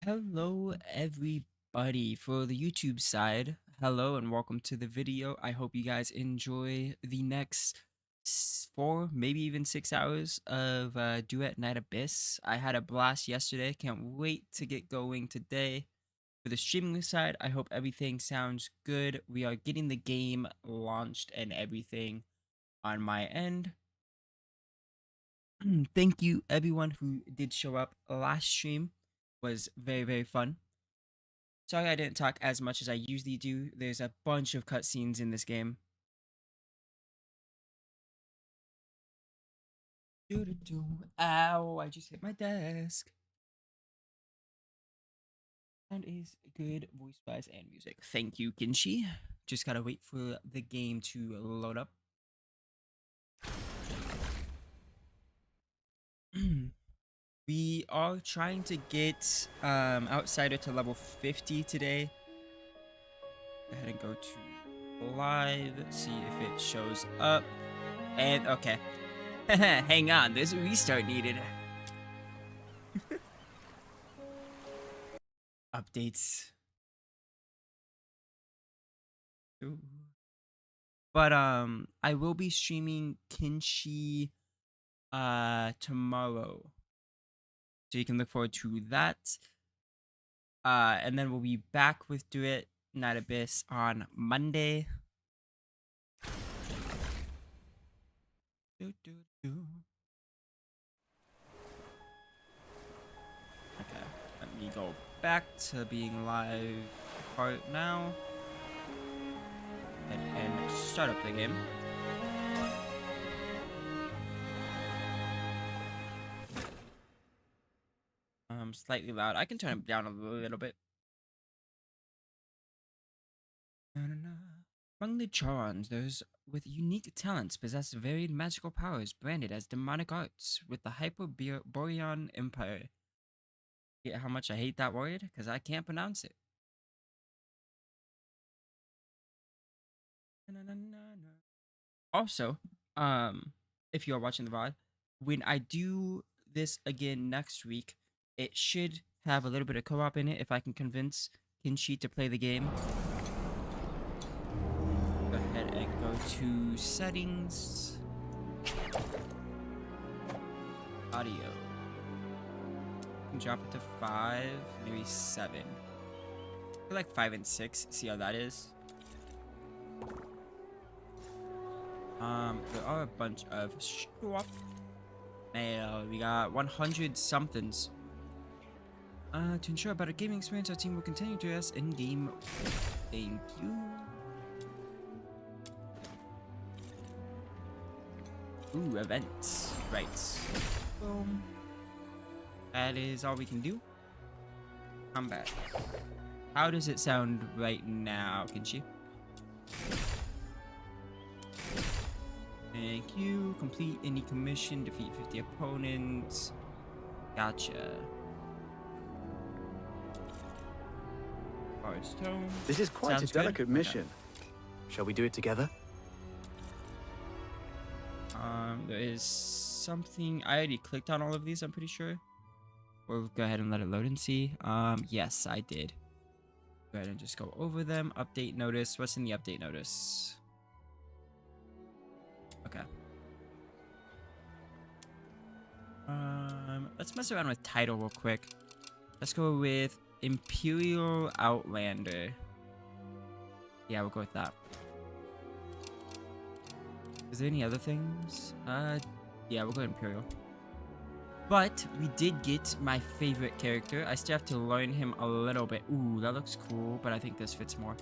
Hello, everybody. For the YouTube side, hello and welcome to the video. I hope you guys enjoy the next 4, maybe even 6 hours of Duet Night Abyss. I had a blast yesterday. Can't wait to get going today. For the streaming side, I hope everything sounds good. We are getting the game launched and everything on my end. Thank you, everyone who did show up last stream. Was very fun. Sorry I didn't talk as much as I usually do. There's a bunch of cutscenes in this game. Ow, I just hit my desk. And is good voice wise and music. Thank you, Kinshi. Just gotta wait for the game to load up. We are trying to get Outsider to level 50 today. Go ahead and go to live, see if it shows up. And okay. Hang on, there's a restart needed. Updates. Ooh. But I will be streaming Kinshi tomorrow. So you can look forward to that. And then we'll be back with Duet Night Abyss on Monday. Okay, let me go back to being live part now. And start up the game. Slightly loud. I can turn it down a little bit. Among the Charons, those with unique talents possess varied magical powers branded as demonic arts with the Hyperborean Empire. Get how much I hate that word? Because I can't pronounce it. Also, if you're watching the VOD, when I do this again next week, it should have a little bit of co-op in it if I can convince Kinshi to play the game. Go ahead and go to settings. Audio. Drop it to 5, maybe 7. I feel like 5 and 6. See how that is. There are a bunch of stuff. Mail. We got 100 somethings. To ensure a better gaming experience, our team will continue to us in-game. Thank you. Ooh, events. Right. Boom. That is all we can do. Combat. How does it sound right now, Kinshi? Thank you. Complete any commission. Defeat 50 opponents. Gotcha. This is quite Sounds a delicate good. mission. Okay. Shall we do it together? There is something. I already clicked on all of these, I'm pretty sure. We'll go ahead and let it load and see. Yes, I did. Go ahead and just go over them. Update notice. What's in the update notice? Okay. Let's mess around with title real quick. Let's go with Imperial Outlander. Yeah, we'll go with that. Is there any other things? Yeah, we'll go Imperial. But we did get my favorite character. I still have to learn him a little bit. Ooh, that looks cool, but I think this fits more.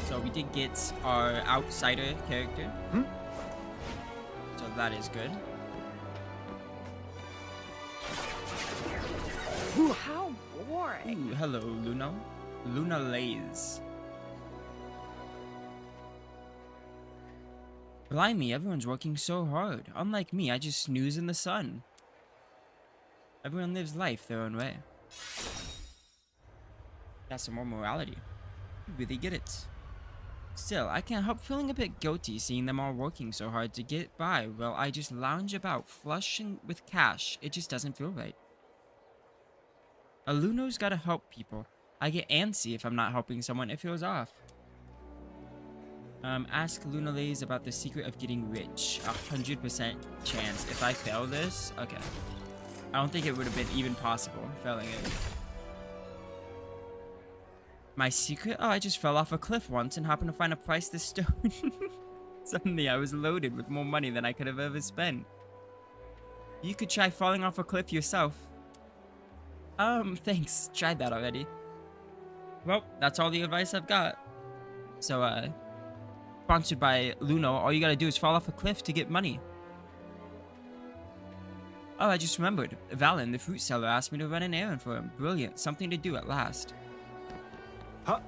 So we did get our Outsider character. So that is good. Ooh, how boring. Ooh, hello, Luna. Luna Lays. Blimey, everyone's working so hard. Unlike me, I just snooze in the sun. Everyone lives life their own way. Got some more morality. You really get it. Still, I can't help feeling a bit guilty seeing them all working so hard to get by while I just lounge about flushing with cash. It just doesn't feel right. Aluno's gotta help people. I get antsy if I'm not helping someone. It feels off. Ask Lunalays about the secret of getting rich. 100% chance. If I fail this, okay. I don't think it would have been even possible failing it. My secret? Oh, I just fell off a cliff once and happened to find a priceless stone. Suddenly, I was loaded with more money than I could have ever spent. You could try falling off a cliff yourself. Thanks. Tried that already. Well, that's all the advice I've got. So, sponsored by Luno, all you gotta do is fall off a cliff to get money. Oh, I just remembered. Valen, the fruit seller, asked me to run an errand for him. Brilliant. Something to do at last. Huh?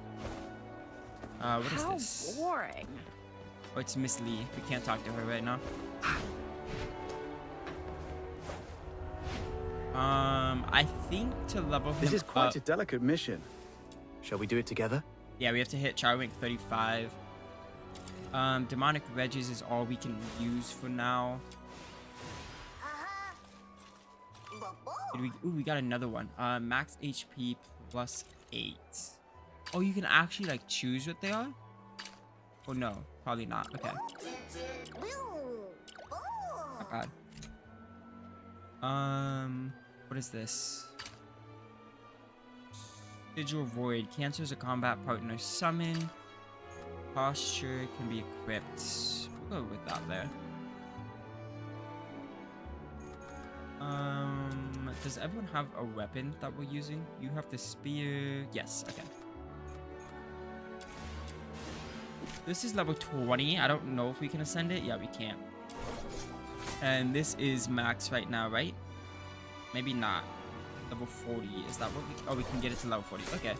What is this? How boring. Oh, it's Miss Lee. We can't talk to her right now. I think to level him This is quite up, a delicate mission. Shall we do it together? yeah, we have to hit char rank 35. Demonic Wedges is all we can use for now. We got another one. Max HP plus 8. Oh, you can actually like choose what they are? Oh no, probably not. Okay. Not bad. What is this? Sigil Void. Cancels a combat partner summon. Posture can be equipped. We'll go with that there. Does everyone have a weapon that we're using? You have the spear. Yes, okay. This is level 20. I don't know if we can ascend it. Yeah, we can. And this is max right now, right? Maybe not. Level 40. Is that what we... Oh, we can get it to level 40. Okay.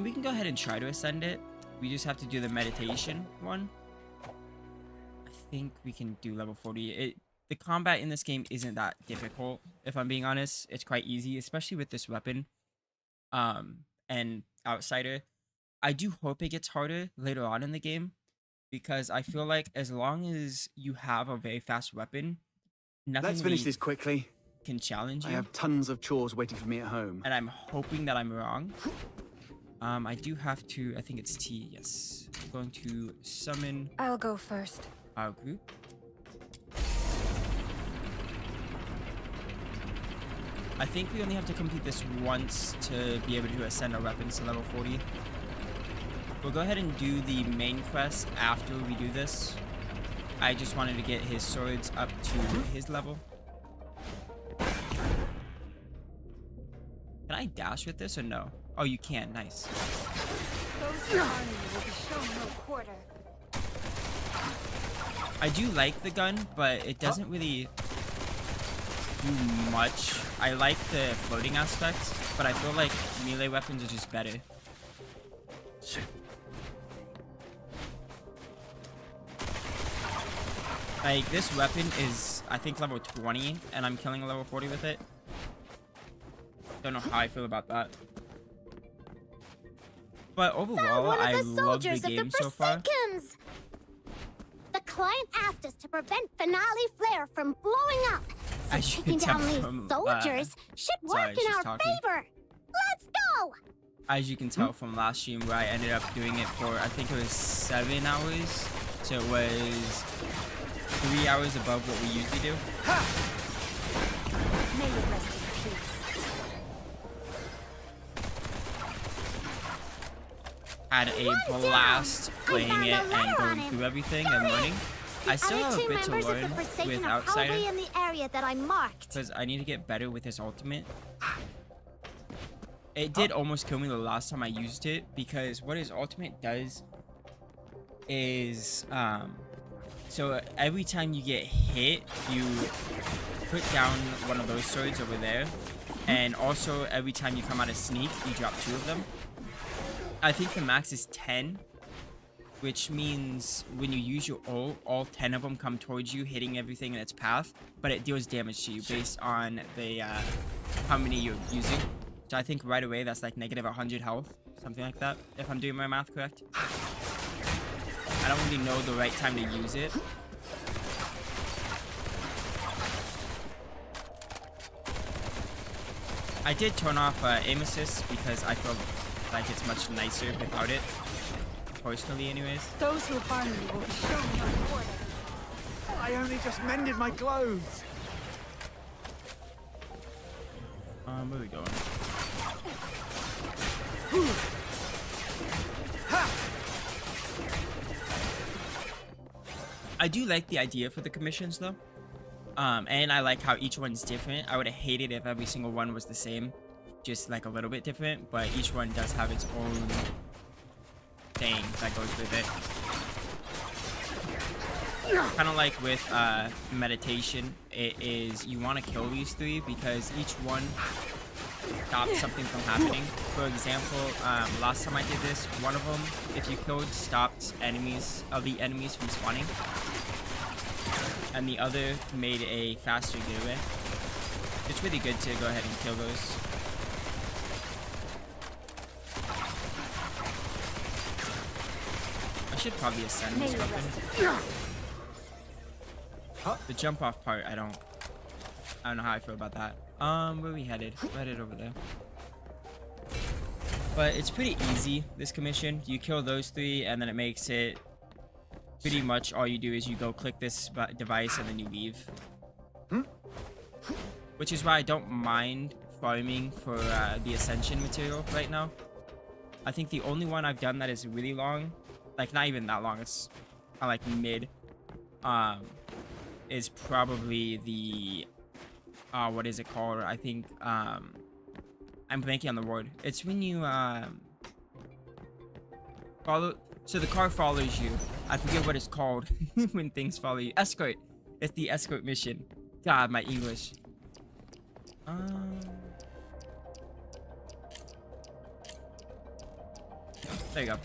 We can go ahead and try to ascend it. We just have to do the meditation one. I think we can do level 40. The combat in this game isn't that difficult, if I'm being honest. It's quite easy, especially with this weapon. And Outsider. I do hope it gets harder later on in the game, because I feel like as long as you have a very fast weapon, nothing Let's finish this quickly. can challenge I you. have tons of chores waiting for me at home. And I'm hoping that I'm wrong. I do have to, I think it's T, yes. I'm going to summon I'll go first. our group. I think we only have to complete this once to be able to ascend our weapons to level 40. We'll go ahead and do the main quest after we do this. I just wanted to get his swords up to his level. Can I dash with this or no? Oh, you can. Nice. Those army will be shown no quarter. I do like the gun, but it doesn't really do much. I like the floating aspect, but I feel like melee weapons are just better. Like, this weapon is, I think, level 20, and I'm killing a level 40 with it. Don't know how I feel about that. But overall, I love the game so far. The client asked us to prevent Finale Flare from blowing up. So As you taking can tell down these from, soldiers should work she's in our talking. favor. Let's go! As you can tell from last stream where I ended up doing it for, I think it was 7 hours. So it was 3 hours above what we usually do. May you rest in peace. Had a blast playing found it a and letter on going him. through everything and learning. I still have a Other two bit to members of learn the Forsaken with are probably Outsider, in the area that I marked. because I need to get better with his ultimate. It did almost kill me the last time I used it, because what his ultimate does is, so every time you get hit, you put down one of those swords over there, and also every time you come out of sneak, you drop 2 of them. I think the max is 10, which means when you use your ult, all 10 of them come towards you, hitting everything in its path, but it deals damage to you based on the how many you're using. So I think right away that's like negative 100 health, something like that, if I'm doing my math correct. I don't really know the right time to use it. I did turn off aim assist because I feel like it's much nicer without it. Personally, anyways. Those who harm me will be shown no quarter. I only just mended my clothes. Where are we going? I do like the idea for the commissions though. And I like how each one's different. I would have hated if every single one was the same, just like a little bit different, but each one does have its own thing that goes with it. Kind of like with meditation, it is you want to kill these three because each one stops something from happening. For example, last time I did this, one of them, if you killed, stopped elite enemies from spawning, and the other made a faster getaway. It's really good to go ahead and kill those. I should probably ascend this weapon. The jump off part, I don't know how I feel about that. Where are we headed? We're headed over there. But it's pretty easy, this commission. You kill those three, and then it makes it pretty much all you do is you go click this device, and then you leave. Which is why I don't mind farming for the Ascension material right now. I think the only one I've done that is really long, like not even that long, it's kind of like mid, is probably the what is it called? I think I'm blanking on the word. It's when you follow, so the car follows you. I forget what it's called when things follow you. Escort. It's the escort mission. God, my English. There you go.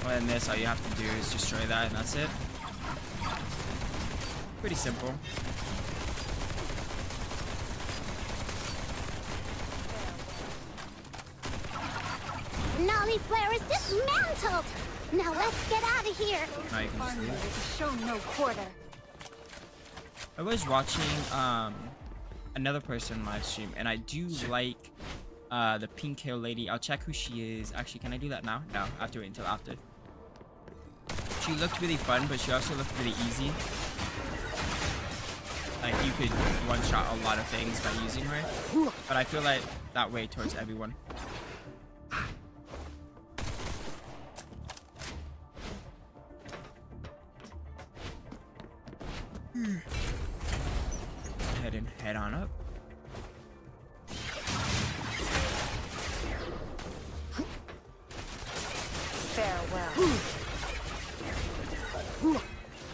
Well, in this, all you have to do is destroy that, and that's it. Pretty simple. Finale flare is dismantled! Now let's get out of here! Now you can just Harm me leave. will be shown no quarter. I was watching another person live stream, and I do like the pink hair lady. I'll check who she is. Actually, can I do that now? No, I have to wait until after. She looked really fun, but she also looked really easy. Like you could one-shot a lot of things by using her, but I feel like that way towards everyone. Head and head on up. Farewell.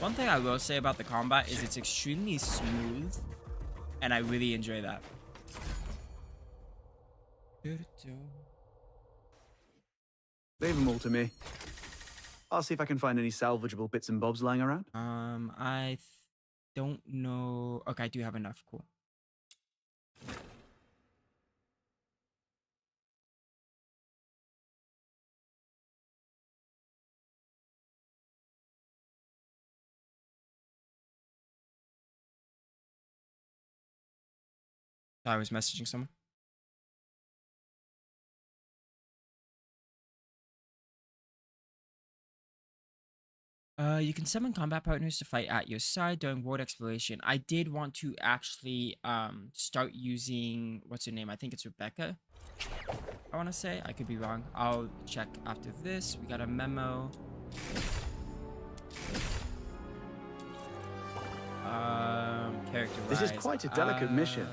One thing I will say about the combat is it's extremely smooth, and I really enjoy that. Leave them all to me. I'll see if I can find any salvageable bits and bobs lying around. I don't know. Okay, I do have enough. Cool. I was messaging someone. You can summon combat partners to fight at your side during world exploration. I did want to actually start using, what's her name? I think it's Rebecca. I want to say. I could be wrong. I'll check after this. We got a memo. Character This is rise. quite a delicate mission.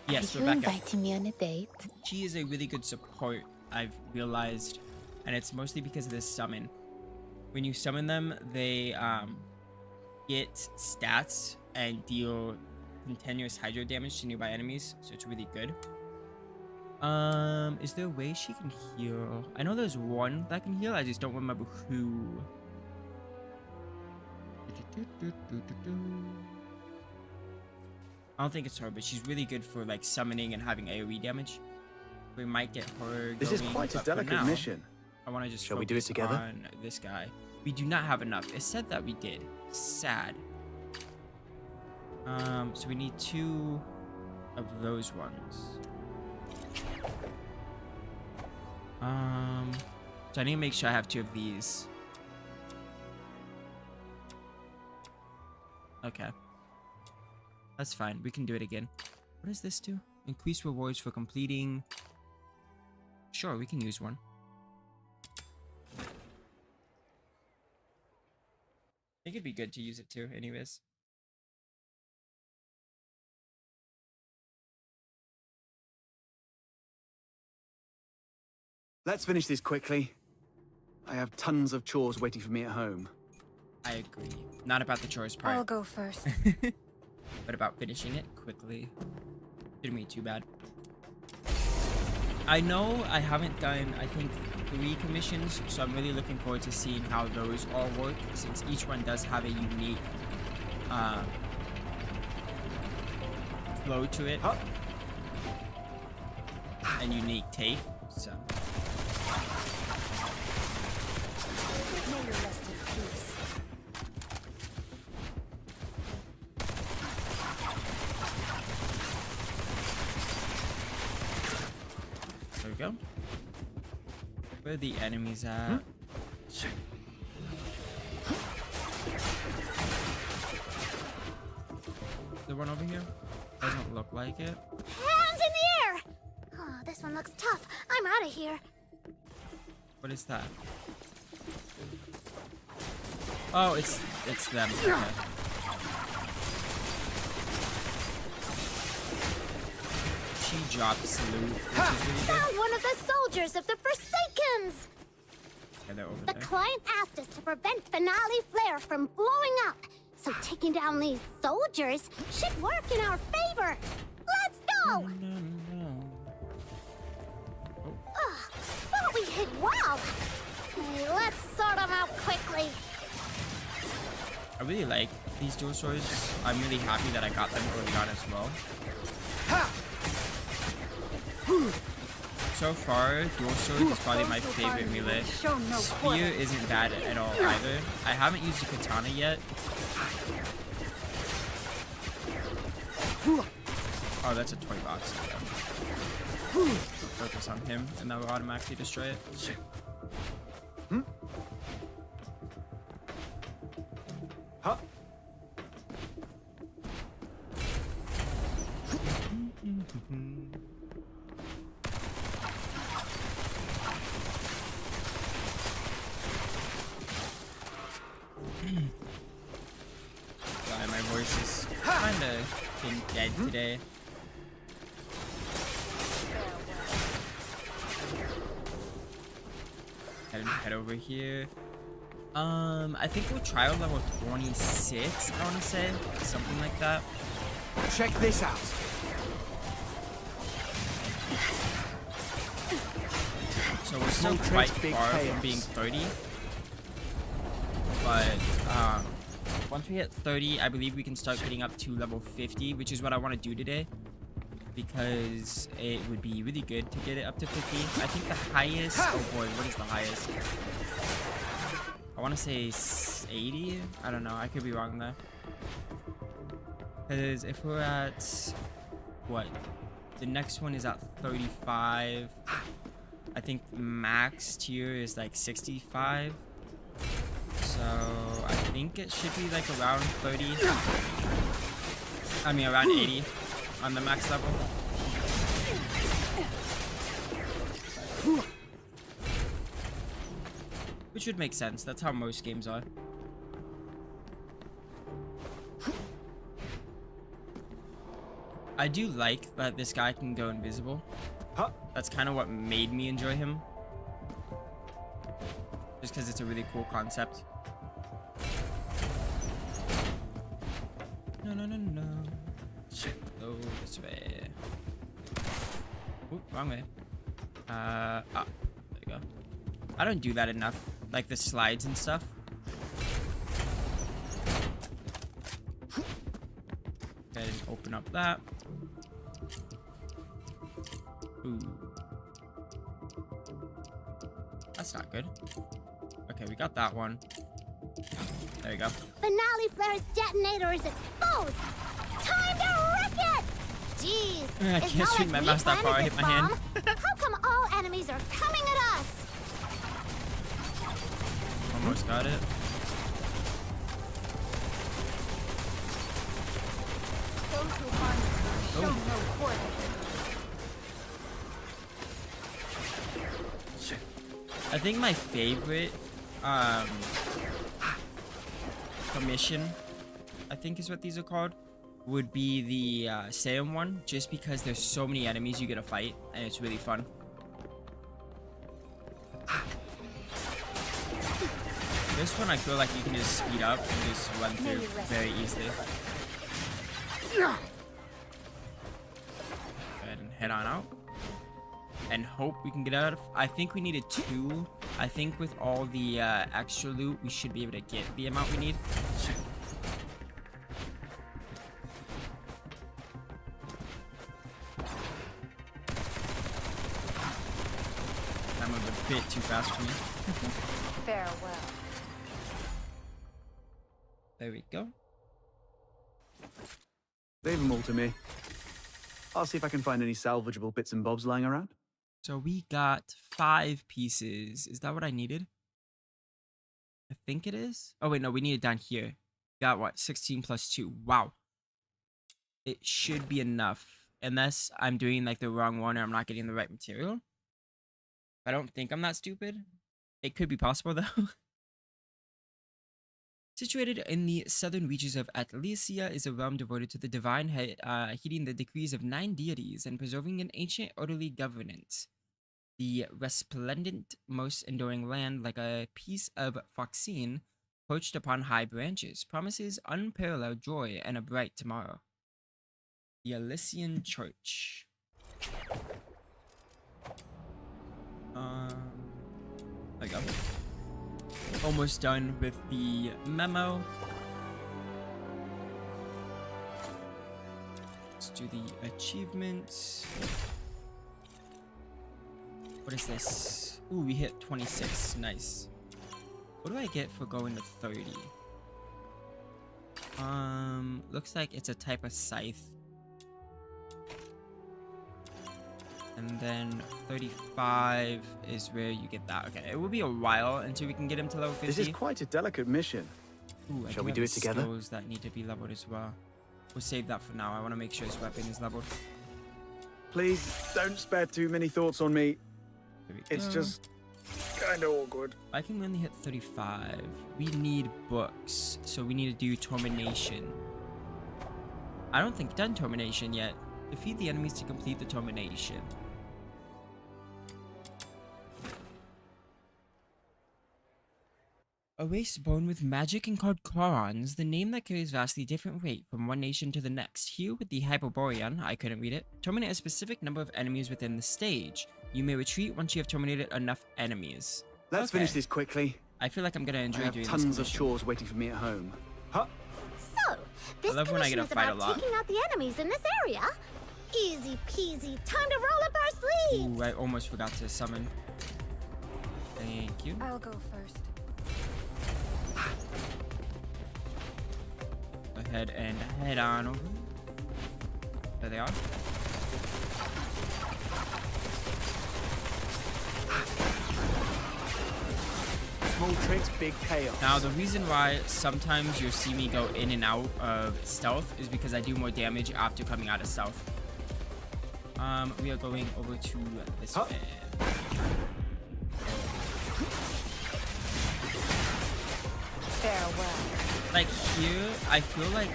Yes, Are you Rebecca. inviting me on a date? She is a really good support, I've realized, and it's mostly because of this summon. When you summon them, they get stats and deal continuous hydro damage to nearby enemies, so it's really good. Is there a way she can heal? I know there's one that can heal, I just don't remember who. I don't think it's her, but she's really good for like summoning and having AoE damage. We might get her This is going, quite a but for delicate now, mission. I want to just Shall we do it focus together? on this guy. We do not have enough. It said that we did. Sad. So we need 2 of those ones. So I need to make sure I have 2 of these. Okay. That's fine. We can do it again. What does this do? Increase rewards for completing. Sure, we can use one. I think it'd be good to use it too, anyways. Let's finish this quickly. I have tons of chores waiting for me at home. I agree. Not about the chores part. I'll go first. But about finishing it quickly. Didn't mean too bad. I know I haven't done, I think, 3 commissions, so I'm really looking forward to seeing how those all work, since each one does have a unique flow to it. Huh? And unique take, so. May you rest in peace. There we go. Where are the enemies at? The one over here? Doesn't look like it. Hands in the air! Oh, this one looks tough. I'm out of here. What is that? Oh, it's them. Okay. She dropped salute, which is really good. Found one of the soldiers of the Forsakens! Yeah, they're over The there. client asked us to prevent Finale Flare from blowing up. So taking down these soldiers should work in our favor. Let's go! No. Thought we hit well. Hey, let's sort them out quickly. I really like these dual swords. I'm really happy that I got them early on as well. So far, dual swords is probably my favorite melee. Show no quarter. Spear isn't bad at all either. I haven't used the katana yet. Oh, that's a toy box. Focus on him, and that will automatically destroy it. Huh? Sorry, my voice is kinda been dead today. Head over here. I think we'll try on level 26, I wanna say. Something like that. Check this out. So we're still Small quite tricks, big far from payouts. being 30. But once we hit 30, I believe we can start getting up to level 50, which is what I want to do today. Because it would be really good to get it up to 50. I think the highest... Oh boy, what is the highest? I want to say 80? I don't know. I could be wrong there. Because if we're at... What? The next one is at 35. I think max tier is like 65. So I think it should be like around 30. I mean around 80 on the max level. Which would make sense. That's how most games are. I do like that this guy can go invisible. Huh? That's kind of what made me enjoy him. Just because it's a really cool concept. No. Go this way. Oop, wrong way. There you go. I don't do that enough. Like the slides and stuff. Go ahead and open up that. Ooh. That's not good. Okay, we got that one. There you go. Finale Flare's detonator is exposed. Time to wreck it! Jeez, I is can't swing Noah my mouse that far. I replanted hit this my hand. bomb? How come all enemies are coming at us? Almost got it. Those who harm you will show no quarter. I think my favorite commission, I think is what these are called, would be the Salem one, just because there's so many enemies you get to fight and it's really fun. This one I feel like you can just speed up and just run through very easily. Go ahead and head on out. And hope we can get out of... I think we needed 2. I think with all the extra loot, we should be able to get the amount we need. I'm a bit too fast for me. Farewell. There we go. Leave them all to me. I'll see if I can find any salvageable bits and bobs lying around. So we got 5 pieces. Is that what I needed? I think it is. Oh, wait, no, we need it down here. Got what? 16 plus 2. Wow. It should be enough. Unless I'm doing like the wrong one or I'm not getting the right material. I don't think I'm that stupid. It could be possible though. Situated in the southern reaches of Atlasia is a realm devoted to the divine, heeding the decrees of 9 deities and preserving an ancient orderly governance. The resplendent, most enduring land, like a piece of foxine perched upon high branches, promises unparalleled joy and a bright tomorrow. The Elysian Church. There we go. Almost done with the memo. Let's do the achievements. What is this? Ooh, we hit 26. Nice. What do I get for going to 30? Looks like it's a type of scythe. And then 35 is where you get that. Okay, it will be a while until we can get him to level 50. This is quite a delicate mission. Ooh, Shall we do it together? Skills that need to be leveled as well. We'll save that for now. I want to make sure his weapon is leveled. Please don't spare too many thoughts on me. There we It's go. just kind of awkward. I can only hit 35. We need books, so we need to do Termination. I don't think done Termination yet. Defeat the enemies to complete the Termination. A race born with magic and called Korons, the name that carries vastly different weight from one nation to the next. Here with the Hyperborean, I couldn't read it, terminate a specific number of enemies within the stage. You may retreat once you have terminated enough enemies. Let's finish this quickly. I feel like I'm gonna enjoy I have doing tons this of commission. chores waiting for me at home. Huh? So, this love when I get commission to is fight a about lot. taking out the enemies in this area. Easy peasy. Time to roll up our sleeves. Ooh, I almost forgot to summon. Thank you. I'll go first. Go ahead and head on over. There they are. Small tricks, big payoff. Now, the reason why sometimes you'll see me go in and out of stealth is because I do more damage after coming out of stealth. We are going over to this way. Farewell. Like here, I feel like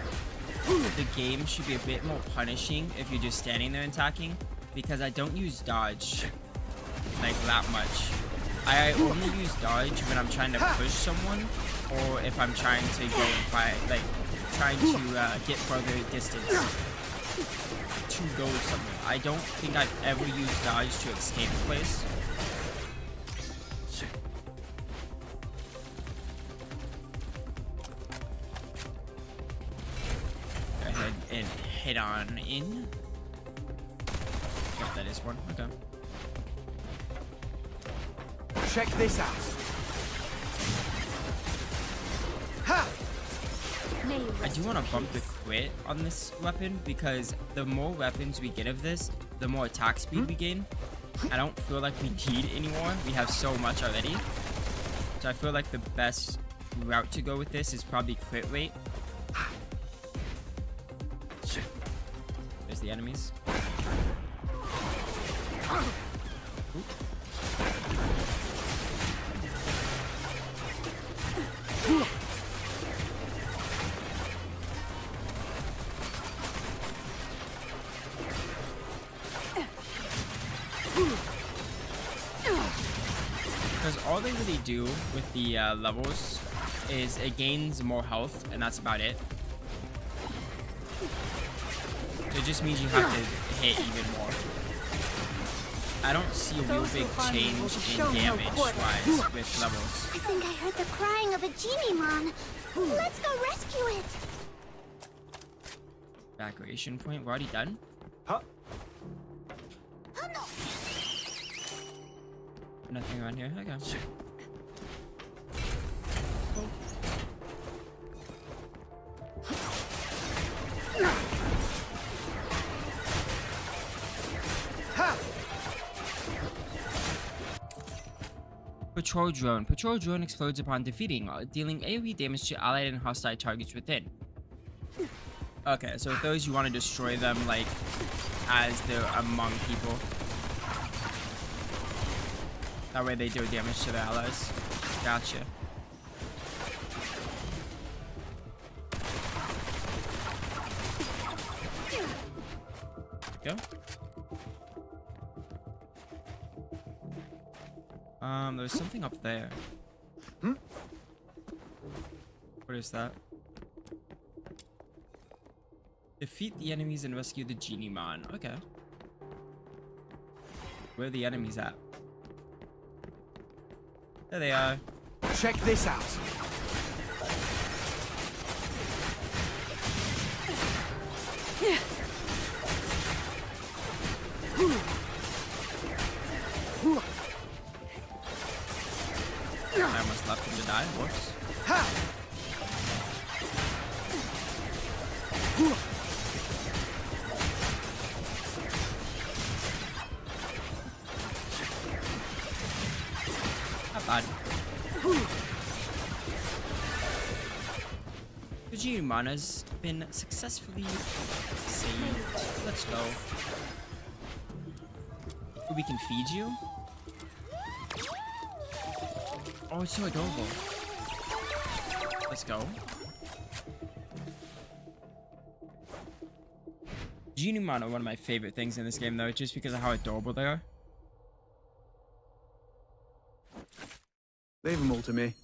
the game should be a bit more punishing if you're just standing there and attacking, because I don't use dodge like that much. I only use dodge when I'm trying to push someone, or if I'm trying to go and fight, like trying to get further distance to go somewhere. I don't think I've ever used dodge to escape a place. Go ahead and head on in. Yep, that is one. Okay. Check this out. I do want to bump the crit on this weapon because the more weapons we get of this, the more attack speed we gain. I don't feel like we need anymore. We have so much already. So I feel like the best route to go with this is probably crit rate. There's the enemies. Oop. Because all they really do with the levels is it gains more health, and that's about it. It just means you have to hit even more. I don't see a real big change in damage-wise with levels. I think I heard the crying of a genie-mon. Let's go rescue it. Evacuation point. We're already done. Huh? Oh, no. Nothing around here. Okay. Patrol drone. Patrol drone explodes upon defeating, dealing AoE damage to allied and hostile targets within. Okay, so with those, you want to destroy them like as they're among people. That way they do damage to their allies. Gotcha. Go. There's something up there. Hmm? What is that? Defeat the enemies and rescue the genie-mon. Okay. Where are the enemies at? There they are. Check this out. I almost left him to die. Whoops. Not bad. The genie-mon has been successfully saved. Let's go. We can feed you. Oh, it's so adorable. Let's go. Genie-mon are one of my favorite things in this game, though, just because of how adorable they are. Leave them all to me.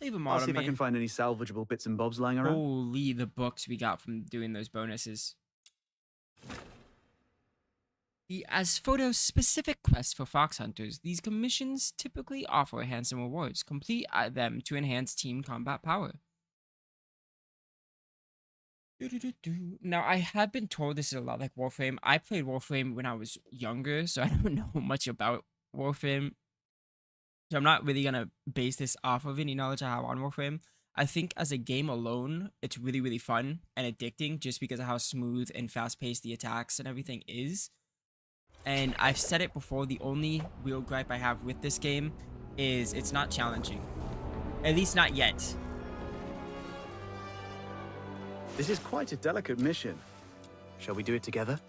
Leave them all I'll to see if I me. can find any salvageable bits and bobs lying around. Holy, the books we got from doing those bonuses. As Photo's specific quest for fox hunters, these commissions typically offer handsome rewards. Complete them to enhance team combat power. Now, I have been told this is a lot like Warframe. I played Warframe when I was younger, so I don't know much about Warframe. So I'm not really going to base this off of any knowledge I have on Warframe. I think as a game alone, it's really, really fun and addicting just because of how smooth and fast-paced the attacks and everything is. And I've said it before, the only real gripe I have with this game is it's not challenging. At least not yet. This is quite a delicate mission. Shall we do it together?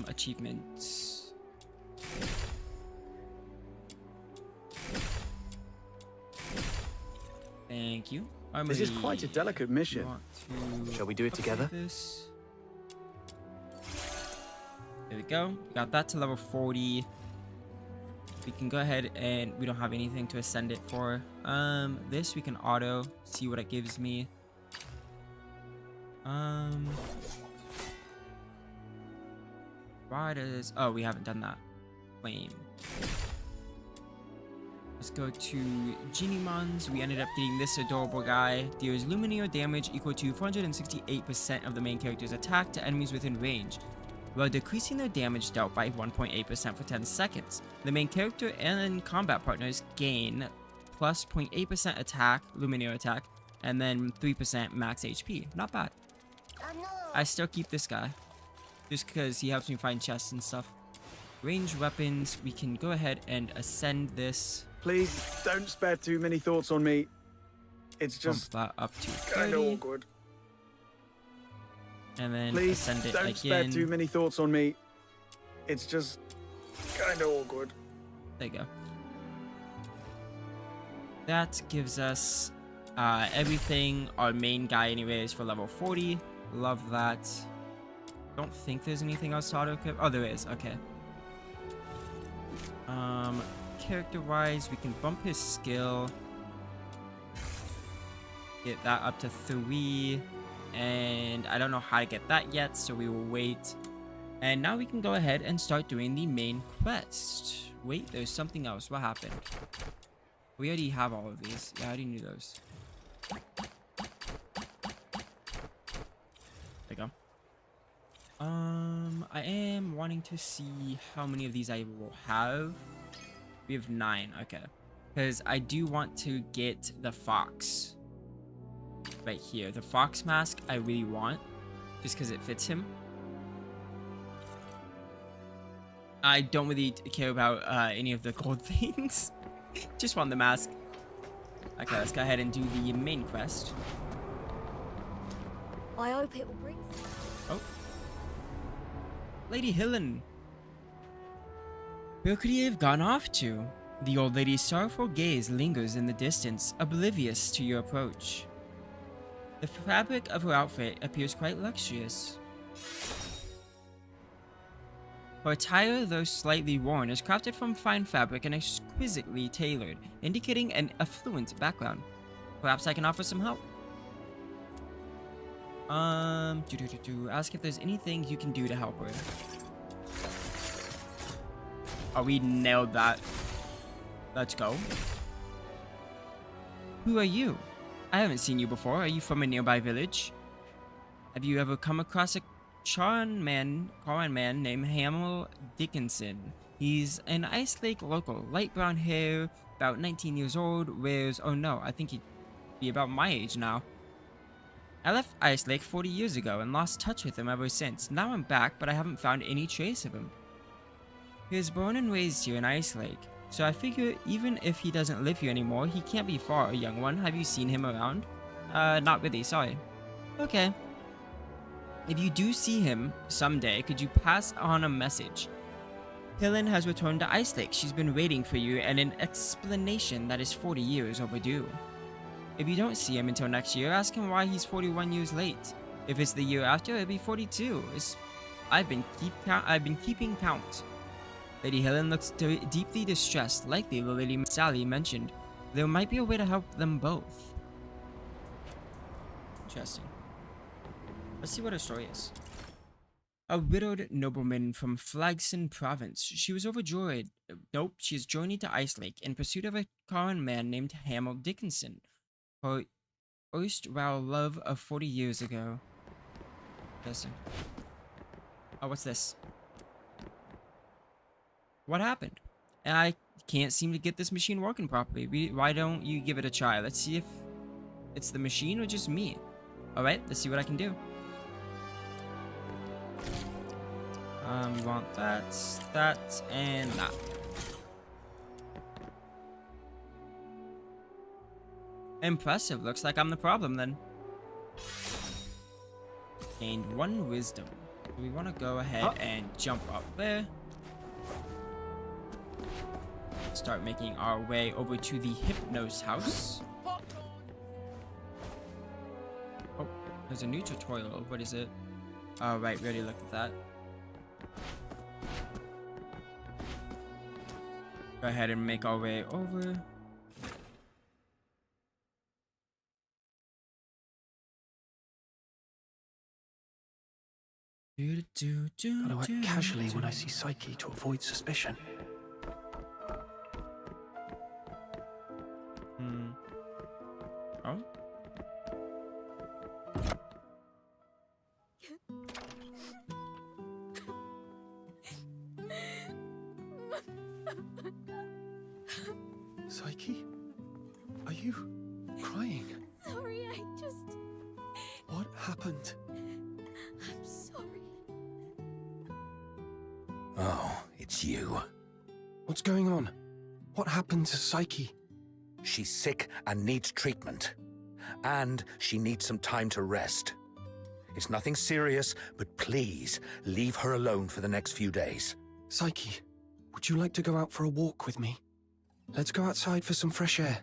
Achievements. Thank you. This is quite a delicate mission. Shall we do it together? This. There we go. Got that to level 40. We can go ahead and we don't have anything to ascend it for. This we can auto, see what it gives me. Riders. Oh, we haven't done that. Flame. Let's go to Genie-mons. We ended up getting this adorable guy. Deals Lumineer damage equal to 468% of the main character's attack to enemies within range, while decreasing their damage dealt by 1.8% for 10 seconds. The main character and combat partners gain plus 0.8% attack, Luminaire attack, and then 3% max HP. Not bad. I still keep this guy, just because he helps me find chests and stuff. Ranged weapons, we can go ahead and ascend this. Please don't spare too many thoughts on me. It's Bump just that up to kind of 30, awkward. and then Please ascend it don't spare again. too many thoughts on me. It's just kind of awkward. There you go. That gives us everything. Our main guy anyways for level 40. Love that. Don't think there's anything else to auto equip. Oh, there is. Okay. Character wise, we can bump his skill. Get that up to 3. And I don't know how to get that yet, so we will wait. And now we can go ahead and start doing the main quest. Wait, there's something else. What happened? We already have all of these. Yeah, I already knew those. There you go. I am wanting to see how many of these I will have. We have 9. Okay. Because I do want to get the fox. Right here. The fox mask I really want. Just because it fits him. I don't really care about any of the gold things. Just want the mask. Okay, let's go ahead and do the main quest. I hope it will bring. Oh. Lady Hillen. Where could he have gone off to? The old lady's sorrowful gaze lingers in the distance, oblivious to your approach. The fabric of her outfit appears quite luxurious. Her attire, though slightly worn, is crafted from fine fabric and exquisitely tailored, indicating an affluent background. Perhaps I can offer some help. Ask if there's anything you can do to help her. Oh, we nailed that. Let's go. Who are you? I haven't seen you before. Are you from a nearby village? Have you ever come across a Charan man named Hamill Dickinson? He's an Ice Lake local, light brown hair, about 19 years old, wears, oh no, I think he'd be about my age now. I left Ice Lake 40 years ago and lost touch with him ever since. Now I'm back, but I haven't found any trace of him. He was born and raised here in Ice Lake, so I figure even if he doesn't live here anymore, he can't be far, young one. Have you seen him around? Not really, sorry. Okay. If you do see him someday, could you pass on a message? Helen has returned to Ice Lake. She's been waiting for you and an explanation that is 40 years overdue. If you don't see him until next year, ask him why he's 41 years late. If it's the year after, it'll be 42. I've been keeping count. Lady Helen looks deeply distressed, likely the Lady Sally mentioned. There might be a way to help them both. Interesting. Let's see what her story is. A widowed nobleman from Flagson province. She was overjoyed. Nope, she is journeyed to Ice Lake in pursuit of a Charan man named Hamill Dickinson. Her erstwhile love of 40 years ago. Interesting. Oh, what's this? What happened? And I can't seem to get this machine working properly. Why don't you give it a try? Let's see if it's the machine or just me. Alright, let's see what I can do. We want that, and that. Impressive. Looks like I'm the problem then. Gained 1 wisdom. Do we want to go ahead and jump up there? Start making our way over to the Hypnos house. Oh, there's a new tutorial. What is it? Oh, right. We already looked at that. Go ahead and make our way over. Gotta act casually when I see Psyche to avoid suspicion. Oh? Psyche? you crying? Sorry, I just... What happened? I'm sorry. Oh, it's you. What's going on? What happened to Psyche? She's sick and needs treatment. And she needs some time to rest. It's nothing serious, but please leave her alone for the next few days. Psyche, would you like to go out for a walk with me? Let's go outside for some fresh air.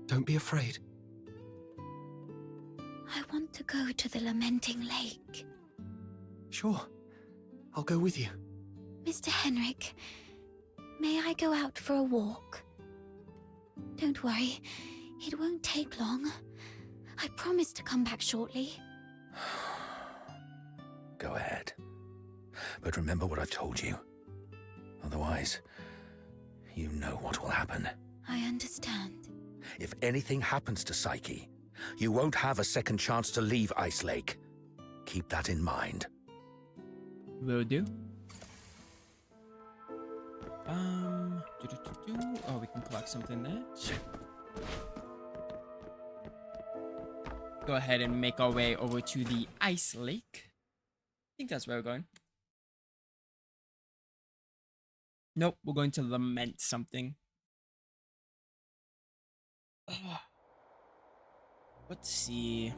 Don't be afraid. I want to go to the Lamenting Lake. Sure. I'll go with you. Mr. Henrik, may I go out for a walk? Don't worry, it won't take long. I promise to come back shortly. Go ahead. But remember what I've told you. Otherwise, you know what will happen. I understand. If anything happens to Psyche, you won't have a second chance to leave Ice Lake. Keep that in mind. Will do. Oh, we can collect something there. Go ahead and make our way over to the Ice Lake. I think that's where we're going. Nope, we're going to lament something. Let's see.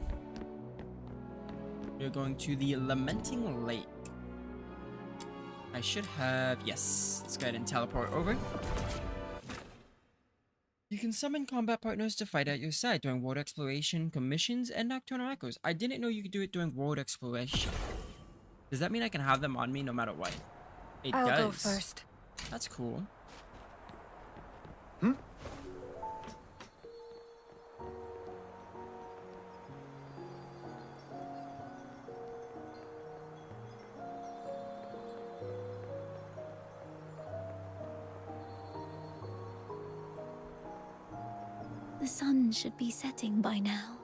We're going to the Lamenting Lake. I should have... Yes. Let's go ahead and teleport over. You can summon combat partners to fight at your side during world exploration, commissions, and nocturnal echoes. I didn't know you could do it during world exploration. Does that mean I can have them on me no matter what? It I'll does. go first. That's cool. The sun should be setting by now.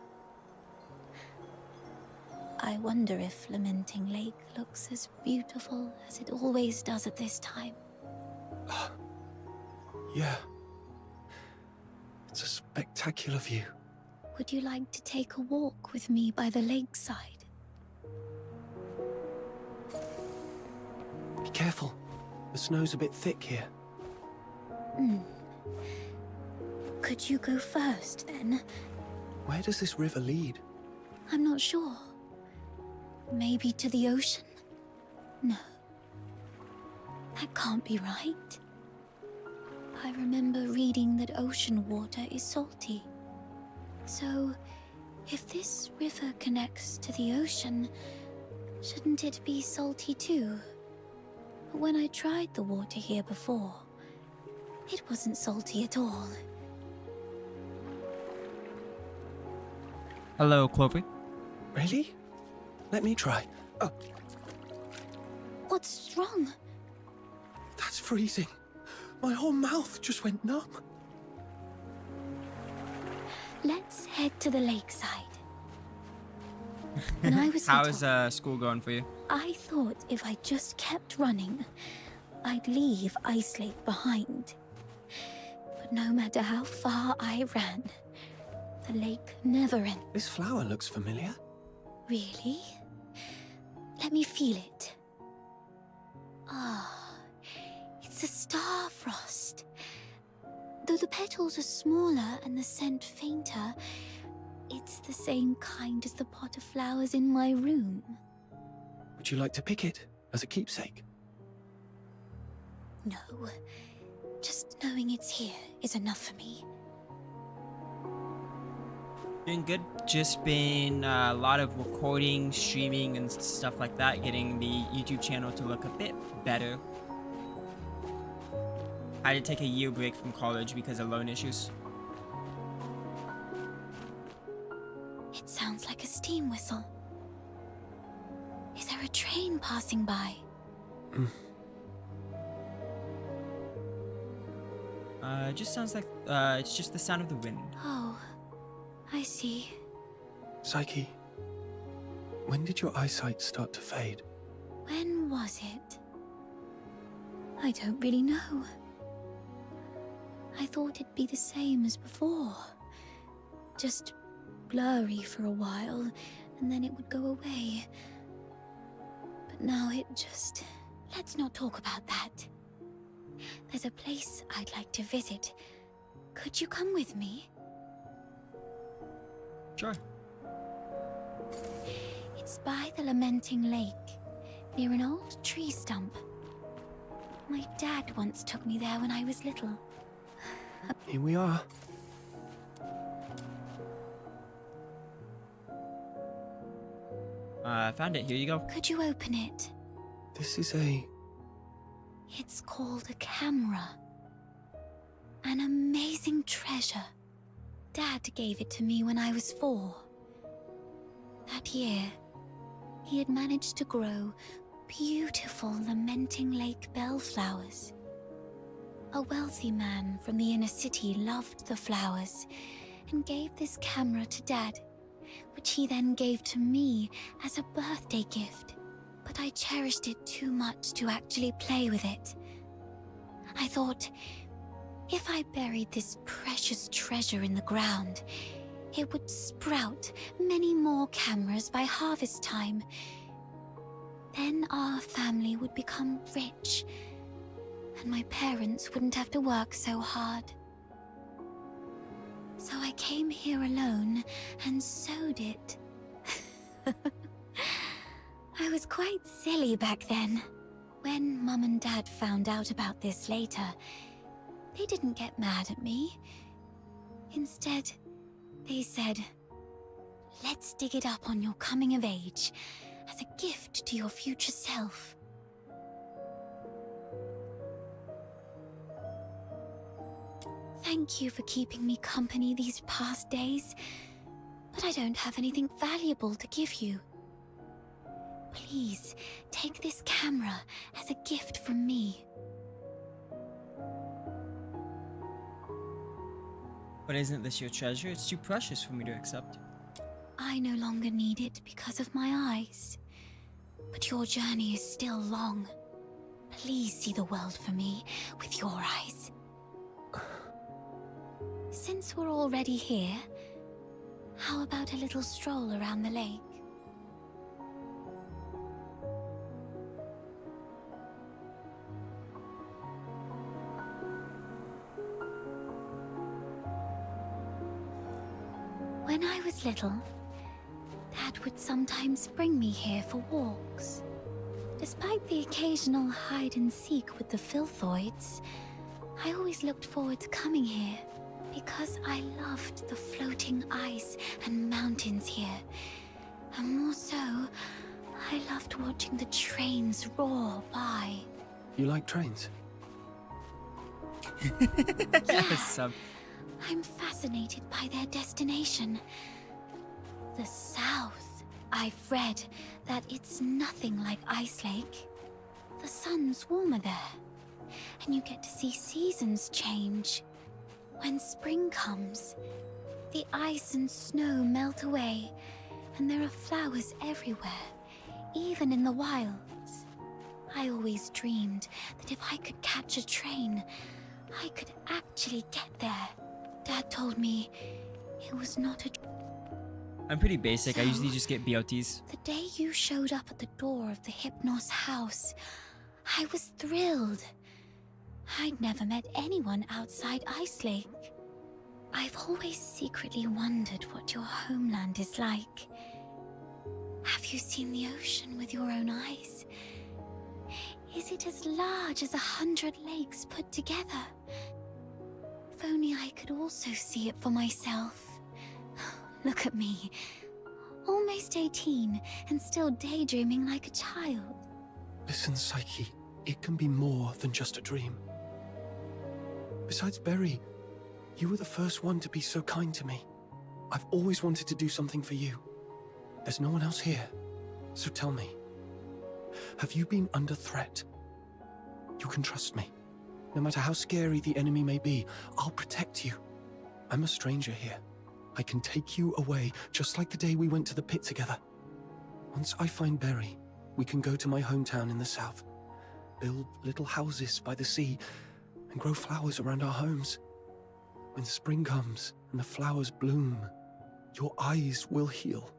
I wonder if Lamenting Lake looks as beautiful as it always does at this time. Yeah. It's a spectacular view. Would you like to take a walk with me by the lakeside? Be careful. The snow's a bit thick here. Could you go first, then? Where does this river lead? I'm not sure. Maybe to the ocean? No. That can't be right. I remember reading that ocean water is salty. So, if this river connects to the ocean, shouldn't it be salty too? But when I tried the water here before, it wasn't salty at all. Hello, Clover. Really? Let me try. Oh, What's wrong? that's freezing. My whole mouth just went numb. Let's head to the lakeside. When I was How little, is school going for you? I thought if I just kept running, I'd leave Ice Lake behind. But no matter how far I ran, the lake never ended. This flower looks familiar. Really? Let me feel it. Ah, it's a star frost. Though the petals are smaller and the scent fainter, it's the same kind as the pot of flowers in my room. Would you like to pick it as a keepsake? No, just knowing it's here is enough for me. Doing good. Just been a lot of recording, streaming, and stuff like that, getting the YouTube channel to look a bit better. I had to take a year break from college because of loan issues. It sounds like a steam whistle. Is there a train passing by? It just sounds like it's just the sound of the wind. Oh, I see. Psyche, when did your eyesight start to fade? When was it? I don't really know. I thought it'd be the same as before, just blurry for a while, and then it would go away. But now it just... Let's not talk about that. There's a place I'd like to visit. Could you come with me? Sure. It's by the Lamenting Lake, near an old tree stump. My dad once took me there when I was little. Here we are. I found it. Here you go. Could you open it? This is a... It's called a camera. An amazing treasure. Dad gave it to me when I was 4. That year, he had managed to grow beautiful Lamenting Lake bellflowers. A wealthy man from the inner city loved the flowers and gave this camera to Dad, which he then gave to me as a birthday gift. But I cherished it too much to actually play with it. I thought, if I buried this precious treasure in the ground, it would sprout many more cameras by harvest time. Then our family would become rich, and my parents wouldn't have to work so hard. So I came here alone and sewed it. I was quite silly back then. When Mum and Dad found out about this later, they didn't get mad at me. Instead, they said, "Let's dig it up on your coming of age, as a gift to your future self." Thank you for keeping me company these past days, but I don't have anything valuable to give you. Please, take this camera as a gift from me. But isn't this your treasure? It's too precious for me to accept. I no longer need it because of my eyes. But your journey is still long. Please see the world for me with your eyes. Since we're already here, how about a little stroll around the lake? When I was little, Dad would sometimes bring me here for walks. Despite the occasional hide and seek with the filthoids, I always looked forward to coming here because I loved the floating ice and mountains here. And more so, I loved watching the trains roar by. You like trains? Yes. I'm fascinated by their destination. The South. I've read that it's nothing like Ice Lake. The sun's warmer there, and you get to see seasons change. When spring comes, the ice and snow melt away, and there are flowers everywhere, even in the wilds. I always dreamed that if I could catch a train, I could actually get there. Dad told me it was not a... I'm pretty basic. I So, usually just get BLTs. The day you showed up at the door of the Hypnos house, I was thrilled. I'd never met anyone outside Ice Lake. I've always secretly wondered what your homeland is like. Have you seen the ocean with your own eyes? Is it as large as 100 lakes put together? If only I could also see it for myself. Look at me. Almost 18 and still daydreaming like a child. Listen, Psyche, it can be more than just a dream. Besides Berry, you were the first one to be so kind to me. I've always wanted to do something for you. There's no one else here, so tell me, have you been under threat? You can trust me. No matter how scary the enemy may be, I'll protect you. I'm a stranger here. I can take you away, just like the day we went to the pit together. Once I find Berry, we can go to my hometown in the south, build little houses by the sea, and grow flowers around our homes. When spring comes and the flowers bloom, your eyes will heal.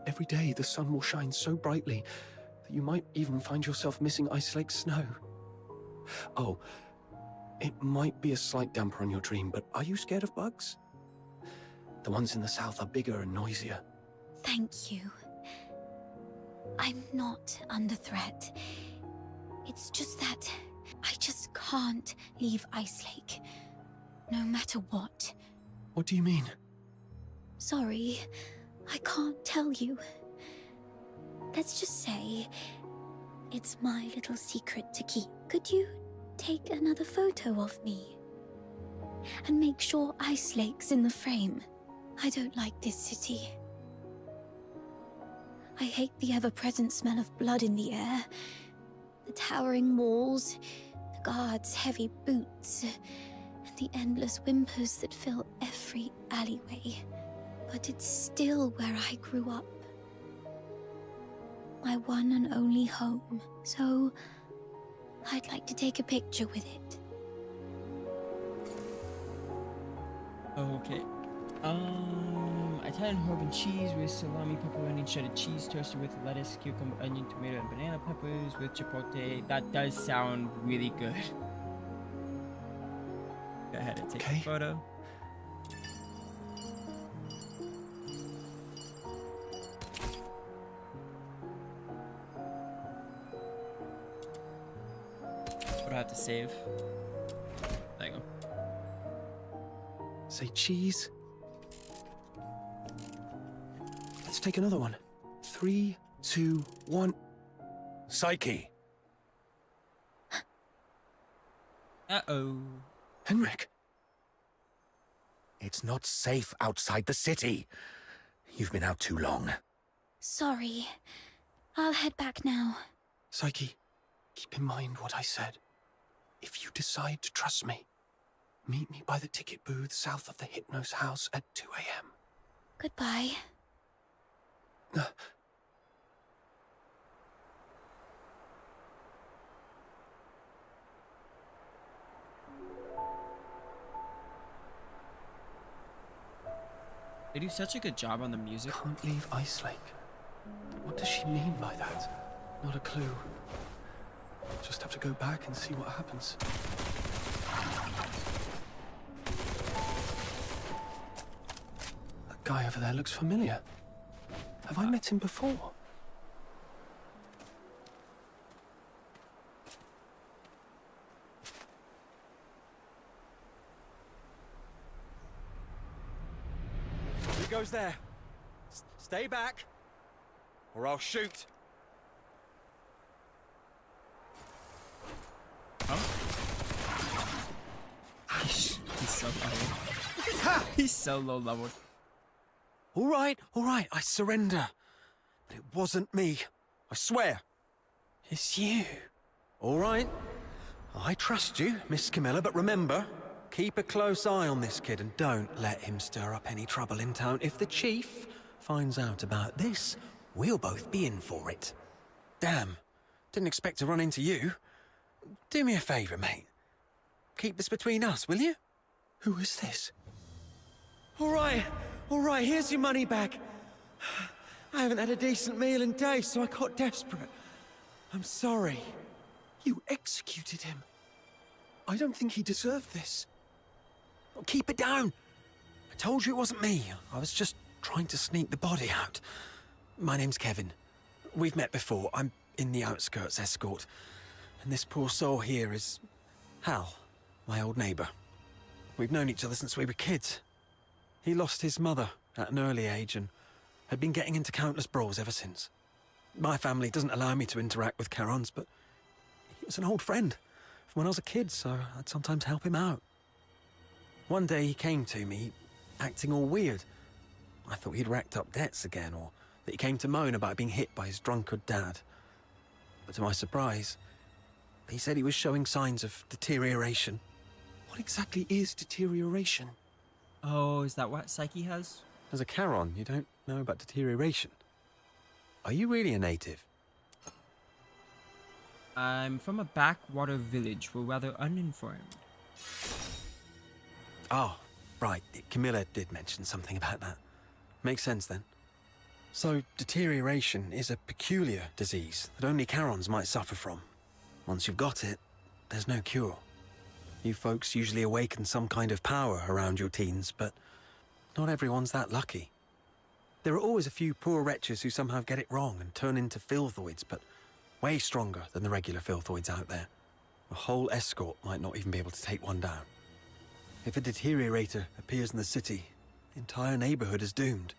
Every day the sun will shine so brightly that you might even find yourself missing Ice Lake snow. Oh, it might be a slight damper on your dream, but are you scared of bugs? The ones in the south are bigger and noisier. Thank you. I'm not under threat. It's just that I just can't leave Ice Lake, no matter what. What do you mean? Sorry, I can't tell you. Let's just say it's my little secret to keep. Could you take another photo of me? And make sure Ice Lake's in the frame. I don't like this city. I hate the ever-present smell of blood in the air, the towering walls, the guards' heavy boots, and the endless whimpers that fill every alleyway. But it's still where I grew up. My one and only home, so I'd like to take a picture with it. Okay. Italian herb and cheese with salami, pepperoni, and shredded cheese, toasted with lettuce, cucumber, onion, tomato, and banana peppers with chipotle. That does sound really good. Go ahead and take a photo. What do I have to save? There you go. Say cheese. Let's take another one. 3, 2, 1. Psyche. Uh-oh. Henrik. It's not safe outside the city. You've been out too long. Sorry. I'll head back now. Psyche, keep in mind what I said. If you decide to trust me, meet me by the ticket booth south of the Hypnos house at 2 a.m. Goodbye. They do such a good job on the music. Can't leave Ice Lake. What does she mean by that? Not a clue. Just have to go back and see what happens. That guy over there looks familiar. Have I met him before? Who goes there? Stay back, or I'll shoot. He's so low. He's so low level. All right, I surrender. But it wasn't me. I swear. It's you. All right. I trust you, Miss Camilla, but remember, keep a close eye on this kid and don't let him stir up any trouble in town. If the chief finds out about this, we'll both be in for it. Damn, didn't expect to run into you. Do me a favor, mate. Keep this between us, will you? Who is this? All right, here's your money back. I haven't had a decent meal in days, so I got desperate. I'm sorry. You executed him. I don't think he deserved this. Well, keep it down. I told you it wasn't me. I was just trying to sneak the body out. My name's Kevin. We've met before. I'm in the outskirts escort. And this poor soul here is Hal, my old neighbor. We've known each other since we were kids. He lost his mother at an early age and had been getting into countless brawls ever since. My family doesn't allow me to interact with Karons, but he was an old friend from when I was a kid, so I'd sometimes help him out. One day he came to me, acting all weird. I thought he'd racked up debts again, or that he came to moan about being hit by his drunkard dad. But to my surprise, he said he was showing signs of deterioration. What exactly is deterioration? Oh, is that what Psyche has? As a Charon, you don't know about deterioration. Are you really a native? I'm from a backwater village. We're rather uninformed. Oh, right. Camilla did mention something about that. makes sense then. So, deterioration is a peculiar disease that only Charons might suffer from. Once you've got it, there's no cure. You folks usually awaken some kind of power around your teens, but not everyone's that lucky. There are always a few poor wretches who somehow get it wrong and turn into filthoids, but way stronger than the regular filthoids out there. A whole escort might not even be able to take one down. If a deteriorator appears in the city, the entire neighborhood is doomed.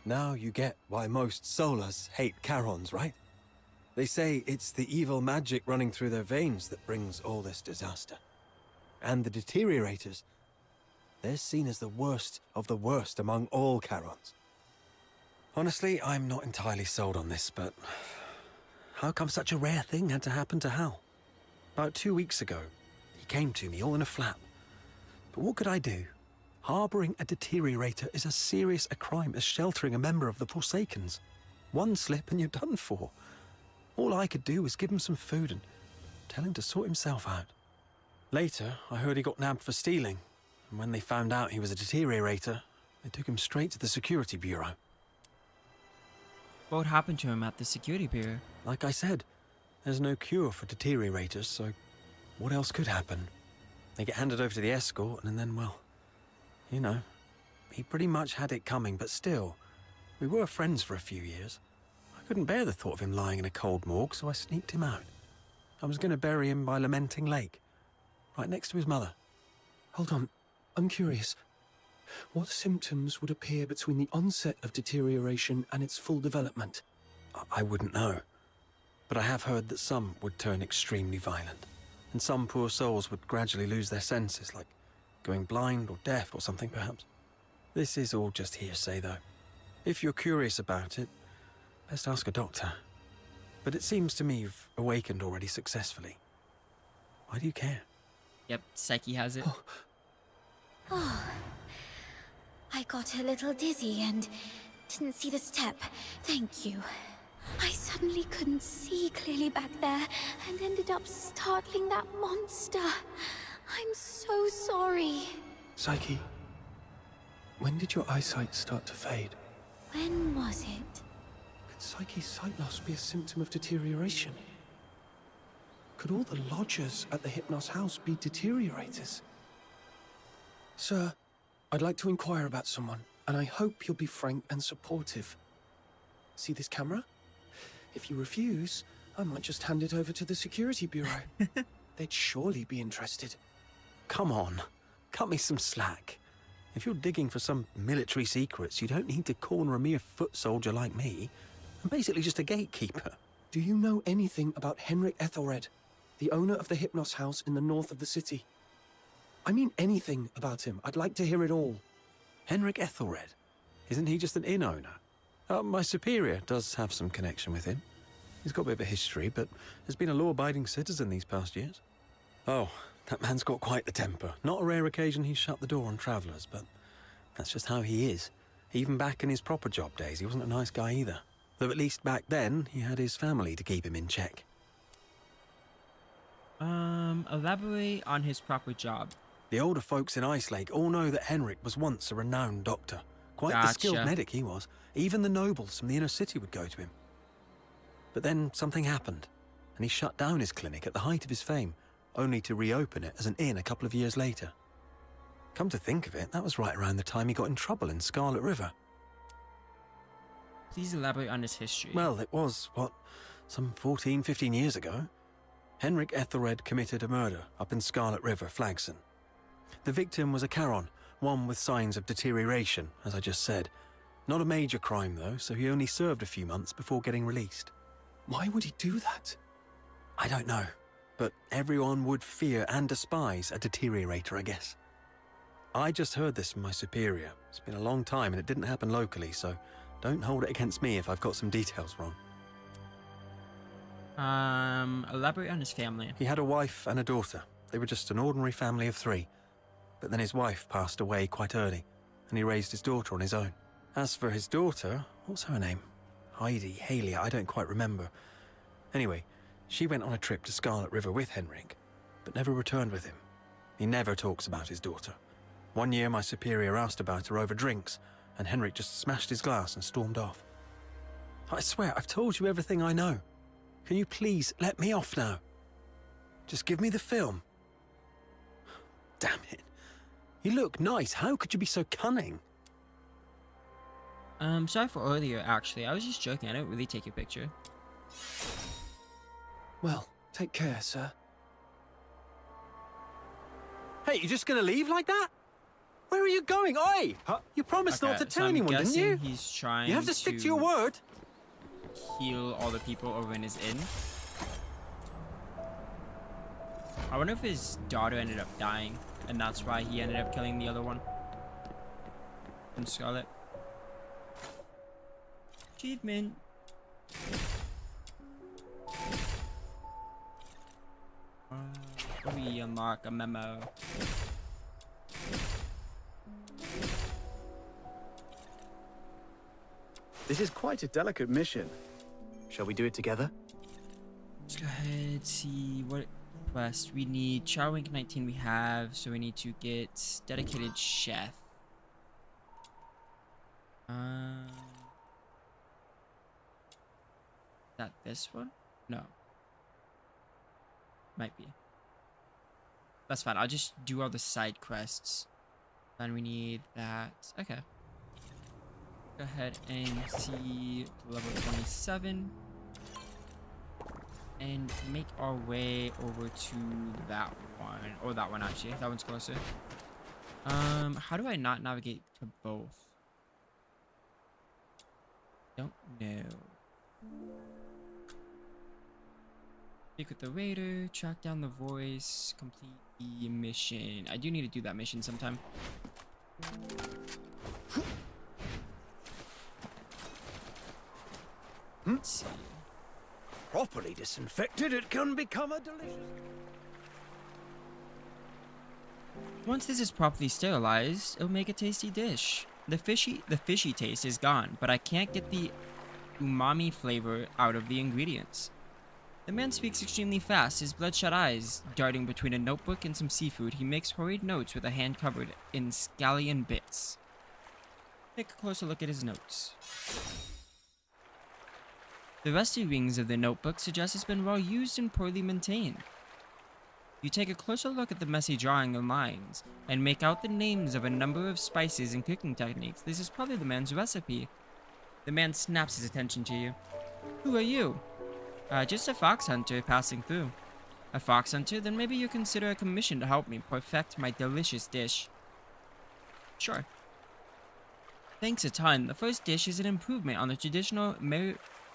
Now you get why most Solas hate Charons, right? They say it's the evil magic running through their veins that brings all this disaster. And the deteriorators, they're seen as the worst of the worst among all Charons. Honestly, I'm not entirely sold on this, but how come such a rare thing had to happen to Hal? About 2 weeks ago, he came to me all in a flap. But what could I do? Harboring a deteriorator is as serious a crime as sheltering a member of the Forsakens. One slip and you're done for. All I could do was give him some food and tell him to sort himself out. Later, I heard he got nabbed for stealing, and when they found out he was a deteriorator, they took him straight to the security bureau. What happened to him at the security bureau? Like I said, there's no cure for deteriorators, so what else could happen? They get handed over to the escort, and then, well, you know, he pretty much had it coming, but still, we were friends for a few years. I couldn't bear the thought of him lying in a cold morgue, so I sneaked him out. I was going to bury him by Lamenting Lake, right next to his mother. Hold on, I'm curious. What symptoms would appear between the onset of deterioration and its full development? I wouldn't know. But I have heard that some would turn extremely violent, and some poor souls would gradually lose their senses, like going blind or deaf or something, perhaps. This is all just hearsay, though. If you're curious about it, best ask a doctor. But it seems to me you've awakened already successfully. Why do you care? Yep, Psyche has it. Oh, I got a little dizzy and didn't see the step. Thank you. I suddenly couldn't see clearly back there and ended up startling that monster. I'm so sorry. Psyche, when did your eyesight start to fade? When was it? Could Psyche's sight loss be a symptom of deterioration? Could all the lodgers at the Hypnos house be deteriorators? Sir, I'd like to inquire about someone, and I hope you'll be frank and supportive. See this camera? If you refuse, I might just hand it over to the security bureau. They'd surely be interested. Come on, cut me some slack. If you're digging for some military secrets, you don't need to corner a mere foot soldier like me. I'm basically just a gatekeeper. Do you know anything about Henrik Ethelred, the owner of the Hypnos house in the north of the city? I mean anything about him. I'd like to hear it all. Henrik Ethelred? Isn't he just an inn owner? My superior does have some connection with him. He's got a bit of a history, but has been a law-abiding citizen these past years. Oh, that man's got quite the temper. Not a rare occasion he's shut the door on travellers, but that's just how he is. Even back in his proper job days, he wasn't a nice guy either. Though at least back then, he had his family to keep him in check. Elaborate on his proper job. The older folks in Icelake all know that Henrik was once a renowned doctor. Quite the skilled Gotcha. medic he was. Even the nobles from the inner city would go to him. But then something happened, and he shut down his clinic at the height of his fame, only to reopen it as an inn a couple of years later. Come to think of it, that was right around the time he got in trouble in Scarlet River. Please elaborate on his history. Well, it was, some 14, 15 years ago. Henrik Ethelred committed a murder up in Scarlet River, Flagson. The victim was a Charon, one with signs of deterioration, as I just said. Not a major crime, though, so he only served a few months before getting released. Why would he do that? I don't know, but everyone would fear and despise a deteriorator, I guess. I just heard this from my superior. It's been a long time and it didn't happen locally, so don't hold it against me if I've got some details wrong. Elaborate on his family. He had a wife and a daughter. They were just an ordinary family of 3. But then his wife passed away quite early, and he raised his daughter on his own. As for his daughter, what's her name? Heidi, Haley, I don't quite remember. Anyway, she went on a trip to Scarlet River with Henrik, but never returned with him. He never talks about his daughter. One year my superior asked about her over drinks, and Henrik just smashed his glass and stormed off. I swear, I've told you everything I know. Can you please let me off now? Just give me the film. Damn it. You look nice. How could you be so cunning? Sorry for earlier, actually. I was just joking. I didn't really take your picture. Well, take care, sir. Hey, you just gonna leave like that? Where are you going? Oi! You promised not to tell anyone, didn't you? He's trying You have to stick to your word. Heal all the people over in his inn. I wonder if his daughter ended up dying, and that's why he ended up killing the other one. And Scarlet. Achievement. We unlock a memo. This is quite a delicate mission. Shall we do it together? Let's go ahead, see what quest we need. Charwink 19 we have, so we need to get dedicated chef. Is that this one? No. Might be. That's fine. I'll just do all the side quests. Then we need that. Okay. Go ahead and see level 27. And make our way over to that one. Or that one, actually. That one's closer. How do I not navigate to both? Don't know. Speak with the raider, track down the voice, complete the mission. I do need to do that mission sometime. Let's see. Properly disinfected, it can become a delicious... Once this is properly sterilized, it'll make a tasty dish. The fishy taste is gone, but I can't get the umami flavor out of the ingredients. The man speaks extremely fast, his bloodshot eyes darting between a notebook and some seafood. He makes hurried notes with a hand covered in scallion bits. Take a closer look at his notes. The rusty rings of the notebook suggest it's been well used and poorly maintained. You take a closer look at the messy drawing and lines, and make out the names of a number of spices and cooking techniques. This is probably the man's recipe. The man snaps his attention to you. Who are you? Just a fox hunter passing through. A fox hunter? Then maybe you consider a commission to help me perfect my delicious dish. Sure. Thanks a ton. The first dish is an improvement on the traditional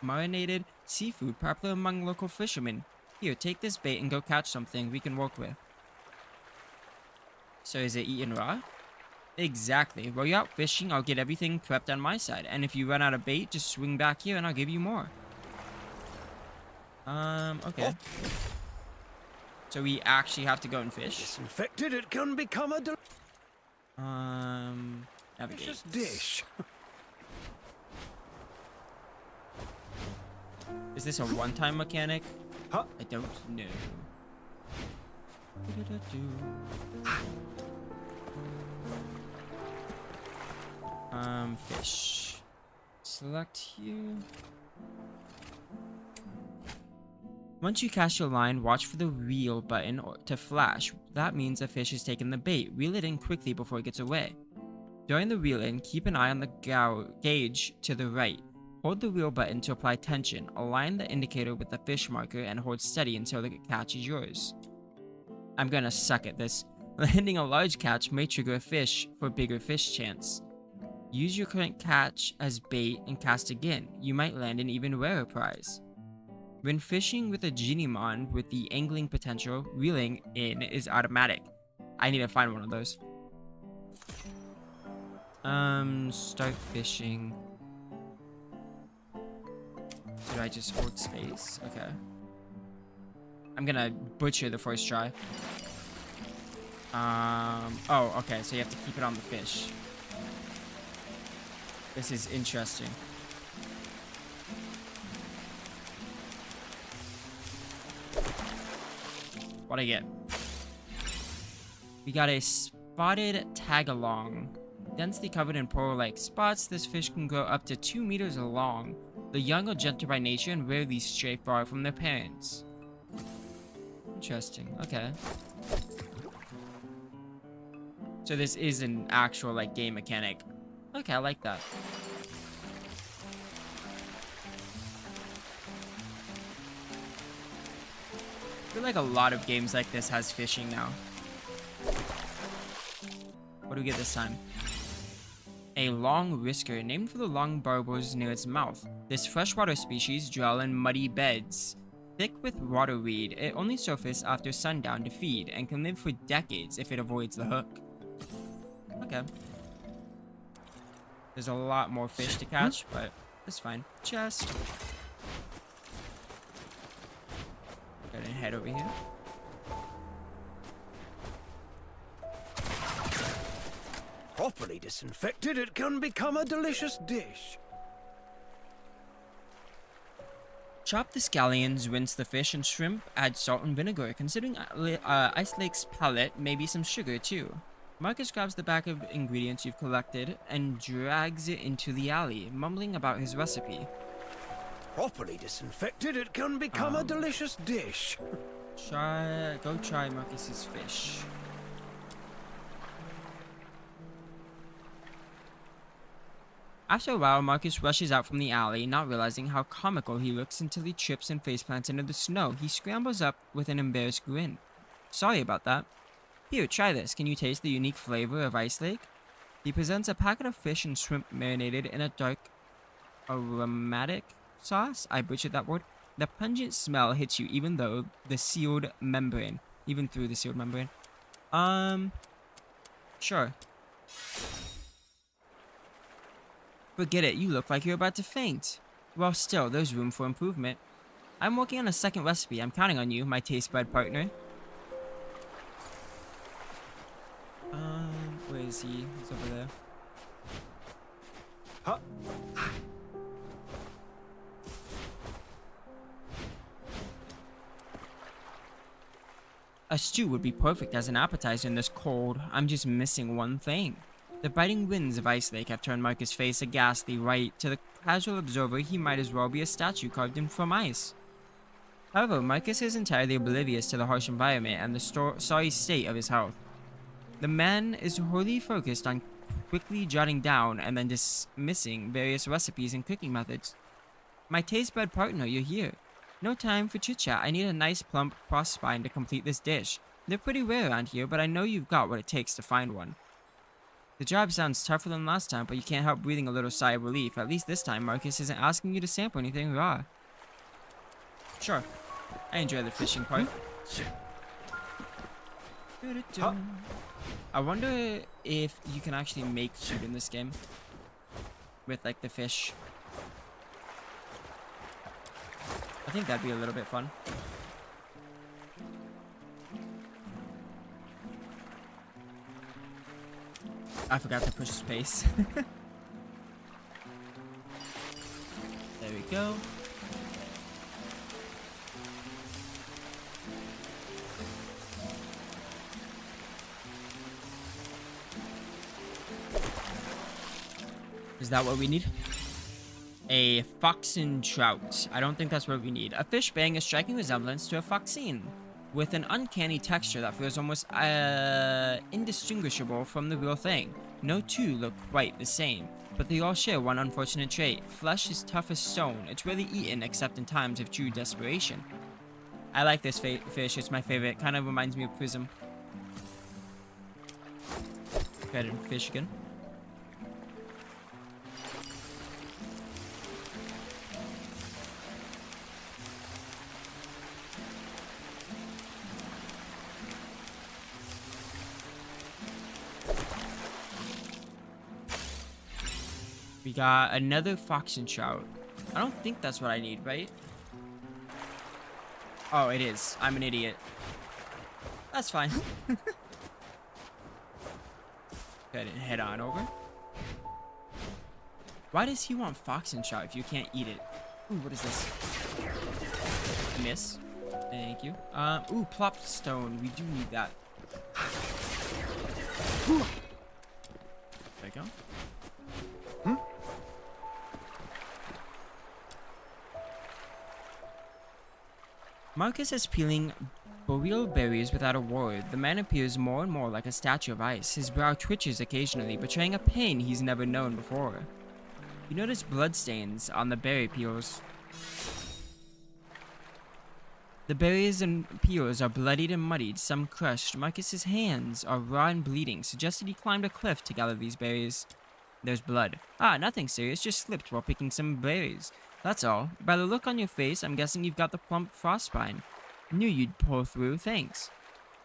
marinated seafood popular among local fishermen. Here, take this bait and go catch something we can work with. So is it eaten raw? Exactly. While you're out fishing, I'll get everything prepped on my side. And if you run out of bait, just swing back here and I'll give you more. Okay. So we actually have to go and fish. Disinfected, it can become a Navigate. delicious dish. Is this a one-time mechanic? Huh? I don't know. Fish. Select here. Once you cast your line, watch for the reel button to flash. That means a fish has taken the bait. Reel it in quickly before it gets away. During the reel in, keep an eye on the gauge to the right. Hold the reel button to apply tension. Align the indicator with the fish marker and hold steady until the catch is yours. I'm gonna suck at this. Landing a large catch may trigger a fish for bigger fish chance. Use your current catch as bait and cast again. You might land an even rarer prize. When fishing with a Genimon with the angling potential, reeling in is automatic. I need to find one of those. Start fishing. Did I just hold space? Okay. I'm gonna butcher the first try. Oh, okay, so you have to keep it on the fish. This is interesting. What'd I get? We got a spotted tagalong. Densely covered in pearl-like spots, this fish can grow up to 2 meters long. The young are gentle by nature and rarely stray far from their parents. Interesting. Okay. So this is an actual, like, game mechanic. Okay, I like that. I feel like a lot of games like this has fishing now. What do we get this time? A long whisker, named for the long barbels near its mouth. This freshwater species dwell in muddy beds. Thick with waterweed, it only surfaces after sundown to feed and can live for decades if it avoids the hook. Okay. There's a lot more fish to catch, but that's fine. Chest. Go ahead and head over here. Properly disinfected, it can become a delicious dish. Chop the scallions, rinse the fish and shrimp, add salt and vinegar. Considering Ice Lake's palate, maybe some sugar too. Marcus grabs the bag of ingredients you've collected and drags it into the alley, mumbling about his recipe. Properly disinfected, it can become a delicious dish. Go try Marcus's fish. After a while, Marcus rushes out from the alley, not realizing how comical he looks until he trips and faceplants into the snow. He scrambles up with an embarrassed grin. Sorry about that. Here, try this. Can you taste the unique flavor of Ice Lake? He presents a packet of fish and shrimp marinated in a dark aromatic sauce. I butchered that word. The pungent smell hits you even through the sealed membrane. Sure. Forget it, you look like you're about to faint. Well, still, there's room for improvement. I'm working on a second recipe. I'm counting on you, my taste bud partner. Where is he? He's over there. Huh? A stew would be perfect as an appetizer in this cold. I'm just missing one thing. The biting winds of Ice Lake have turned Marcus' face a ghastly white. To the casual observer, he might as well be a statue carved in from ice. However, Marcus is entirely oblivious to the harsh environment and the sorry state of his health. The man is wholly focused on quickly jotting down and then dismissing various recipes and cooking methods. My taste bud partner, you're here. No time for chit-chat. I need a nice plump cross spine to complete this dish. They're pretty rare around here, but I know you've got what it takes to find one. The job sounds tougher than last time, but you can't help breathing a little sigh of relief. At least this time, Marcus isn't asking you to sample anything raw. Sure. I enjoy the fishing part. I wonder if you can actually make food in this game. With, like, the fish. I think that'd be a little bit fun. I forgot to push space. There we go. Is that what we need? A foxen trout. I don't think that's what we need. A fish bearing a striking resemblance to a foxine, with an uncanny texture that feels almost indistinguishable from the real thing. No two look quite the same, but they all share one unfortunate trait. Flesh is tough as stone. It's rarely eaten except in times of true desperation. I like this fish. It's my favorite. Kind of reminds me of Prism. Go ahead and fish again. We got another fox and trout. I don't think that's what I need, right? Oh, it is. I'm an idiot. That's fine. Go ahead and head on over. Why does he want fox and trout if you can't eat it? Ooh, what is this? Miss. Thank you. Ooh, plop stone. We do need that. we go. Marcus is peeling boreal berries without a word. The man appears more and more like a statue of ice. His brow twitches occasionally, betraying a pain he's never known before. You notice bloodstains on the berry peels. The berries and peels are bloodied and muddied, some crushed. Marcus's hands are raw and bleeding, suggesting he climbed a cliff to gather these berries. There's blood. Ah, nothing serious, just slipped while picking some berries. That's all. By the look on your face, I'm guessing you've got the plump frostbite. Knew you'd pull through, thanks.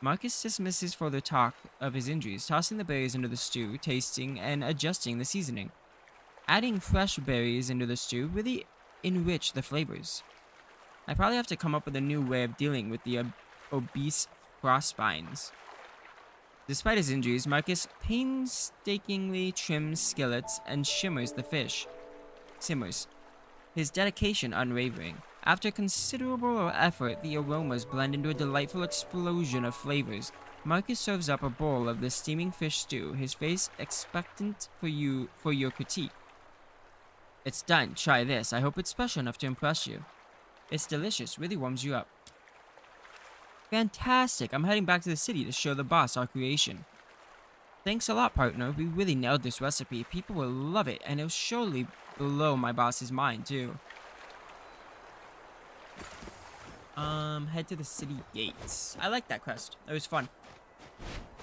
Marcus dismisses further talk of his injuries, tossing the berries into the stew, tasting and adjusting the seasoning. Adding fresh berries into the stew really enrich the flavors. I probably have to come up with a new way of dealing with the obese frostbines. Despite his injuries, Marcus painstakingly trims skillets and simmers the fish. His dedication unwavering. After considerable effort, the aromas blend into a delightful explosion of flavors. Marcus serves up a bowl of the steaming fish stew, his face expectant for your critique. It's done. Try this. I hope it's special enough to impress you. It's delicious. Really warms you up. Fantastic. I'm heading back to the city to show the boss our creation. Thanks a lot, partner. We really nailed this recipe. People will love it, and it'll surely blow my boss's mind, too. Head to the city gates. I like that quest. It was fun.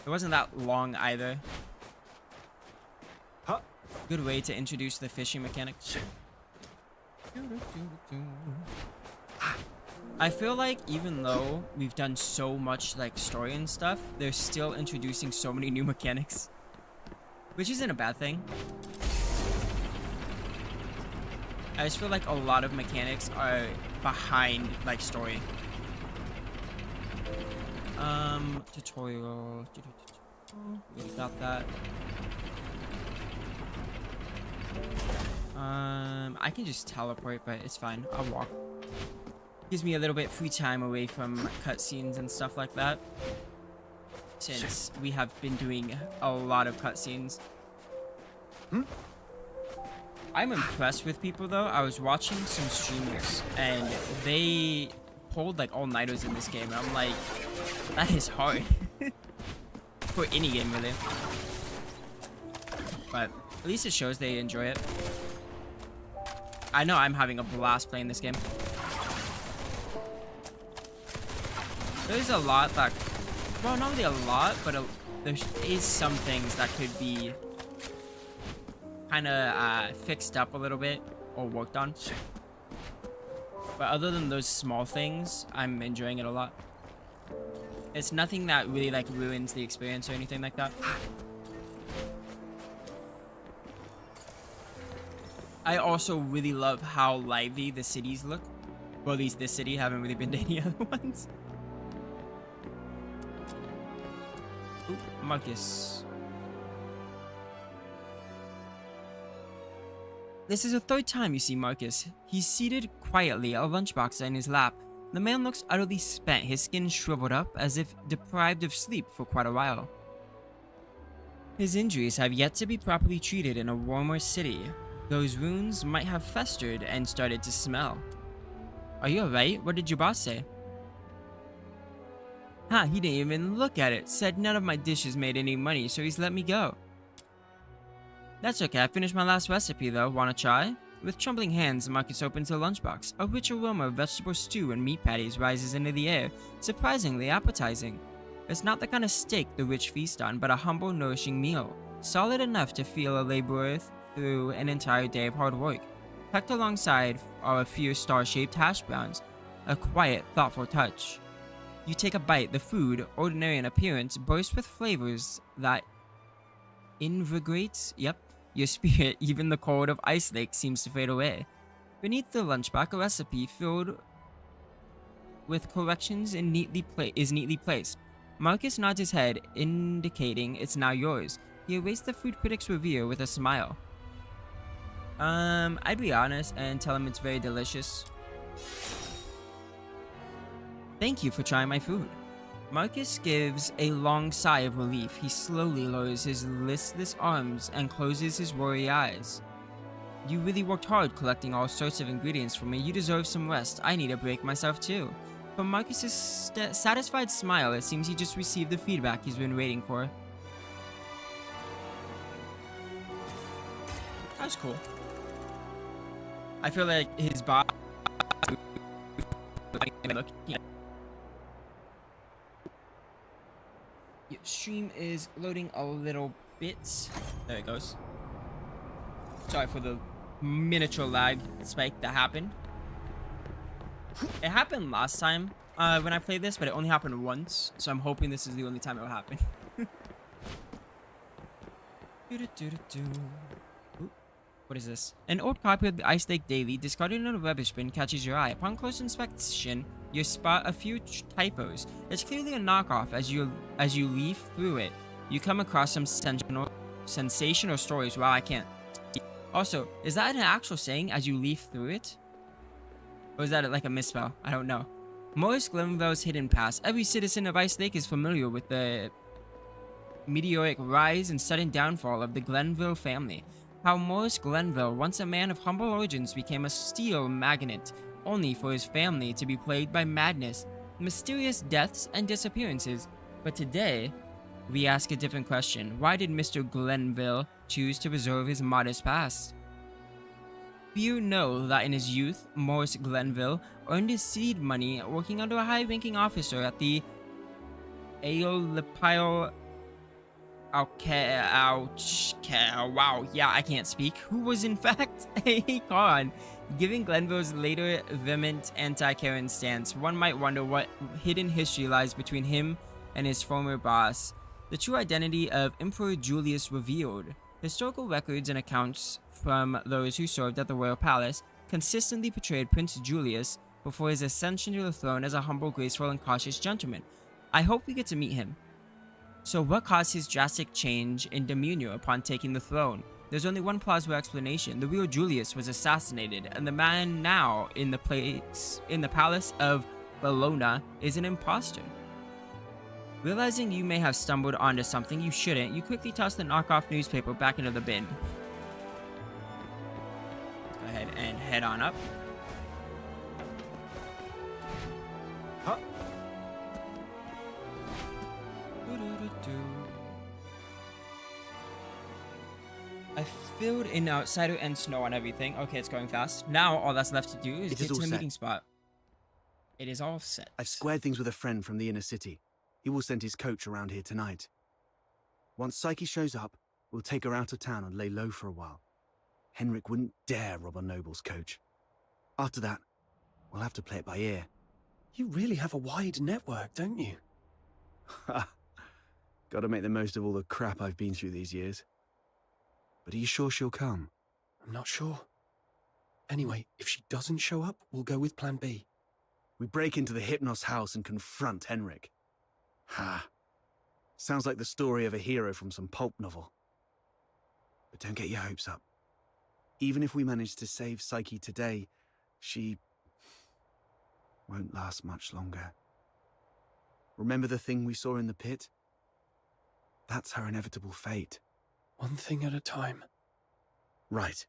It wasn't that long either. Huh? Good way to introduce the fishing mechanics. I feel like even though we've done so much like story and stuff, they're still introducing so many new mechanics, which isn't a bad thing. I just feel like a lot of mechanics are behind like story. Tutorial. We got that. I can just teleport, but it's fine. I'll walk. Gives me a little bit free time away from cutscenes and stuff like that, since we have been doing a lot of cutscenes. I'm impressed with people though. I was watching some streamers and they pulled like all-nighters in this game, and I'm like, that is hard. For any game really. But at least it shows they enjoy it. I know I'm having a blast playing this game. There's a lot that, well, not really a lot, but there is some things that could be kind of fixed up a little bit or worked on. But other than those small things, I'm enjoying it a lot. It's nothing that really like ruins the experience or anything like that. I also really love how lively the cities look. Well, at least this city, haven't really been to any other ones. Ooh, Marcus. This is the third time you see Marcus. He's seated quietly, a lunchbox in his lap. The man looks utterly spent, his skin shriveled up as if deprived of sleep for quite a while. His injuries have yet to be properly treated in a warmer city. Those wounds might have festered and started to smell. Are you alright? What did your boss say? Ha, he didn't even look at it. Said none of my dishes made any money, so he's let me go. That's okay, I finished my last recipe though. Wanna try? With trembling hands, Marcus opens the lunchbox. A rich aroma of vegetable stew and meat patties rises into the air, surprisingly appetizing. It's not the kind of steak the rich feast on, but a humble, nourishing meal. Solid enough to feel a laborer through an entire day of hard work. Tucked alongside are a few star-shaped hash browns, a quiet, thoughtful touch. You take a bite, the food, ordinary in appearance, bursts with flavors that invigorates, your spirit. Even the cold of Ice Lake seems to fade away. Beneath the lunchbox, a recipe filled with corrections is neatly placed. Marcus nods his head, indicating it's now yours. He awaits the food critic's review with a smile. I'd be honest and tell him it's very delicious. Thank you for trying my food. Marcus gives a long sigh of relief. He slowly lowers his listless arms and closes his worry eyes. You really worked hard collecting all sorts of ingredients for me. You deserve some rest. I need a break myself too. From Marcus's satisfied smile, it seems he just received the feedback he's been waiting for. That was cool. I feel like his body. Stream is loading a little bit. There it goes. Sorry for the miniature lag spike that happened. It happened last time when I played this, but it only happened once. So I'm hoping this is the only time it will happen. What is this? An old copy of the Ice Lake Daily discarded in a rubbish bin catches your eye. Upon close inspection, you spot a few typos. It's clearly a knockoff. As you leaf through it, you come across some sensational stories. Wow, I can't. Also, is that an actual saying as you leaf through it? Or is that like a misspell? I don't know. Morris Glenville's hidden past. Every citizen of Ice Lake is familiar with the meteoric rise and sudden downfall of the Glenville family. How Morris Glenville, once a man of humble origins, became a steel magnate, only for his family to be plagued by madness, mysterious deaths, and disappearances. But today, we ask a different question. Why did Mr. Glenville choose to preserve his modest past? Few know that in his youth, Morris Glenville earned his seed money working under a high-ranking officer at the Aeolipile. Okay, ouch, wow, yeah, I can't speak. Who was in fact a con, giving Glenville's later vehement anti-Karen stance. One might wonder what hidden history lies between him and his former boss. The true identity of Emperor Julius revealed. Historical records and accounts from those who served at the royal palace consistently portrayed Prince Julius before his ascension to the throne as a humble, graceful, and cautious gentleman. I hope we get to meet him. So what caused his drastic change in demeanor upon taking the throne? There's only one plausible explanation. The real Julius was assassinated, and the man now in the palace of Bologna is an imposter. Realizing you may have stumbled onto something you shouldn't, you quickly toss the knockoff newspaper back into the bin. Go ahead and head on up. Huh? I filled in outsider and snow on everything. Okay, it's going fast. Now all that's left to do is get to the meeting spot. It is all set. I've squared things with a friend from the inner city. He will send his coach around here tonight. Once Psyche shows up, we'll take her out of town and lay low for a while. Henrik wouldn't dare rob a noble's coach. After that, we'll have to play it by ear. You really have a wide network, don't you? Ha! Gotta make the most of all the crap I've been through these years. But are you sure she'll come? I'm not sure. Anyway, if she doesn't show up, we'll go with Plan B. We break into the Hypnos house and confront Henrik. Ha! Sounds like the story of a hero from some pulp novel. But don't get your hopes up. Even if we manage to save Psyche today, she won't last much longer. Remember the thing we saw in the pit? That's her inevitable fate. One thing at a time. Right.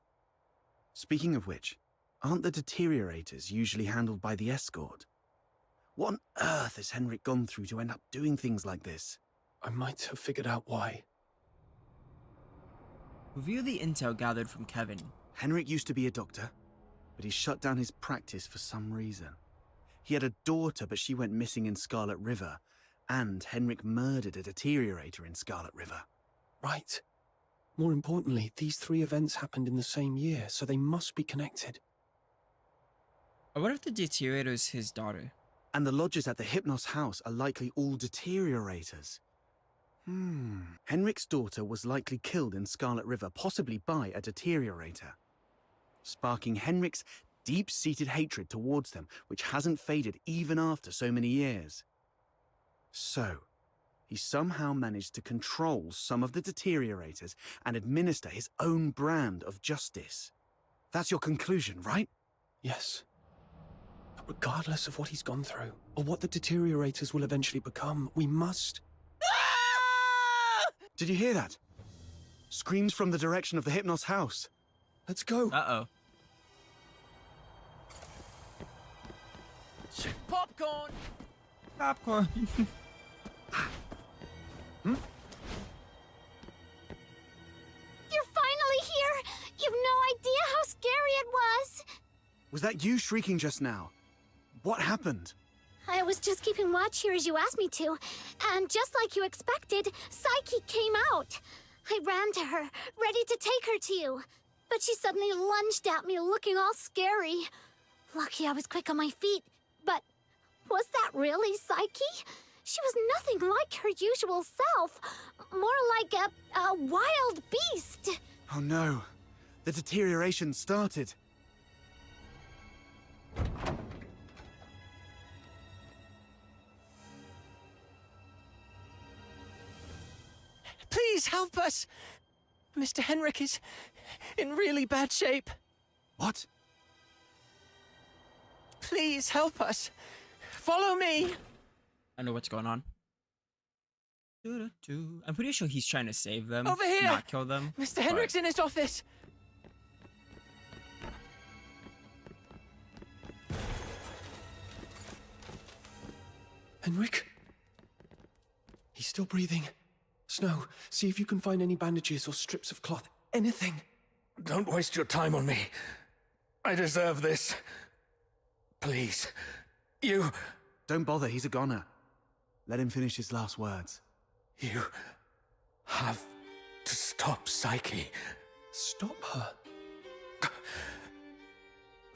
Speaking of which, aren't the deteriorators usually handled by the escort? What on earth has Henrik gone through to end up doing things like this? I might have figured out why. Review the intel gathered from Kevin. Henrik used to be a doctor, but he shut down his practice for some reason. He had a daughter, but she went missing in Scarlet River, and Henrik murdered a deteriorator in Scarlet River. Right. More importantly, these three events happened in the same year, so they must be connected. I wonder if the deteriorator is his daughter. And the lodgers at the Hypnos house are likely all deteriorators. Henrik's daughter was likely killed in Scarlet River, possibly by a deteriorator, sparking Henrik's deep-seated hatred towards them, which hasn't faded even after so many years. So, he somehow managed to control some of the deteriorators and administer his own brand of justice. That's your conclusion, right? Yes. But Regardless of what he's gone through, or what the deteriorators will eventually become, we must. Did you hear that? Screams from the direction of the Hypnos house. Let's go. Uh-oh. Popcorn! Popcorn. You're finally here! You've no idea how scary it was! Was that you shrieking just now? What happened? I was just keeping watch here as you asked me to, and just like you expected, Psyche came out. I ran to her, ready to take her to you, but she suddenly lunged at me looking all scary. Lucky I was quick on my feet, but was that really Psyche? She was nothing like her usual self, more like a wild beast. Oh no, the deterioration started. Please help us! Mr. Henrik is in really bad shape. What? Please help us. Follow me. I know what's going on. I'm pretty sure he's trying to save them. Over here! Not kill them. Mr. Henrik's in his office. Henrik? He's still breathing. Snow, see if you can find any bandages or strips of cloth. Anything. Don't waste your time on me. I deserve this. Please. You... Don't bother, he's a goner. Let him finish his last words. You... have to stop Psyche. Stop her.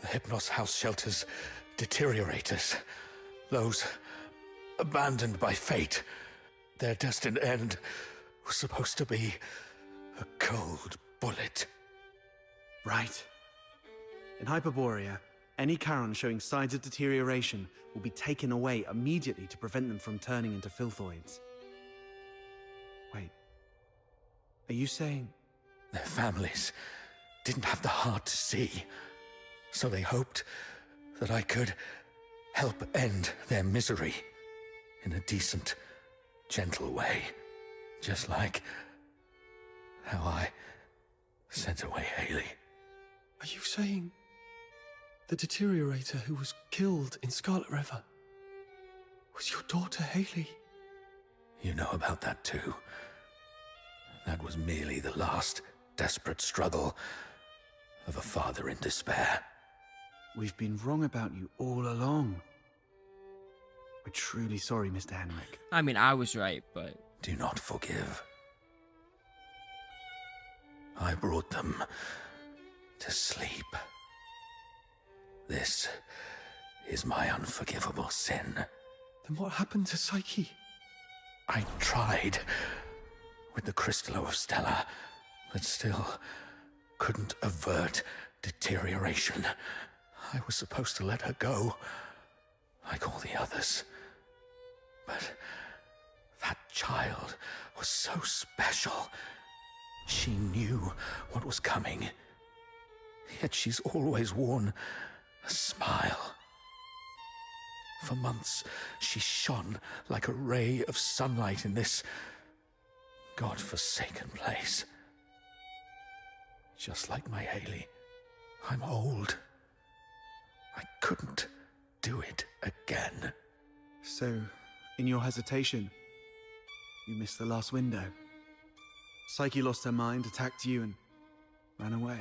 The Hypnos house shelters deteriorators. Those abandoned by fate. Their destined end was supposed to be a cold bullet. Right. In Hyperborea, any Charon showing signs of deterioration will be taken away immediately to prevent them from turning into filthoids. Wait. Are you saying... Their families didn't have the heart to see, so they hoped that I could help end their misery in a decent, gentle way, just like how I sent away Haley. Are you saying the deteriorator who was killed in Scarlet River was your daughter, Haley? You know about that too. That was merely the last desperate struggle of a father in despair. We've been wrong about you all along. We're truly sorry, Mr. Henrik. I mean, I was right, but... Do not forgive. I brought them to sleep. This is my unforgivable sin. Then what happened to Psyche? I tried with the Crystallo of Stella, but still couldn't avert deterioration. I was supposed to let her go, like all the others. But that child was so special. She knew what was coming. Yet she's always worn a smile. For months, she shone like a ray of sunlight in this God-forsaken place. Just like my Haley, I'm old. I couldn't do it again. So, in your hesitation, you missed the last window. Psyche lost her mind, attacked you, and ran away.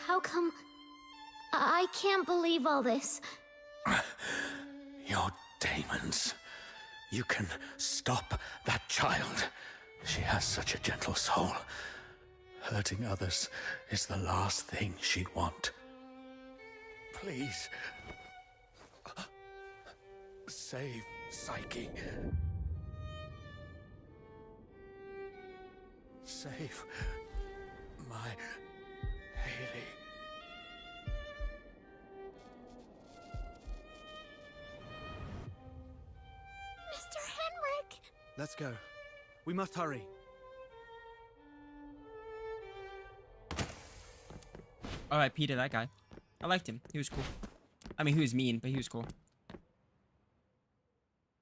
How come... I can't believe all this. Your demons. You can stop that child. She has such a gentle soul. Hurting others is the last thing she'd want. Please. Save Psyche. Save my Haley. Mr. Henrik! Let's go. We must hurry. Alright, Peter, that guy. I liked him. He was cool. I mean, he was mean, but he was cool.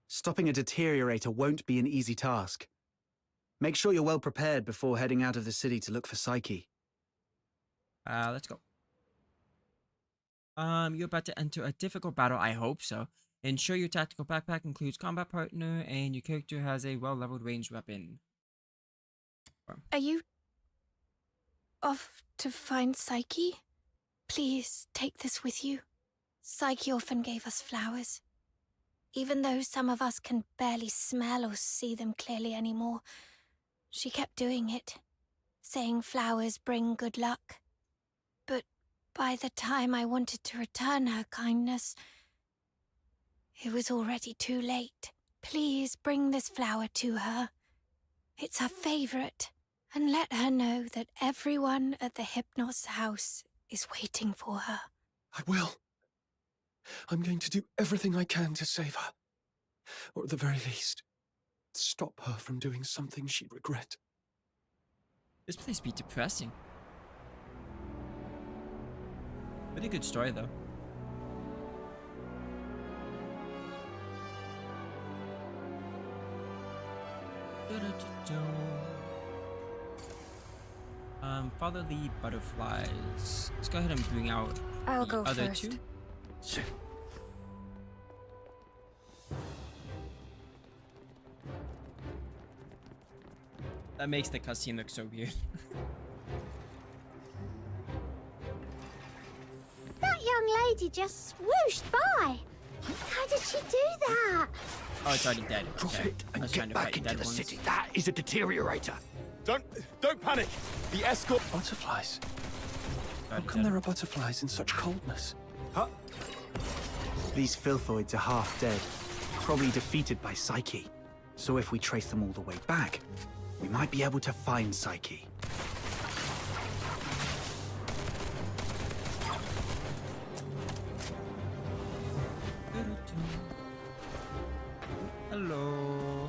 Stopping a deteriorator won't be an easy task. Make sure you're well prepared before heading out of the city to look for Psyche. Let's go. You're about to enter a difficult battle. I hope so. Ensure your tactical backpack includes combat partner and your character has a well-leveled ranged weapon. Are you off to find Psyche? Please take this with you. Psyche often gave us flowers. Even though some of us can barely smell or see them clearly anymore, she kept doing it, saying flowers bring good luck. But by the time I wanted to return her kindness, it was already too late. Please bring this flower to her. It's her favorite, and let her know that everyone at the Hypnos house is waiting for her. I will. I'm going to do everything I can to save her. Or at the very least, stop her from doing something she'd regret. This place be depressing. Pretty good story though. Follow the butterflies. Let's go ahead and bring out I'll the go other first. two. That makes the cutscene look so weird. That young lady just swooshed by. How did she do that? Oh, it's already dead. Drop Okay. it I and was trying get to back fight into dead the ones. city. That is a deteriorator. Don't panic. The escort. Butterflies? How Already come dead. there are butterflies in such coldness? Huh? These filthoids are half dead, probably defeated by Psyche. So if we trace them all the way back, we might be able to find Psyche. Hello.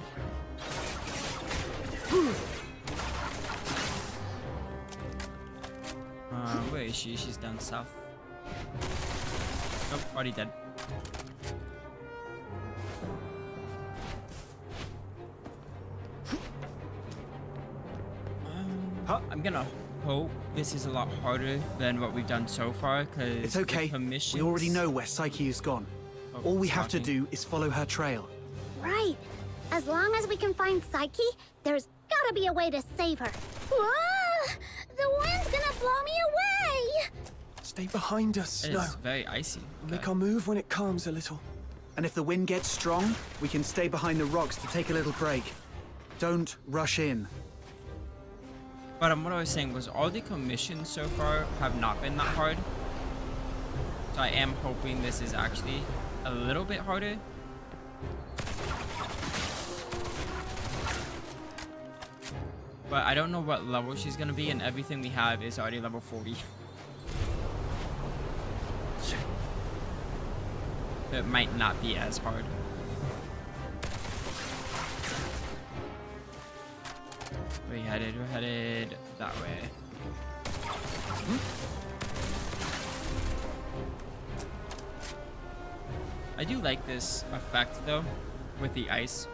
Where is she? She's down south. Nope, already dead. I'm gonna hope this is a lot harder than what we've done so far, because It's okay. We already know where Psyche has gone. All we have to do is follow her trail. Right. As long as we can find Psyche, there's gotta be a way to save her. Whoa! The wind's gonna blow me away! Stay behind us, It Snow. is very icy. Make Okay. our move when it calms a little. And if the wind gets strong, we can stay behind the rocks to take a little break. Don't rush in. But what I was saying was all the commissions so far have not been that hard. So I am hoping this is actually a little bit harder. But I don't know what level she's gonna be, and everything we have is already level 40. It might not be as hard. We're headed that way. I do like this effect though, with the ice.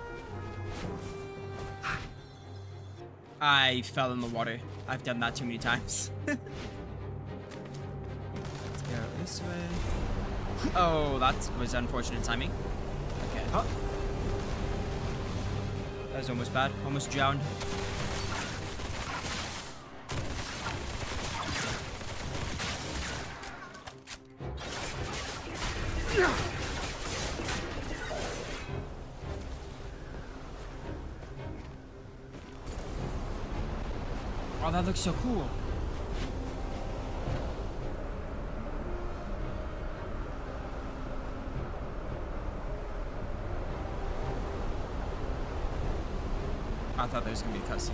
I fell in the water. I've done that too many times. Let's go this way. Oh, that was unfortunate timing. Okay. That was almost bad. Almost drowned. Oh, that looks so cool. I thought there was gonna be a cutscene.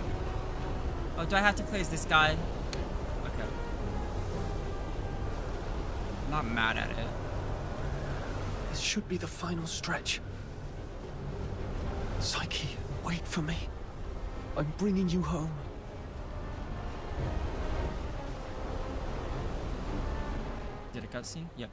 Oh, do I have to play as this guy? Okay. I'm not mad at it. This should be the final stretch. Psyche, wait for me. I'm bringing you home. Did a cutscene? Yep.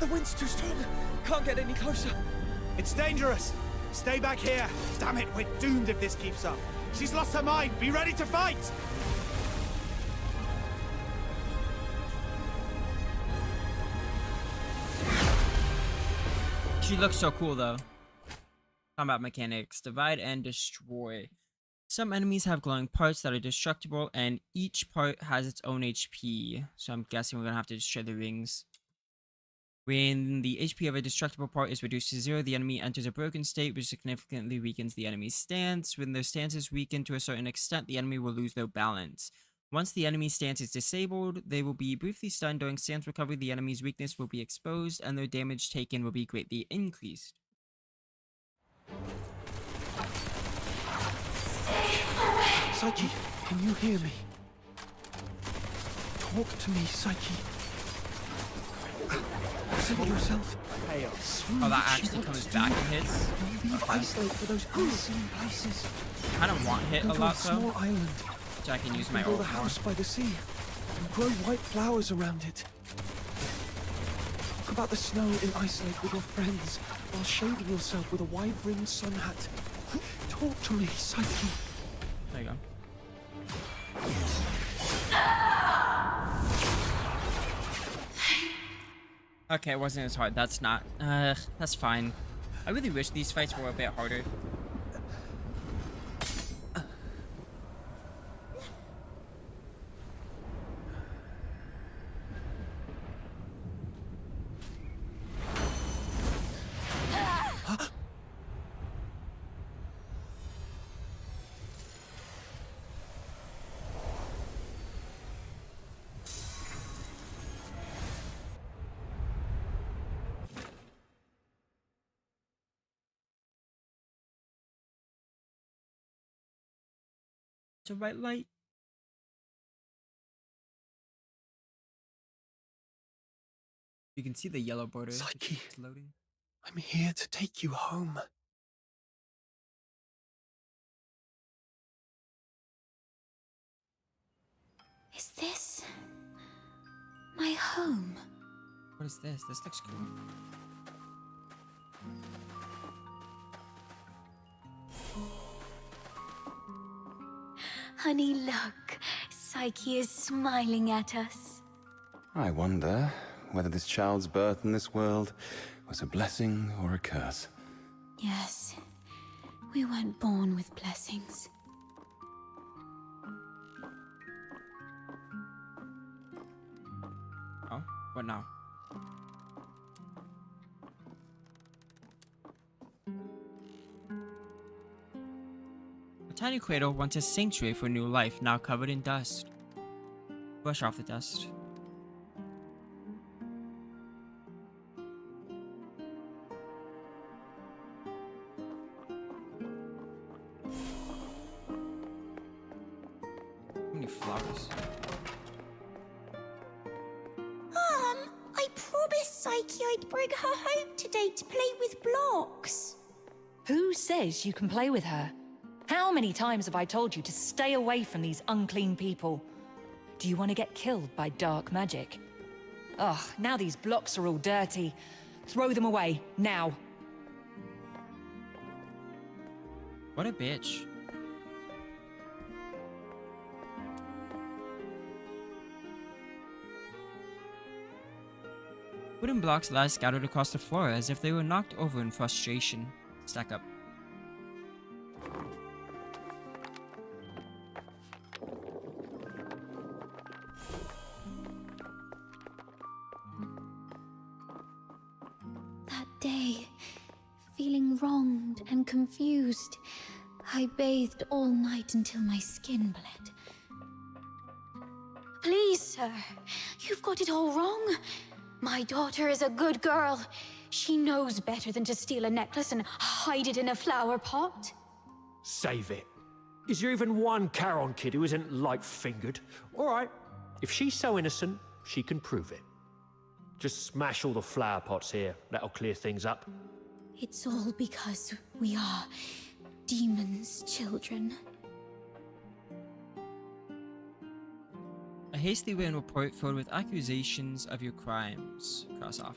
The wind's too strong. Can't get any closer. It's dangerous. Stay back here. Damn it, we're doomed if this keeps up. She's lost her mind. Be ready to fight. She looks so cool though. Combat mechanics: divide and destroy. Some enemies have glowing parts that are destructible, and each part has its own HP. So I'm guessing we're gonna have to destroy the rings. When the HP of a destructible part is reduced to 0, the enemy enters a broken state, which significantly weakens the enemy's stance. When their stance is weakened to a certain extent, the enemy will lose their balance. Once the enemy's stance is disabled, they will be briefly stunned. During stance recovery, the enemy's weakness will be exposed, and their damage taken will be greatly increased. Psyche, can you hear me? Talk to me, Psyche. Present yourself. Oh, that actually comes back and hits. Leave isolate for those unseen places. I kind of want hit a Go to lot a small though, island. so I can use my Build ult a more. house by the sea and grow white flowers around it. Talk about the snow in Isolate with your friends while shading yourself with a wide-brimmed sun hat. Talk to me, Psyche. There you go. Okay, it wasn't as hard. That's not. That's fine. I really wish these fights were a bit harder. It's a white light. You can see the yellow border. Psyche. It's loading. I'm here to take you home. Is this my home? What is this? This looks cool. Honey, look. Psyche is smiling at us. I wonder whether this child's birth in this world was a blessing or a curse. Yes, we weren't born with blessings. Oh, what now? A tiny cradle, once a sanctuary for new life, now covered in dust. Brush off the dust. How many flowers? I promised Psyche I'd bring her home today to play with blocks. Who says you can play with her? How many times have I told you to stay away from these unclean people? Do you want to get killed by dark magic? Ugh, now these blocks are all dirty. Throw them away, now. What a bitch. Wooden blocks lie scattered across the floor as if they were knocked over in frustration. Stack up. That day, feeling wronged and confused, I bathed all night until my skin bled. Please, sir, you've got it all wrong. My daughter is a good girl. She knows better than to steal a necklace and hide it in a flower pot. Save it. Is there even one Charon kid who isn't light-fingered? All right, if she's so innocent, she can prove it. Just smash all the flower pots here. That'll clear things up. It's all because we are demons' children. A hastily written report filled with accusations of your crimes. Cross off.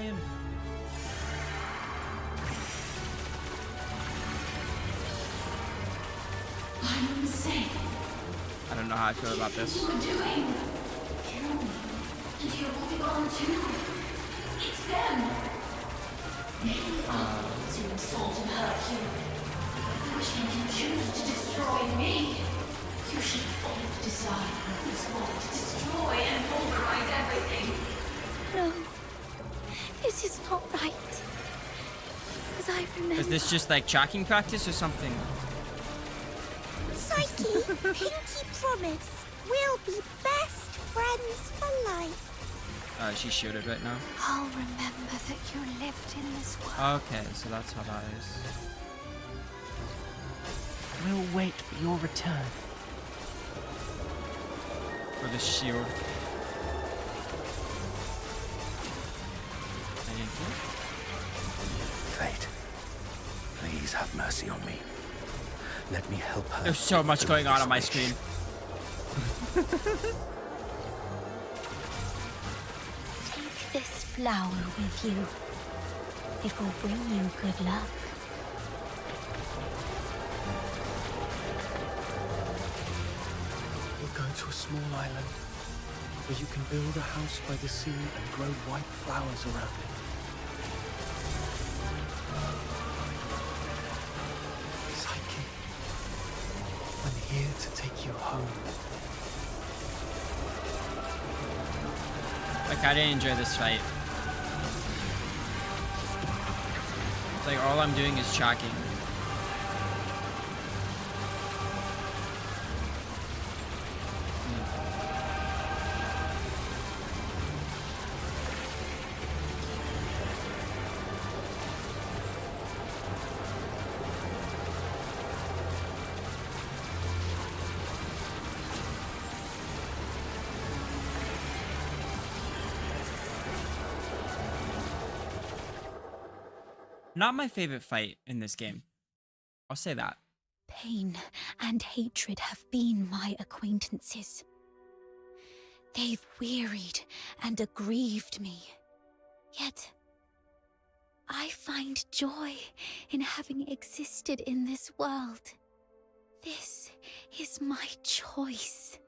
crying. I'm insane. I don't know how I feel about this. What are you doing? Kill me. And you're holding on too. It's them. Maybe others who insult and hurt you. Which made you choose to destroy me. You should follow the design of this world to destroy and pulverize everything. No. This is not right. As I remember... Is this just like tracking practice or something? Psyche, pinky promise. We'll be best friends for life. She's shielded right now. I'll remember that you lived in this world. Okay, so that's how that is. We'll wait for your return. For the shield. Fate, please have mercy on me. Let me help her. There's so much going on my screen. Take this flower with you. It will bring you good luck. We'll go to a small island where you can build a house by the sea and grow white flowers around it. Psyche, I'm here to take you home. Like, I didn't enjoy this fight. It's like all I'm doing is tracking. Not my favorite fight in this game. I'll say that. Pain and hatred have been my acquaintances. They've wearied and aggrieved me. Yet, I find joy in having existed in this world. This is my choice.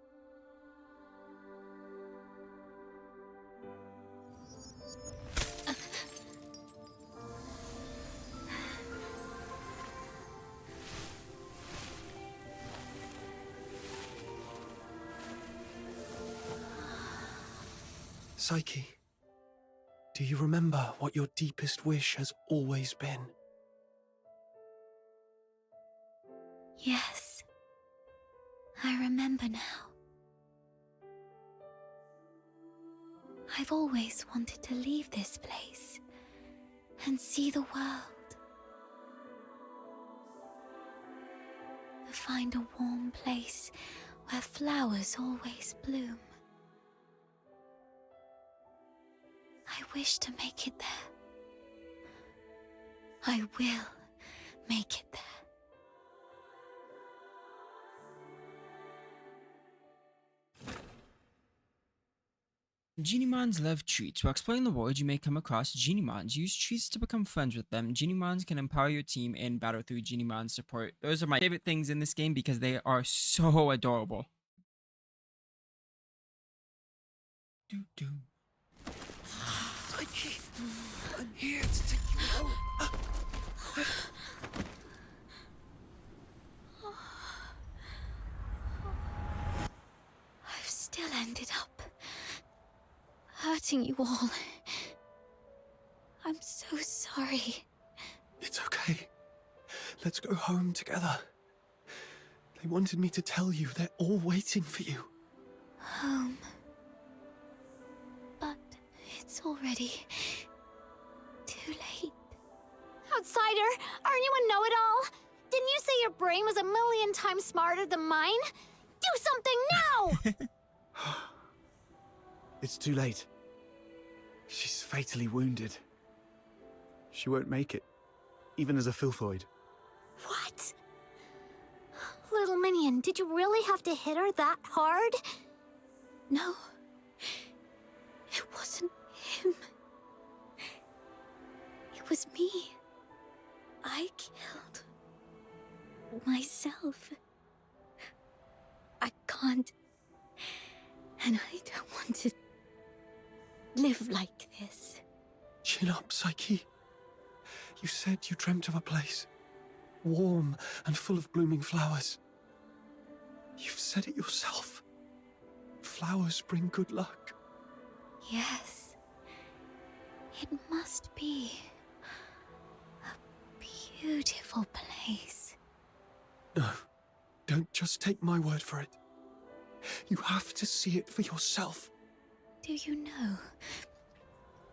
Psyche, do you remember what your deepest wish has always been? Yes, I remember now. I've always wanted to leave this place and see the world. To find a warm place where flowers always bloom. I wish to make it there. I will make it there. Genimons love treats. While exploring the world, you may come across Genimons. Use treats to become friends with them. Genimons can empower your team in battle through Genimon support. Those are my favorite things in this game because they are so adorable. Doo-doo. Psyche, I'm here to take you home. I've still ended up hurting you all. I'm so sorry. It's okay. Let's go home together. They wanted me to tell you they're all waiting for you. Home. But it's already too late. Outsider, aren't you a know-it-all? Didn't you say your brain was a million times smarter than mine? Do something now! It's too late. She's fatally wounded. She won't make it, even as a Filthoid. What? Little minion, did you really have to hit her that hard? No. It wasn't him. was me. I killed myself. I can't. And I don't want to live like this. Chin up, Psyche. You said you dreamt of a place warm and full of blooming flowers. You've said it yourself. Flowers bring good luck. Yes. It must be a beautiful place. No, don't just take my word for it. You have to see it for yourself. Do you know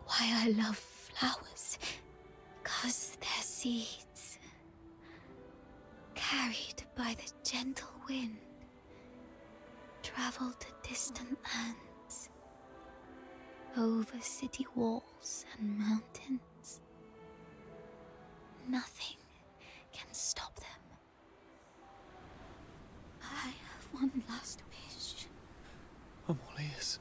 why I love flowers? 'Cause they're seeds, carried by the gentle wind, travel to distant lands, over city walls and mountains. Nothing can stop them. I have one last wish. I'm all ears.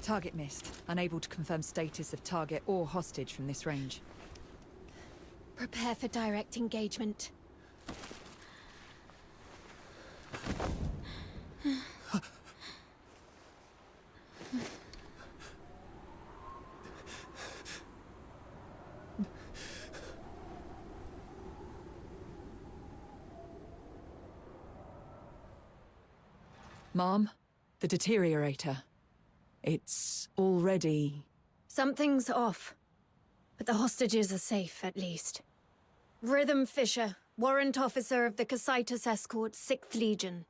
Target missed. Unable to confirm status of target or hostage from this range. Prepare for direct engagement. Mom, the deteriorator. It's already... Something's off. But the hostages are safe, at least. Rhythm Fisher, warrant officer of the Cocytus Escort, 6th Legion.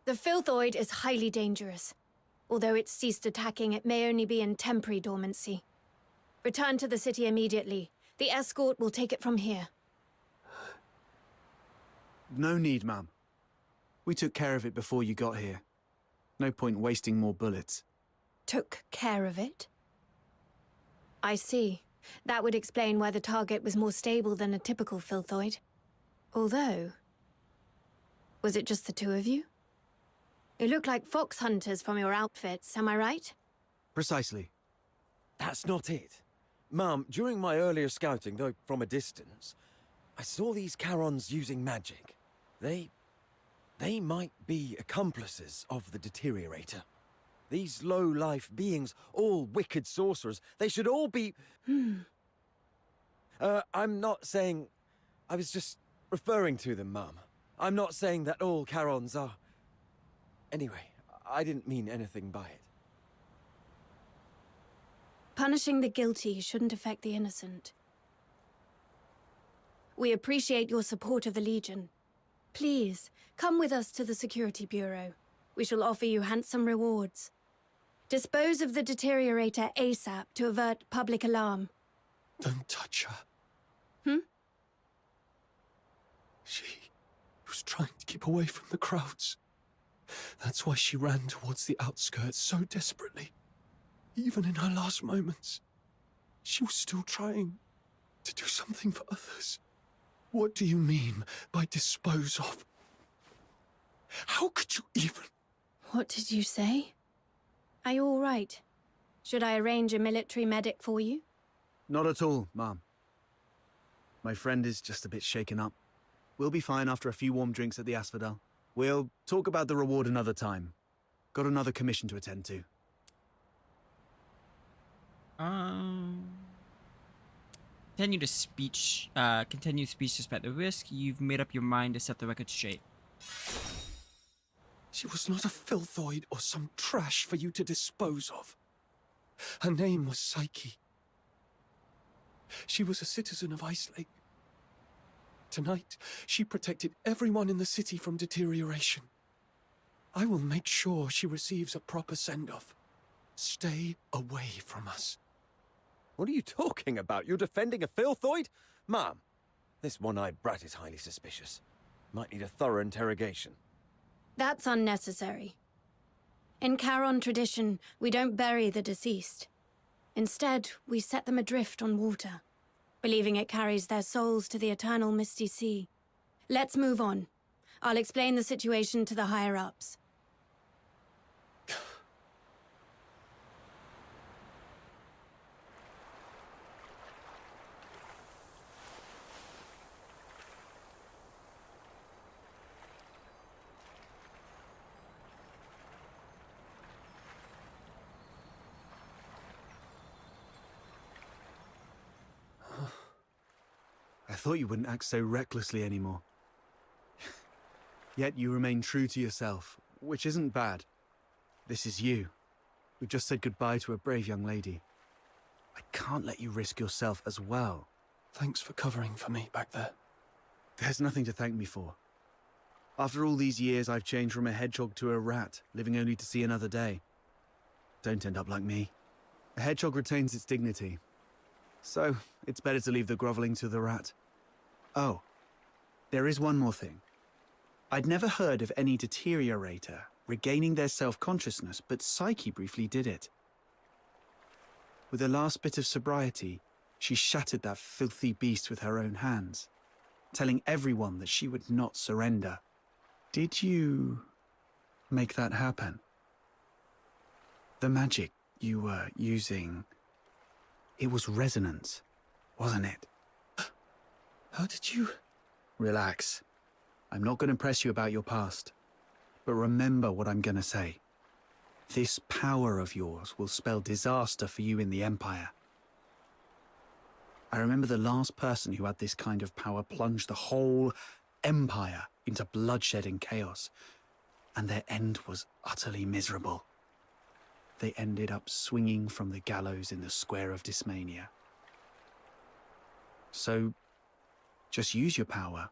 The Filthoid is highly dangerous. Although it's ceased attacking, it may only be in temporary dormancy. Return to the city immediately. The escort will take it from here. No need, ma'am. We took care of it before you got here. No point wasting more bullets. Took care of it? I see. That would explain why the target was more stable than a typical Filthoid. Although... was it just the two of you? You look like fox hunters from your outfits, am I right? Precisely. That's not it. Mum, during my earlier scouting, though from a distance, I saw these Charons using magic. They might be accomplices of the deteriorator. These low-life beings, all wicked sorcerers, they should all be... I'm not saying... I was just referring to them, Mum. I'm not saying that all Charons are... Anyway, I didn't mean anything by it. Punishing the guilty shouldn't affect the innocent. We appreciate your support of the Legion. Please, come with us to the Security Bureau. We shall offer you handsome rewards. Dispose of the deteriorator ASAP to avert public alarm. Don't touch her. She was trying to keep away from the crowds. That's why she ran towards the outskirts so desperately. Even in her last moments, she was still trying to do something for others. What do you mean by dispose of? How could you even... What did you say? Are you all right? Should I arrange a military medic for you? Not at all, ma'am. My friend is just a bit shaken up. We'll be fine after a few warm drinks at the Asphodel. We'll talk about the reward another time. Got another commission to attend to. Continue speech despite the risk. You've made up your mind to set the record straight. She was not a Filthoid or some trash for you to dispose of. Her name was Psyche. She was a citizen of Ice Lake. Tonight, she protected everyone in the city from deterioration. I will make sure she receives a proper send-off. Stay away from us. What are you talking about? You're defending a Filthoid? Mum, this one-eyed brat is highly suspicious. Might need a thorough interrogation. That's unnecessary. In Charon tradition, we don't bury the deceased. Instead, we set them adrift on water. believing it carries their souls to the eternal misty sea. Let's move on. I'll explain the situation to the higher-ups. I thought you wouldn't act so recklessly anymore. Yet you remain true to yourself, which isn't bad. This is you. We've just said goodbye to a brave young lady. I can't let you risk yourself as well. Thanks for covering for me back there. There's nothing to thank me for. After all these years, I've changed from a hedgehog to a rat, living only to see another day. Don't end up like me. A hedgehog retains its dignity. So, it's better to leave the groveling to the rat. Oh, there is one more thing. I'd never heard of any deteriorator regaining their self-consciousness, but Psyche briefly did it. With her last bit of sobriety, she shattered that filthy beast with her own hands, telling everyone that she would not surrender. Did you make that happen? The magic you were using, it was resonance, wasn't it? How did you... Relax. I'm not going to press you about your past. But remember what I'm going to say. This power of yours will spell disaster for you in the Empire. I remember the last person who had this kind of power plunged the whole Empire into bloodshed and chaos, and their end was utterly miserable. They ended up swinging from the gallows in the Square of Dysmania. So, just use your power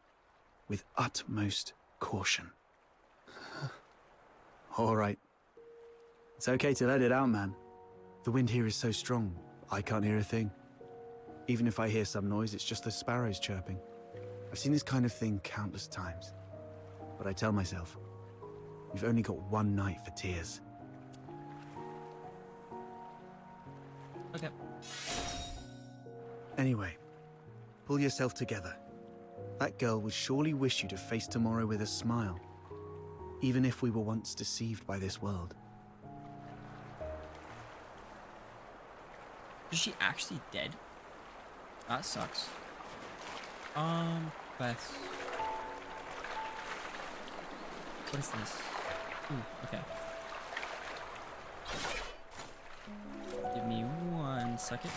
with utmost caution. All right. It's okay to let it out, man. The wind here is so strong, I can't hear a thing. Even if I hear some noise, it's just the sparrows chirping. I've seen this kind of thing countless times. But I tell myself, we've only got one night for tears. Okay. Anyway, pull yourself together. That girl would surely wish you to face tomorrow with a smile, even if we were once deceived by this world. Is she actually dead? That sucks. Quest. What is this? Ooh, okay. Give me 1 second.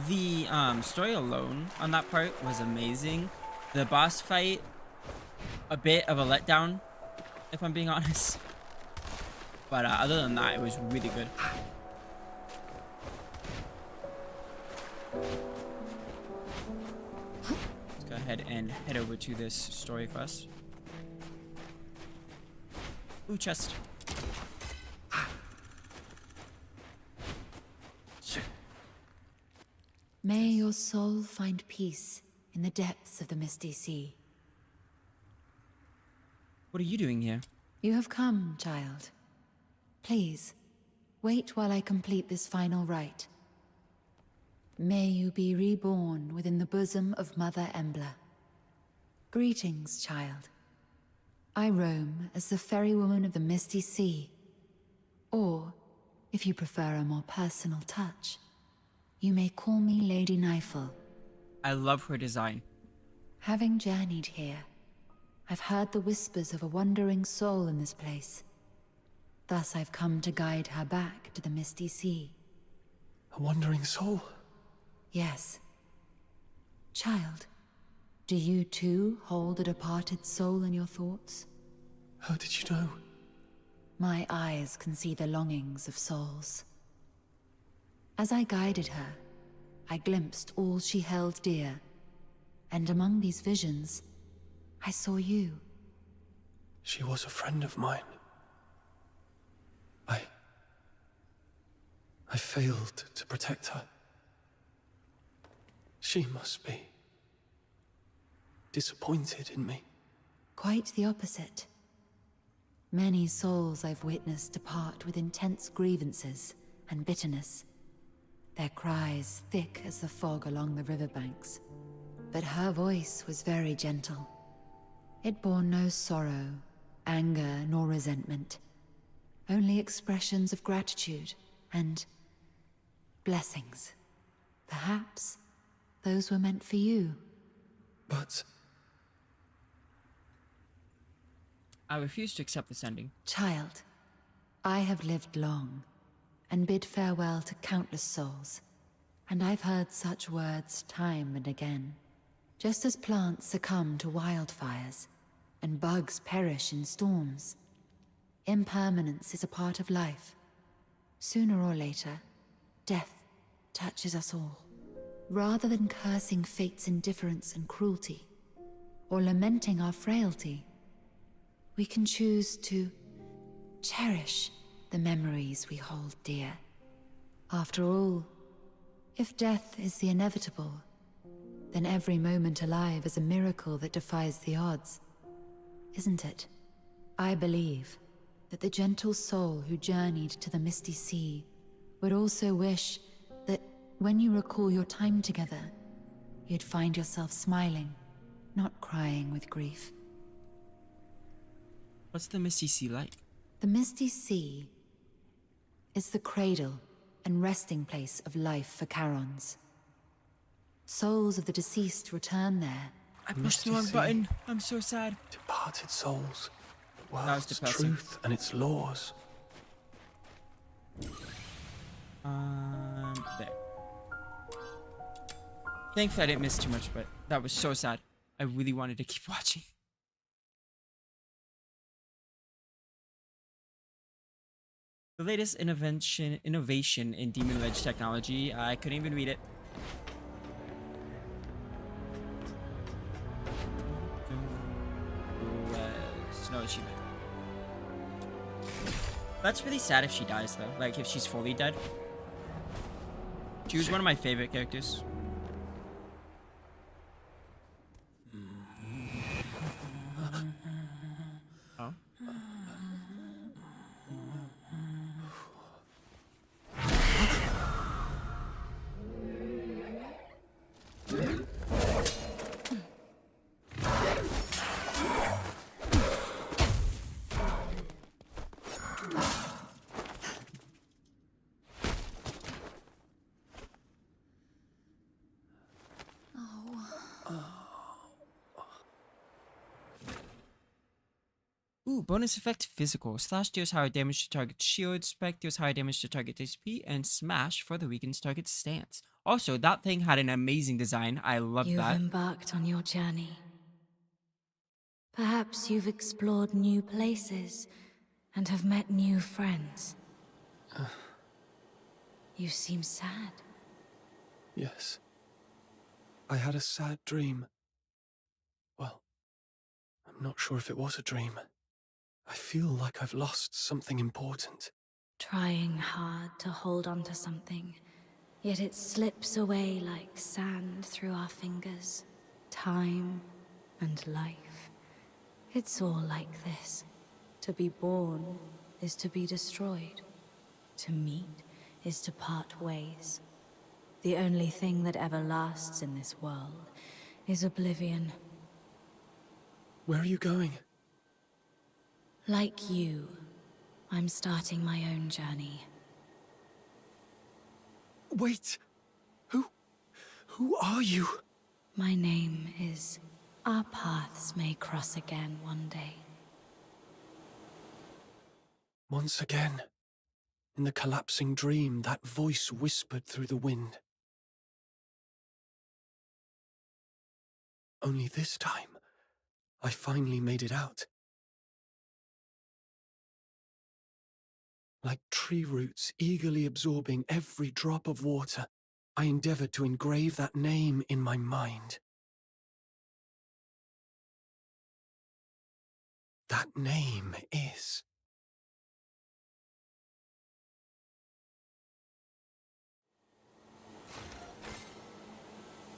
The story alone on that part was amazing. The boss fight, a bit of a letdown, if I'm being honest. But other than that, it was really good. Let's go ahead and head over to this story quest. Ooh, chest. May your soul find peace in the depths of the misty sea. What are you doing here? You have come, child. Please, wait while I complete this final rite. May you be reborn within the bosom of Mother Embla. Greetings, child. I roam as the ferrywoman of the misty sea. Or, if you prefer a more personal touch, you may call me Lady Nifel. I love her design. Having journeyed here, I've heard the whispers of a wandering soul in this place. Thus I've come to guide her back to the misty sea. A wandering soul? Yes. Child, do you too hold a departed soul in your thoughts? How did you know? My eyes can see the longings of souls. As I guided her, I glimpsed all she held dear, and among these visions, I saw you. She was a friend of mine. I failed to protect her. She must be disappointed in me. Quite the opposite. Many souls I've witnessed depart with intense grievances and bitterness, their cries thick as the fog along the riverbanks. But her voice was very gentle. It bore no sorrow, anger, nor resentment. Only expressions of gratitude and blessings. Perhaps those were meant for you. But I refuse to accept this ending. Child, I have lived long and bid farewell to countless souls, and I've heard such words time and again. Just as plants succumb to wildfires and bugs perish in storms, impermanence is a part of life. Sooner or later, death touches us all. Rather than cursing fate's indifference and cruelty, or lamenting our frailty, we can choose to cherish the memories we hold dear. After all, if death is the inevitable, then every moment alive is a miracle that defies the odds, isn't it? I believe that the gentle soul who journeyed to the Misty Sea would also wish that when you recall your time together, you'd find yourself smiling, not crying with grief. What's the Misty Sea like? The Misty Sea is the cradle and resting place of life for Charons. Souls of the deceased return there. I pushed the wrong button. I'm so sad. Departed souls, the That was world's depressing. truth and its laws. There. Thankfully I didn't miss too much, but that was so sad. I really wanted to keep watching. The latest innovation in Demon Ledge technology. I couldn't even read it. No achievement. That's really sad if she dies though. Like if she's fully dead. She was one of my favorite characters. Oh. Ooh, bonus effect physical. Slash deals higher damage to target shield, Spec deals higher damage to target HP, and Smash further weakens target stance. Also, that thing had an amazing design. I love You've that. embarked on your journey. Perhaps you've explored new places and have met new friends. You seem sad. Yes. I had a sad dream. Well, I'm not sure if it was a dream. I feel like I've lost something important. Trying hard to hold on to something, yet it slips away like sand through our fingers. Time and life. It's all like this. To be born is to be destroyed. To meet is to part ways. The only thing that ever lasts in this world is oblivion. Where are you going? Like you, I'm starting my own journey. Wait! Who are you? My name is... Our paths may cross again one day. Once again, in the collapsing dream, that voice whispered through the wind. Only this time, I finally made it out. Like tree roots eagerly absorbing every drop of water, I endeavored to engrave that name in my mind. That name is...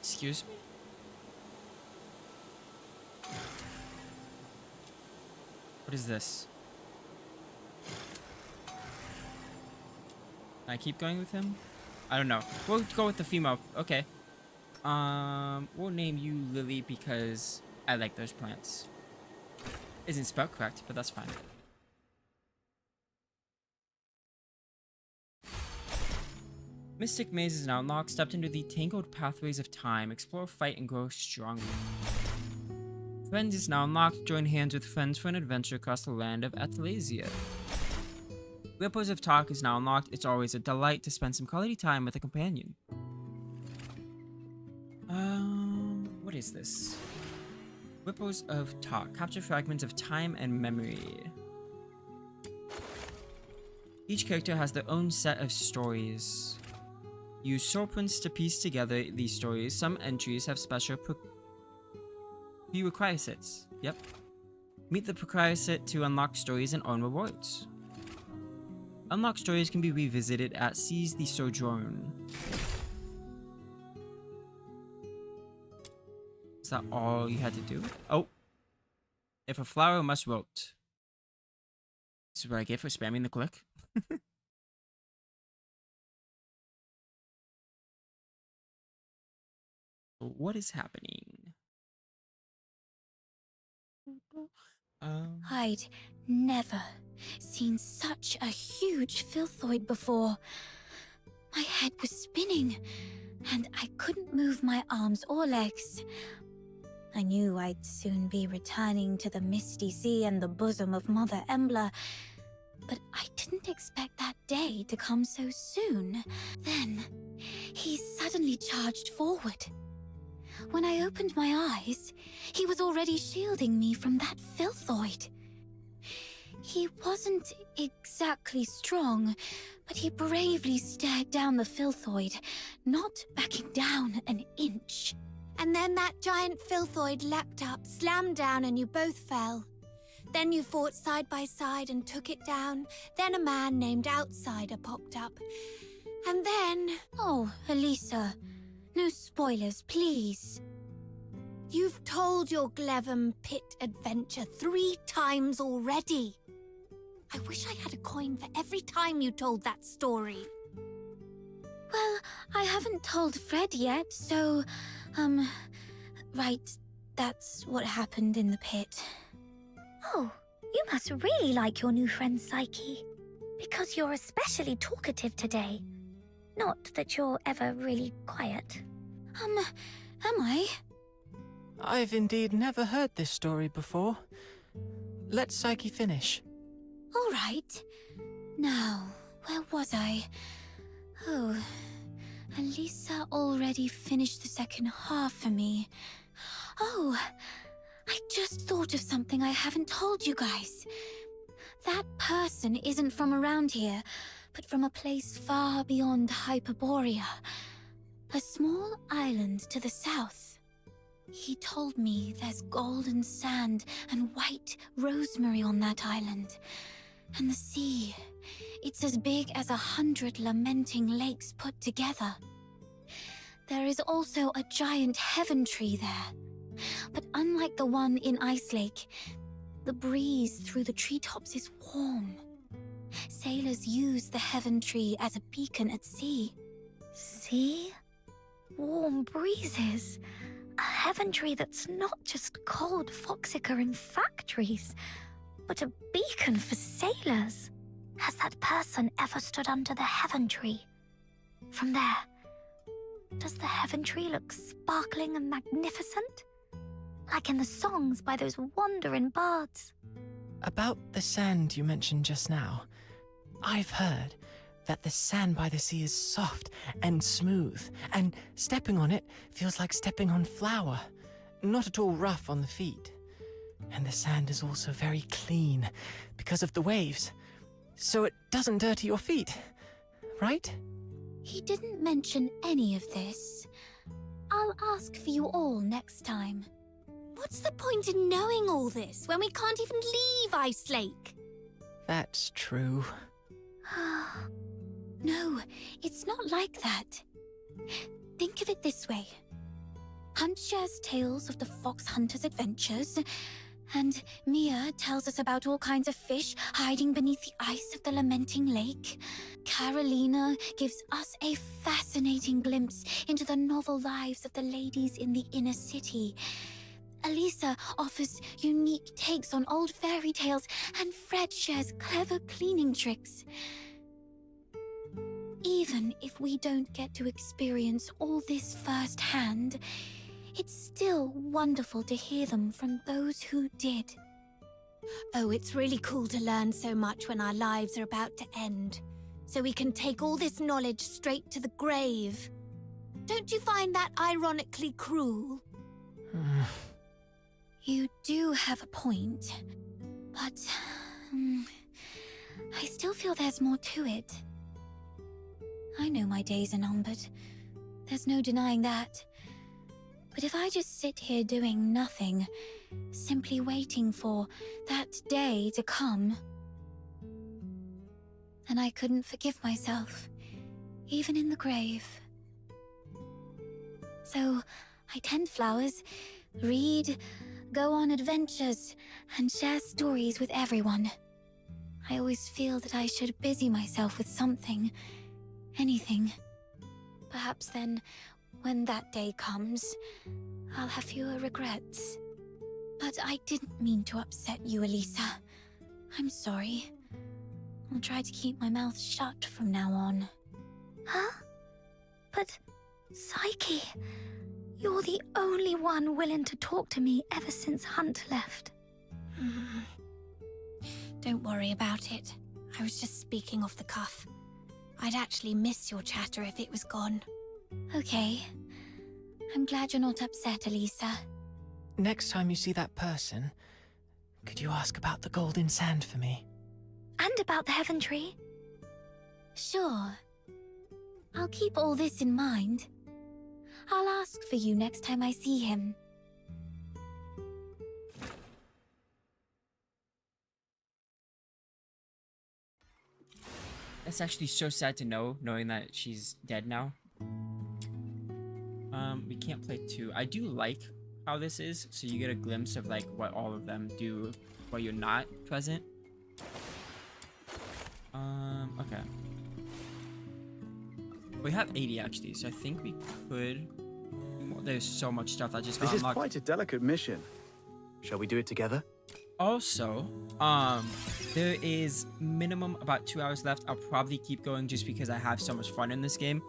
Excuse me? What is this? I keep going with him? I don't know. We'll go with the female. Okay. We'll name you Lily because I like those plants. Isn't spelled correct, but that's fine. Mystic Maze is now unlocked. Stepped into the tangled pathways of time. Explore, fight, and grow stronger. Friends is now unlocked. Join hands with friends for an adventure across the land of Atlasia. Ripples of Talk is now unlocked. It's always a delight to spend some quality time with a companion. What is this? Ripples of Talk. Capture fragments of time and memory. Each character has their own set of stories. Use swordprints to piece together these stories. Some entries have special prerequisites. Yep. Meet the prerequisite to unlock stories and earn rewards. Unlocked stories can be revisited at Seize the Sojourn. Is that all you had to do? Oh. If a flower must wilt. This is what I get for spamming the click. What is happening? I'd never seen such a huge filthoid before. My head was spinning, and I couldn't move my arms or legs. I knew I'd soon be returning to the Misty Sea and the bosom of Mother Embla, but I didn't expect that day to come so soon. Then, he suddenly charged forward. When I opened my eyes, he was already shielding me from that filthoid. He wasn't exactly strong, but he bravely stared down the filthoid, not backing down an inch. And then that giant filthoid leapt up, slammed down, and you both fell. Then you fought side by side and took it down. Then a man named Outsider popped up. And then... Oh, Elisa, no spoilers, please. You've told your Glevum Pit adventure 3 times already. I wish I had a coin for every time you told that story. Well, I haven't told Fred yet, so... Right, that's what happened in the pit. Oh, you must really like your new friend Psyche. Because you're especially talkative today. Not that you're ever really quiet. Am I? I've indeed never heard this story before. Let Psyche finish. All right. Now, where was I? Oh, Elisa already finished the second half for me. Oh, I just thought of something I haven't told you guys. That person isn't from around here, but from a place far beyond Hyperborea. A small island to the south. He told me there's golden sand and white rosemary on that island. And the sea, it's as big as 100 lamenting lakes put together. There is also a giant heaven tree there. But unlike the one in Ice Lake, the breeze through the treetops is warm. Sailors use the heaven tree as a beacon at sea. See? Warm breezes. A heaven tree that's not just cold foxica in factories, but a beacon for sailors. Has that person ever stood under the heaven tree? From there, does the heaven tree look sparkling and magnificent? Like in the songs by those wandering bards? About the sand you mentioned just now, I've heard that the sand by the sea is soft and smooth, and stepping on it feels like stepping on flour, not at all rough on the feet. And the sand is also very clean because of the waves, so it doesn't dirty your feet, right? He didn't mention any of this. I'll ask for you all next time. What's the point in knowing all this when we can't even leave Ice Lake? That's true. No, it's not like that. Think of it this way. Hunt shares tales of the fox hunter's adventures, And Mia tells us about all kinds of fish hiding beneath the ice of the lamenting lake. Carolina gives us a fascinating glimpse into the novel lives of the ladies in the inner city. Elisa offers unique takes on old fairy tales, and Fred shares clever cleaning tricks. Even if we don't get to experience all this firsthand, it's still wonderful to hear them from those who did. Oh, it's really cool to learn so much when our lives are about to end. So we can take all this knowledge straight to the grave. Don't you find that ironically cruel? You do have a point, but I still feel there's more to it. I know my days are numbered. There's no denying that. But if I just sit here doing nothing, simply waiting for that day to come, then I couldn't forgive myself, even in the grave. So I tend flowers, read, go on adventures, and share stories with everyone. I always feel that I should busy myself with something, anything. Perhaps then, when that day comes, I'll have fewer regrets. But I didn't mean to upset you, Elisa. I'm sorry. I'll try to keep my mouth shut from now on. Huh? But, Psyche, you're the only one willing to talk to me ever since Hunt left. Don't worry about it. I was just speaking off the cuff. I'd actually miss your chatter if it was gone. Okay. I'm glad you're not upset, Elisa. Next time you see that person, could you ask about the golden sand for me? And about the Heaven Tree. Sure. I'll keep all this in mind. I'll ask for you next time I see him. That's actually so sad to know, knowing that she's dead now. We can't play 2. I do like how this is, so you get a glimpse of like what all of them do while you're not present. Okay. We have 80 actually, so I think we could. Well, there's so much stuff that just got This is unlocked. quite a delicate mission. Shall we do it together? Also, there is minimum about 2 hours left. I'll probably keep going just because I have so much fun in this game.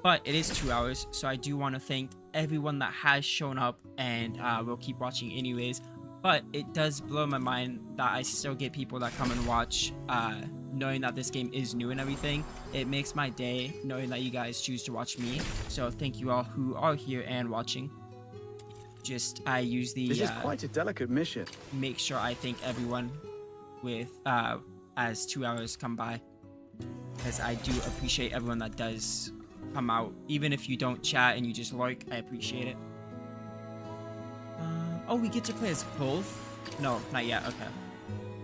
But it is 2 hours, so I do want to thank everyone that has shown up and will keep watching anyways. But it does blow my mind that I still get people that come and watch, knowing that this game is new and everything. It makes my day knowing that you guys choose to watch me. So thank you all who are here and watching. Just I use the This is quite a delicate mission. Make sure I thank everyone with as 2 hours come by, because I do appreciate everyone that does come out. Even if you don't chat and you just like, I appreciate it. Oh, we get to play as both? No, not yet. Okay.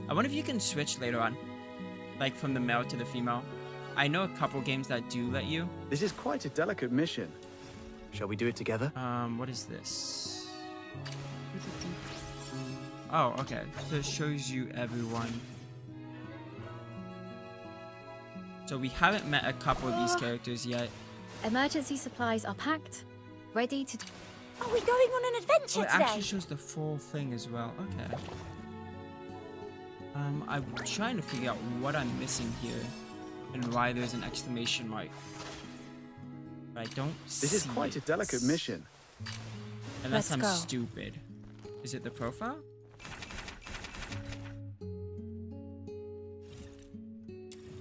I wonder if you can switch later on, like from the male to the female. I know a couple games that do let you. This is quite a delicate mission. Shall we do it together? What is this? Oh, okay. So it shows you everyone. So we haven't met a couple of these characters yet. Emergency supplies are packed, ready to... Are we going on an adventure Oh, it today? actually shows the full thing as well. Okay. I'm trying to figure out what I'm missing here and why there's an exclamation mark. But I don't see This is quite a delicate mission. Unless I'm Let's go. stupid. Is it the profile?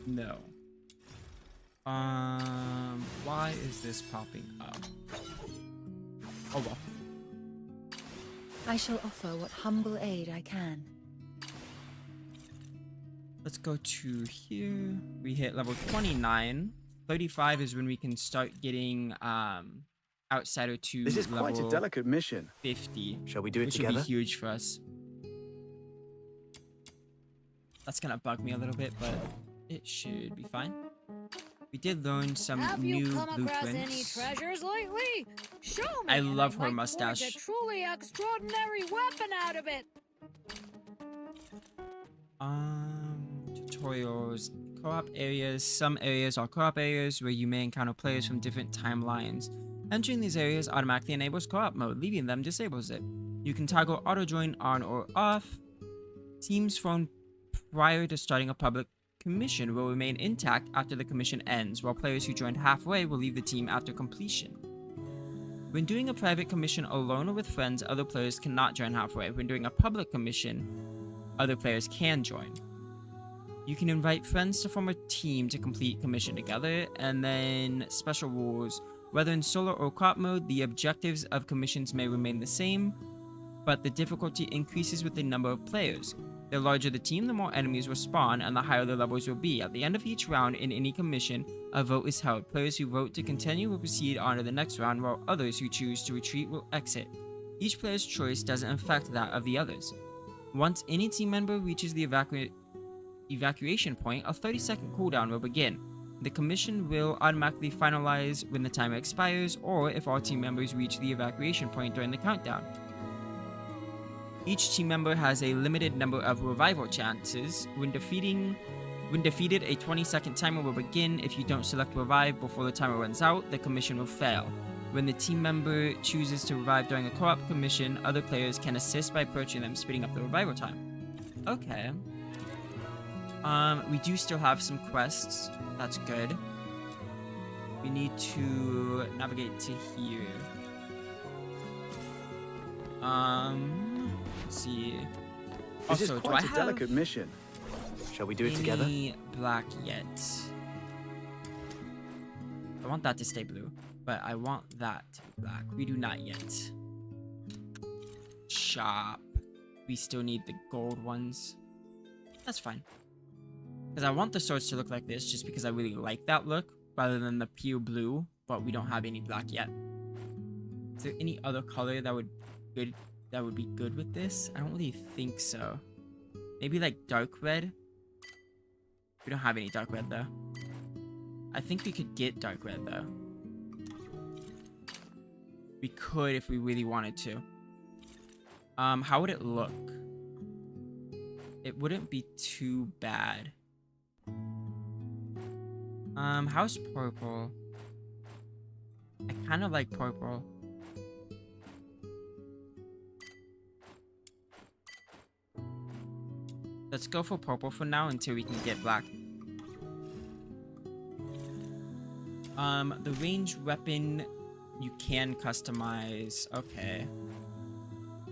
No. Why is this popping up? Oh well. I shall offer what humble aid I can. Let's go to here. We hit level 29. 35 is when we can start getting Outsider 2 This is level quite a delicate mission. 50. Shall we do it which together? would be huge for us. That's gonna bug me a little bit, but it should be fine. We did learn some new blueprints. treasures lately? Show me. I love and her might mustache. forge a truly extraordinary weapon out of it. Tutorials. Co-op areas. Some areas are co-op areas where you may encounter players from different timelines. Entering these areas automatically enables co-op mode, leaving them disables it. You can toggle auto join on or off. Teams formed prior to starting a public commission will remain intact after the commission ends, while players who joined halfway will leave the team after completion. When doing a private commission alone or with friends, other players cannot join halfway. When doing a public commission, other players can join. You can invite friends to form a team to complete commission together, and then special rules. Whether in solo or co-op mode, the objectives of commissions may remain the same, but the difficulty increases with the number of players. The larger the team, the more enemies will spawn, and the higher the levels will be. At the end of each round in any commission, a vote is held. Players who vote to continue will proceed on to the next round, while others who choose to retreat will exit. Each player's choice doesn't affect that of the others. Once any team member reaches the evacuation point, a 30-second cooldown will begin. The commission will automatically finalize when the timer expires, or if all team members reach the evacuation point during the countdown. Each team member has a limited number of revival chances. When defeated, a 20-second timer will begin. If you don't select revive before the timer runs out, the commission will fail. When the team member chooses to revive during a co-op commission, other players can assist by approaching them, speeding up the revival time. Okay. We do still have some quests. That's good. We need to navigate to here. Let's see. This Also, is do I quite a have delicate mission. Shall we do it together? any black yet? I want that to stay blue, but I want that to be black. We do not yet. Shop. We still need the gold ones. That's fine. Because I want the swords to look like this just because I really like that look rather than the pure blue, but we don't have any black yet. Is there any other color that would be good with this? I don't really think so. Maybe like dark red? We don't have any dark red though. I think we could get dark red though. We could if we really wanted to. How would it look? It wouldn't be too bad. How's purple? I kind of like purple. Let's go for purple for now until we can get black. The ranged weapon you can customize. Okay.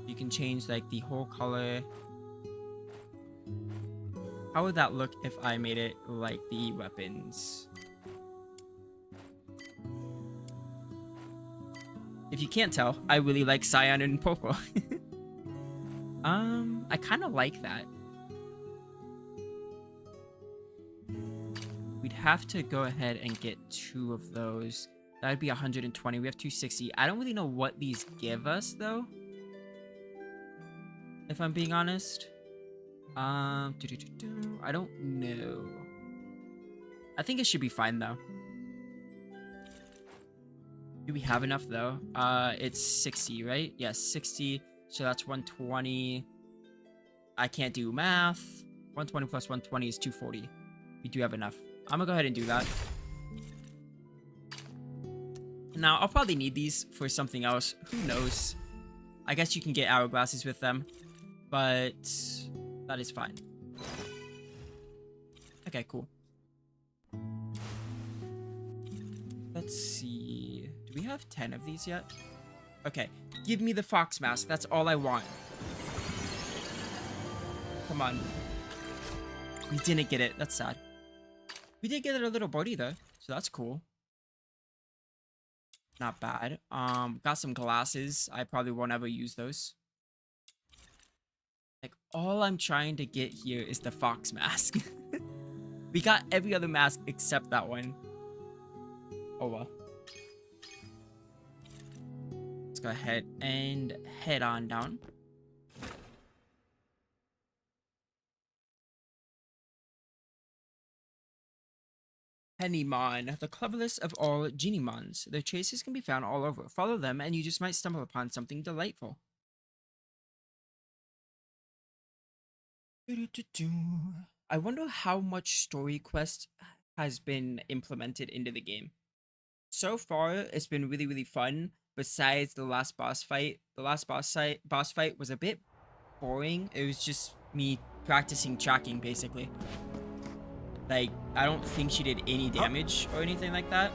You can change like the whole color. How would that look if I made it like the weapons? If you can't tell, I really like cyan and purple. I kind of like that. We'd have to go ahead and get 2 of those. That would be 120. We have 260. I don't really know what these give us, though. If I'm being honest. I don't know. I think it should be fine, though. Do we have enough, though? It's 60, right? Yes, 60. So that's 120. I can't do math. 120 plus 120 is 240. We do have enough. I'm gonna go ahead and do that. Now, I'll probably need these for something else. Who knows? I guess you can get hourglasses with them. But that is fine. Okay, cool. Let's see. Do we have 10 of these yet? Okay, give me the fox mask. That's all I want. Come on. We didn't get it. That's sad. We did get a little birdie though, so that's cool. Not bad. Got some glasses. I probably won't ever use those. Like, all I'm trying to get here is the fox mask. We got every other mask except that one. Oh well. Let's go ahead and head on down. Pennymon, the cleverest of all Genimons. Their traces can be found all over. Follow them and you just might stumble upon something delightful. Do-do-do-do. I wonder how much story quest has been implemented into the game. So far, it's been really, really fun. Besides the last boss fight, boss fight was a bit boring. It was just me practicing tracking, basically. Like, I don't think she did any damage or anything like that.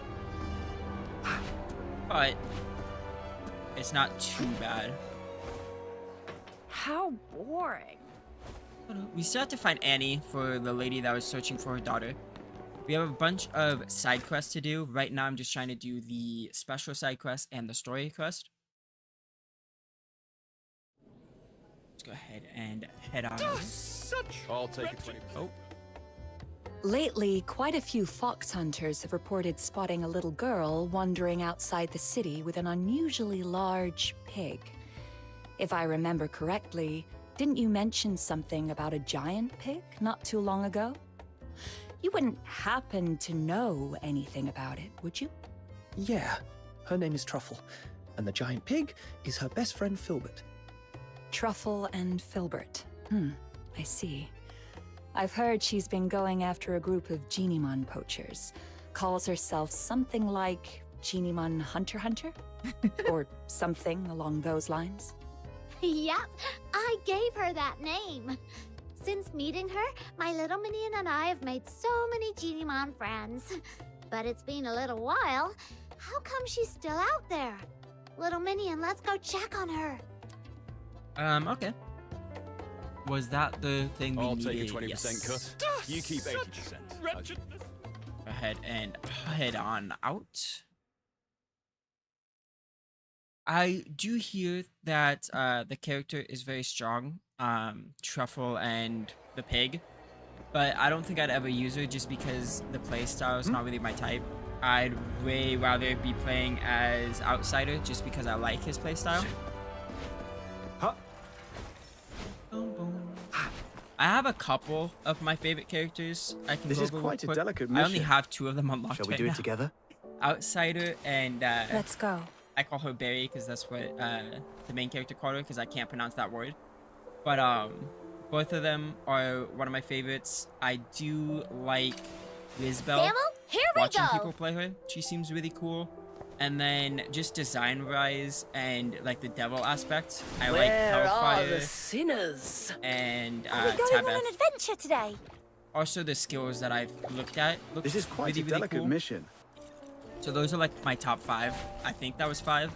But it's not too bad. How boring. We still have to find Annie for the lady that was searching for her daughter. We have a bunch of side quests to do. Right now, I'm just trying to do the special side quest and the story quest. Let's go ahead and head on. I'll take it 20%. Oh. Lately, quite a few fox hunters have reported spotting a little girl wandering outside the city with an unusually large pig. If I remember correctly, didn't you mention something about a giant pig not too long ago? You wouldn't happen to know anything about it, would you? Yeah, her name is Truffle, and the giant pig is her best friend Filbert. Truffle and Filbert. I see. I've heard she's been going after a group of Genimon poachers. Calls herself something like Genimon Hunter Hunter? Or something along those lines. Yep, I gave her that name. Since meeting her, my little minion and I have made so many Genimon friends. But it's been a little while. How come she's still out there? Little minion, let's go check on her. Okay. Was that the thing we needed? I'll take a 20% Yes. cut. You keep 80%. Go ahead and head on out. I do hear that the character is very strong, Truffle and the pig, but I don't think I'd ever use her just because the playstyle is not really my type. I'd way rather be playing as Outsider just because I like his playstyle. I have a couple of my favorite characters I can This go is over quite a real quick. delicate I only mission. have 2 of them unlocked. Shall we right do it now. together? Outsider and Let's go. I call her Berry because that's what the main character called her because I can't pronounce that word. But both of them are one of my favorites. I do like Lizbel. Samuel, here we Watching go. people play her, she seems really cool. And then just design-wise and like the devil aspect, I like Hellfire sinners? and Are we going on Tabeth. an adventure today? Also, the skills that I've looked at look This is quite really, a really delicate cool. mission. So those are like my top 5. I think that was 5.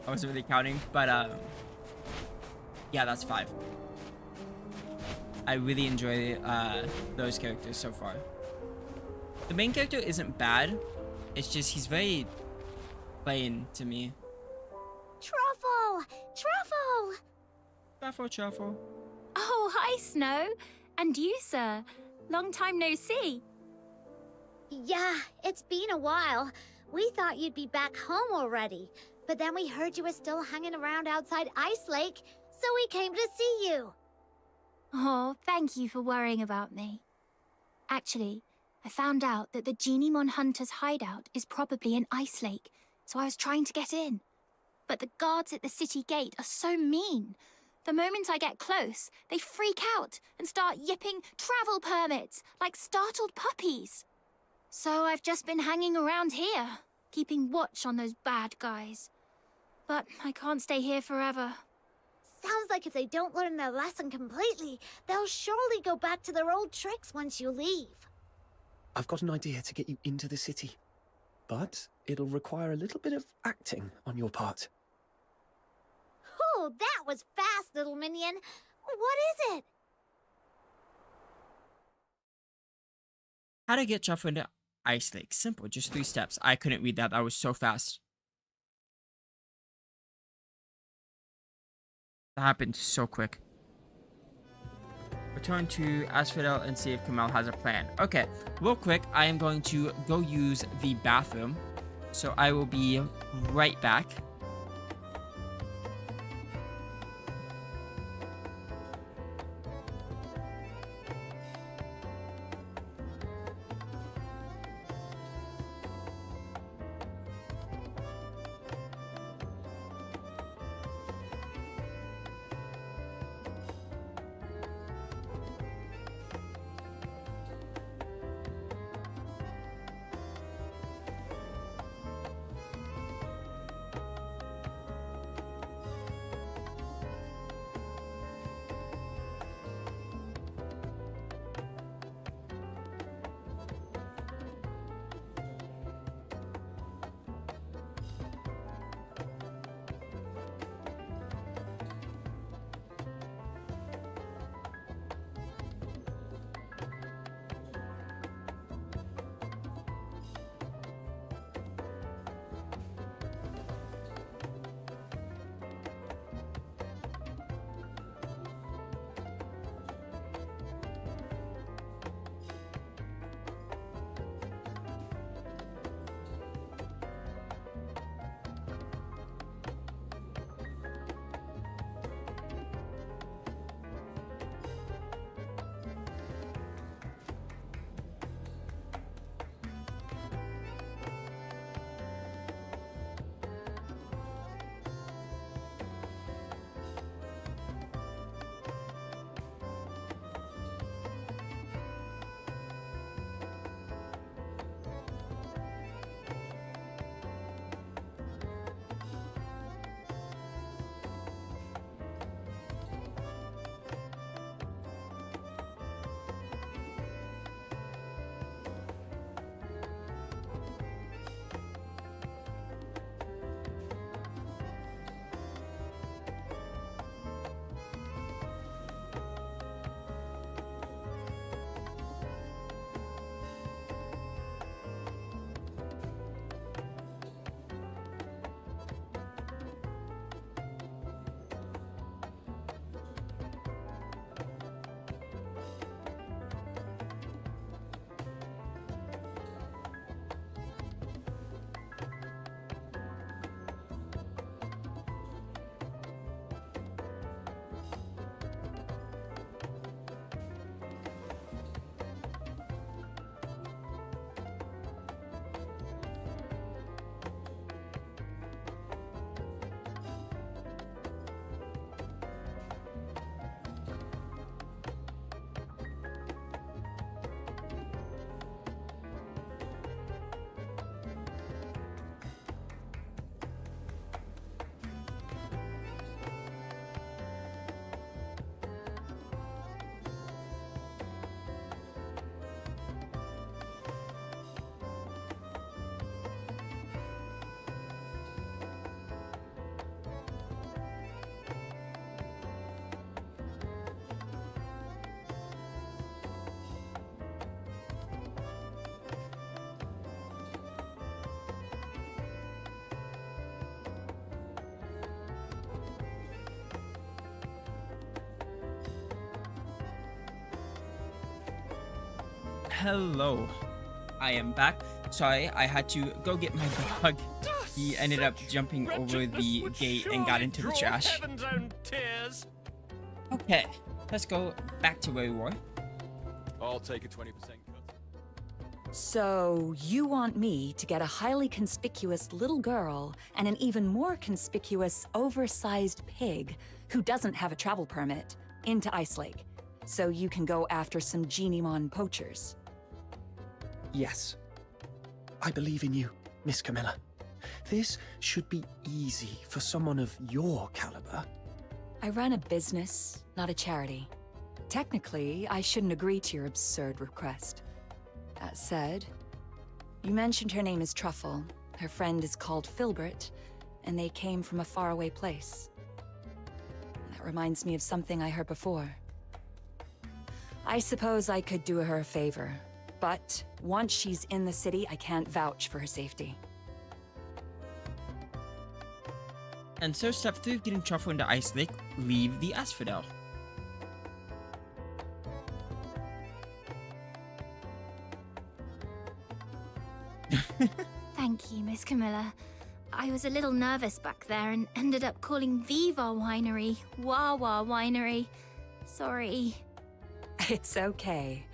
I wasn't really counting, but yeah, that's 5. I really enjoy those characters so far. The main character isn't bad. It's just he's very plain to me. Truffle! Truffle! Truffle. Oh, hi, Snow. And you, sir. Long time no see. Yeah, it's been a while. We thought you'd be back home already. But then we heard you were still hanging around outside Ice Lake, so we came to see you. Oh, thank you for worrying about me. Actually, I found out that the Genimon Hunter's hideout is probably in Ice Lake, so I was trying to get in. But the guards at the city gate are so mean. The moment I get close, they freak out and start yipping travel permits like startled puppies. So I've just been hanging around here, keeping watch on those bad guys. But I can't stay here forever. Sounds like if they don't learn their lesson completely, they'll surely go back to their old tricks once you leave. I've got an idea to get you into the city, but it'll require a little bit of acting on your part. Oh, that was fast, little minion. What is it? How to get Truffle into Ice Lake. Simple, just 3 steps. I couldn't read that. That was so fast. That happened so quick. Return to Asphodel and see if Kamal has a plan. Okay, real quick, I am going to go use the bathroom. So I will be right back. Hello. I am back. Sorry, I had to go get my dog. He ended up jumping over the gate and got into the trash. Okay, let's go back to where we were. I'll take a 20% cut. So, you want me to get a highly conspicuous little girl and an even more conspicuous, oversized pig who doesn't have a travel permit into Ice Lake, so you can go after some Genimon poachers? Yes. I believe in you, Miss Camilla. This should be easy for someone of your caliber. I run a business, not a charity. Technically, I shouldn't agree to your absurd request. That said, you mentioned her name is Truffle, her friend is called Filbert, and they came from a faraway place. That reminds me of something I heard before. I suppose I could do her a favor, but once she's in the city, I can't vouch for her safety. And so step 3 of getting Truffle into Ice Lake, leave the Asphodel. Thank you, Miss Camilla. I was a little nervous back there and ended up calling Viva Winery Wawa Winery. Sorry. It's okay.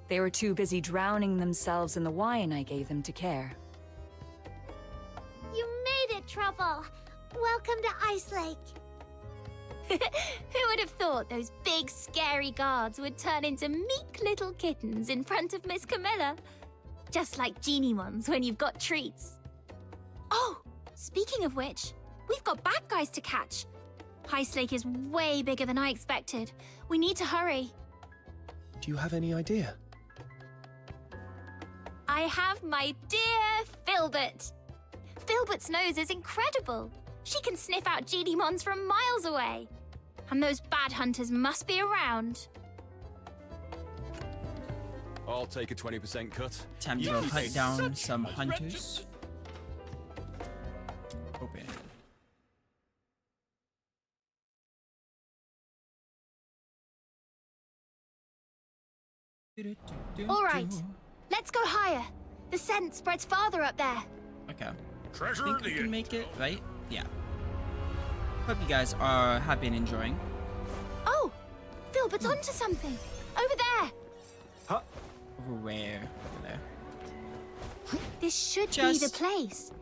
They were too busy drowning themselves in the wine I gave them to care. You made it, Truffle. Welcome to Ice Lake. Who would have thought those big, scary guards would turn into meek little kittens in front of Miss Camilla? Just like Genimons when you've got treats. Oh, speaking of which, we've got bad guys to catch. Ice Lake is way bigger than I expected. We need to hurry. Do you have any idea? I have my dear Filbert. Filbert's nose is incredible. She can sniff out Genimons from miles away. And those bad hunters must be around. I'll take a 20% cut. Time to go hunt down some hunters. Open. All right, let's go higher. The scent spreads farther up there. Okay. I think we can make it, right? Yeah. Hope you guys have been enjoying. Oh, Filbert's onto something. Over there. Huh? Over where? Over there. This should be the place.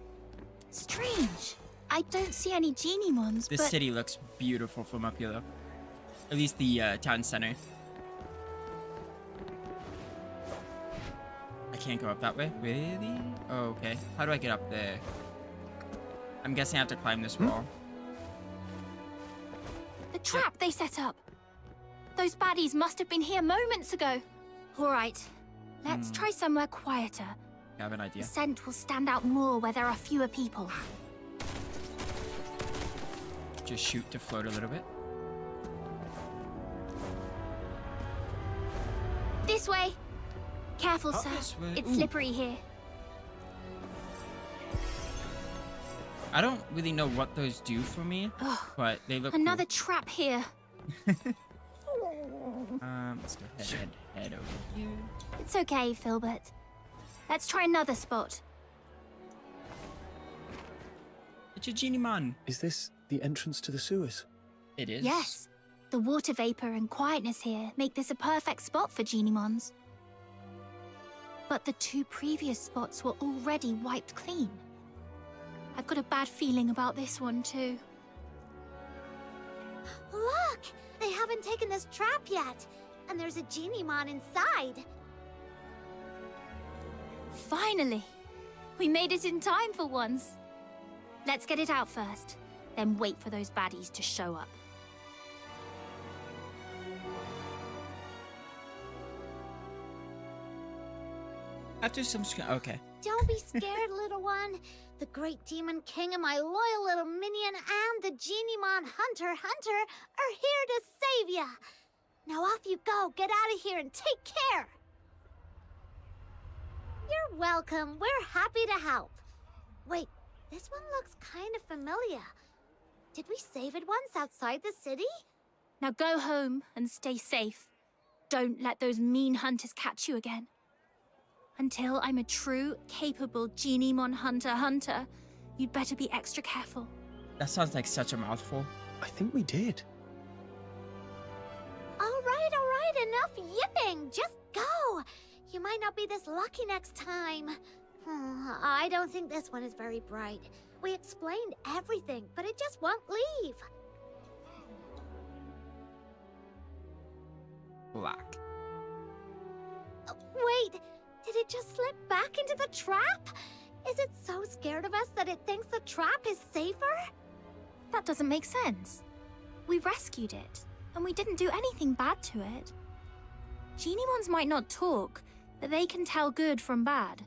Strange. I don't see any Genimons, This city looks beautiful from up here, though. At least the town center. I can't go up that way. Really? Oh, okay. How do I get up there? I'm guessing I have to climb this wall. The trap they set up. Those baddies must have been here moments ago. All right, let's try somewhere quieter. I have an idea. The scent will stand out more where there are fewer people. Just shoot to float a little bit. This way. Careful, Up sir. this way. It's Ooh. slippery here. I don't really know what those do for me, but they look Another trap here. Let's go head over here. It's okay, Filbert. Let's try another spot. It's a Genimon. Is this the entrance to the sewers? It is. Yes. The water vapor and quietness here make this a perfect spot for Genimons. But the 2 previous spots were already wiped clean. I've got a bad feeling about this one, too. Look! They haven't taken this trap yet. And there's a Genimon inside. Finally! We made it in time for once. Let's get it out first, then wait for those baddies to show up. After some okay. Don't be scared, little one. The great demon king and my loyal little minion and the Genimon hunter are here to save ya. Now off you go. Get out of here and take care. You're welcome. We're happy to help. Wait, this one looks kind of familiar. Did we save it once outside the city? Now go home and stay safe. Don't let those mean hunters catch you again. Until I'm a true, capable Genimon hunter, you'd better be extra careful. That sounds like such a mouthful. I think we did. All right, enough yipping. Just go. You might not be this lucky next time. I don't think this one is very bright. We explained everything, but it just won't leave. Black. Wait, did it just slip back into the trap? Is it so scared of us that it thinks the trap is safer? That doesn't make sense. We rescued it, and we didn't do anything bad to it. Genimons might not talk, but they can tell good from bad.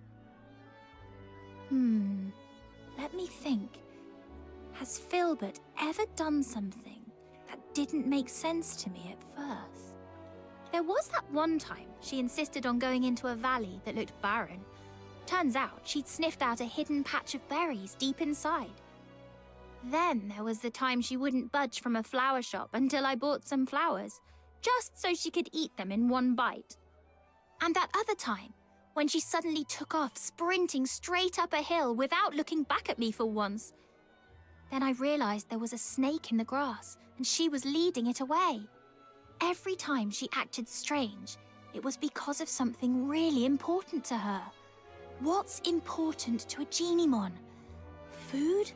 Let me think. Has Filbert ever done something that didn't make sense to me at first? There was that one time she insisted on going into a valley that looked barren. Turns out she'd sniffed out a hidden patch of berries deep inside. Then there was the time she wouldn't budge from a flower shop until I bought some flowers, just so she could eat them in one bite. And that other time, when she suddenly took off sprinting straight up a hill without looking back at me for once. Then I realized there was a snake in the grass, and she was leading it away. Every time she acted strange, it was because of something really important to her. What's important to a Genimon? Food?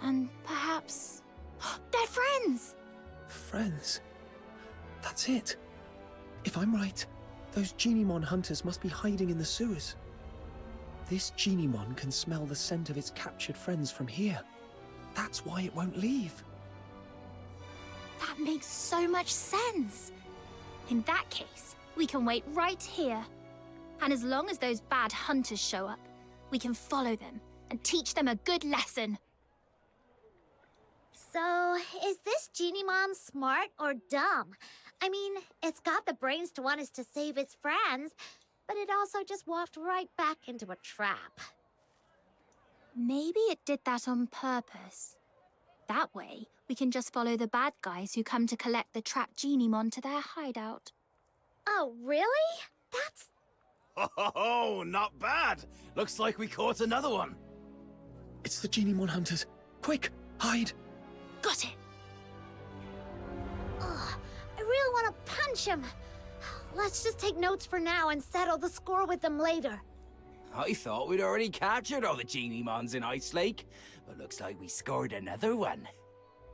And perhaps... they're friends! Friends? That's it. If I'm right, those Genimon hunters must be hiding in the sewers. This Genimon can smell the scent of its captured friends from here. That's why it won't leave. That makes so much sense. In that case, we can wait right here. And as long as those bad hunters show up, we can follow them and teach them a good lesson. So, is this Genimon smart or dumb? I mean, it's got the brains to want us to save its friends, but it also just walked right back into a trap. Maybe it did that on purpose. That way, we can just follow the bad guys who come to collect the trapped Genimon to their hideout. Oh, really? That's... Oh, not bad. Looks like we caught another one. It's the Genimon hunters. Quick, hide. Got it. Ugh, I really want to punch him. Let's just take notes for now and settle the score with them later. I thought we'd already captured all the Genimons in Ice Lake, but looks like we scored another one.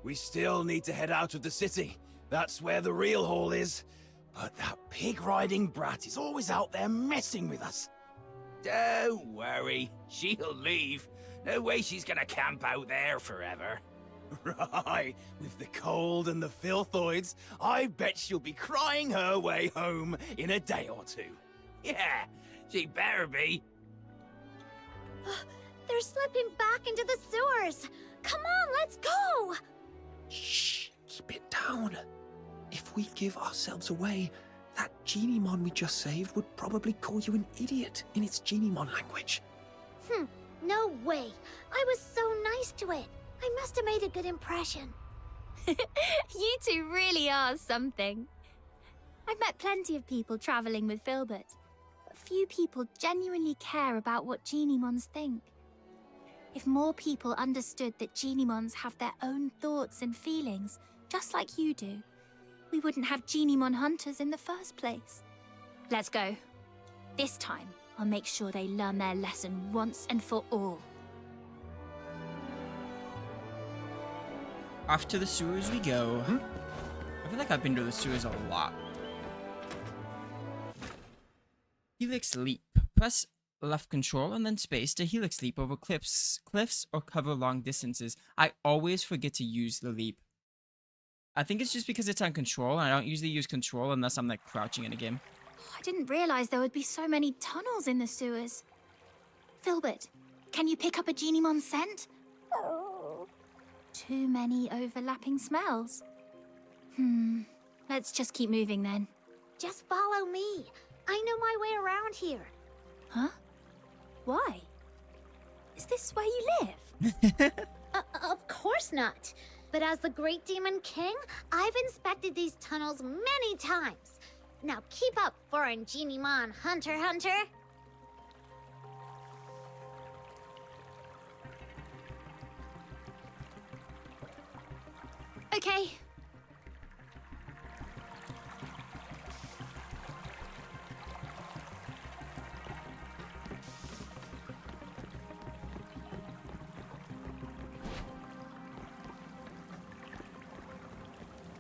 We still need to head out of the city. That's where the real haul is. But that pig-riding brat is always out there messing with us. Don't worry, she'll leave. No way she's gonna camp out there forever. Right, with the cold and the filthoids, I bet she'll be crying her way home in a day or two. Yeah, she better be. They're slipping back into the sewers. Come on, let's go! Shh, keep it down. If we give ourselves away, that Genimon we just saved would probably call you an idiot in its Genimon language. No way. I was so nice to it. I must have made a good impression. You two really are something. I've met plenty of people traveling with Filbert, but few people genuinely care about what Genimons think. If more people understood that Genimons have their own thoughts and feelings, just like you do, we wouldn't have Genimon hunters in the first place. Let's go. This time, I'll make sure they learn their lesson once and for all. Off to the sewers we go. I feel like I've been to the sewers a lot. Helix leap. Press left control and then space to helix leap over cliffs or cover long distances. I always forget to use the leap. I think it's just because it's on control, and I don't usually use control unless I'm like crouching in a game. I didn't realize there would be so many tunnels in the sewers. Filbert, can you pick up a Genimon scent? Too many overlapping smells. Let's just keep moving then. Just follow me. I know my way around here. Huh? Why? Is this where you live? Of course not. But as the Great Demon King, I've inspected these tunnels many times. Now keep up, foreign Genimon hunter. Okay.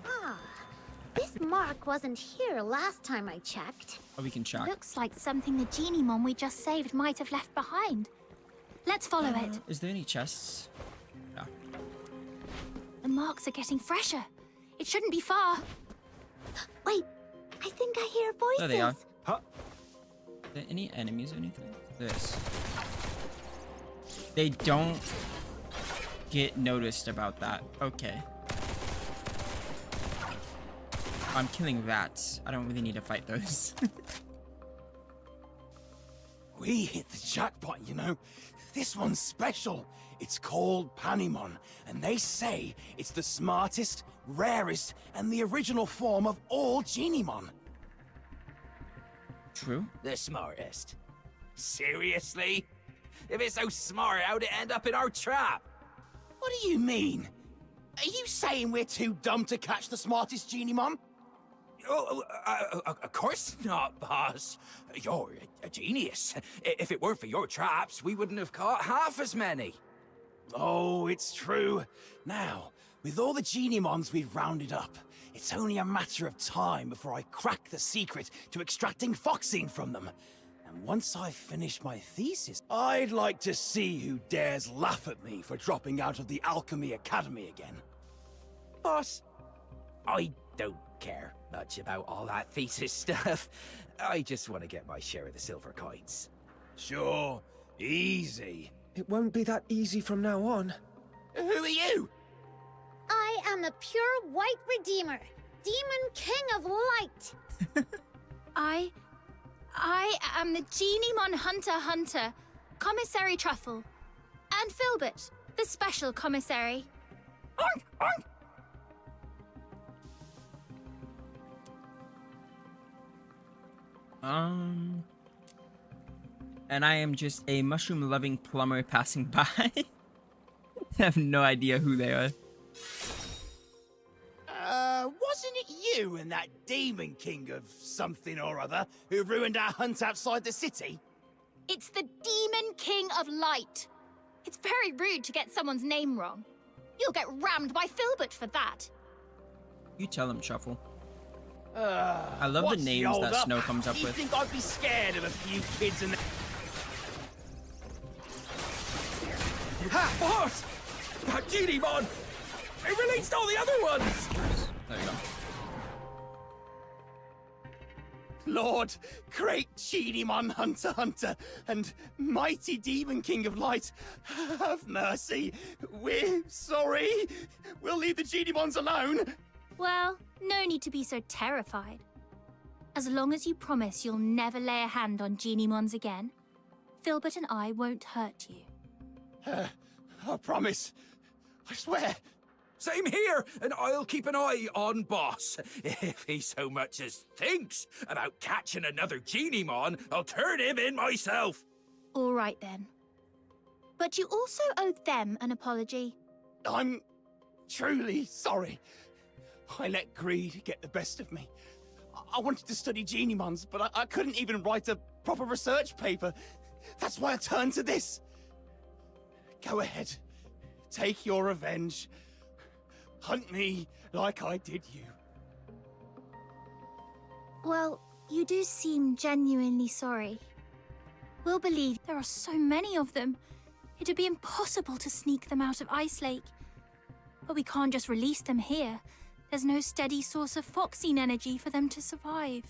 Ah, this mark wasn't here last time I checked. Oh, we can check. Looks like something the genie mon we just saved might have left behind. Let's follow it. Is there any chests? Yeah. The marks are getting fresher. It shouldn't be far. Wait, I think I hear voices. There they are. Huh? Are there any enemies or anything? This. They don't get noticed about that. Okay. I'm killing rats. I don't really need to fight those. We hit the jackpot, you know. This one's special. It's called Panemon, and they say it's the smartest, rarest, and the original form of all Genimon. True. The smartest. Seriously? If it's so smart, how'd it end up in our trap? What do you mean? Are you saying we're too dumb to catch the smartest Genimon? Of course not, boss. You're a genius. If it weren't for your traps, we wouldn't have caught half as many. Oh, it's true. Now, with all the Genimons we've rounded up, it's only a matter of time before I crack the secret to extracting Foxine from them. And once I've finished my thesis, I'd like to see who dares laugh at me for dropping out of the Alchemy Academy again. Boss, I don't care much about all that thesis stuff. I just want to get my share of the silver coins. Sure, easy. It won't be that easy from now on. Who are you? I am the pure white redeemer, Demon King of Light. I am the Genimon Hunter, Commissary Truffle, and Filbert, the special commissary. Oink, oink. And I am just a mushroom-loving plumber passing by. I have no idea who they are. Wasn't it you and that Demon King of something or other who ruined our hunt outside the city? It's the Demon King of Light. It's very rude to get someone's name wrong. You'll get rammed by Filbert for that. You tell him, Shuffle. I love the names that Snow comes up you with. Think I'd be scared of a few kids and... Ha! Boss! That Genimon! It released all the other ones! There you go. Lord, great Genimon Hunter, and mighty Demon King of Light, have mercy. We're sorry. We'll leave the Genimons alone. Well, no need to be so terrified. As long as you promise you'll never lay a hand on Genimons again, Filbert and I won't hurt you. I promise. I swear. Same here, and I'll keep an eye on Boss. If he so much as thinks about catching another Genimon, I'll turn him in myself. All right then. But you also owe them an apology. I'm truly sorry. I let greed get the best of me. I wanted to study Genimons, but I couldn't even write a proper research paper. That's why I turned to this. Go ahead. Take your revenge. Hunt me like I did you. Well, you do seem genuinely sorry. We'll believe there are so many of them. It'd be impossible to sneak them out of Ice Lake. But we can't just release them here. There's no steady source of Foxine energy for them to survive.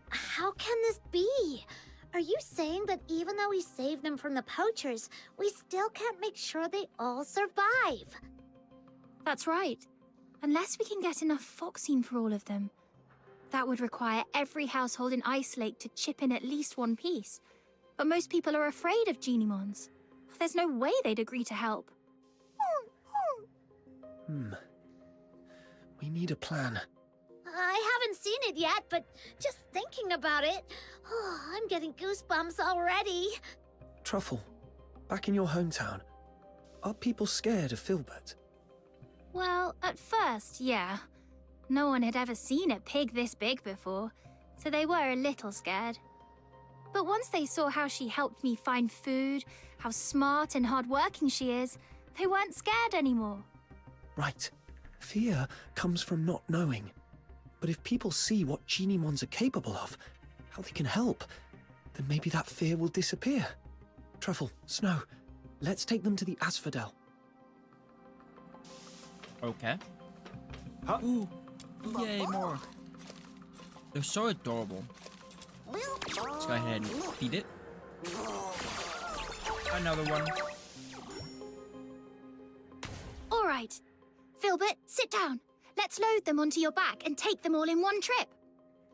How can this be? Are you saying that even though we saved them from the poachers, we still can't make sure they all survive? That's right. Unless we can get enough Foxine for all of them. That would require every household in Ice Lake to chip in at least one piece. But most people are afraid of Genimons. There's no way they'd agree to help. We need a plan. I haven't seen it yet, but just thinking about it, I'm getting goosebumps already. Truffle, back in your hometown, are people scared of Filbert? Well, at first, yeah. No one had ever seen a pig this big before, so they were a little scared. But once they saw how she helped me find food, how smart and hardworking she is, they weren't scared anymore. Right. Fear comes from not knowing. But if people see what Genimons are capable of, how they can help, then maybe that fear will disappear. Truffle, Snow, let's take them to the Asphodel. Okay. Ooh. Yay, more. They're so adorable. Let's go ahead and feed it. Another one. All right. Filbert, sit down. Let's load them onto your back and take them all in one trip.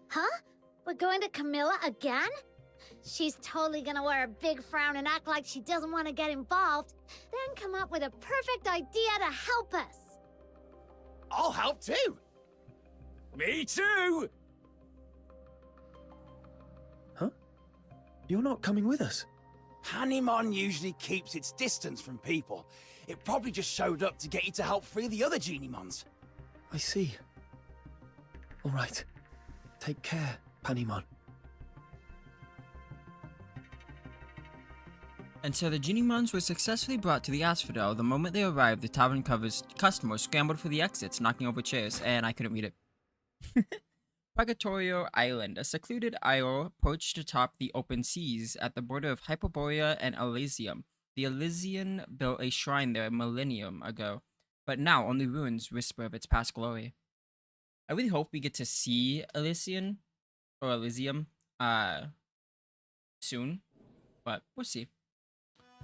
Huh? We're going to Camilla again? She's totally gonna wear a big frown and act like she doesn't want to get involved, then come up with a perfect idea to help us. I'll help too. Me too. Huh? You're not coming with us? Hanimon usually keeps its distance from people. It probably just showed up to get you to help free the other Genimons. I see. All right. Take care, Panimon. And so the Genimons were successfully brought to the Asphodel. The moment they arrived, the tavern customers scrambled for the exits, knocking over chairs, and I couldn't read it. Purgatorio Island, a secluded isle perched atop the open seas at the border of Hyperborea and Elysium. The Elysian built a shrine there a millennium ago, but now only ruins whisper of its past glory. I really hope we get to see Elysium soon, but we'll see.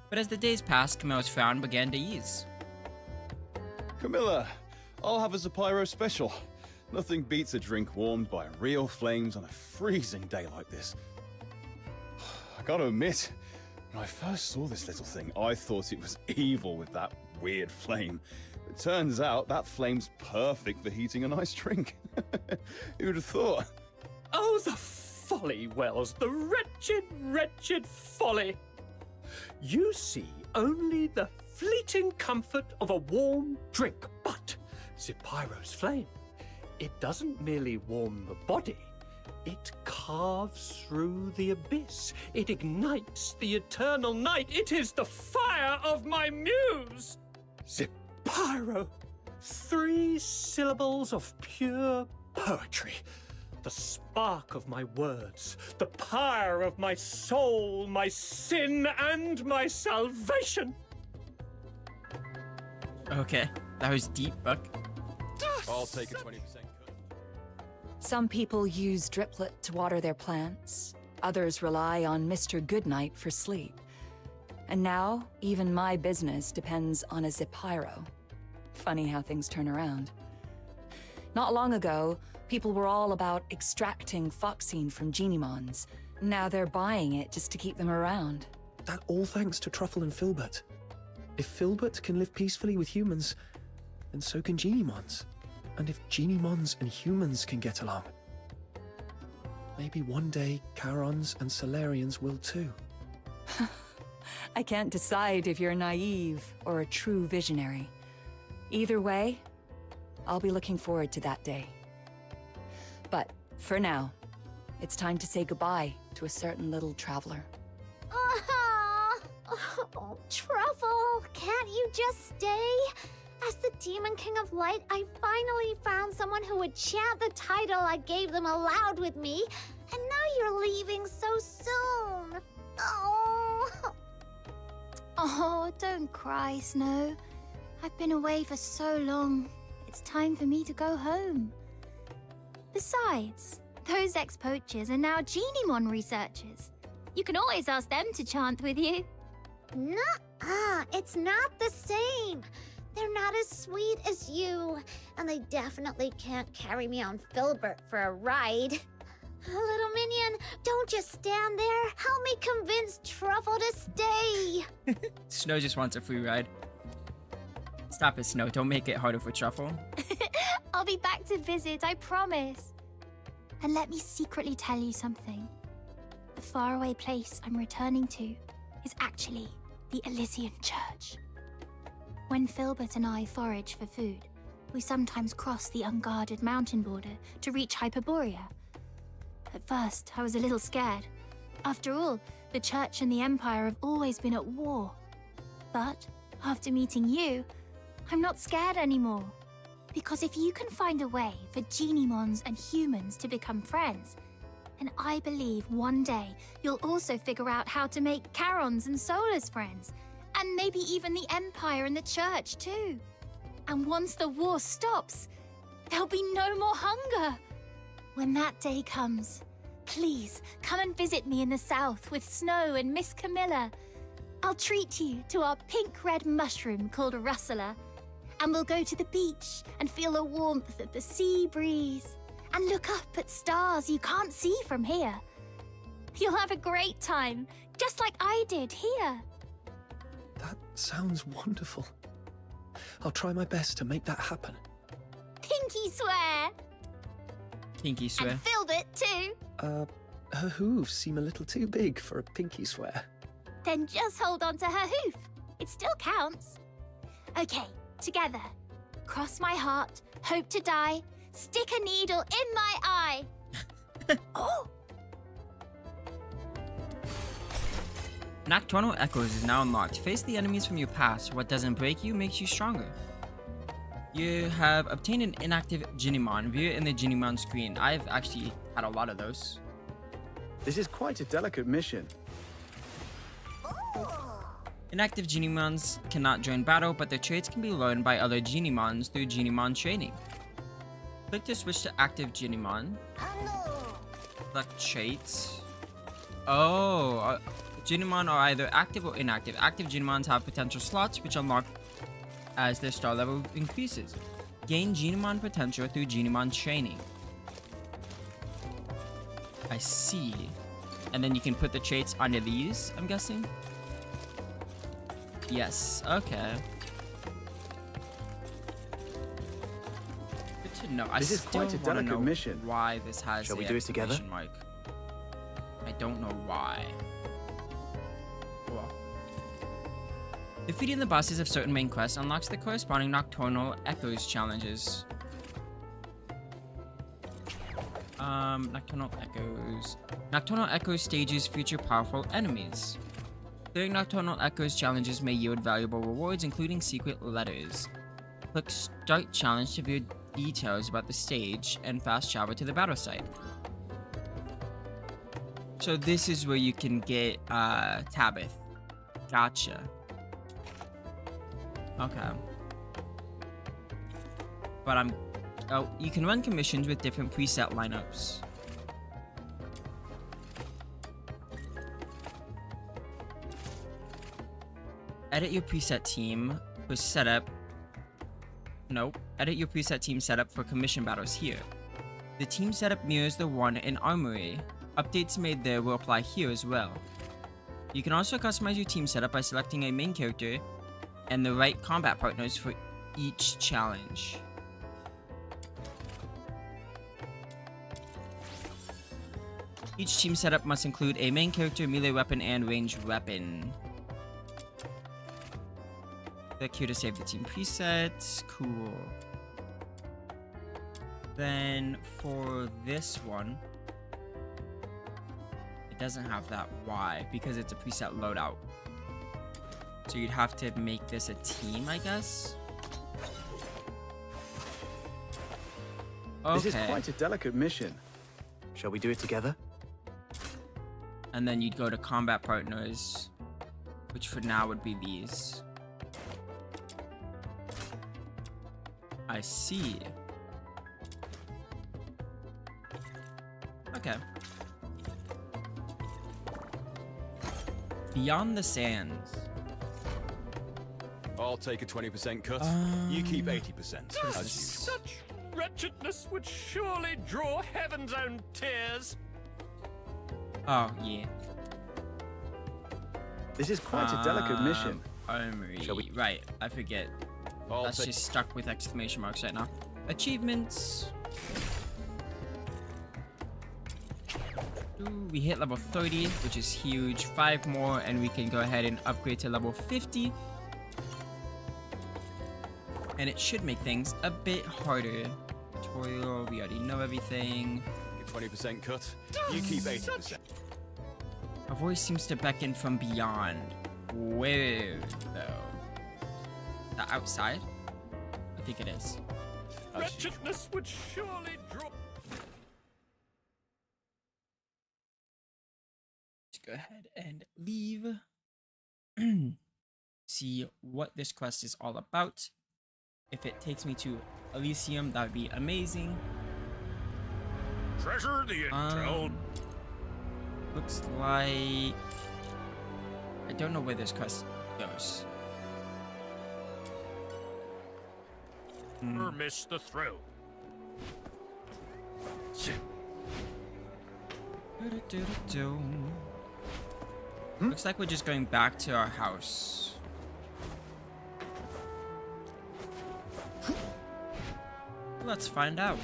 But as the days passed, Camilla's frown began to ease. Camilla, I'll have a Zapyro special. Nothing beats a drink warmed by real flames on a freezing day like this. I gotta admit, when I first saw this little thing, I thought it was evil with that weird flame. It turns out that flame's perfect for heating a nice drink. Who'd have thought? Oh, the folly, Wells, the wretched, wretched folly. You see only the fleeting comfort of a warm drink, but Zapyro's flame, it doesn't merely warm the body, it carves through the abyss. It ignites the eternal night. It is the fire of my muse. Zapyro, 3 syllables of pure poetry. The spark of my words, the pyre of my soul, my sin and my salvation. Okay, that was deep, Buck. I'll take a 20% cut. Some people use Driplet to water their plants. Others rely on Mr. Goodnight for sleep. And now, even my business depends on a Zapyro. Funny how things turn around. Not long ago, people were all about extracting Foxine from Genimons. Now they're buying it just to keep them around. That all thanks to Truffle and Filbert. If Filbert can live peacefully with humans, then so can Genimons. And if Genimons and humans can get along, maybe one day Charons and Solarians will too. I can't decide if you're naive or a true visionary. Either way, I'll be looking forward to that day. But for now, it's time to say goodbye to a certain little traveler. Oh, Truffle, can't you just stay? As the Demon King of Light, I finally found someone who would chant the title I gave them aloud with me, and now you're leaving so soon. Oh, don't cry, Snow. I've been away for so long. It's time for me to go home. Besides, those ex-poachers are now Genimon researchers. You can always ask them to chant with you. Nuh-uh, it's not the same. They're not as sweet as you, and they definitely can't carry me on Filbert for a ride. Little minion, don't just stand there. Help me convince Truffle to stay. Snow just wants a free ride. Stop it, Snow. Don't make it harder for Truffle. I'll be back to visit, I promise. And let me secretly tell you something. The faraway place I'm returning to is actually the Elysian Church. When Filbert and I forage for food, We sometimes cross the unguarded mountain border to reach Hyperborea. At first, I was a little scared. After all, the Church and the Empire have always been at war. But after meeting you, I'm not scared anymore. Because if you can find a way for Genimons and humans to become friends, and I believe one day you'll also figure out how to make Charons and Solars friends, and maybe even the Empire and the Church too. And once the war stops, there'll be no more hunger. When that day comes, please come and visit me in the south with Snow and Miss Camilla. I'll treat you to our pink-red mushroom called Russula, and we'll go to the beach and feel the warmth of the sea breeze, and look up at stars you can't see from here. You'll have a great time, just like I did here. That sounds wonderful. I'll try my best to make that happen. Pinky swear! Pinky swear. And Filbert too. Her hooves seem a little too big for a pinky swear. Then just hold on to her hoof. It still counts. Okay, together. Cross my heart, hope to die, stick a needle in my eye. Oh! Nocturnal Echoes is now unlocked. Face the enemies from your past. What doesn't break you makes you stronger. You have obtained an inactive Genimon. View it in the Genimon screen. I've actually had a lot of those. This is quite a delicate mission. Inactive Genimons cannot join battle, but their traits can be learned by other Genimons through Genimon training. Click to switch to active Genimon. Select traits. Oh, Genimon are either active or inactive. Active Genimons have potential slots, which unlock as their star level increases. Gain Genimon potential through Genimon training. I see. And then you can put the traits under these, I'm guessing? Yes, okay. Good to know. This is quite a delicate mission. Why this has Shall we do it together? exclamation mark. I don't know why. Well. Defeating the bosses of certain main quests unlocks the corresponding Nocturnal Echoes challenges. Nocturnal Echoes. Nocturnal Echoes stages feature powerful enemies. Clearing Nocturnal Echoes challenges may yield valuable rewards, including secret letters. Click Start Challenge to view details about the stage and fast travel to the battle site. So this is where you can get Tabith. Gotcha. Okay. But you can run commissions with different preset lineups. Edit your preset team for setup. Nope. Edit your preset team setup for commission battles here. The team setup mirrors the one in Armory. Updates made there will apply here as well. You can also customize your team setup by selecting a main character and the right combat partners for each challenge. Each team setup must include a main character, melee weapon, and ranged weapon. Click here to save the team presets. Cool. Then for this one, it doesn't have that. Why? Because it's a preset loadout. So you'd have to make this a team, I guess. Okay. This is quite a delicate mission. Shall we do it together? And then you'd go to combat partners, which for now would be these. I see. Okay. Beyond the Sands. I'll take a 20% cut. You keep 80%, as usual. Such wretchedness would surely draw heaven's own tears. Oh, yeah. This is quite a delicate mission. Shall we? Right, I forget. That's just stuck with exclamation marks right now. Achievements. Ooh, we hit level 30, which is huge. 5 more, and we can go ahead and upgrade to level 50. and it should make things a bit harder. Tutorial, we already know everything. Get 20% cut. You keep 80%. A voice seems to beckon from beyond. Where, though? The outside? I think it is. Wretchedness would surely draw. Let's go ahead and leave. See what this quest is all about. If it takes me to Elysium, that would be amazing. Treasure the intel. Looks like I don't know where this quest goes. Or miss the throw. Looks like we're just going back to our house. Let's find out.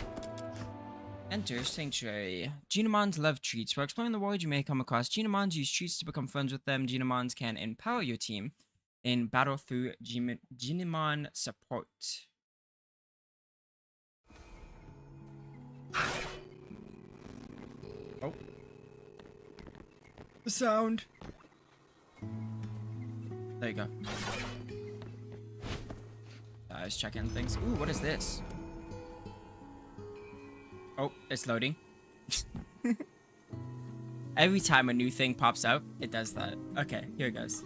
Enter Sanctuary. Genimons love treats. While exploring the world, you may come across Genimons. Use treats to become friends with them. Genimons can empower your team in battle through Genimon support. Oh. The sound. There you go. I was checking things. Ooh, what is this? Oh, it's loading. Every time a new thing pops up, it does that. Okay, here it goes.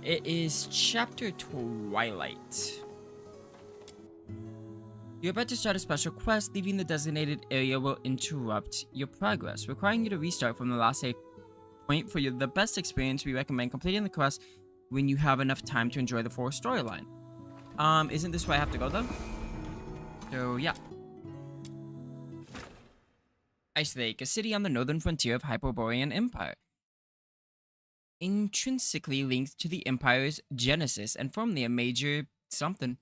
It is Chapter Twilight. You're about to start a special quest. Leaving the designated area will interrupt your progress, requiring you to restart from the last save point. For the best experience, we recommend completing the quest when you have enough time to enjoy the full storyline. Isn't this where I have to go though? So yeah. Ice Lake, a city on the northern frontier of Hyperborean Empire. Intrinsically linked to the Empire's genesis and formerly a major something.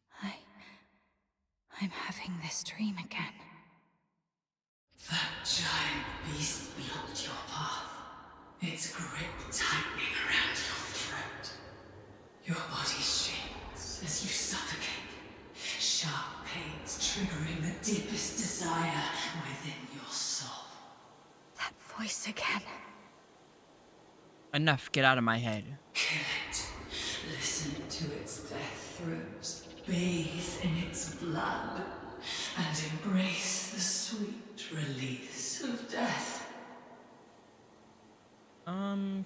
I'm having this dream again. That giant beast blocked your path. Its grip tightening around your throat. Your body shakes as you suffocate. Sharp pains triggering the deepest desire within your soul. That voice again. Enough, get out of my head. Kill it. Listen to its death throes. Bathe in its blood. And embrace the sweet release of death.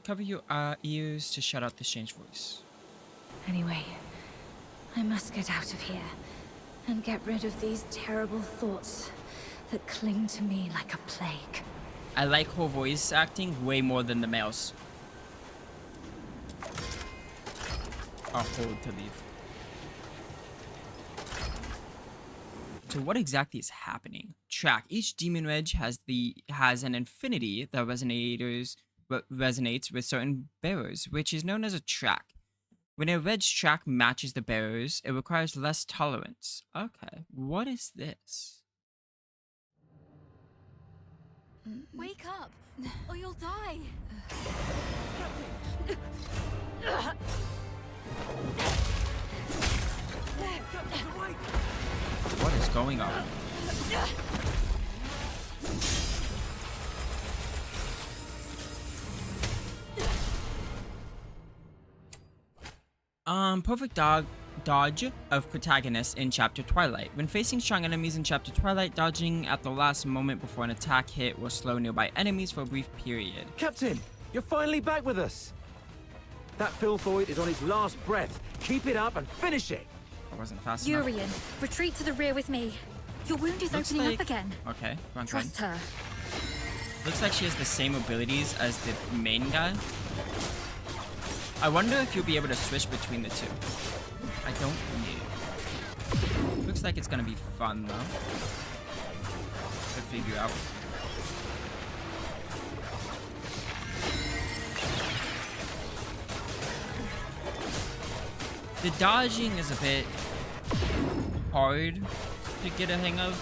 Cover your ears to shut out the strange voice. Anyway, I must get out of here and get rid of these terrible thoughts that cling to me like a plague. I like her voice acting way more than the males. I'll hold to leave. So what exactly is happening? Track. Each demon wedge has an infinity that resonates with certain bearers, which is known as a track. When a wedge track matches the bearers, it requires less tolerance. Okay, what is this? Wake up, or you'll die. What is going on? Perfect dodge of protagonists in Chapter Twilight. When facing strong enemies in Chapter Twilight, dodging at the last moment before an attack hit will slow nearby enemies for a brief period. Captain, you're finally back with us. That filthoid is on his last breath. Keep it up and finish it. I wasn't fast enough. Urian, retreat to the rear with me. Your wound is Looks opening like... up again. Okay, go on, Trust her. Looks like she has the same abilities as the main guy. I wonder if you'll be able to switch between the two. I don't know. Looks like it's gonna be fun though. To figure out. The dodging is a bit hard to get a hang of.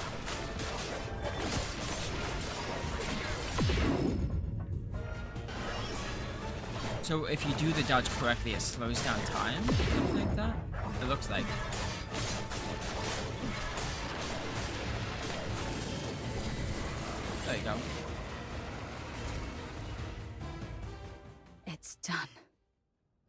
So if you do the dodge correctly, it slows down time? Something like that? It looks like. There you go. It's done.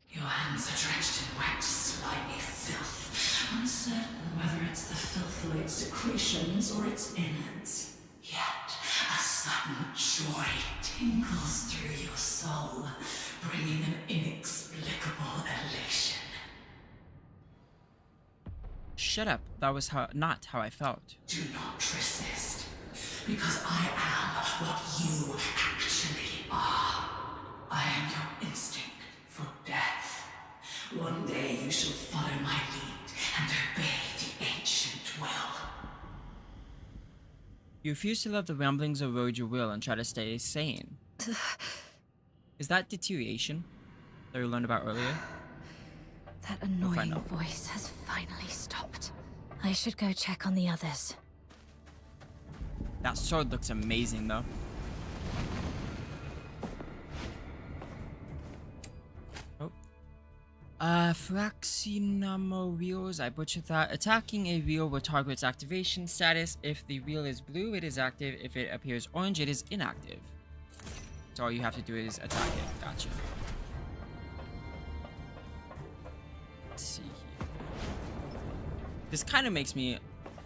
Your hands are drenched in wet, slimy filth, uncertain whether it's the filthoid secretions or its innards. Yet, a sudden joy tingles through your soul, bringing an inexplicable elation. Shut up. That was not how I felt. Do not resist, because I am what you actually are. I am your instinct for death. One day you shall follow my lead and obey the ancient will. You refuse to let the ramblings erode your will and try to stay sane. Is that deterioration that we learned about earlier? That annoying voice has finally stopped. I should go check on the others. That sword looks amazing though. Fraxinamo reels, I butchered that. Attacking a reel will target its activation status. If the reel is blue, it is active. If it appears orange, it is inactive. So all you have to do is attack it. Gotcha. Let's see here. This kind of makes me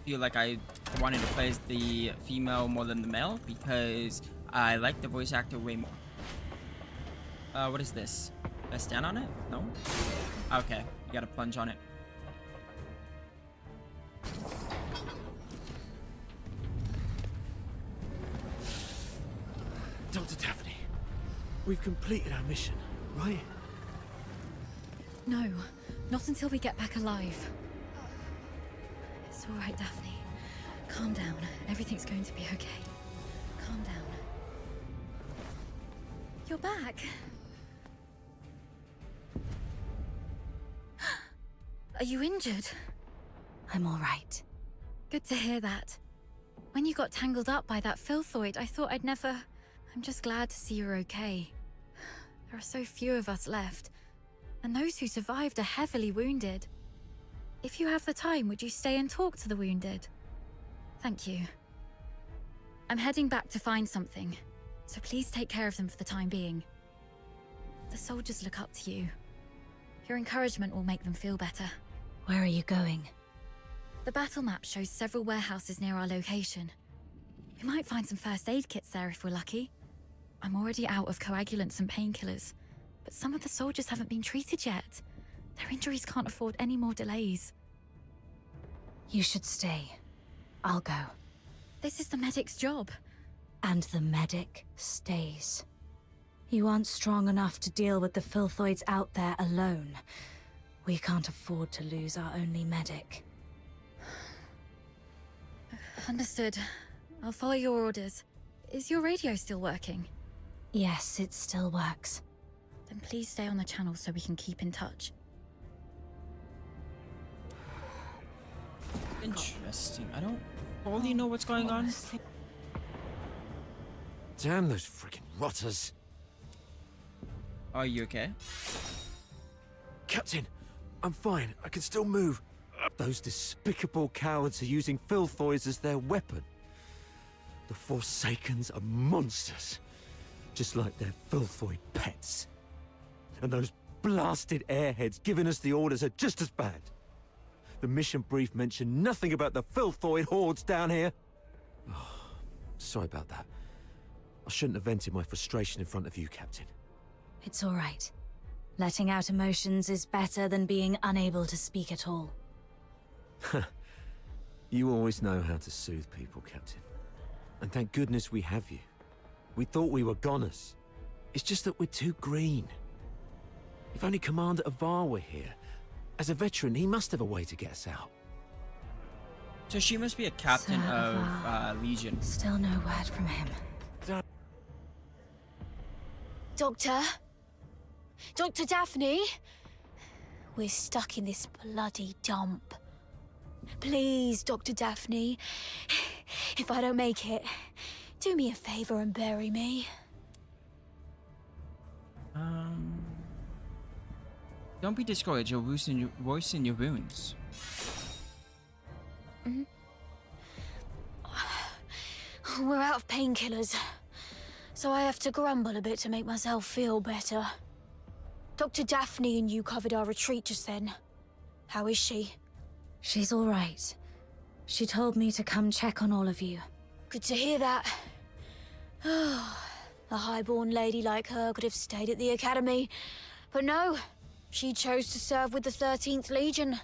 feel like I wanted to play as the female more than the male because I like the voice actor way more. What is this? Did I stand on it? No? Okay, you gotta plunge on it. Dr. Daphne, we've completed our mission, right? No, not until we get back alive. It's all right, Daphne. Calm down. Everything's going to be okay. Calm down. You're back. Are you injured? I'm all right. Good to hear that. When you got tangled up by that filthoid, I thought I'd never... I'm just glad to see you're okay. There are so few of us left, and those who survived are heavily wounded. If you have the time, would you stay and talk to the wounded? Thank you. I'm heading back to find something, so please take care of them for the time being. The soldiers look up to you. Your encouragement will make them feel better. Where are you going? The battle map shows several warehouses near our location. We might find some first aid kits there if we're lucky. I'm already out of coagulants and painkillers, but some of the soldiers haven't been treated yet. Their injuries can't afford any more delays. You should stay. I'll go. This is the medic's job. And the medic stays. You aren't strong enough to deal with the filthoids out there alone. We can't afford to lose our only medic. Understood. I'll follow your orders. Is your radio still working? Yes, it still works. Then please stay on the channel so we can keep in touch. Interesting. I don't fully know what's going on. Damn those freaking rotters. Are you okay? Captain, I'm fine. I can still move. Those despicable cowards are using filthoids as their weapon. The Forsakens are monsters, just like their filthoid pets. And those blasted airheads giving us the orders are just as bad. The mission brief mentioned nothing about the filthoid hordes down here. Oh, sorry about that. I shouldn't have vented my frustration in front of you, Captain. It's all right. Letting out emotions is better than being unable to speak at all. You always know how to soothe people, Captain. And thank goodness we have you. We thought we were goners. It's just that we're too green. If only Commander Avar were here. As a veteran, he must have a way to get us out. So she must be a captain of Legion. Still no word from him. Doctor? Dr. Daphne? We're stuck in this bloody dump. Please, Dr. Daphne. If I don't make it, do me a favor and bury me. Don't be discouraged. You'll worsen your wounds. We're out of painkillers, so I have to grumble a bit to make myself feel better. Dr. Daphne and you covered our retreat just then. How is she? She's all right. She told me to come check on all of you. Good to hear that. A highborn lady like her could have stayed at the academy, but no, she chose to serve with the 13th Legion.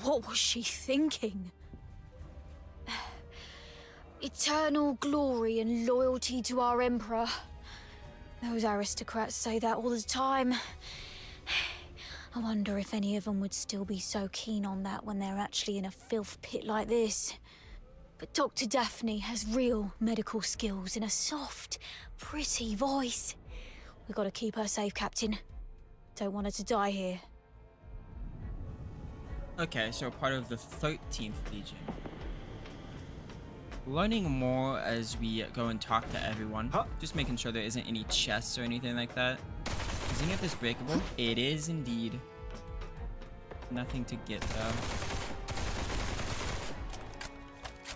What was she thinking? Eternal glory and loyalty to our Emperor. Those aristocrats say that all the time. I wonder if any of them would still be so keen on that when they're actually in a filth pit like this. But Dr. Daphne has real medical skills and a soft, pretty voice. We've got to keep her safe, Captain. Don't want her to die here. Okay, so part of the 13th Legion. Learning more as we go and talk to everyone. Just making sure there isn't any chests or anything like that. Is any of this breakable? It is indeed. Nothing to get though.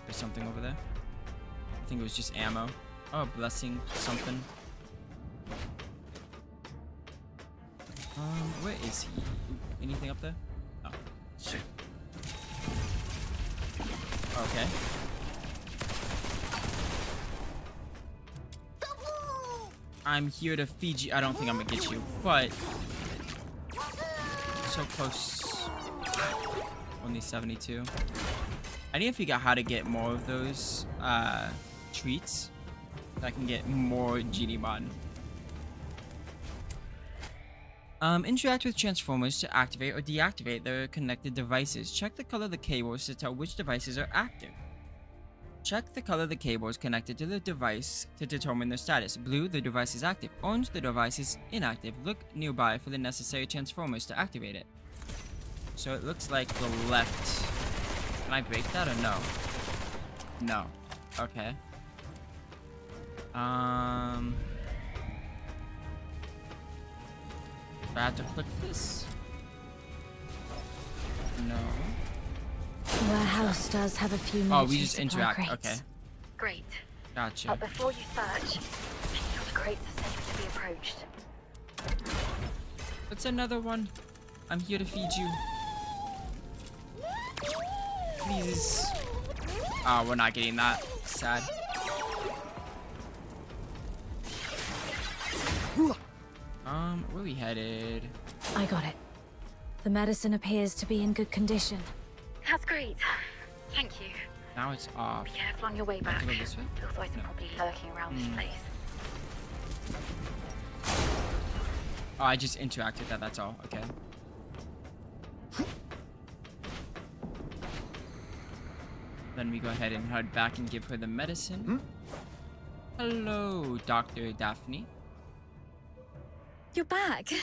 There's something over there. I think it was just ammo. Oh, blessing something. Where is he? Anything up there? Oh. Shit. Okay. I'm here to feed you. I don't think I'm gonna get you, but so close. Only 72. I need to figure out how to get more of those treats so I can get more Genimon. Interact with Transformers to activate or deactivate their connected devices. Check the color of the cables to tell which devices are active. Check the color of the cables connected to the device to determine their status. Blue, the device is active. Orange, the device is inactive. Look nearby for the necessary transformers to activate it. So it looks like the left. Can I break that or no? No. Okay. Do I have to click this? No. The warehouse does have a few Oh, we military just supply interact. crates. Okay. Great. Gotcha. But before you search, make sure the crates are safe to be approached. What's another one? I'm here to feed you. Please. Oh, we're not getting that. Sad. Where are we headed? I got it. The medicine appears to be in good condition. That's great. Thank you. Now it's off. Be careful on your way back. Go this way? Otherwise they're probably lurking around this place. Oh, I just interacted that, that's all. Okay. Then we go ahead and head back and give her the medicine. Hello, Dr. Daphne. You're back.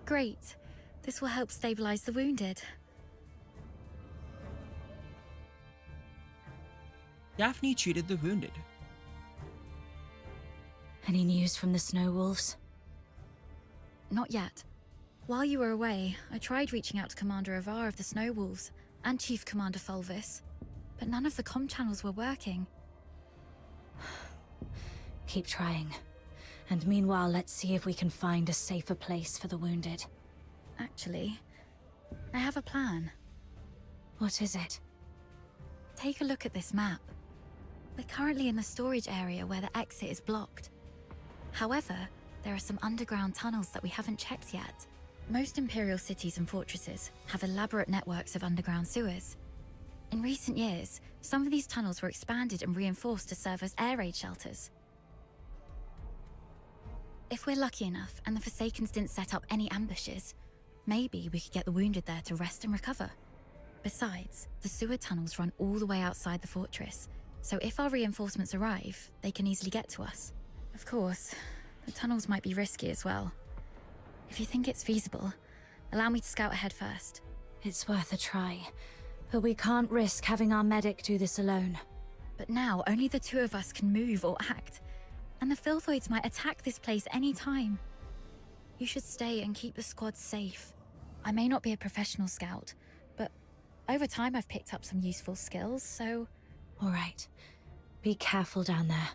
Great. This will help stabilize the wounded. Daphne treated the wounded. Any news from the Snow Wolves? Not yet. While you were away, I tried reaching out to Commander Avar of the Snow Wolves and Chief Commander Fulvis, but none of the comm channels were working. Keep trying. And meanwhile, let's see if we can find a safer place for the wounded. Actually, I have a plan. What is it? Take a look at this map. We're currently in the storage area where the exit is blocked. However, there are some underground tunnels that we haven't checked yet. Most Imperial cities and fortresses have elaborate networks of underground sewers. In recent years, some of these tunnels were expanded and reinforced to serve as air raid shelters. If we're lucky enough and the Forsakens didn't set up any ambushes, maybe we could get the wounded there to rest and recover. Besides, the sewer tunnels run all the way outside the fortress, so if our reinforcements arrive, they can easily get to us. Of course, the tunnels might be risky as well. If you think it's feasible, allow me to scout ahead first. It's worth a try, but we can't risk having our medic do this alone. But now, only the two of us can move or act. and the Filthoids might attack this place any time. You should stay and keep the squad safe. I may not be a professional scout, but over time I've picked up some useful skills, so... All right. Be careful down there.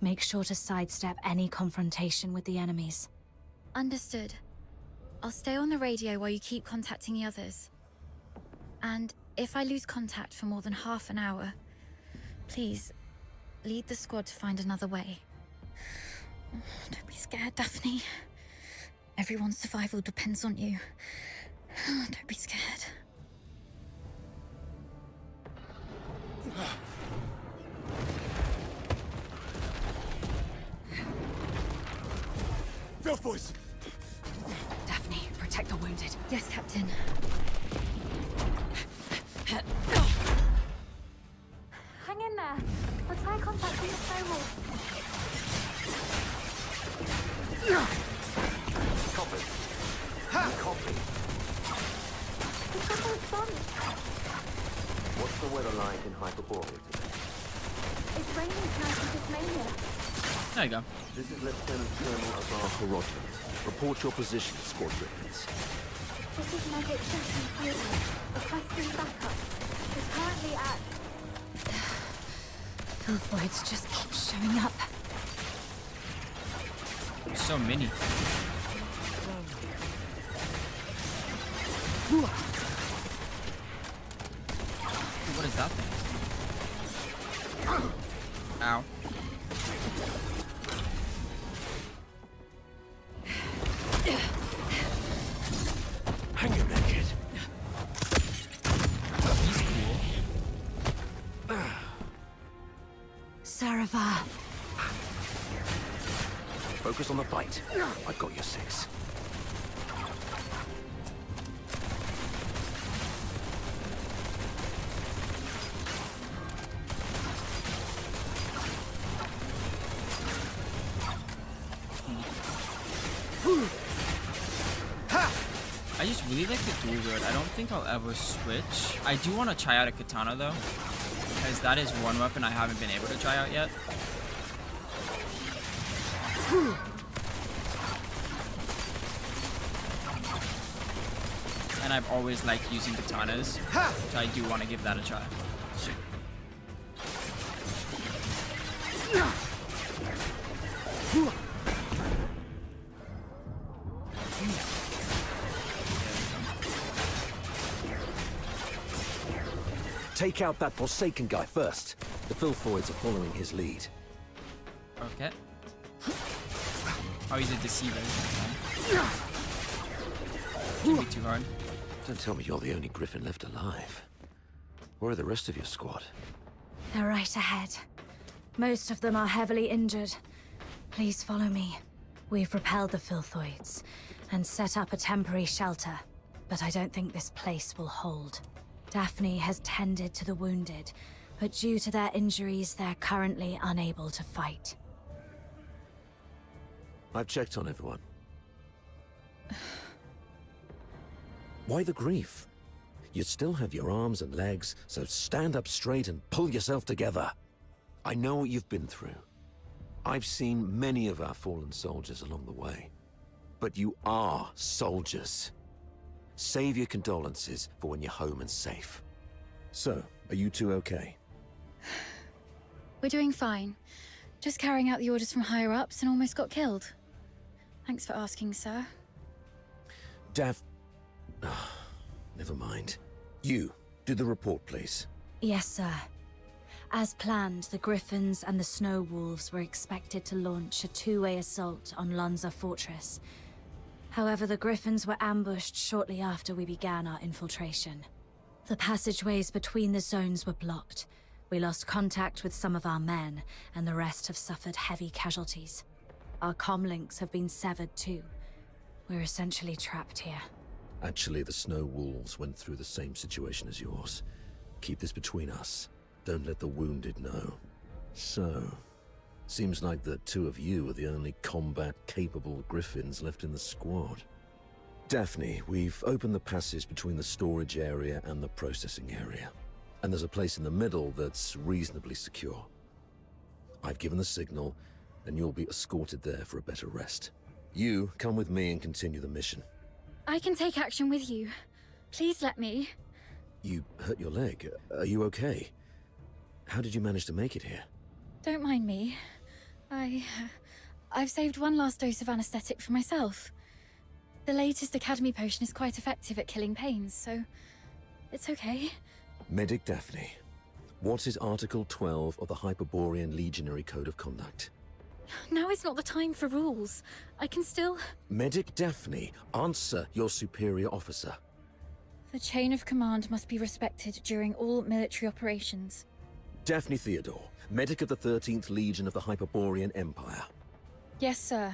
Make sure to sidestep any confrontation with the enemies. Understood. I'll stay on the radio while you keep contacting the others. And if I lose contact for more than half an hour, please, lead the squad to find another way. Don't be scared, Daphne. Everyone's survival depends on you. Don't be scared. Filthoids! Daphne, protect the wounded. Yes, Captain. Hang in there. I'll try contacting the firewall. Copy. Copy. The tunnel's gone. What's the weather like in Hyperborea today? It's raining tonight in Tasmania. There you go. This is Lieutenant Colonel Azar Rodman. Report your position, Squad Griffins. This is Magic Session Field. Requesting backup. It's currently at... Filthoids just keep showing up. There's so many. What is that thing? Ow. Hang in there, kid. He's cool. Saravar. Focus on the fight. I've got your six. I just really like the dual wield. I don't think I'll ever switch. I do want to try out a katana though, because that is one weapon I haven't been able to try out yet. And I've always liked using katanas, so I do want to give that a try. Take out that Forsaken guy first. The Filthoids are following his lead. Okay. Oh, he's a deceiver. Shouldn't be too hard. Don't tell me you're the only Griffin left alive. Where are the rest of your squad? They're right ahead. Most of them are heavily injured. Please follow me. We've repelled the Filthoids and set up a temporary shelter, but I don't think this place will hold. Daphne has tended to the wounded, but due to their injuries, they're currently unable to fight. I've checked on everyone. Why the grief? You still have your arms and legs, so stand up straight and pull yourself together. I know what you've been through. I've seen many of our fallen soldiers along the way. But you are soldiers. Save your condolences for when you're home and safe. So, are you two okay? We're doing fine. Just carrying out the orders from higher-ups and almost got killed. Thanks for asking, sir. Never mind. You, do the report, please. Yes, sir. As planned, the Griffins and the Snow Wolves were expected to launch a two-way assault on Lonza Fortress. However, the Griffins were ambushed shortly after we began our infiltration. The passageways between the zones were blocked. We lost contact with some of our men, and the rest have suffered heavy casualties. Our comlinks have been severed too. We're essentially trapped here. Actually, the Snow Wolves went through the same situation as yours. Keep this between us. Don't let the wounded know. So, seems like the two of you are the only combat-capable Griffins left in the squad. Daphne, we've opened the passage between the storage area and the processing area. And there's a place in the middle that's reasonably secure. I've given the signal. and you'll be escorted there for a better rest. You come with me and continue the mission. I can take action with you. Please let me. You hurt your leg. Are you okay? How did you manage to make it here? Don't mind me. I've saved one last dose of anesthetic for myself. The latest Academy potion is quite effective at killing pains, so it's okay. Medic Daphne, what is Article 12 of the Hyperborean Legionary Code of Conduct? Now is not the time for rules. I can still... Medic Daphne, answer your superior officer. The chain of command must be respected during all military operations. Daphne Theodore, medic of the 13th Legion of the Hyperborean Empire. Yes, sir.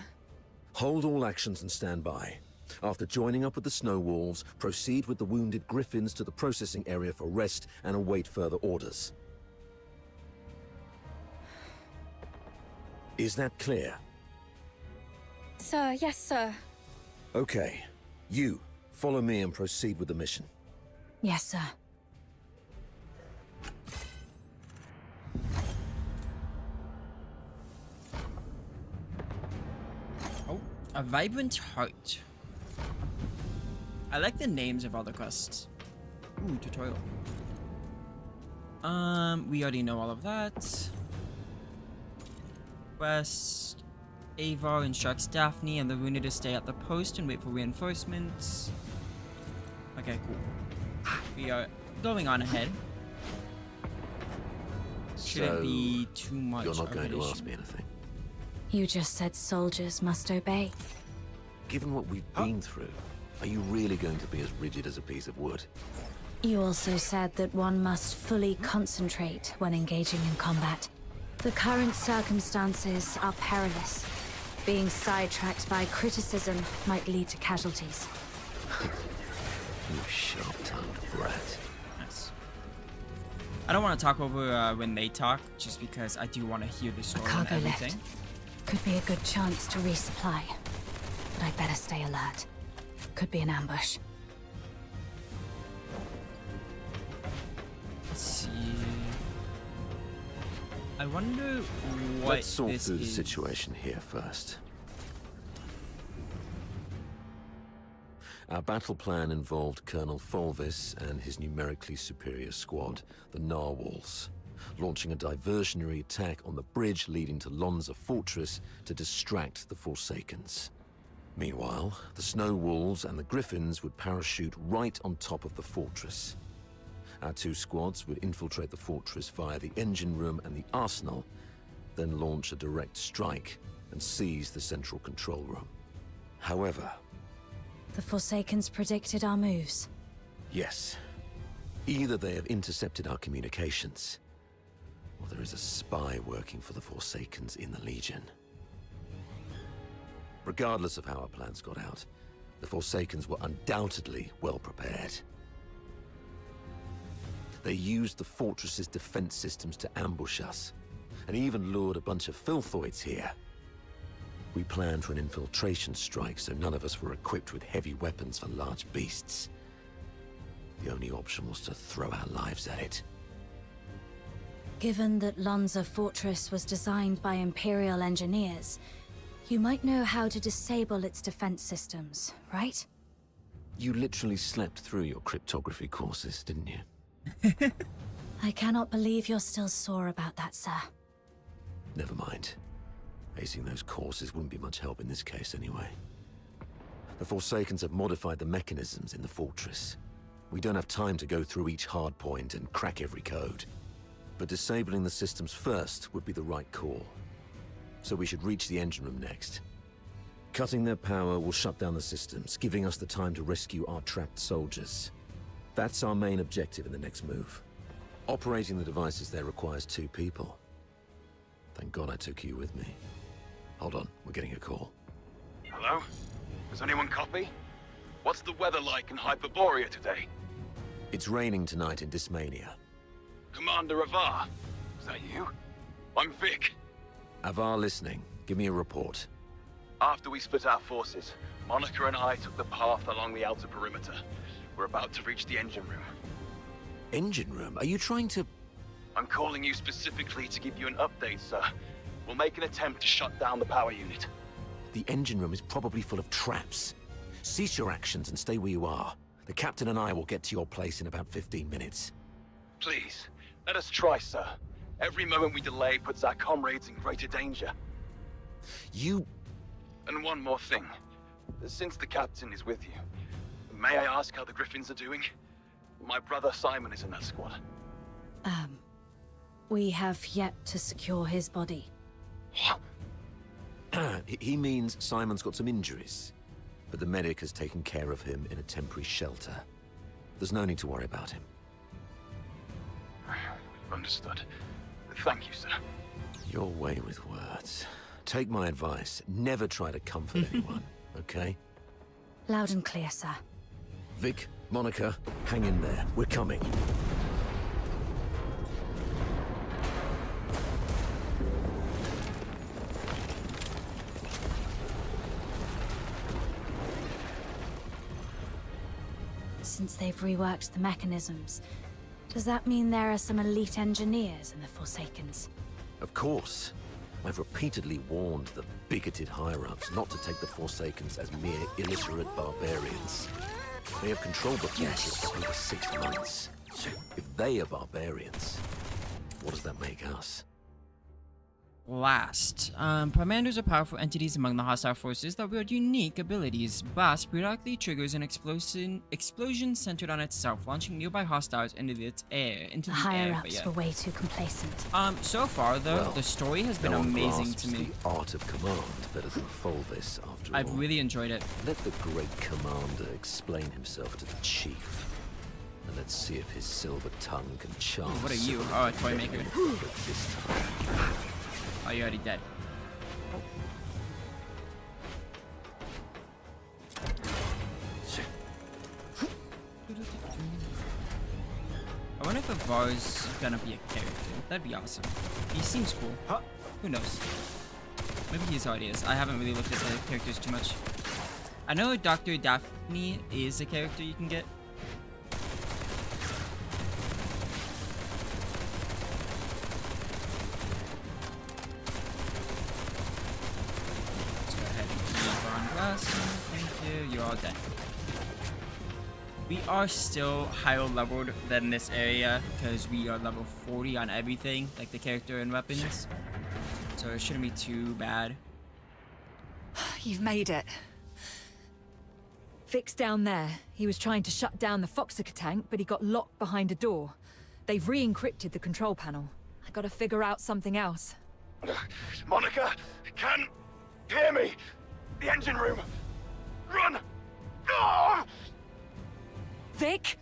Hold all actions and stand by. After joining up with the Snow Wolves, proceed with the wounded Griffins to the processing area for rest and await further orders. Is that clear? Sir, yes, sir. Okay. You, follow me and proceed with the mission. Yes, sir. Oh, a vibrant heart. I like the names of all the quests. Ooh, tutorial. We already know all of that. Quest. Avar instructs Daphne and the wounded to stay at the post and wait for reinforcements. Okay, cool. We are going on ahead. Shouldn't be too much. You're not of going an to issue. ask me anything. You just said soldiers must obey. Given what we've been through, are you really going to be as rigid as a piece of wood? You also said that one must fully concentrate when engaging in combat. The current circumstances are perilous. Being sidetracked by criticism might lead to casualties. You sharp-tongued brat. Nice. I don't want to talk over when they talk, just because I do want to hear the story and Cargo everything. left. Could be a good chance to resupply. But I'd better stay alert. Could be an ambush. Let's see. I wonder what Let's sort this through the is. situation here first. Our battle plan involved Colonel Fulvis and his numerically superior squad, the Narwhals, launching a diversionary attack on the bridge leading to Lonza Fortress to distract the Forsakens. Meanwhile, the Snow Wolves and the Griffins would parachute right on top of the fortress. Our two squads would infiltrate the fortress via the engine room and the arsenal, then launch a direct strike and seize the central control room. However, The Forsakens predicted our moves. yes, either they have intercepted our communications, or there is a spy working for the Forsakens in the Legion. Regardless of how our plans got out, the Forsakens were undoubtedly well prepared. They used the fortress's defense systems to ambush us, and even lured a bunch of filthoids here. We planned for an infiltration strike, so none of us were equipped with heavy weapons for large beasts. The only option was to throw our lives at it. Given that Lonza Fortress was designed by Imperial engineers, you might know how to disable its defense systems, right? You literally slept through your cryptography courses, didn't you? I cannot believe you're still sore about that, sir. Never mind. Acing those courses wouldn't be much help in this case anyway. The Forsakens have modified the mechanisms in the fortress. We don't have time to go through each hardpoint and crack every code. But disabling the systems first would be the right call. So we should reach the engine room next. Cutting their power will shut down the systems, giving us the time to rescue our trapped soldiers. That's our main objective in the next move. Operating the devices there requires 2 people. Thank God I took you with me. Hold on, we're getting a call. Hello? Does anyone copy? What's the weather like in Hyperborea today? It's raining tonight in Dismania. Commander Avar, is that you? I'm Vic. Avar listening. Give me a report. After we split our forces, Monica and I took the path along the outer perimeter. We're about to reach the engine room. Engine room? Are you trying to... I'm calling you specifically to give you an update, sir. we'll make an attempt to shut down the power unit. The engine room is probably full of traps. Cease your actions and stay where you are. The captain and I will get to your place in about 15 minutes. Please, let us try, sir. Every moment we delay puts our comrades in greater danger. You... And one more thing. Since the captain is with you, may I ask how the Griffins are doing? My brother Simon is in that squad. We have yet to secure his body. He means Simon's got some injuries, but the medic has taken care of him in a temporary shelter. There's no need to worry about him. Understood. Thank you, sir. Your way with words. Take my advice. Never try to comfort anyone, okay? Loud and clear, sir. Vic, Monica, hang in there. We're coming. Since they've reworked the mechanisms, does that mean there are some elite engineers in the Forsakens? Of course. I've repeatedly warned the bigoted higher-ups not to take the Forsakens as mere illiterate barbarians. They have controlled the Fortress for over 6 months. If they are barbarians, what does that make us? Last, Primanders are powerful entities among the hostile forces that wield unique abilities. Blast periodically triggers an explosion centered on itself, launching nearby hostiles into the air. The higher-ups were way too complacent. So far though, Well, the story has been no one amazing grasps to me. the art of command better than Fulvis, after all. I've really enjoyed it. Let the great commander explain himself to the chief. And let's see if his silver tongue can charm. What are you? Oh, a toy maker. This time. Oh, you're already dead. I wonder if Avar's gonna be a character. That'd be awesome. He seems cool. Who knows? Maybe he's already is. I haven't really looked at the characters too much. I know Dr. Daphne is a character you can get. Thank you. You're all dead. We are still higher leveled than this area because we are level 40 on everything, like the character and weapons. So it shouldn't be too bad. You've made it. Vic's down there. He was trying to shut down the Foxica tank, but he got locked behind a door. They've re-encrypted the control panel. I gotta figure out something else. Monica, can hear me? The engine room. Run! Ah! Vic?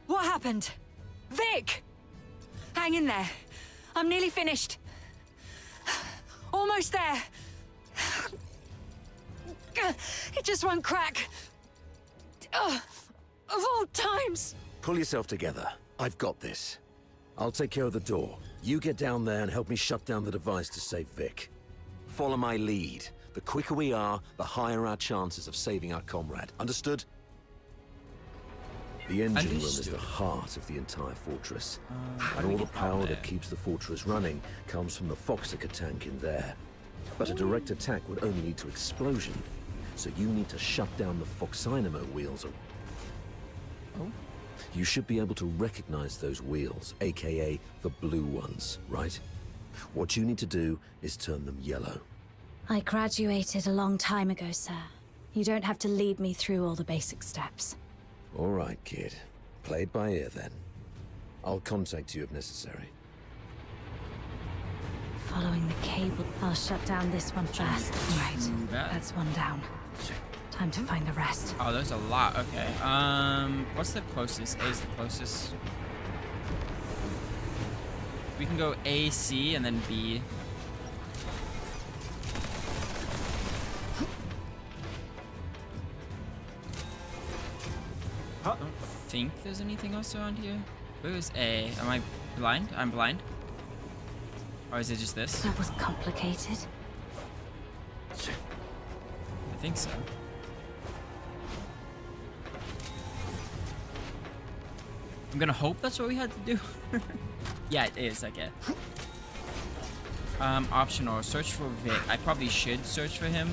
What happened? Vic! Hang in there. I'm nearly finished. Almost there. It just won't crack. Of all times. Pull yourself together. I've got this. I'll take care of the door. You get down there and help me shut down the device to save Vic. Follow my lead. The quicker we are, the higher our chances of saving our comrade. Understood? The engine room is the heart of the entire fortress. And all the power that keeps the fortress running comes from the Foxica tank in there. But a direct attack would only lead to explosion. So you need to shut down the Foxynamo wheels. Oh? You should be able to recognize those wheels, aka the blue ones, right? What you need to do is turn them yellow. I graduated a long time ago, sir. You don't have to lead me through all the basic steps. All right, kid. Play it by ear, then. I'll contact you if necessary. Following the cable, I'll shut down this one first. Right, that's one down. Time to find the rest. Oh, there's a lot. Okay. What's the closest? A is the closest. We can go A, C, and then B. I don't think there's anything else around here. Where is A? Am I blind? I'm blind. Or is it just this? That was complicated. I think so. I'm gonna hope that's what we had to do. Yeah, it is, okay. Optional. Search for Vic. I probably should search for him.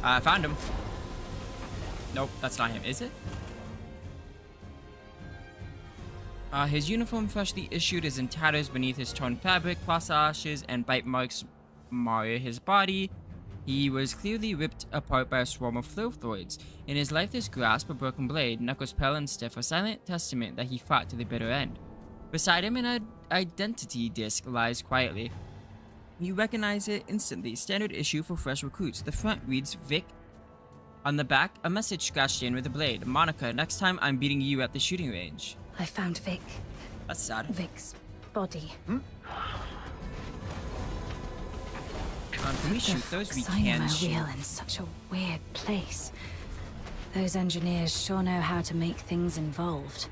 I found him. Nope, that's not him, is it? His uniform freshly issued is in tatters beneath his torn fabric, plaster ashes, and bite marks mar his body. He was clearly ripped apart by a swarm of Flowthroids. In his lifeless grasp, a broken blade, knuckles pale and stiff, a silent testament that he fought to the bitter end. Beside him, an identity disc lies quietly. You recognize it instantly. Standard issue for fresh recruits. The front reads Vic. On the back, a message scratched in with a blade. Monica, next time I'm beating you at the shooting range. I found Vic. That's sad. Vic's body. Can we shoot those? We Signing can my shoot. wheel in such a weird place. Those engineers sure know how to make things involved.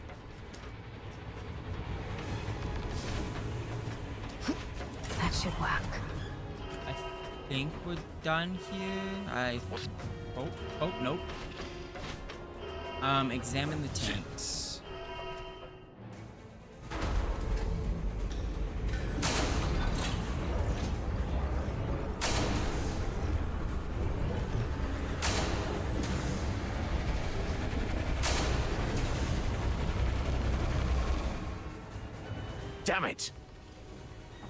That should work. I think we're done here. Oh, nope. Examine the tanks. Damn it!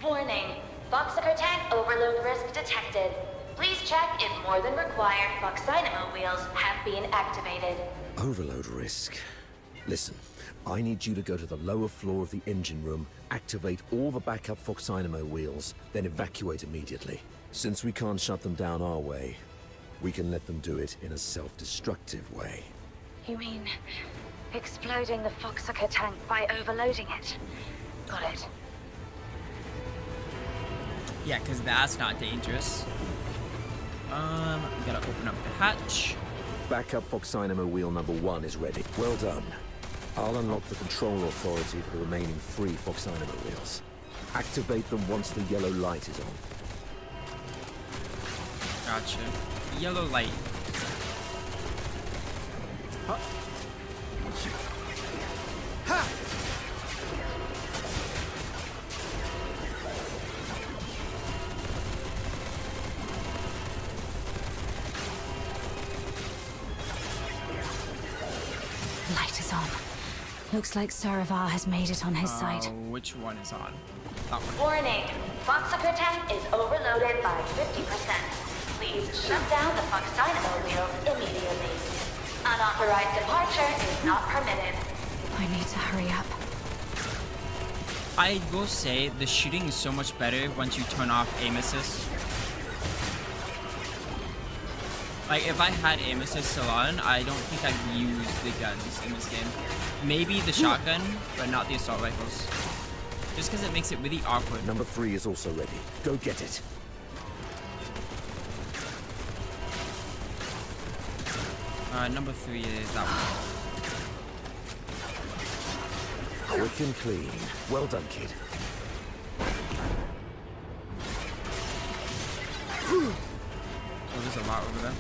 Warning. Foxaker tank overload risk detected. Please check if more than required Foxynamo wheels have been activated. Overload risk. Listen, I need you to go to the lower floor of the engine room, activate all the backup Foxynamo wheels, then evacuate immediately. Since we can't shut them down our way, we can let them do it in a self-destructive way. You mean exploding the Foxaker tank by overloading it? Got it. Yeah, because that's not dangerous. We gotta open up the hatch. Backup Foxynamo wheel number 1 is ready. Well done. I'll unlock the control authority for the remaining 3 Foxynamo wheels. Activate them once the yellow light is on. Gotcha. Yellow light. Huh. Ha! Light is on. Looks like Saravar has made it on his side. Which one is on? That one. Warning. Foxaker tank is overloaded by 50%. Please shut down the Foxynamo wheels immediately. Unauthorized departure is not permitted. I need to hurry up. I will say the shooting is so much better once you turn off aim assist. Like, if I had aim assist still on, I don't think I'd use the guns in this game. Maybe the shotgun, but not the assault rifles. Just because it makes it really awkward. Number 3 is also ready. Go get it. Number 3 is that one. Quick and clean. Well done, kid. Oh, there's a lot over there.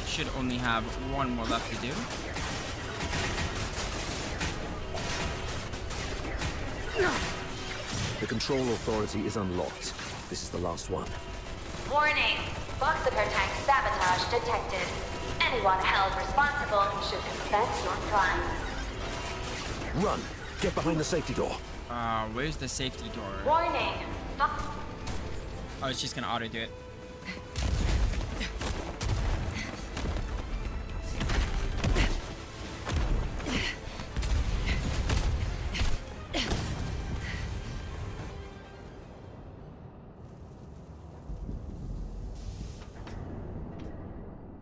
Should only have one more left to do. The control authority is unlocked. This is the last one. Warning. Foxaker tank sabotage detected. Anyone held responsible should confess your crime. Run! Get behind the safety door. Where's the safety door? Warning. Oh, it's just gonna auto do it.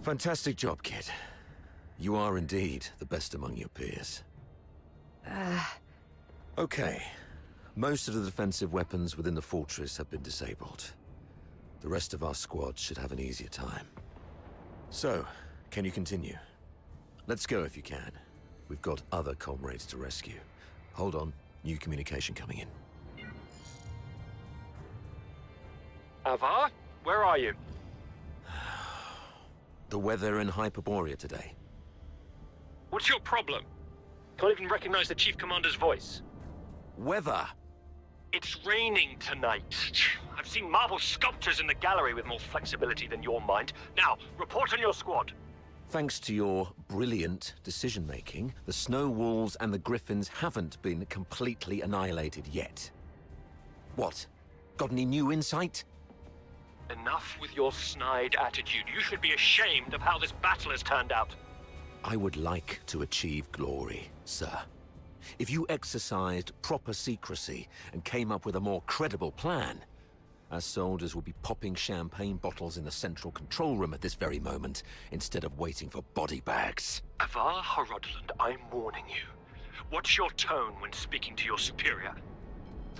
Fantastic job, kid. You are indeed the best among your peers. Okay. Most of the defensive weapons within the fortress have been disabled. The rest of our squad should have an easier time. So, can you continue? Let's go if you can. We've got other comrades to rescue. Hold on. New communication coming in. Avar? Where are you? The weather in Hyperborea today? What's your problem? Can't even recognize the Chief Commander's voice. Weather! It's raining tonight. I've seen marble sculptures in the gallery with more flexibility than your mind. Now, report on your squad. Thanks to your brilliant decision-making, the Snow Wolves and the Griffins haven't been completely annihilated yet. What? Got any new insight? Enough with your snide attitude. You should be ashamed of how this battle has turned out. I would like to achieve glory, sir. If you exercised proper secrecy and came up with a more credible plan, our soldiers would be popping champagne bottles in the central control room at this very moment, instead of waiting for body bags. Avar Horodland, I'm warning you. What's your tone when speaking to your superior?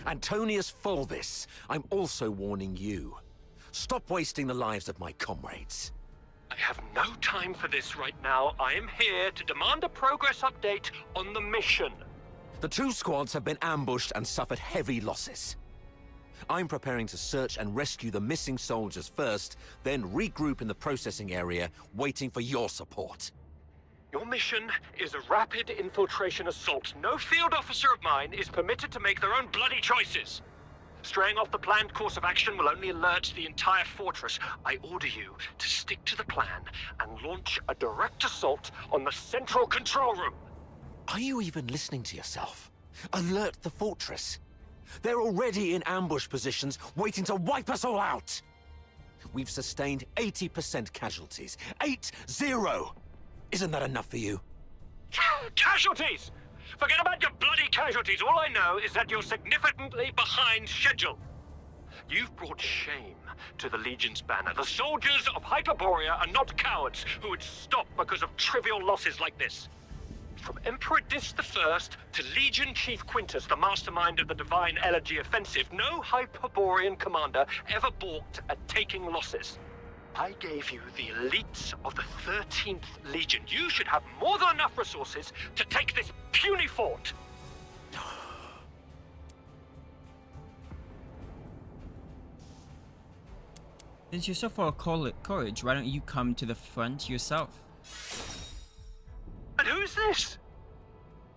Antonius Fulvis, I'm also warning you. Stop wasting the lives of my comrades. I have no time for this right now. I am here to demand a progress update on the mission. The two squads have been ambushed and suffered heavy losses. I'm preparing to search and rescue the missing soldiers first, then regroup in the processing area, waiting for your support. Your mission is a rapid infiltration assault. No field officer of mine is permitted to make their own bloody choices. Straying off the planned course of action will only alert the entire fortress. I order you to stick to the plan and launch a direct assault on the central control room. Are you even listening to yourself? Alert the fortress. They're already in ambush positions, waiting to wipe us all out. We've sustained 80% casualties. 8-0! Isn't that enough for you? Casualties! Forget about your bloody casualties. All I know is that you're significantly behind schedule. You've brought shame to the Legion's banner. The soldiers of Hyperborea are not cowards who would stop because of trivial losses like this. From Emperor Dis I to Legion Chief Quintus, the mastermind of the Divine Elegy Offensive, no Hyperborean commander ever balked at taking losses. I gave you the elites of the 13th Legion. You should have more than enough resources to take this puny fort. Since you're so full of courage, why don't you come to the front yourself? And who's this?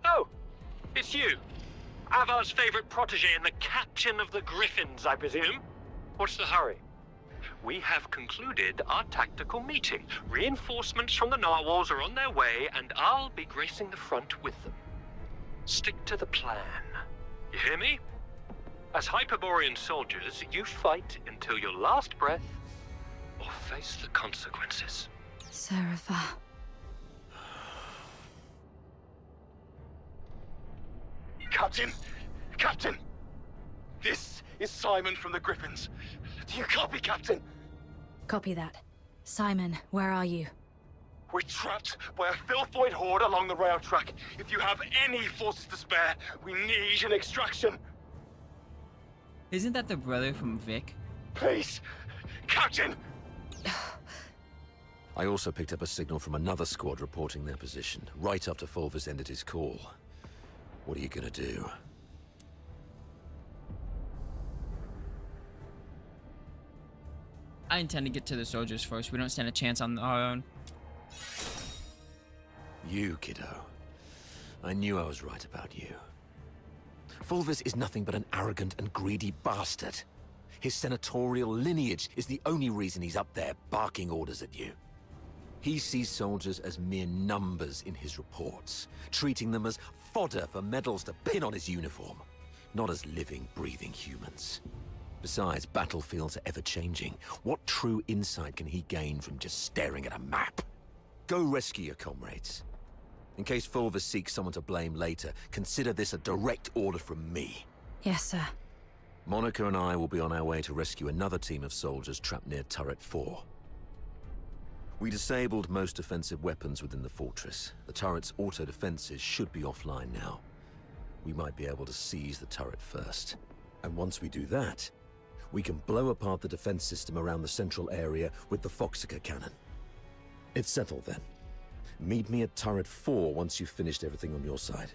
Oh, it's you. Avar's favorite protege and the captain of the Griffins, I presume. What's the hurry? We have concluded our tactical meeting. Reinforcements from the narwhals are on their way, and I'll be gracing the front with them. Stick to the plan. You hear me? As Hyperborean soldiers, you fight until your last breath, or face the consequences. Serapha. Captain! Captain! This is Simon from the Griffins. Do you copy, Captain? Copy that. Simon, where are you? We're trapped by a filthoid horde along the rail track. If you have any forces to spare, we need an extraction. Isn't that the brother from Vic? Please, Captain! I also picked up a signal from another squad reporting their position, right after Fulvis ended his call. What are you gonna do? I intend to get to the soldiers first. We don't stand a chance on our own. You, kiddo. I knew I was right about you. Fulvis is nothing but an arrogant and greedy bastard. His senatorial lineage is the only reason he's up there barking orders at you. He sees soldiers as mere numbers in his reports, treating them as fodder for medals to pin on his uniform, not as living, breathing humans. Besides, battlefields are ever-changing. What true insight can he gain from just staring at a map? Go rescue your comrades. In case Fulvis seeks someone to blame later, consider this a direct order from me. Yes, sir. Monica and I will be on our way to rescue another team of soldiers trapped near Turret 4. We disabled most offensive weapons within the fortress. The turret's auto-defenses should be offline now. We might be able to seize the turret first. And once we do that, we can blow apart the defense system around the central area with the Foxica cannon. It's settled then. Meet me at Turret 4 once you've finished everything on your side.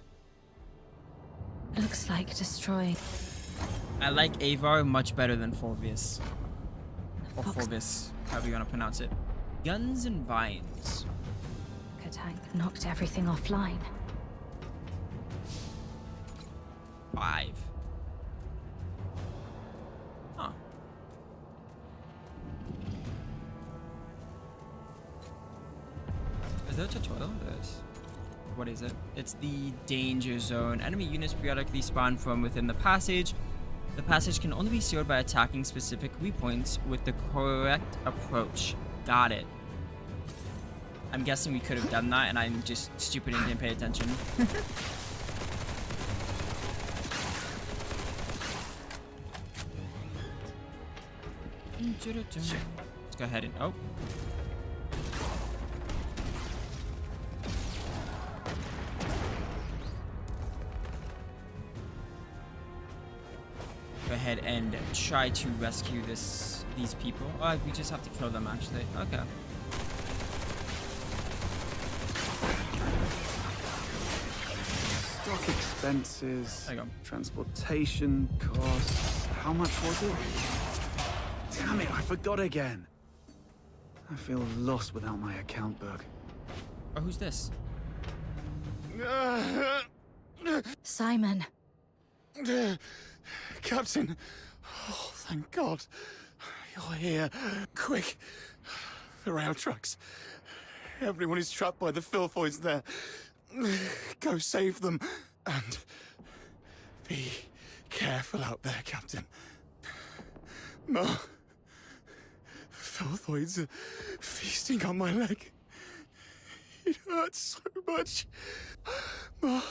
Looks like destroying. I like Avar much better than Fulvis. Or Fulvis, however you want to pronounce it. Guns and vines. Katank knocked everything offline. 5. Huh. Is there a tutorial? Yes. What is it? It's the danger zone. Enemy units periodically spawn from within the passage. The passage can only be sealed by attacking specific waypoints with the correct approach. Got it. I'm guessing we could have done that, and I'm just stupid and didn't pay attention. Let's go ahead and... Oh. Go ahead and try to rescue these people. Oh, we just have to kill them, actually. Okay. Stock expenses, There you go. transportation costs. How much was it? Damn it, I forgot again. I feel lost without my account book. Oh, who's this? Simon. Captain. Oh, thank God. You're here. Quick. The rail trucks. Everyone is trapped by the filthoids there. Go save them. And be careful out there, Captain. Mo. The filthoids are feasting on my leg. It hurts so much. Mo.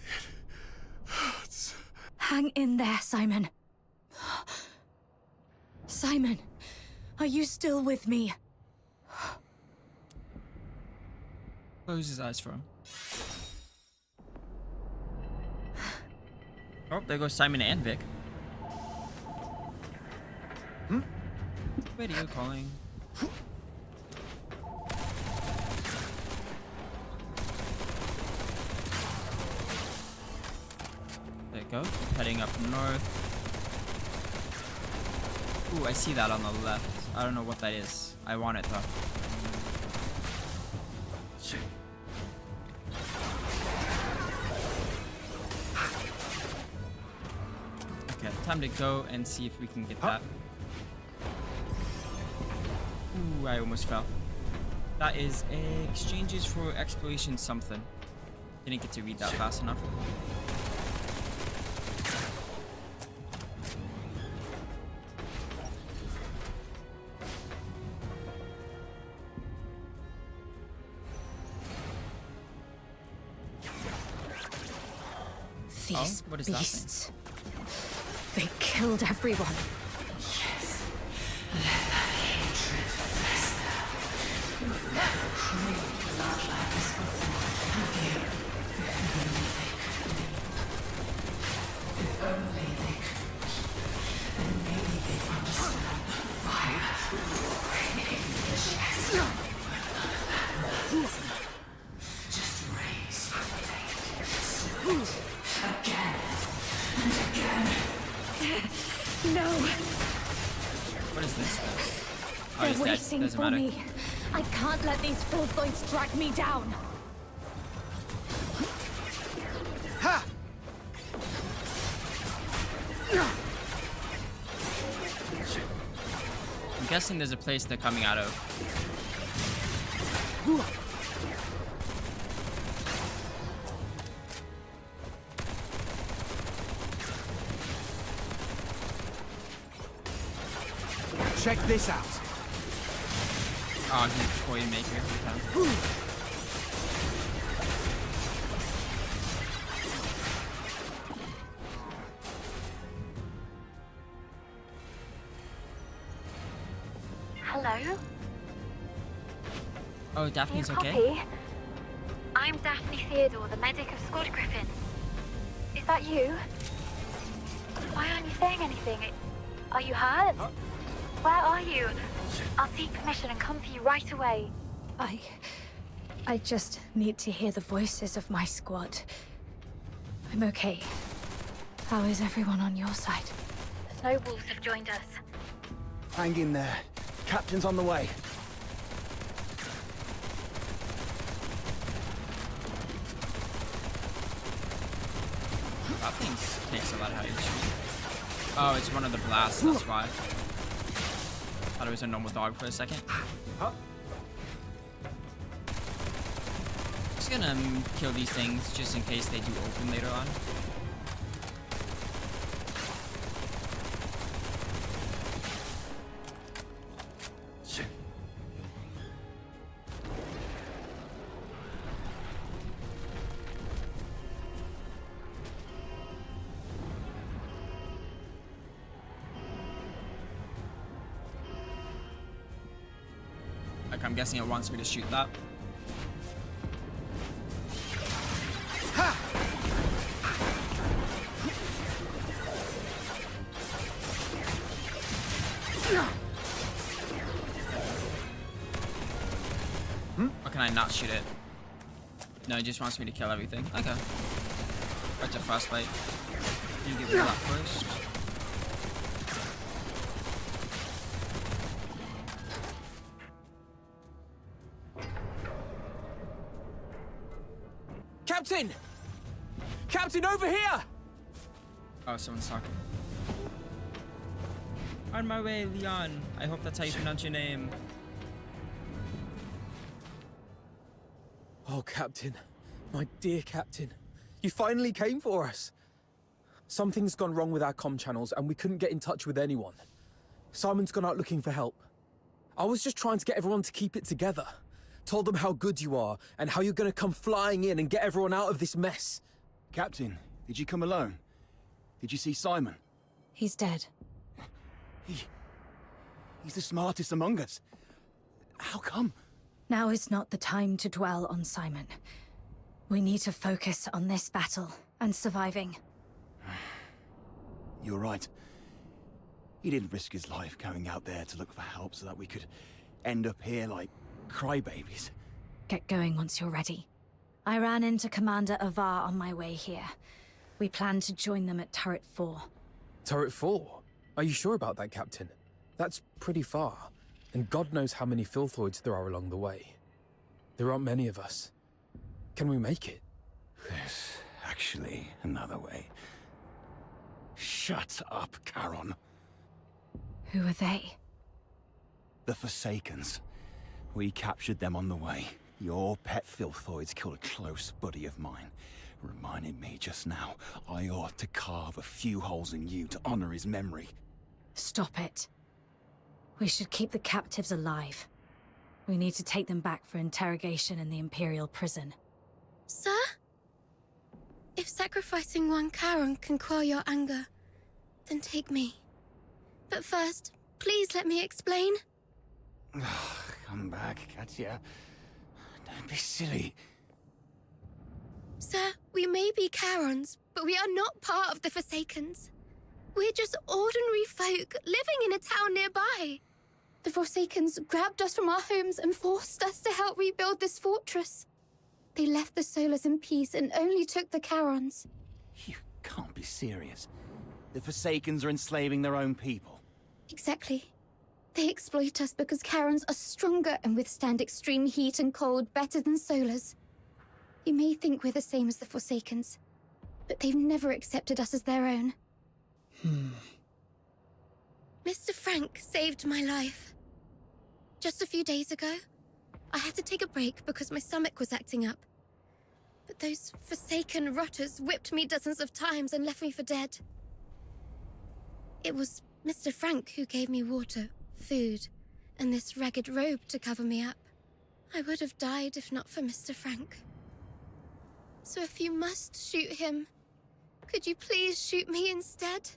It hurts. Hang in there, Simon. Simon, are you still with me? Close his eyes for him. Oh, there goes Simon and Vic. Video calling. There you go. Keep heading up north. Ooh, I see that on the left. I don't know what that is. I want it though. Okay, time to go and see if we can get that. Ooh, I almost fell. That is exchanges for exploration something. Didn't get to read that fast enough. These what is that thing? beasts. They killed everyone. Yes. Let that hatred fester. You've never craved blood like this before, have you? If only they could. Then maybe they'd understand the fire raining in the chest. Just raise your leg. Again and again. No! What is this? Oh, They're he's dead. waiting Doesn't for matter. me. I can't let these filthoids drag me down. Ha! I'm guessing there's a place they're coming out of. Check this out. Oh, he's a toy maker. Okay. Hello? Oh, Daphne's You okay? copy? I'm Daphne Theodore, the medic of Squad Griffin. Is that you? Why aren't you saying anything? Are you hurt? Where are you? I'll seek permission and come for you right away. I just need to hear the voices of my squad. I'm okay. How is everyone on your side? The Snow Wolves have joined us. Hang in there. Captain's on the way. That thing takes a lot of HP. Oh, it's one of the blasts, that's why. Thought it was a normal dog for a second. Just gonna kill these things just in case they do open later on. Like, I'm guessing it wants me to shoot that. Or can I not shoot it? No, it just wants me to kill everything. Okay. That's a frostbite. You give it that first. Captain! Captain, over here! Oh, someone's talking. On my way, Leon. I hope that's how you pronounce your name. Oh, Captain. My dear Captain. You finally came for us. Something's gone wrong with our comm channels and we couldn't get in touch with anyone. Simon's gone out looking for help. I was just trying to get everyone to keep it together. Told them how good you are and how you're gonna come flying in and get everyone out of this mess. Captain, did you come alone? Did you see Simon? He's dead. He's the smartest among us. How come? Now is not the time to dwell on Simon. We need to focus on this battle and surviving. You're right. He didn't risk his life going out there to look for help so that we could end up here like crybabies. Get going once you're ready. I ran into Commander Avar on my way here. We plan to join them at Turret 4. Turret 4? Are you sure about that, Captain? That's pretty far. And God knows how many filthoids there are along the way. There aren't many of us. Can we make it? There's actually another way. Shut up, Charon. Who are they? The Forsakens. We captured them on the way. Your pet filthoids killed a close buddy of mine. Reminded me just now, I ought to carve a few holes in you to honor his memory. Stop it. We should keep the captives alive. We need to take them back for interrogation in the Imperial prison. Sir? If sacrificing one Charon can quell your anger, then take me. But first, please let me explain. Come back, Katya. Don't be silly. Sir, we may be Charons, but we are not part of the Forsakens. We're just ordinary folk living in a town nearby. The Forsakens grabbed us from our homes and forced us to help rebuild this fortress. They left the Solars in peace and only took the Charons. You can't be serious. The Forsakens are enslaving their own people. Exactly. They exploit us because Charons are stronger and withstand extreme heat and cold better than Solars. You may think we're the same as the Forsakens, but they've never accepted us as their own. Mr. Frank saved my life. Just a few days ago, I had to take a break because my stomach was acting up. But those Forsaken rotters whipped me dozens of times and left me for dead. It was Mr. Frank who gave me water, food, and this ragged robe to cover me up. I would have died if not for Mr. Frank. So if you must shoot him, could you please shoot me instead?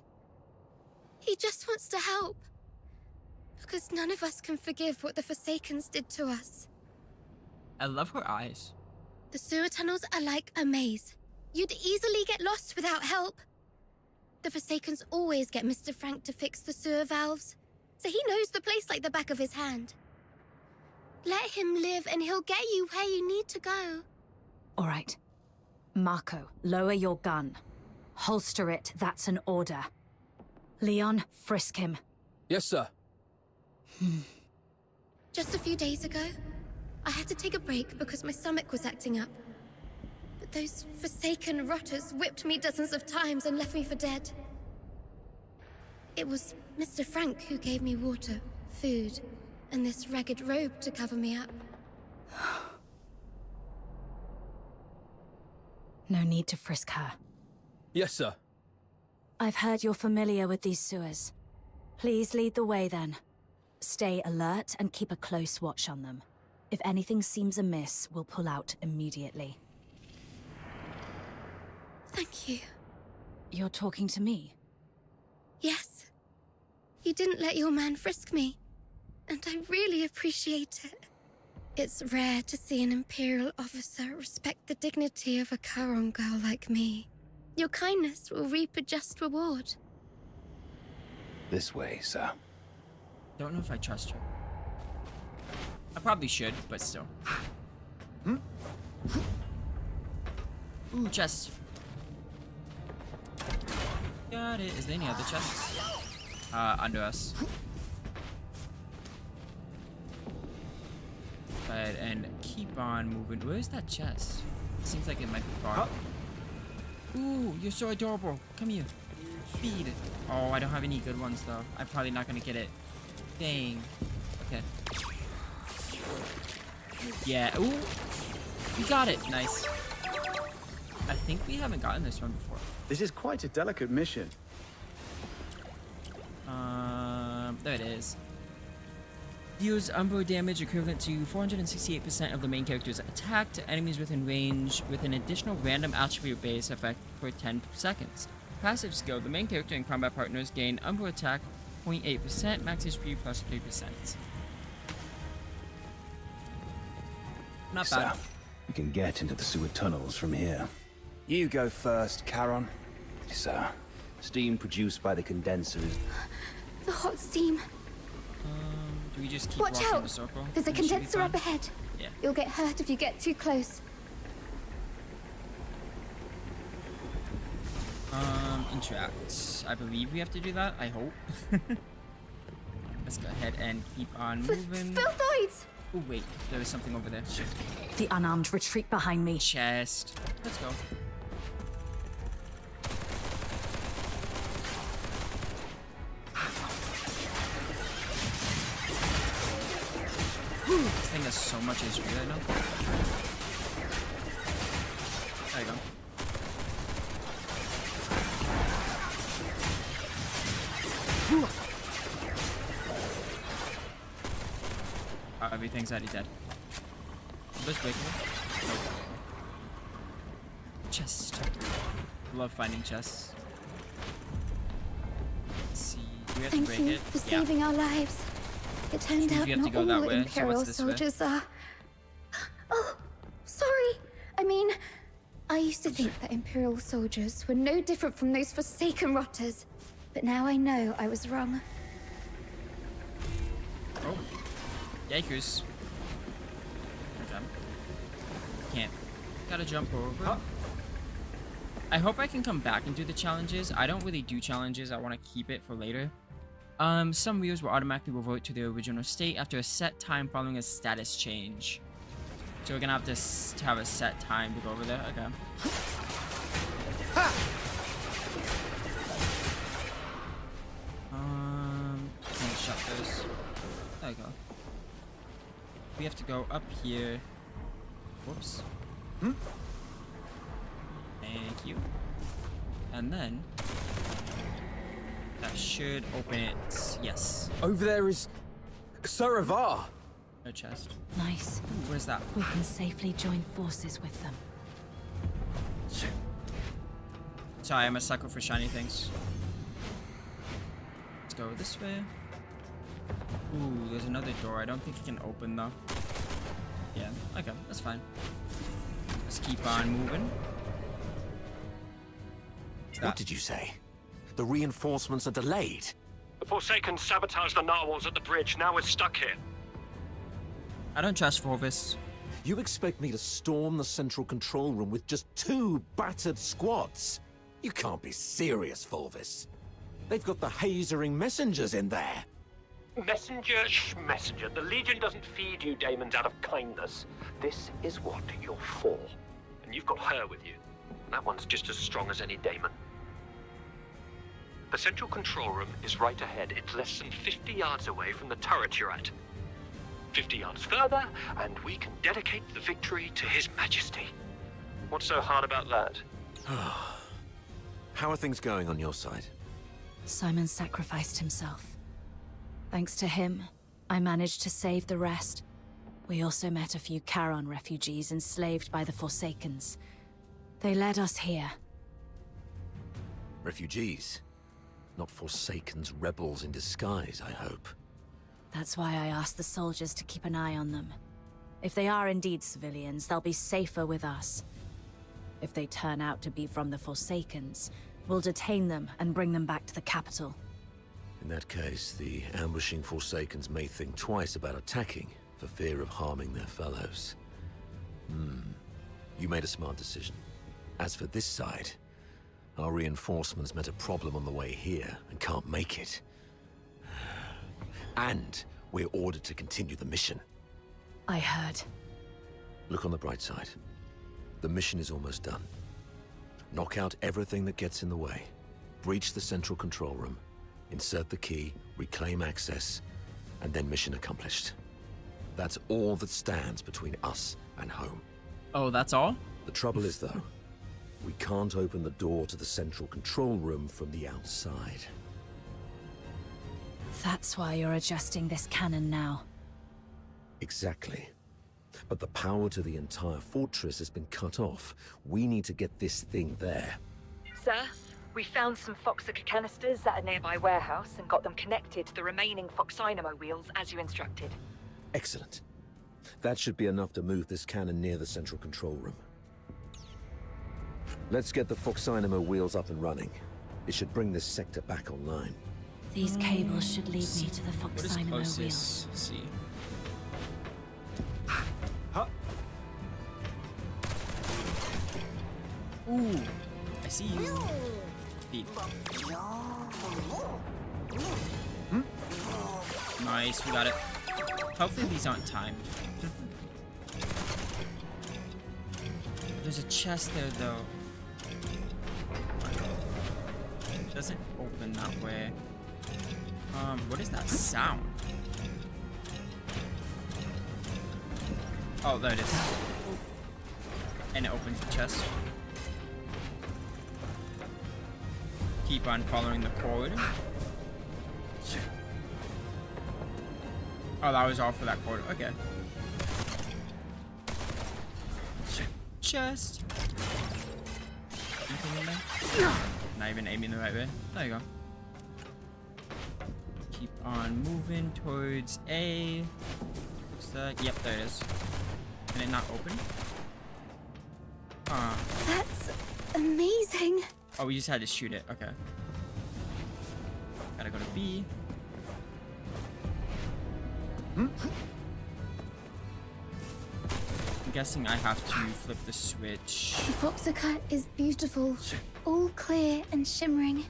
He just wants to help. Because none of us can forgive what the Forsakens did to us. I love her eyes. The sewer tunnels are like a maze. You'd easily get lost without help. The Forsakens always get Mr. Frank to fix the sewer valves, so he knows the place like the back of his hand. Let him live and he'll get you where you need to go. All right. Marco, lower your gun. Holster it, that's an order. Leon, frisk him. Yes, sir. Just a few days ago, I had to take a break because my stomach was acting up. But Those forsaken rotters whipped me dozens of times and left me for dead. It was Mr. Frank who gave me water, food, and this ragged robe to cover me up. No need to frisk her. Yes, sir. I've heard you're familiar with these sewers. Please lead the way then. Stay alert and keep a close watch on them. If anything seems amiss, we'll pull out immediately. Thank you. You're talking to me? Yes. You didn't let your man frisk me, and I really appreciate it. It's rare to see an Imperial officer respect the dignity of a Charon girl like me. Your kindness will reap a just reward. This way, sir. Don't know if I trust her. I probably should, but still. Ooh, chest. Got it. Is there any other chests? Under us. Go ahead and keep on moving. Where's that chest? Seems like it might be far. Ooh, you're so adorable. Come here. Feed. Oh, I don't have any good ones though. I'm probably not gonna get it. Dang. Okay. Yeah. Ooh. We got it. Nice. I think we haven't gotten this one before. This is quite a delicate mission. There it is. Deals Umbro damage equivalent to 468% of the main character's attack to enemies within range with an additional random attribute-based effect for 10 seconds. Passive skill, the main character and combat partners gain Umbro attack 0.8%, max HP plus 3%. Not bad. So, we can get into the sewer tunnels from here. You go first, Charon. Sir, steam produced by the condenser is... The hot steam. Do we just keep Watch walking out! in a circle? There's a and it should be condenser fine? up ahead. Yeah. You'll get hurt if you get too close. Interact. I believe we have to do that. I hope. Let's go ahead and keep on moving. Filthoids! Oh wait, there is something over there. The unarmed retreat behind me. Chest. Let's go. This thing has so much HP right now. There you go. Everything's already dead. This breakable? Nope. Chest. Love finding chests. Let's see. Do we have to Thank break you it? for Yeah. saving our lives. It turned Which means out we have to not go that all way, so Imperial what's this way? soldiers are... Oh, sorry. I mean, I used to think that Imperial soldiers were no different from those forsaken rotters. But now I know I was wrong. Oh. Yikers. Okay. Can't. Gotta jump over. I hope I can come back and do the challenges. I don't really do challenges. I want to keep it for later. Some wheels will automatically revert to their original state after a set time following a status change. So we're gonna have to have a set time to go over there. Okay. Can't shut those. There we go. We have to go up here. Whoops. Thank you. And then that should open it. Yes. Over there is... Saravar! No chest. Nice. Ooh, where's that? We can safely join forces with them. Sorry, I'm a sucker for shiny things. Let's go this way. Ooh, there's another door. I don't think it can open though. Yeah, okay, that's fine. Let's keep on moving. What did you say? The reinforcements are delayed? The Forsaken sabotaged the narwhals at the bridge. Now we're stuck here. I don't trust Forvis. You expect me to storm the central control room with just 2 battered squads? You can't be serious, Fulvis. They've got the hazering messengers in there. Messenger, messenger. The Legion doesn't feed you daemons out of kindness. This is what you're for. and you've got her with you. That one's just as strong as any daemon. The central control room is right ahead. It's less than 50 yards away from the turret you're at. 50 yards further, and we can dedicate the victory to His Majesty. What's so hard about that? How are things going on your side? Simon sacrificed himself. Thanks to him, I managed to save the rest. We also met a few Charon refugees enslaved by the Forsakens. They led us here. Refugees? Not Forsakens rebels in disguise, I hope. That's why I asked the soldiers to keep an eye on them. If they are indeed civilians, they'll be safer with us. If they turn out to be from the Forsakens, we'll detain them and bring them back to the capital. In that case, the ambushing Forsakens may think twice about attacking for fear of harming their fellows. You made a smart decision. As for this side, our reinforcements met a problem on the way here and can't make it. And we're ordered to continue the mission. I heard. Look on the bright side. The mission is almost done. Knock out everything that gets in the way. Breach the central control room. Insert the key, reclaim access, and then mission accomplished. That's all that stands between us and home. Oh, that's all? The trouble is, though, we can't open the door to the central control room from the outside. That's why you're adjusting this cannon now. Exactly. But the power to the entire fortress has been cut off. We need to get this thing there. Sir, we found some Foxica canisters at a nearby warehouse and got them connected to the remaining Foxynamo wheels as you instructed. Excellent. That should be enough to move this cannon near the central control room. Let's get the Foxynamo wheels up and running. It should bring this sector back online. These cables should lead me to the What is Foxynamo closest? wheels. Let's see. Ooh, I see you. Peek. Nice, we got it. Hopefully these aren't timed. There's a chest there though. It doesn't open that way. What is that sound? Oh, there it is. And it opens the chest. Keep on following the cord. Oh, that was all for that cord. Okay. Chest. Anything in there? Not even aiming the right way. There you go. Keep on moving towards A. What's that? Yep, there it is. Can it not open? That's amazing. Oh, we just had to shoot it. Okay. Gotta go to B. I'm guessing I have to flip the switch. The Foxica is beautiful, all clear and shimmering.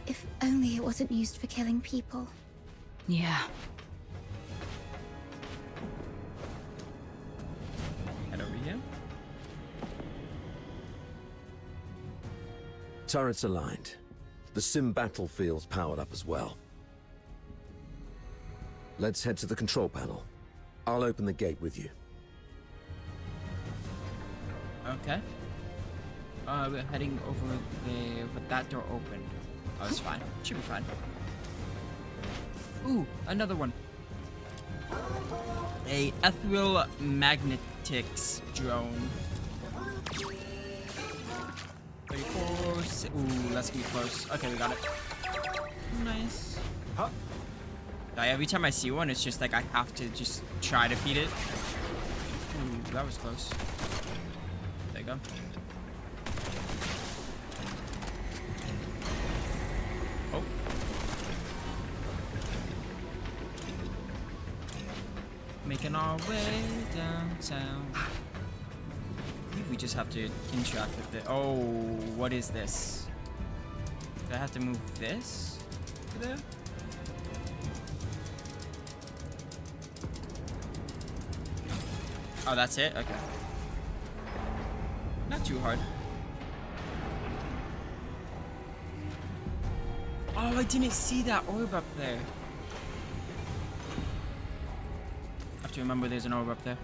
If only it wasn't used for killing people. Yeah. Head over here. Turrets aligned. The sim battlefield's powered up as well. Let's head to the control panel. I'll open the gate with you. Okay. We're heading over there, but that door opened. Oh, it's fine. Should be fine. Ooh, another one. A ethereal magnetics drone. 34. Ooh, let's get close. Okay, we got it. Nice. Huh. Every time I see one, it's just like I have to just try to feed it. Ooh, that was close. There you go. Oh. Making our way downtown. I believe we just have to interact with it. Oh, what is this? Do I have to move this to there? Oh, that's it? Okay. Not too hard. Oh, I didn't see that orb up there. I have to remember there's an orb up there.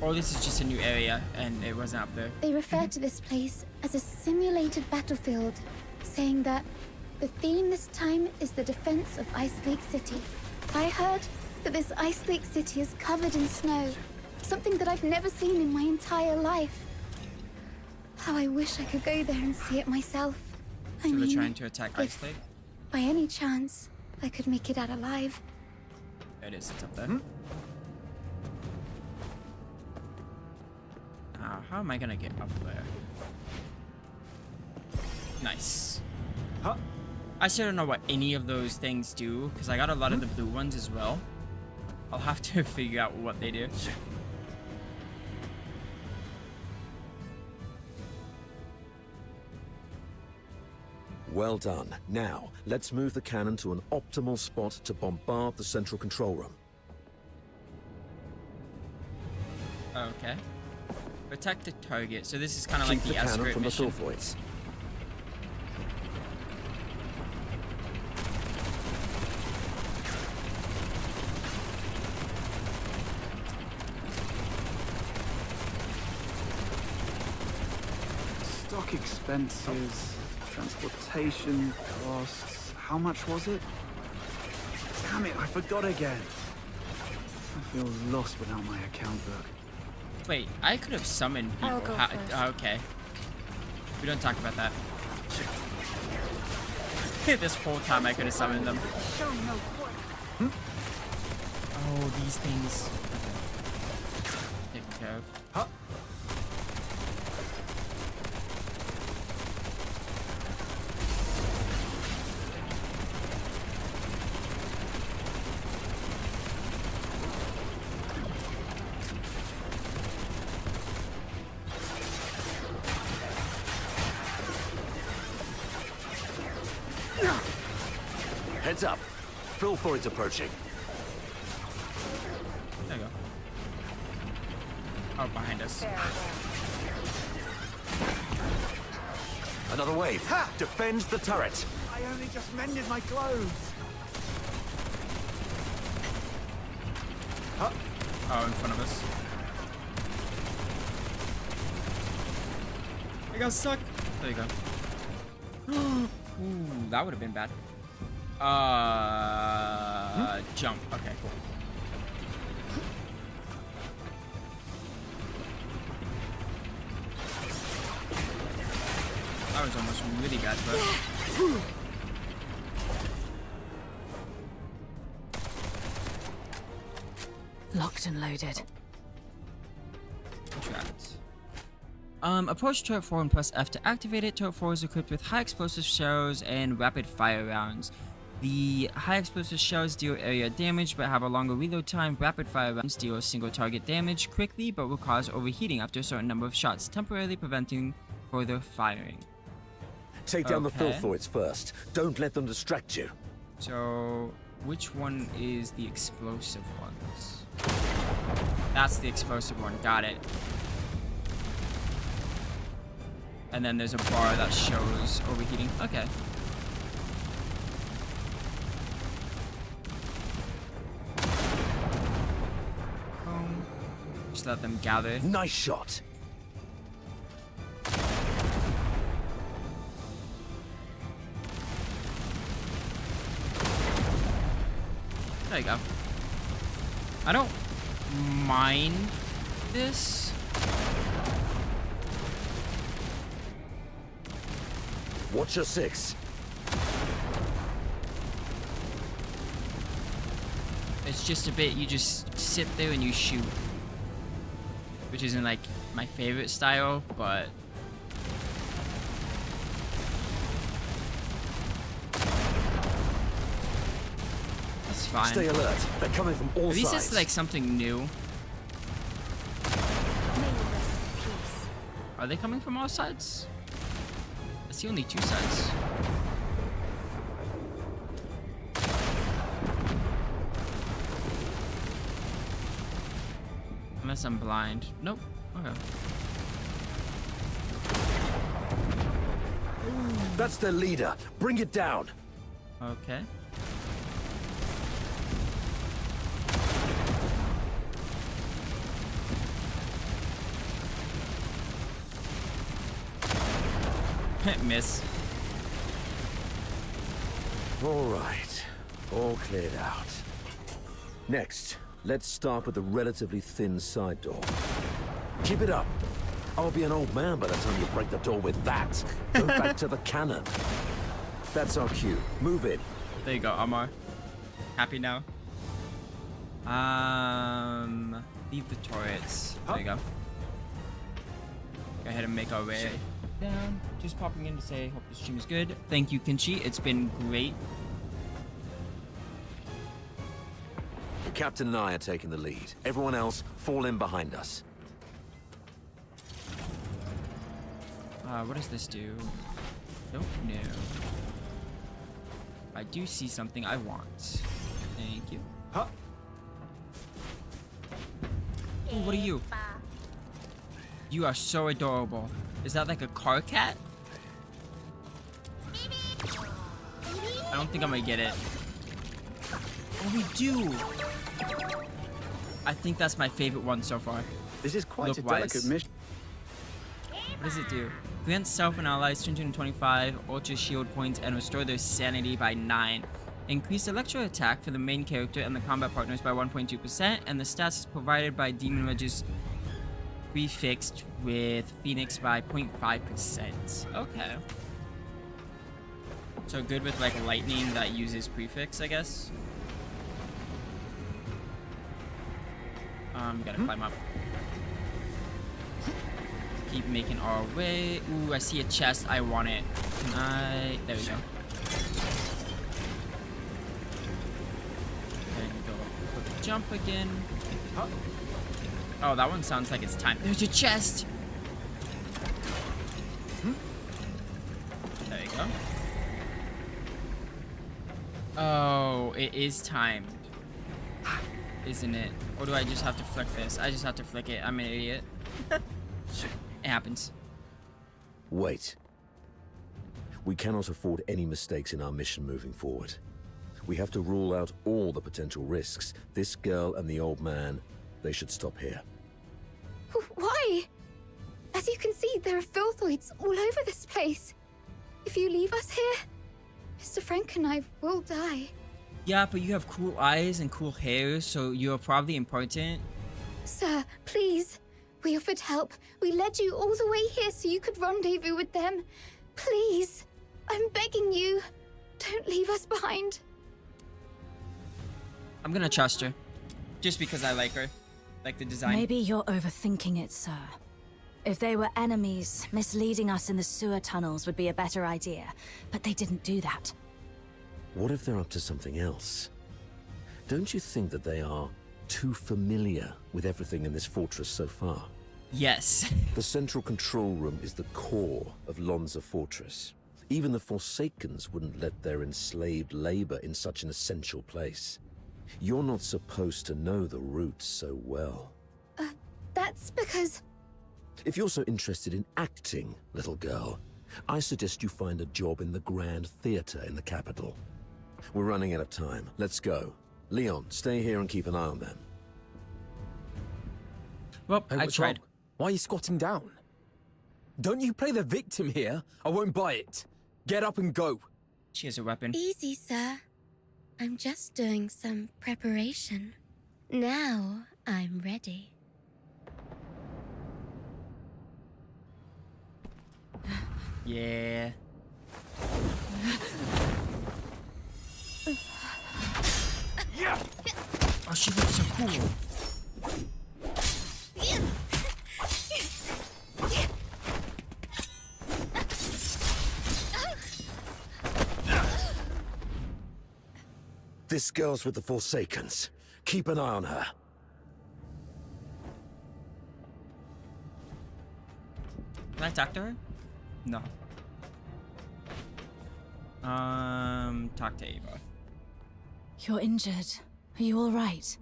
Or this is just a new area and it wasn't up there. They refer to this place as a simulated battlefield, saying that the theme this time is the defense of Ice Lake City. I heard that this Ice Lake City is covered in snow, something that I've never seen in my entire life. How I wish I could go there and see it myself. So they're trying to attack Ice Lake? By any chance, I could make it out alive. There it is, it's up there. Now, how am I gonna get up there? Nice. Huh? I still don't know what any of those things do, because I got a lot of the blue ones as well. I'll have to figure out what they do. Well done. Now, let's move the cannon to an optimal spot to bombard the central control room. Okay. Protect the target. So this is kind of like Keep the the cannon escort from the mission. sulfoids. Stock expenses, transportation costs. How much was it? Damn it, I forgot again. I feel lost without my account book. Wait, I could have summoned people. I'll go first. Okay. We don't talk about that. This whole time I could have summoned them. Oh, these things. Taken care of. Huh? Heads up. Filthoid's approaching. There you go. Oh, behind us. Another wave. Ha! Defends the turret. I only just mended my clothes. Huh? Oh, in front of us. I got stuck. There you go. Ooh, that would have been bad. Jump. Okay, cool. That was almost really bad, but... Locked and loaded. Trapped. Approach turret 4 and press F to activate it. Turret 4 is equipped with high explosive shells and rapid fire rounds. The high explosive shells deal area damage but have a longer reload time. Rapid fire rounds deal single target damage quickly but will cause overheating after a certain number of shots, temporarily preventing further firing. Take down the filthoids first. Don't let them distract you. So, which one is the explosive ones? That's the explosive one. Got it. And then there's a bar that shows overheating. Okay. Just let them gather. Nice shot. There you go. I don't mind this. Watch your 6. It's just a bit, you just sit there and you shoot. Which isn't like my favorite style, but... That's fine. Stay alert. They're coming from all At least sides. it's like something new. Are they coming from all sides? I see only 2 sides. Unless I'm blind. Nope. Okay. That's their leader. Bring it down. Okay. Miss. All right. All cleared out. Next, let's start with the relatively thin side door. Keep it up. I'll be an old man by the time you break the door with that. Go back to the cannon. That's our cue. Move in. There you go, Amar. Happy now? Leave the turrets. There you go. Go ahead and make our way down. Just popping in to say, hope the stream is good. Thank you, Kinchi. It's been great. The captain and I are taking the lead. Everyone else, fall in behind us. What does this do? Don't know. I do see something I want. Thank you. Huh? Ooh, what are you? You are so adorable. Is that like a car cat? I don't think I'm gonna get it. Oh, we do. I think that's my favorite one so far. This is quite a Look-wise. delicate mission. What does it do? Grant self and allies 225 ultra shield points and restore their sanity by 9. Increase electro attack for the main character and the combat partners by 1.2%, and the stats is provided by Demon Regis prefixed with Phoenix by 0.5%. Okay. So good with like lightning that uses prefix, I guess. Gotta climb up. Keep making our way. Ooh, I see a chest. I want it. Can I? There we go. There we go. Quick jump again. Oh, that one sounds like it's time. There's a chest. There you go. Oh, it is timed. Isn't it? Or do I just have to flick this? I just have to flick it. I'm an idiot. It happens. Wait. We cannot afford any mistakes in our mission moving forward. We have to rule out all the potential risks. This girl and the old man, they should stop here. Why? As you can see, there are filthoids all over this place. If you leave us here, Mr. Frank and I will die. Yeah, but you have cool eyes and cool hair, so you're probably important. Sir, please. We offered help. We led you all the way here so you could rendezvous with them. Please. I'm begging you. Don't leave us behind. I'm gonna trust her. Just because I like her. Like the design. Maybe you're overthinking it, sir. If they were enemies, misleading us in the sewer tunnels would be a better idea. But they didn't do that. What if they're up to something else? Don't you think that they are too familiar with everything in this fortress so far? Yes. The central control room is the core of Lonza Fortress. Even the Forsakens wouldn't let their enslaved labor in such an essential place. You're not supposed to know the routes so well. That's because... If you're so interested in acting, little girl, I suggest you find a job in the Grand Theater in the capital. We're running out of time. Let's go. Leon, stay here and keep an eye on them. Well, Hey, I what's tried. wrong? Why are you squatting down? Don't you play the victim here? I won't buy it. Get up and go. She has a weapon. Easy, sir. I'm just doing some preparation. Now I'm ready. Yeah. Yeah. Oh, she looks so cool. This girl's with the Forsakens. Keep an eye on her. Can I talk to her? No. Talk to Ava. You're injured. Are you all right?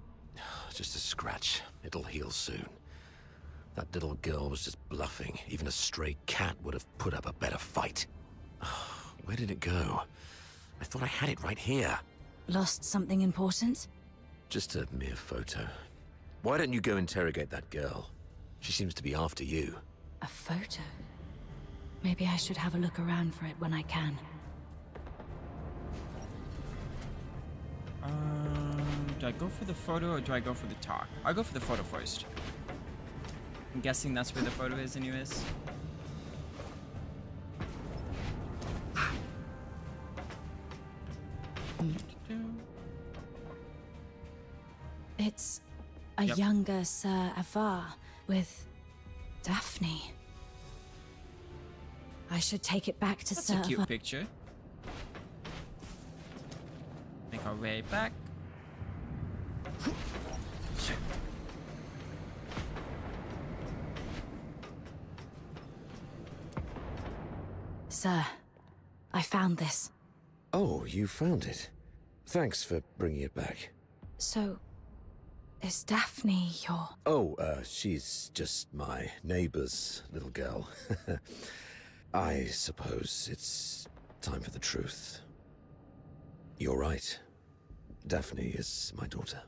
Just a scratch. It'll heal soon. That little girl was just bluffing. Even a stray cat would have put up a better fight. Where did it go? I thought I had it right here. Lost something important? Just a mere photo. Why don't you go interrogate that girl? She seems to be after you. A photo? Maybe I should have a look around for it when I can. Do I go for the photo or do I go for the talk? I'll go for the photo first. I'm guessing that's where the photo is anyways. It's a younger Sir Avar with Daphne. I should take it back to That's Sir a cute Avar. picture. Make our way back. Sir, I found this. Oh, you found it. Thanks for bringing it back. So, is Daphne your... Oh, she's just my neighbor's little girl. I suppose it's time for the truth. You're right. Daphne is my daughter.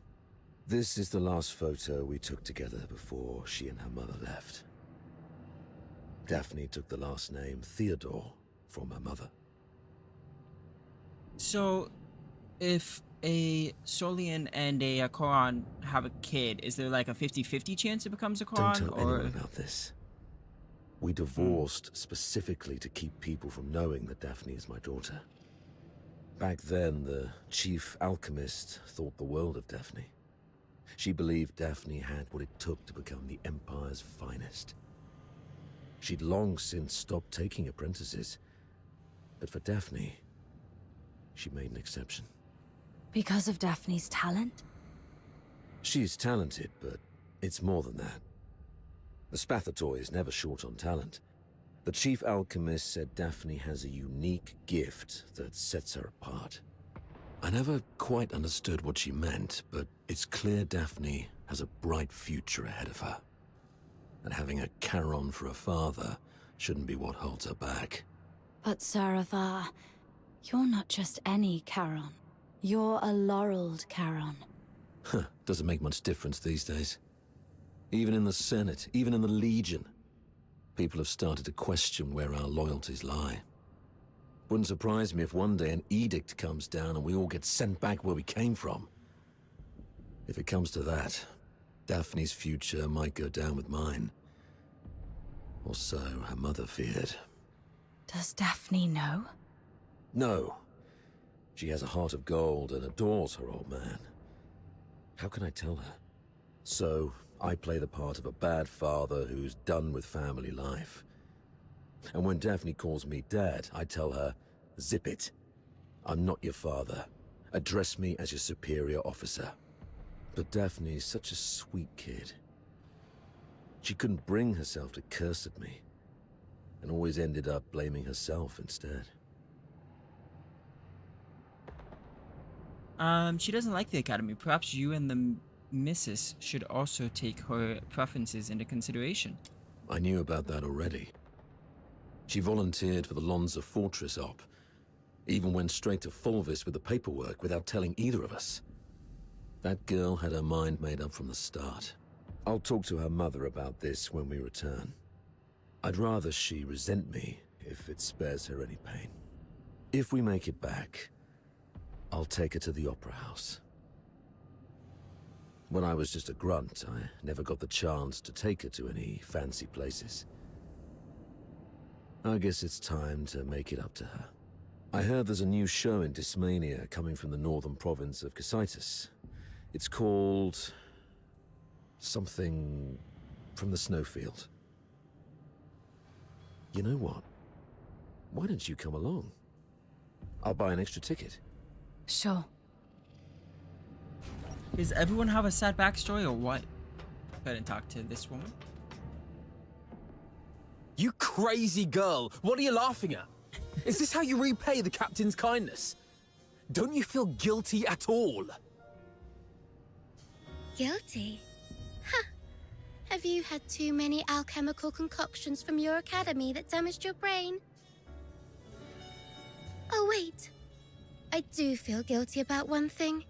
This is the last photo we took together before she and her mother left. Daphne took the last name Theodore from her mother. So, if a Solian and a Koran have a kid, is there like a 50-50 chance it becomes a Koran? Don't tell anyone about this. We divorced specifically to keep people from knowing that Daphne is my daughter. Back then, the chief alchemist thought the world of Daphne. She believed Daphne had what it took to become the Empire's finest. She'd long since stopped taking apprentices. But for Daphne, she made an exception. Because of Daphne's talent? She's talented, but it's more than that. The Spathator is never short on talent. The chief alchemist said Daphne has a unique gift that sets her apart. I never quite understood what she meant, but it's clear Daphne has a bright future ahead of her. And having a Charon for a father shouldn't be what holds her back. But Sir Avar, you're not just any Charon. You're a laureled Charon. Huh, doesn't make much difference these days. Even in the Senate, even in the Legion, people have started to question where our loyalties lie. Wouldn't surprise me if one day an edict comes down and we all get sent back where we came from. If it comes to that, Daphne's future might go down with mine. Or so her mother feared. Does Daphne know? No. She has a heart of gold and adores her old man. How can I tell her? So, I play the part of a bad father who's done with family life. And when Daphne calls me dad, I tell her, zip it. I'm not your father. Address me as your superior officer. But Daphne's such a sweet kid. She couldn't bring herself to curse at me, and always ended up blaming herself instead. She doesn't like the academy. Perhaps you and the missus should also take her preferences into consideration. I knew about that already. She volunteered for the Lonza Fortress op, even went straight to Fulvis with the paperwork without telling either of us. That girl had her mind made up from the start. I'll talk to her mother about this when we return. I'd rather she resent me if it spares her any pain. If we make it back, I'll take her to the Opera House. When I was just a grunt, I never got the chance to take her to any fancy places. I guess it's time to make it up to her. I heard there's a new show in Dysmania coming from the northern province of Cocytus. It's called... something from the snowfield. You know what? Why don't you come along? I'll buy an extra ticket. Sure. Does everyone have a sad backstory or what? Go ahead and talk to this woman. You crazy girl! What are you laughing at? Is this how you repay the captain's kindness? Don't you feel guilty at all? Guilty? Huh. Have you had too many alchemical concoctions from your academy that damaged your brain? Oh, wait. I do feel guilty about one thing.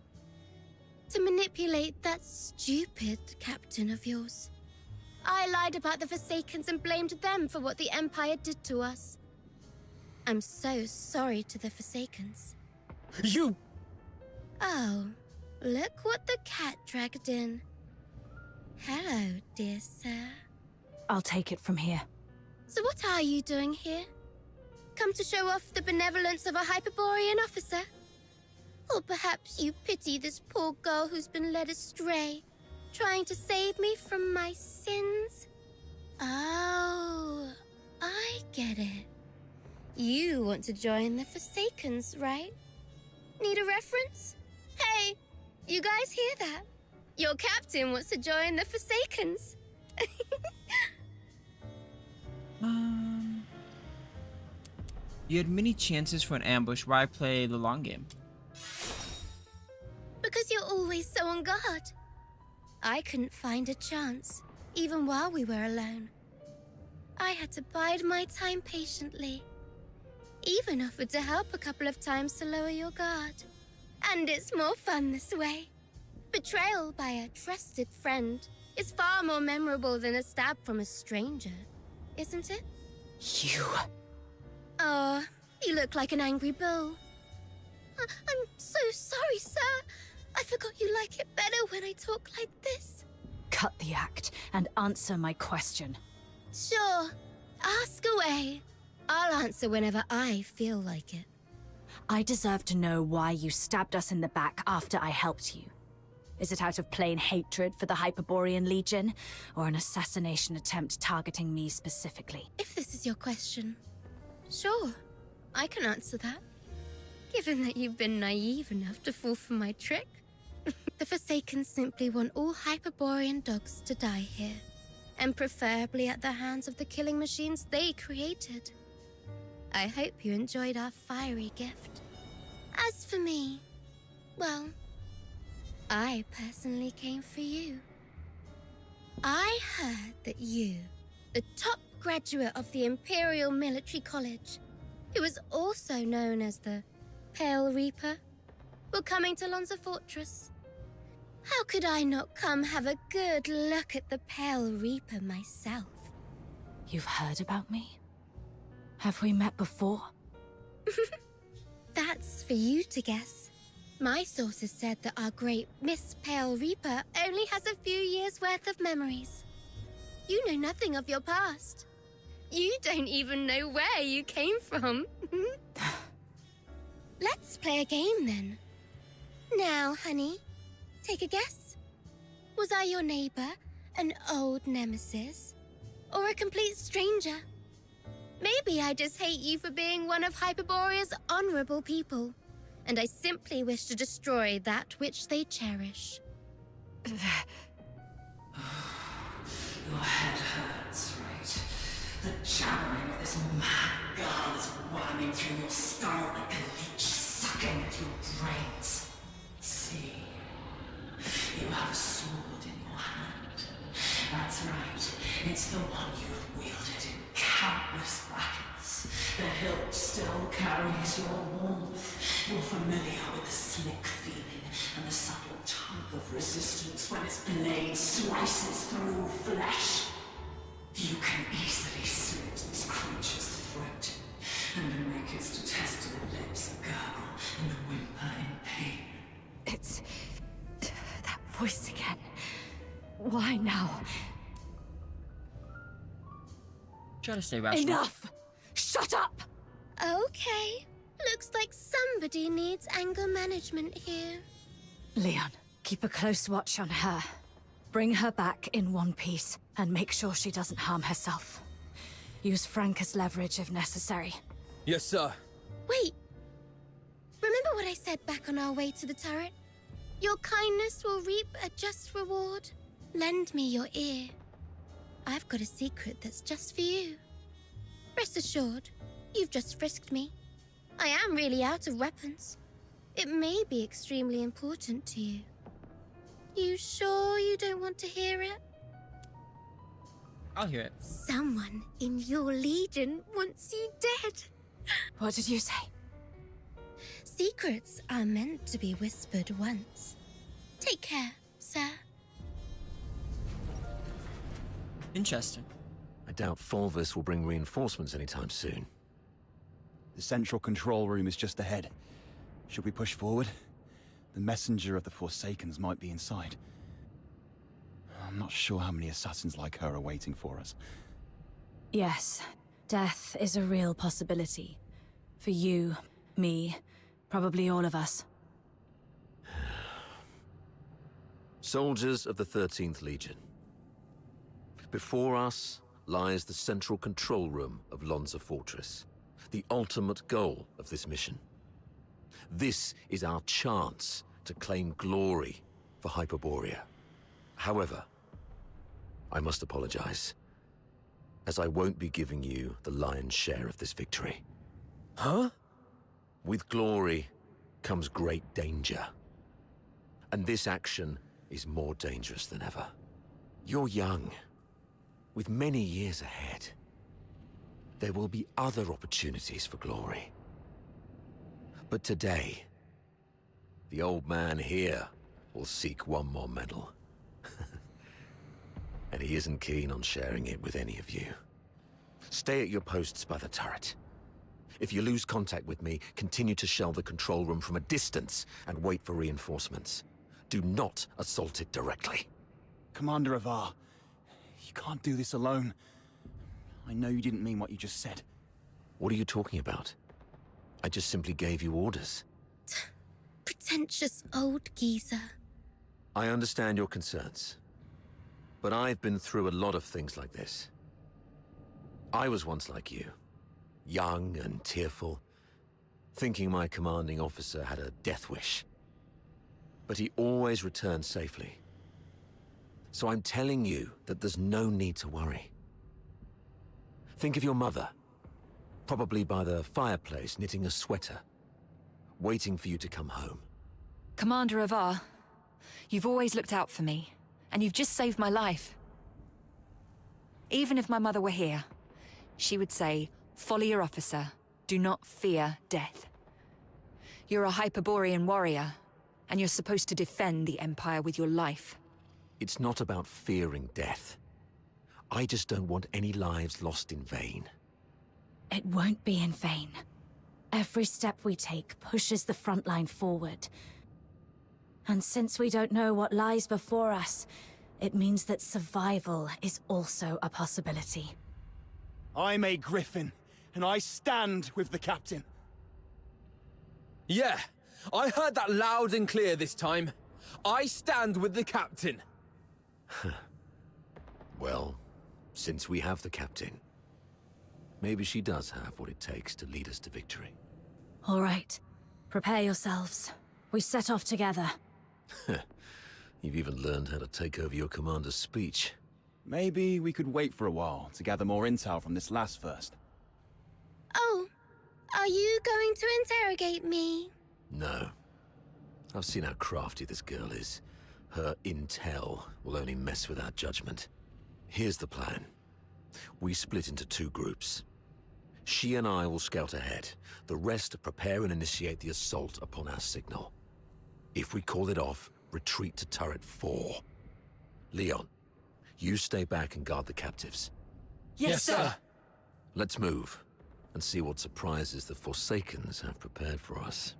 To manipulate that stupid captain of yours. I lied about the Forsakens and blamed them for what the Empire did to us. I'm so sorry to the Forsakens. You... Oh, look what the cat dragged in. Hello, dear sir. I'll take it from here. So what are you doing here? Come to show off the benevolence of a Hyperborean officer? Or perhaps you pity this poor girl who's been led astray, trying to save me from my sins? Oh, I get it. You want to join the Forsakens, right? Need a reference? Hey, you guys hear that? Your captain wants to join the Forsakens. You had many chances for an ambush. Why play the long game? Because you're always so on guard. I couldn't find a chance, even while we were alone. I had to bide my time patiently. Even offered to help a couple of times to lower your guard. And it's more fun this way. Betrayal by a trusted friend is far more memorable than a stab from a stranger, isn't it? You... Oh, you look like an angry bull. I'm so sorry, sir. I forgot you like it better when I talk like this. Cut the act and answer my question. Sure. Ask away. I'll answer whenever I feel like it. I deserve to know why you stabbed us in the back after I helped you. Is it out of plain hatred for the Hyperborean Legion, or an assassination attempt targeting me specifically? If this is your question, sure, I can answer that. Given that you've been naive enough to fall for my trick. The Forsaken simply want all Hyperborean dogs to die here, and preferably at the hands of the killing machines they created. I hope you enjoyed our fiery gift. As for me, well, I personally came for you. I heard that you, the top graduate of the Imperial Military College, who was also known as the Pale Reaper, were coming to Lonza Fortress. How could I not come have a good look at the Pale Reaper myself? You've heard about me? Have we met before? That's for you to guess. My sources said that our great Miss Pale Reaper only has a few years' worth of memories. You know nothing of your past. You don't even know where you came from. Let's play a game then. Now, honey, take a guess. Was I your neighbor, an old nemesis, or a complete stranger? Maybe I just hate you for being one of Hyperborea's honorable people, and I simply wish to destroy that which they cherish. Your head hurts, right? The jabbering of this mad girl is worming through your skull like a leech sucking at your brains. See, you have a sword in your hand. That's right, it's the one you've wielded in countless battles. The hilt still carries your warmth. You're familiar with the slick feeling and the subtle tug of resistance when its blade slices through flesh. You can easily slit this creature's throat and make its detestable lips gurgle and whimper in pain. It's... that voice again. Why now? Try to stay rational. Enough! Shut up! Okay. Looks like somebody needs anger management here. Leon, keep a close watch on her. Bring her back in one piece, and make sure she doesn't harm herself. Use Frank as leverage if necessary. Yes, sir. Wait. Remember what I said back on our way to the turret? Your kindness will reap a just reward. Lend me your ear. I've got a secret that's just for you. Rest assured, you've just frisked me. I am really out of weapons. It may be extremely important to you. You sure you don't want to hear it? I'll hear it. Someone in your legion wants you dead. What did you say? Secrets are meant to be whispered once. Take care, sir. Interesting. I doubt Fulvis will bring reinforcements anytime soon. The central control room is just ahead. Should we push forward? The messenger of the Forsakens might be inside. I'm not sure how many assassins like her are waiting for us. Yes, death is a real possibility. For you, me, probably all of us. Soldiers of the 13th Legion. Before us lies the central control room of Lonza Fortress, the ultimate goal of this mission. This is our chance to claim glory for Hyperborea. However, I must apologize, as I won't be giving you the lion's share of this victory. Huh? With glory comes great danger. And this action is more dangerous than ever. You're young, with many years ahead. There will be other opportunities for glory. But today, the old man here will seek one more medal. And he isn't keen on sharing it with any of you. Stay at your posts by the turret. If you lose contact with me, continue to shell the control room from a distance and wait for reinforcements. Do not assault it directly. Commander Avar, you can't do this alone. I know you didn't mean what you just said. What are you talking about? I just simply gave you orders. Pretentious old geezer. I understand your concerns, but I've been through a lot of things like this. I was once like you, young and tearful, thinking my commanding officer had a death wish. But he always returned safely. So I'm telling you that there's no need to worry. Think of your mother, probably by the fireplace knitting a sweater, waiting for you to come home. Commander Avar, you've always looked out for me, and you've just saved my life. Even if my mother were here, she would say, "Follow your officer. Do not fear death." You're a Hyperborean warrior, and you're supposed to defend the Empire with your life. It's not about fearing death. I just don't want any lives lost in vain. It won't be in vain. Every step we take pushes the front line forward. And since we don't know what lies before us, it means that survival is also a possibility. I'm a Griffin, and I stand with the captain. Yeah, I heard that loud and clear this time. I stand with the captain. Well, since we have the captain, maybe she does have what it takes to lead us to victory. All right, prepare yourselves. We set off together. You've even learned how to take over your commander's speech. Maybe we could wait for a while to gather more intel from this last first. Oh, are you going to interrogate me? No. I've seen how crafty this girl is. Her intel will only mess with our judgment. Here's the plan. We split into two groups. She and I will scout ahead. The rest prepare and initiate the assault upon our signal. If we call it off, retreat to turret 4. Leon, you stay back and guard the captives. Yes, sir. Let's move and see what surprises the Forsakens have prepared for us.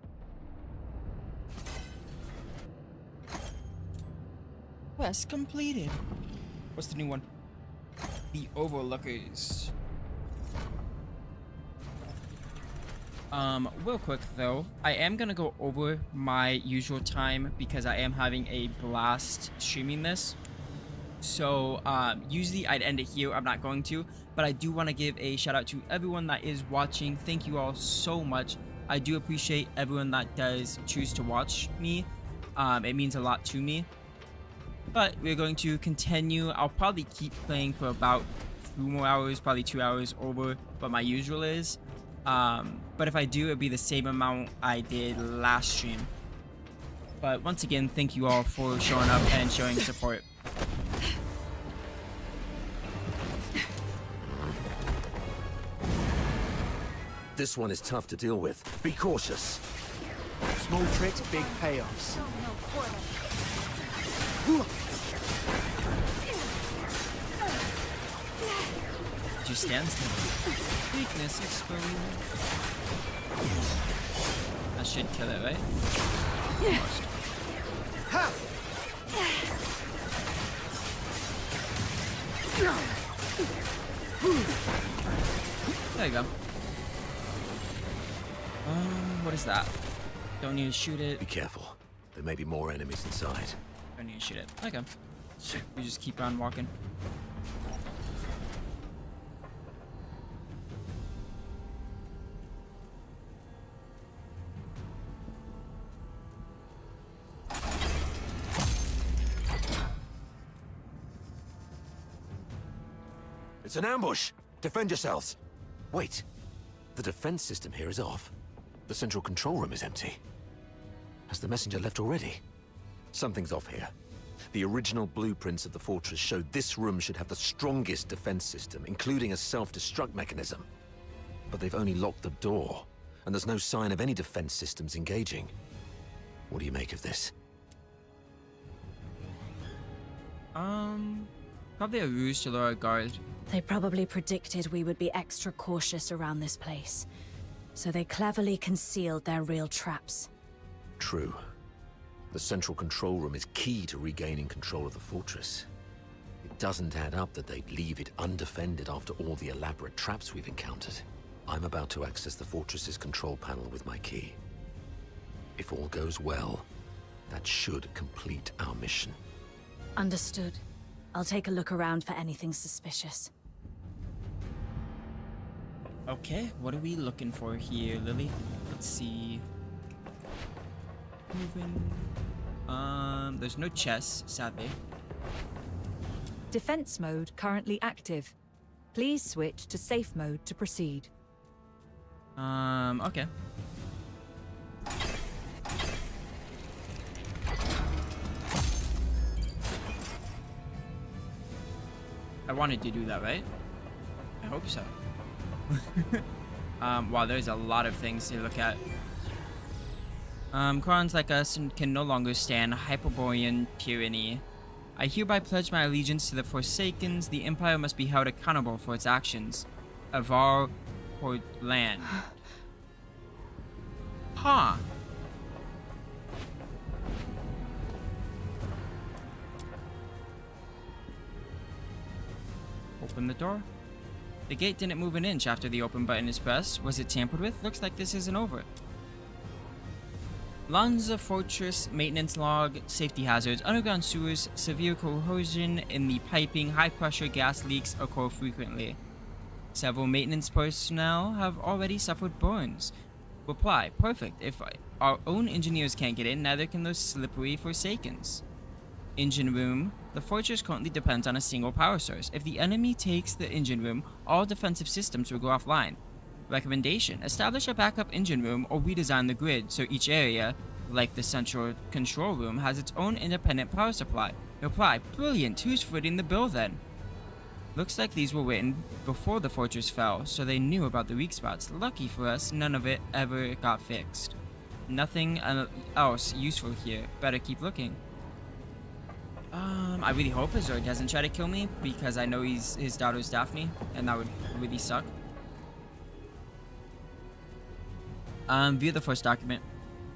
Quest completed. What's the new one? The Overlookers. Real quick though, I am gonna go over my usual time because I am having a blast streaming this. So usually I'd end it here. I'm not going to, but I do want to give a shout out to everyone that is watching. Thank you all so much. I do appreciate everyone that does choose to watch me. It means a lot to me. But we're going to continue. I'll probably keep playing for about 2 more hours, probably 2 hours over what my usual is. But if I do, it'll be the same amount I did last stream. But once again, thank you all for showing up and showing support. This one is tough to deal with. Be cautious. Small tricks, big payoffs. Just stand still. Weakness exposed. That should kill it, right? Almost. There you go. What is that? Don't need to shoot it. Be careful. There may be more enemies inside. Don't need to shoot it. Okay. We just keep on walking. It's an ambush! Defend yourselves! Wait. The defense system here is off. The central control room is empty. Has the messenger left already? Something's off here. The original blueprints of the fortress showed this room should have the strongest defense system, including a self-destruct mechanism. But they've only locked the door, and there's no sign of any defense systems engaging. What do you make of this? Probably a ruse to lure a guard. They probably predicted we would be extra cautious around this place, so they cleverly concealed their real traps. True. The central control room is key to regaining control of the fortress. It doesn't add up that they'd leave it undefended after all the elaborate traps we've encountered. I'm about to access the fortress's control panel with my key. If all goes well, that should complete our mission. Understood. I'll take a look around for anything suspicious. Okay, what are we looking for here, Lily? Let's see. Moving. There's no chests, sadly. Defense mode currently active. Please switch to safe mode to proceed. Okay. I wanted to do that, right? I hope so. Wow, there's a lot of things to look at. Crons like us can no longer stand Hyperborean tyranny. I hereby pledge my allegiance to the Forsakens. The Empire must be held accountable for its actions. Avar Portland. Huh. Open the door. The gate didn't move an inch after the open button is pressed. Was it tampered with? Looks like this isn't over. Lanza Fortress maintenance log, safety hazards, underground sewers, severe corrosion in the piping, high pressure gas leaks occur frequently. Several maintenance personnel have already suffered burns. Reply, perfect. If our own engineers can't get in, neither can those slippery Forsakens. Engine room. The fortress currently depends on a single power source. If the enemy takes the engine room, all defensive systems will go offline. Recommendation: establish a backup engine room or redesign the grid so each area, like the central control room, has its own independent power supply. Reply: brilliant. Who's footing the bill then? Looks like these were written before the fortress fell, so they knew about the weak spots. Lucky for us, none of it ever got fixed. Nothing else useful here. Better keep looking. I really hope Azor doesn't try to kill me, because I know his daughter's Daphne, and that would really suck. View the first document.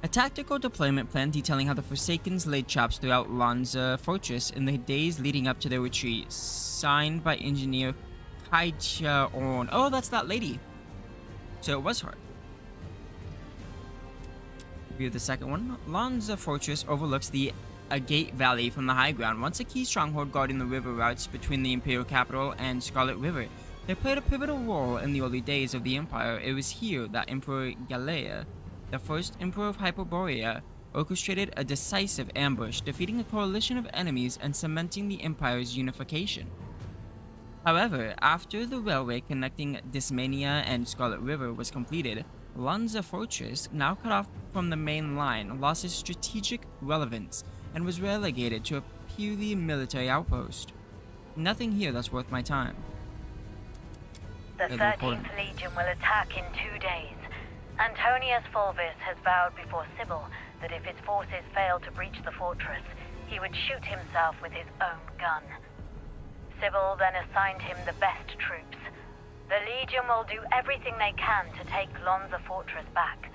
A tactical deployment plan detailing how the Forsakens laid traps throughout Lanza Fortress in the days leading up to their retreat. Signed by engineer Kaicha On. Oh, that's that lady. So it was her. View the second one. Lanza Fortress overlooks the Agate Valley from the high ground, once a key stronghold guarding the river routes between the Imperial capital and Scarlet River. They played a pivotal role in the early days of the Empire. It was here that Emperor Galea, the first Emperor of Hyperborea, orchestrated a decisive ambush, defeating a coalition of enemies and cementing the Empire's unification. However, after the railway connecting Dismania and Scarlet River was completed, Lanza Fortress, now cut off from the main line, lost its strategic relevance and was relegated to a purely military outpost. Nothing here that's worth my time. The Yeah, they're recording. 13th Legion will attack in 2 days. Antonius Fulvis has vowed before Sybil that if his forces fail to breach the fortress, he would shoot himself with his own gun. Sybil then assigned him the best troops. The Legion will do everything they can to take Lonza Fortress back.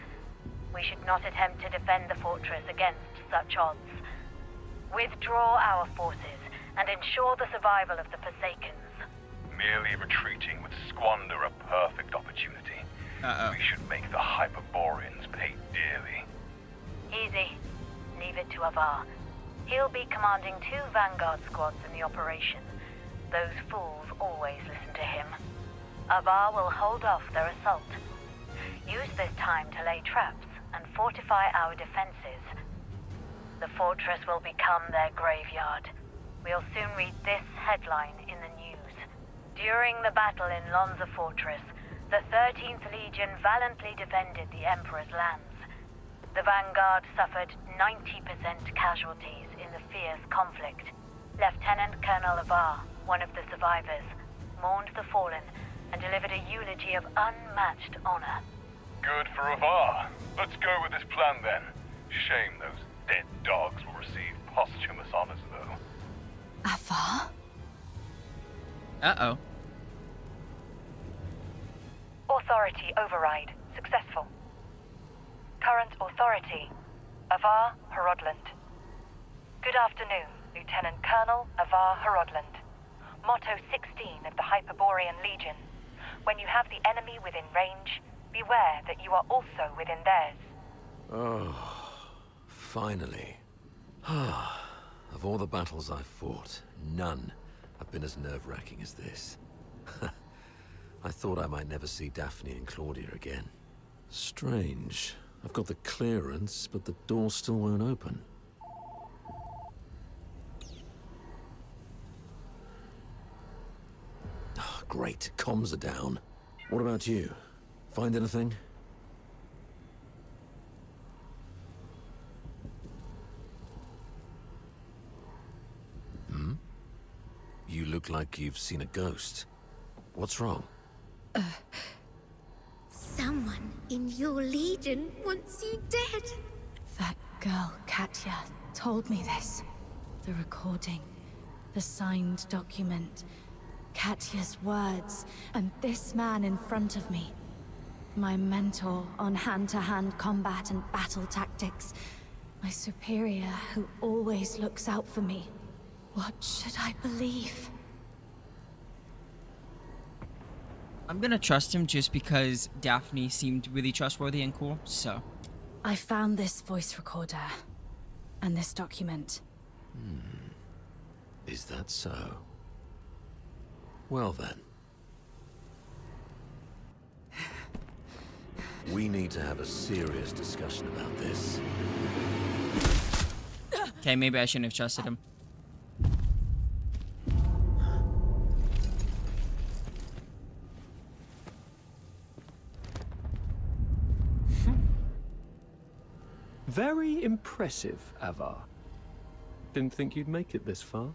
We should not attempt to defend the fortress against such odds. Withdraw our forces and ensure the survival of the Forsakens. Merely retreating would squander a perfect opportunity. We should make the Hyperboreans pay dearly. Easy. Leave it to Avar. He'll be commanding 2 Vanguard squads in the operation. Those fools always listen to him. Avar will hold off their assault. Use this time to lay traps and fortify our defenses. The fortress will become their graveyard. We'll soon read this headline in the news. During the battle in Lonza Fortress, the 13th Legion valiantly defended the Emperor's lands. The Vanguard suffered 90% casualties in the fierce conflict. Lieutenant Colonel Avar, one of the survivors, mourned the fallen and delivered a eulogy of unmatched honor. Good for Avar. Let's go with this plan then. Shame those dead dogs will receive posthumous honors, though. Avar? Uh-oh. Authority override successful. Current authority, Avar Horodland. Good afternoon, Lieutenant Colonel Avar Horodland. Motto 16 of the Hyperborean Legion. When you have the enemy within range, beware that you are also within theirs. Oh, finally. Of all the battles I've fought, none have been as nerve-wracking as this. I thought I might never see Daphne and Claudia again. Strange. I've got the clearance, but the door still won't open. Oh, great, comms are down. What about you? Find anything? You look like you've seen a ghost. What's wrong? Someone in your legion wants you dead. That girl, Katya, told me this. The recording, the signed document, Katya's words, and this man in front of me. My mentor on hand-to-hand combat and battle tactics. My superior who always looks out for me. What should I believe? I'm gonna trust him just because Daphne seemed really trustworthy and cool, so. I found this voice recorder. And this document. Is that so? Well then. We need to have a serious discussion about this. Okay, maybe I shouldn't have trusted him. Very impressive, Avar. Didn't think you'd make it this far.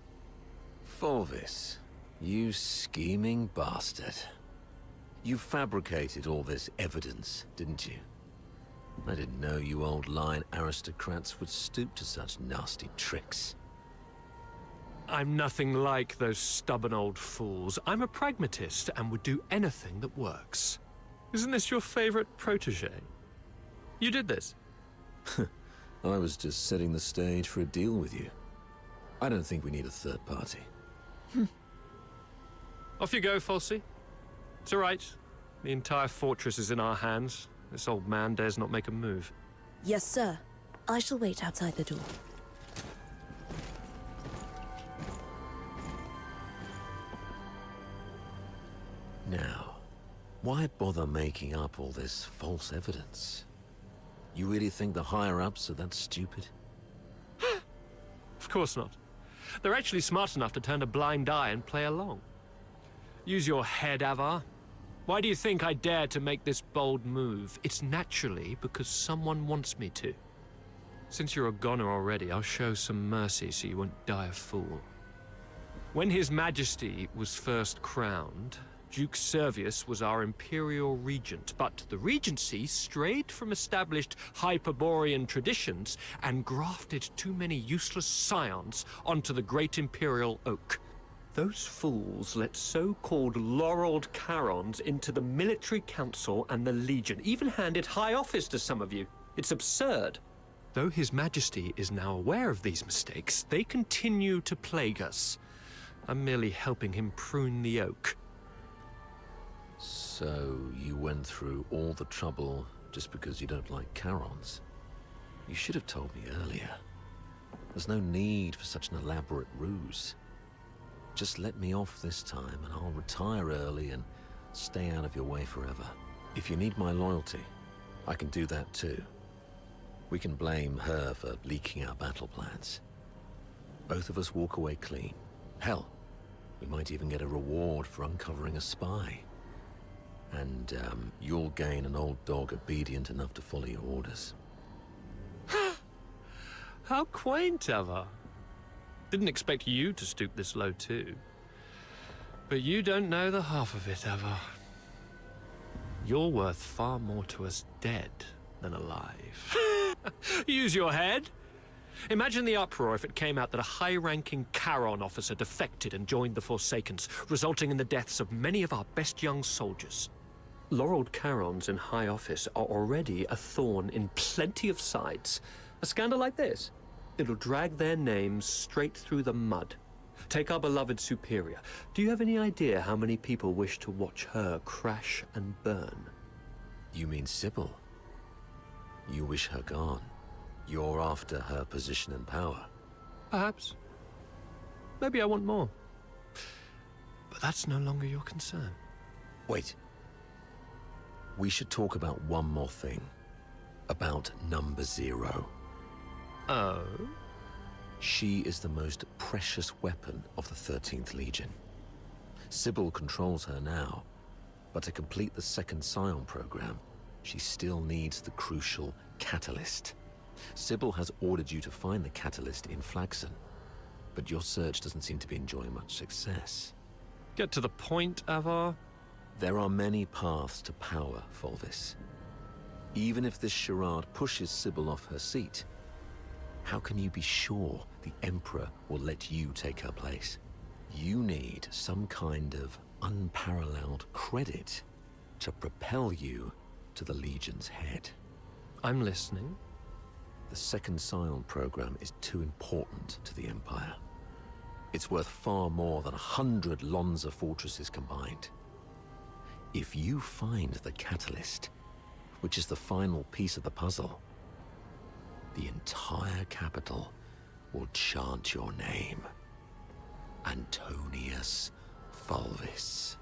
Fulvis, you scheming bastard. You fabricated all this evidence, didn't you? I didn't know you old line aristocrats would stoop to such nasty tricks. I'm nothing like those stubborn old fools. I'm a pragmatist and would do anything that works. Isn't this your favorite protege? You did this. I was just setting the stage for a deal with you. I don't think we need a third party. Off you go, Falsey. It's all right. The entire fortress is in our hands. This old man dares not make a move. Yes, sir. I shall wait outside the door. Now, why bother making up all this false evidence? You really think the higher-ups are that stupid? Of course not. They're actually smart enough to turn a blind eye and play along. Use your head, Avar. Why do you think I dare to make this bold move? It's naturally because someone wants me to. Since you're a goner already, I'll show some mercy so you won't die a fool. When His Majesty was first crowned, Duke Servius was our imperial regent, but the regency strayed from established Hyperborean traditions and grafted too many useless scions onto the great imperial oak. Those fools let so-called laureled Charons into the military council and the Legion, even handed high office to some of you. It's absurd. Though His Majesty is now aware of these mistakes, they continue to plague us. I'm merely helping him prune the oak. So, you went through all the trouble just because you don't like Charons? You should have told me earlier. There's no need for such an elaborate ruse. Just let me off this time and I'll retire early and stay out of your way forever. If you need my loyalty, I can do that too. We can blame her for leaking our battle plans. Both of us walk away clean. Hell, we might even get a reward for uncovering a spy. And, you'll gain an old dog obedient enough to follow your orders. How quaint, Ava. Didn't expect you to stoop this low, too. But you don't know the half of it, Ava. You're worth far more to us dead than alive. Use your head. Imagine the uproar if it came out that a high-ranking Charon officer defected and joined the Forsakens, resulting in the deaths of many of our best young soldiers. Laureled Charons in high office are already a thorn in plenty of sides. A scandal like this, it'll drag their names straight through the mud. Take our beloved Superior. Do you have any idea how many people wish to watch her crash and burn? You mean Sybil? You wish her gone. You're after her position and power. Perhaps. Maybe I want more. But that's no longer your concern. Wait. We should talk about one more thing. About Number 0. Oh? She is the most precious weapon of the 13th Legion. Sybil controls her now, but to complete the second Scion program, she still needs the crucial catalyst. Sybil has ordered you to find the catalyst in Flaxen, but your search doesn't seem to be enjoying much success. Get to the point, Avar. There are many paths to power, Fulvis. Even if this charade pushes Sybil off her seat, how can you be sure the Emperor will let you take her place? You need some kind of unparalleled credit to propel you to the Legion's head. I'm listening. The second Scion program is too important to the Empire. It's worth far more than 100 Lonza fortresses combined. If you find the catalyst, which is the final piece of the puzzle, the entire capital will chant your name. Antonius Fulvis.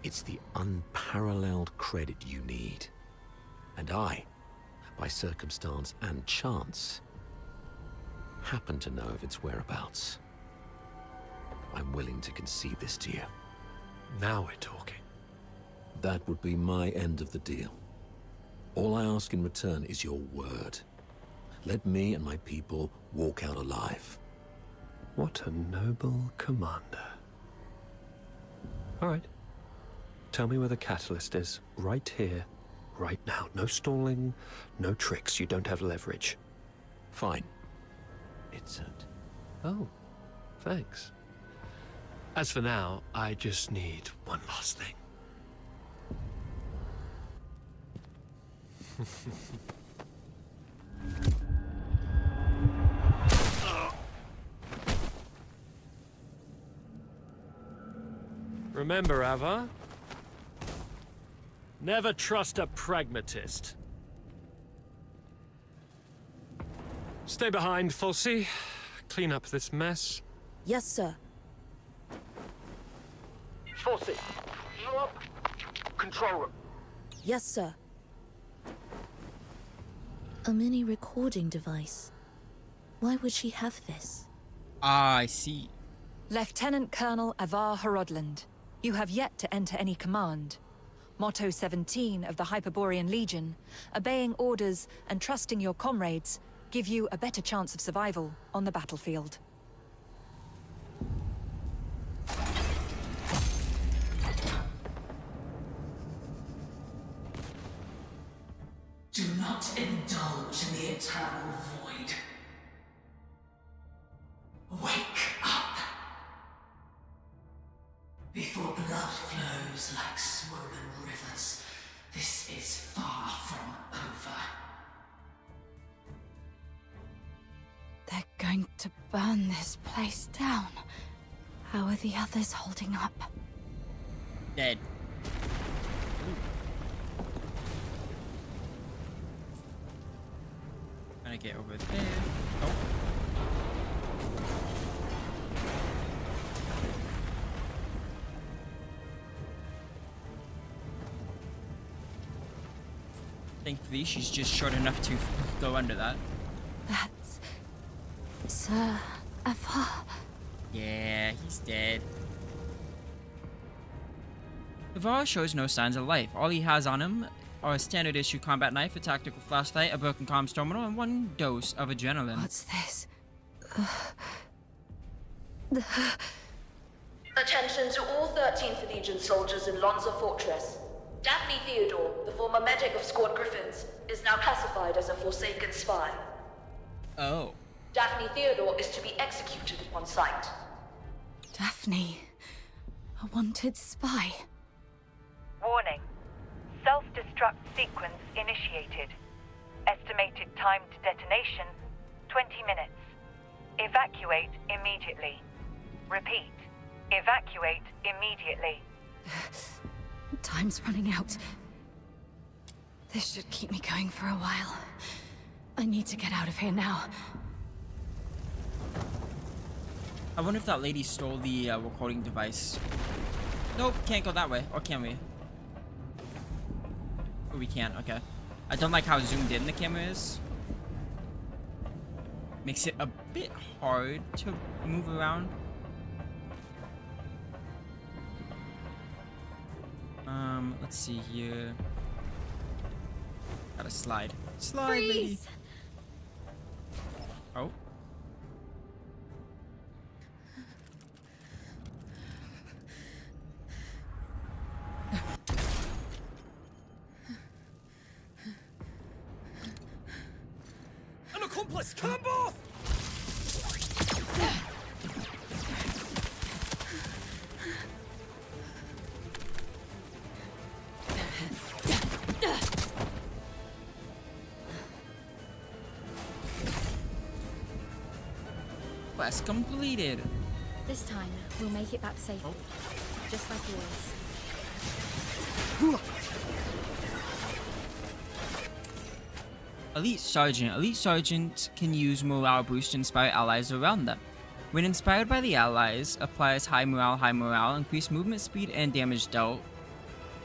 It's the unparalleled credit you need. And I, by circumstance and chance, happen to know of its whereabouts. I'm willing to concede this to you. Now we're talking. That would be my end of the deal. All I ask in return is your word. Let me and my people walk out alive. What a noble commander. All right. Tell me where the catalyst is. Right here, right now. No stalling, no tricks. You don't have leverage. Fine. It's at... Oh, thanks. As for now, I just need one last thing. Remember, Ava? Never trust a pragmatist. Stay behind, Fulci. Clean up this mess. Yes, sir. Fulci, heal up. Control room. Yes, sir. A mini recording device. Why would she have this? Ah, I see. Lieutenant Colonel Avar Horodland, you have yet to enter any command. Motto 17 of the Hyperborean Legion, obeying orders and trusting your comrades, give you a better chance of survival on the battlefield. eternal void. Wake up! Before blood flows like swollen rivers, this is far from over. They're going to burn this place down. How are the others holding up? Dead. Trying to get over there. Oh. Thankfully, she's just short enough to go under that. That's Sir Avar. Yeah, he's dead. Avar shows no signs of life. All he has on him are a standard issue combat knife, a tactical flashlight, a broken comms terminal, and 1 dose of adrenaline. What's this? Attention to all 13th Legion soldiers in Lonza Fortress. Daphne Theodore, the former medic of Squad Griffins, is now classified as a Forsaken spy. Oh. Daphne Theodore is to be executed upon sight. Daphne, a wanted spy. Warning. Self-destruct sequence initiated. Estimated time to detonation, 20 minutes. Evacuate immediately. Repeat. Evacuate immediately. Time's running out. This should keep me going for a while. I need to get out of here now. I wonder if that lady stole the recording device. Nope, can't go that way. Or can we? Oh, we can't. Okay. I don't like how zoomed in the camera is. Makes it a bit hard to move around. Let's see here. Gotta slide. Slide, lady. Oh. An accomplice! Come off! Quest completed. This time, we'll make it back safely. Just like always. Elite Sergeant. Elite Sergeant can use morale boost to inspire allies around them. When inspired by the allies, applies high morale, increase movement speed and damage dealt,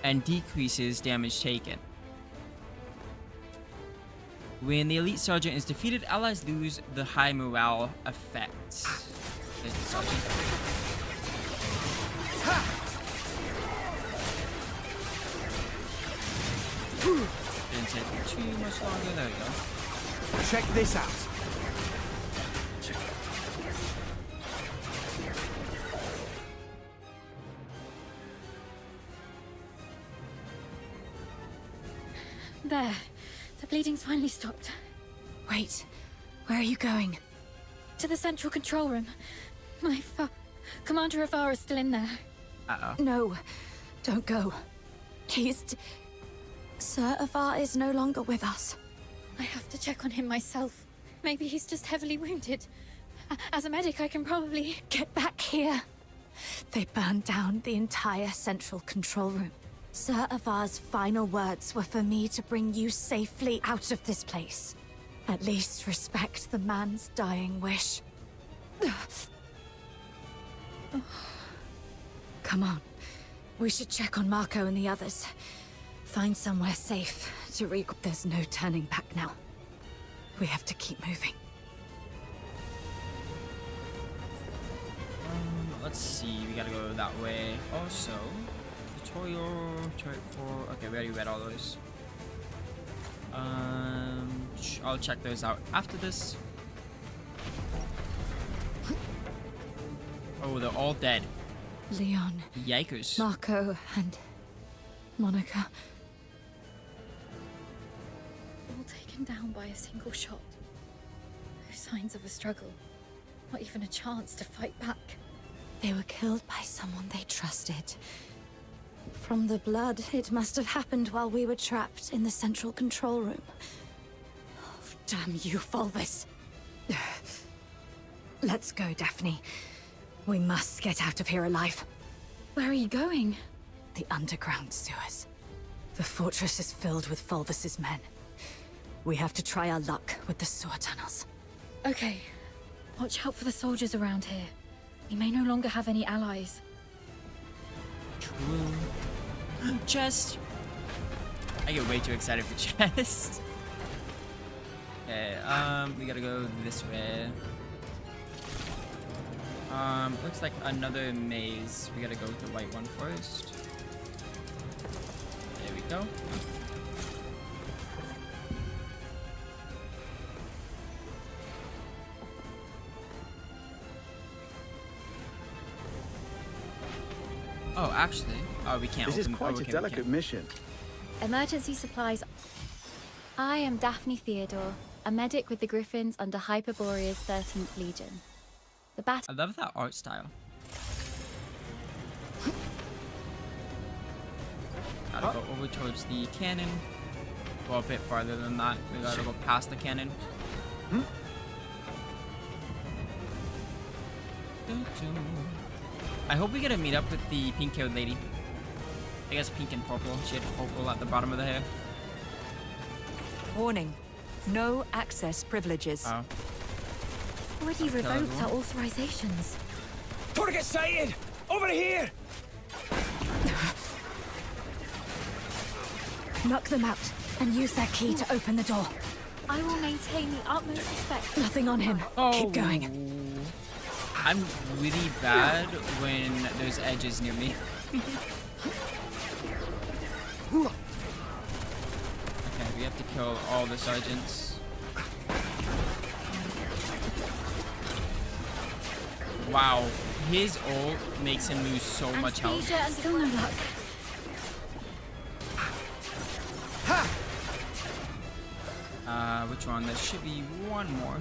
and decreases damage taken. When the Elite Sergeant is defeated, allies lose the high morale effect. There's the Sergeant. Didn't take too much longer. There we go. Check this out. There. The bleeding's finally stopped. Wait, where are you going? To the central control room. My Commander Avar is still in there. Uh-oh. No, don't go. Sir Avar is no longer with us. I have to check on him myself. Maybe he's just heavily wounded. As a medic, I can probably... Get back here. They burned down the entire central control room. Sir Avar's final words were for me to bring you safely out of this place. At least respect the man's dying wish. Come on. We should check on Marco and the others. Find somewhere safe to regroup. There's no turning back now. We have to keep moving. Let's see. We gotta go that way. Also, tutorial, turret 4. Okay, we already read all those. I'll check those out after this. Oh, they're all dead. Leon. Yikers. Marco and Monica. All taken. taken down by a single shot. No signs of a struggle. Not even a chance to fight back. They were killed by someone they trusted. From the blood, it must have happened while we were trapped in the central control room. Oh, damn you, Fulvus. Let's go, Daphne. We must get out of here alive. Where are you going? The underground sewers. The fortress is filled with Fulvus's men. We have to try our luck with the sewer tunnels. Okay. Watch out for the soldiers around here. We may no longer have any allies. True. Chest. I get way too excited for chest. Okay, we gotta go this way. Looks like another maze. We gotta go with the white one first. There we go. Oh, actually, we can't. This is quite a delicate mission. Emergency supplies. I am Daphne Theodore, a medic with the Griffins under Hyperborea's 13th Legion. The I love that art style. Gotta go over towards the cannon. Go a bit farther than that. We gotta go past the cannon. I hope we get to meet up with the pink-haired lady. I guess pink and purple. She had purple at the bottom of the hair. Warning. No access privileges. Oh. Already revoked our authorizations. Target sighted! Over here! Knock them out and use their key to open the door. I will maintain the utmost respect. Nothing on him. Keep going. I'm really bad when there's edges near me. Okay, we have to kill all the sergeants. Wow, his ult makes him lose so much health. And still no luck. Which one? There should be one more.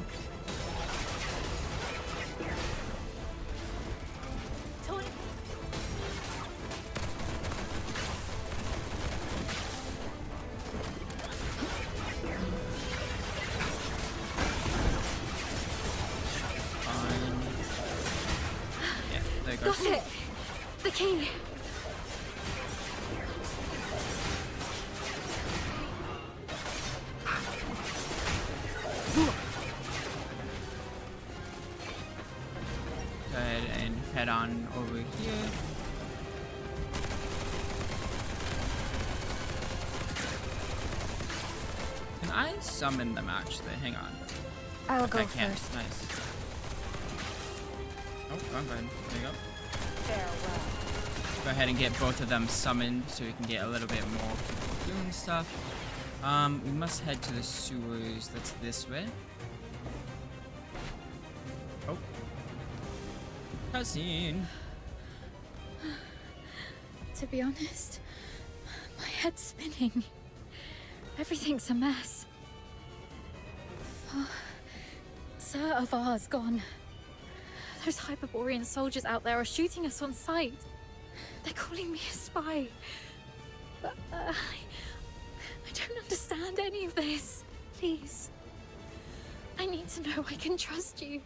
Got it! The key! Go ahead and head on over here. Can I summon them actually? Hang on. I'll go I can. first. Nice. Oh, wrong button. There you go. Farewell. Go ahead and get both of them summoned so we can get a little bit more doing stuff. We must head to the sewers. That's this way. Oh. Cutscene. To be honest, my head's spinning. Everything's a mess. Sir Avar's gone. Those Hyperborean soldiers out there are shooting us on sight. They're calling me a spy. But I don't understand any of this. Please. I need to know I can trust you.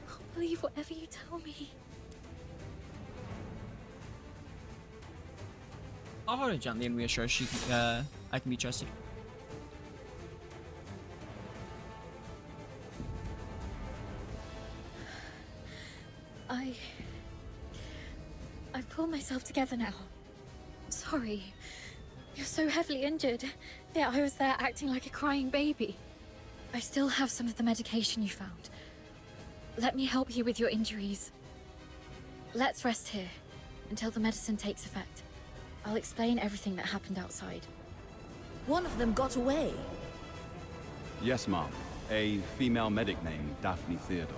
I'll believe whatever you tell me. I'll hold her gently and reassure I can be trusted. I've pulled myself together now. Sorry. You're so heavily injured. Yet I was there acting like a crying baby. I still have some of the medication you found. Let me help you with your injuries. Let's rest here until the medicine takes effect. I'll explain everything that happened outside. One of them got away. Yes, ma'am. A female medic named Daphne Theodore.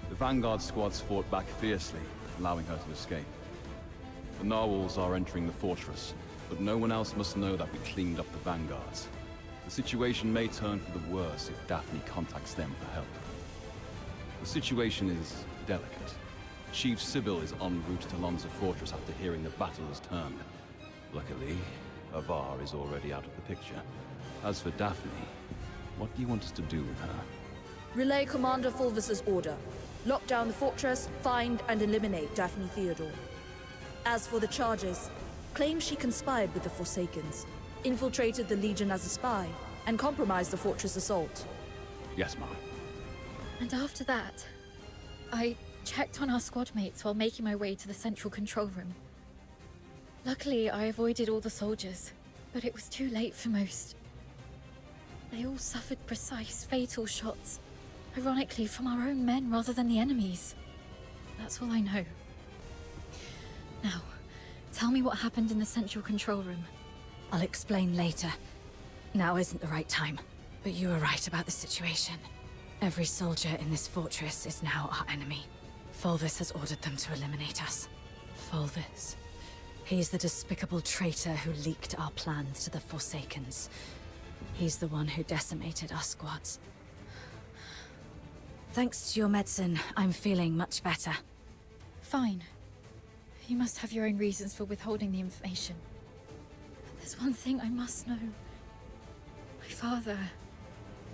The Vanguard squads fought back fiercely, allowing her to escape. The narwhals are entering the fortress, but no one else must know that we cleaned up the Vanguards. The situation may turn for the worse if Daphne contacts them for help. The situation is delicate. Chief Sybil is en route to Lonza Fortress after hearing the battle has turned. Luckily, Avar is already out of the picture. As for Daphne, what do you want us to do with her? Relay Commander Fulvis's order. Lock down the fortress, find and eliminate Daphne Theodore. As for the charges, claim she conspired with the Forsakens, infiltrated the Legion as a spy, and compromised the fortress assault. Yes, ma'am. And after that, I checked on our squad mates while making my way to the central control room. Luckily, I avoided all the soldiers, but it was too late for most. They all suffered precise, fatal shots, ironically from our own men rather than the enemy's. That's all I know. Now, tell me what happened in the central control room. I'll explain later. Now isn't the right time. But you were right about the situation. Every soldier in this fortress is now our enemy. Fulvis has ordered them to eliminate us. Fulvis. He's the despicable traitor who leaked our plans to the Forsakens. He's the one who decimated our squads. Thanks to your medicine, I'm feeling much better. Fine. You must have your own reasons for withholding the information. But there's one thing I must know. My father,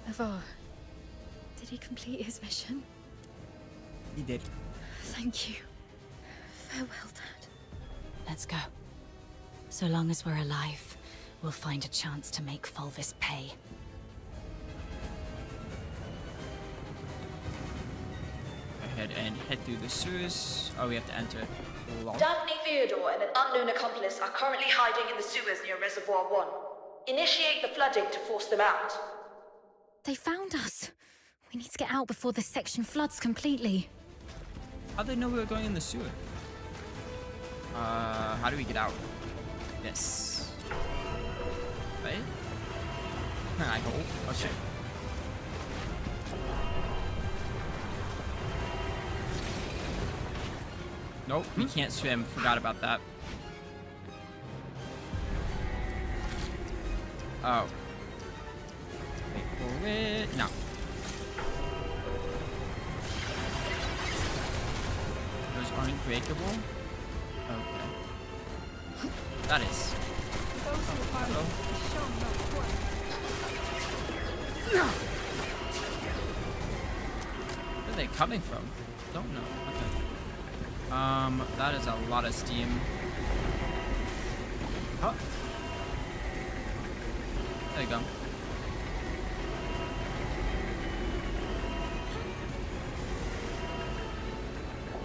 Avar, did he complete his mission? He did. Thank you. Farewell, Dad. Let's go. So long as we're alive, we'll find a chance to make Fulvis pay. Go ahead and head through the sewers. Oh, we have to enter. Daphne Theodore and an unknown accomplice are currently hiding in the sewers near Reservoir 1. Initiate the flooding to force them out. They found us. We need to get out before this section floods completely. How'd they know we were going in the sewer? How do we get out? Yes. Right? I hope. Okay. Nope, we can't swim. Forgot about that. Oh. Wait for it. No. Those aren't breakable? Okay. That is. Hello. Where are they coming from? Don't know. Okay. That is a lot of steam. Huh? There you go.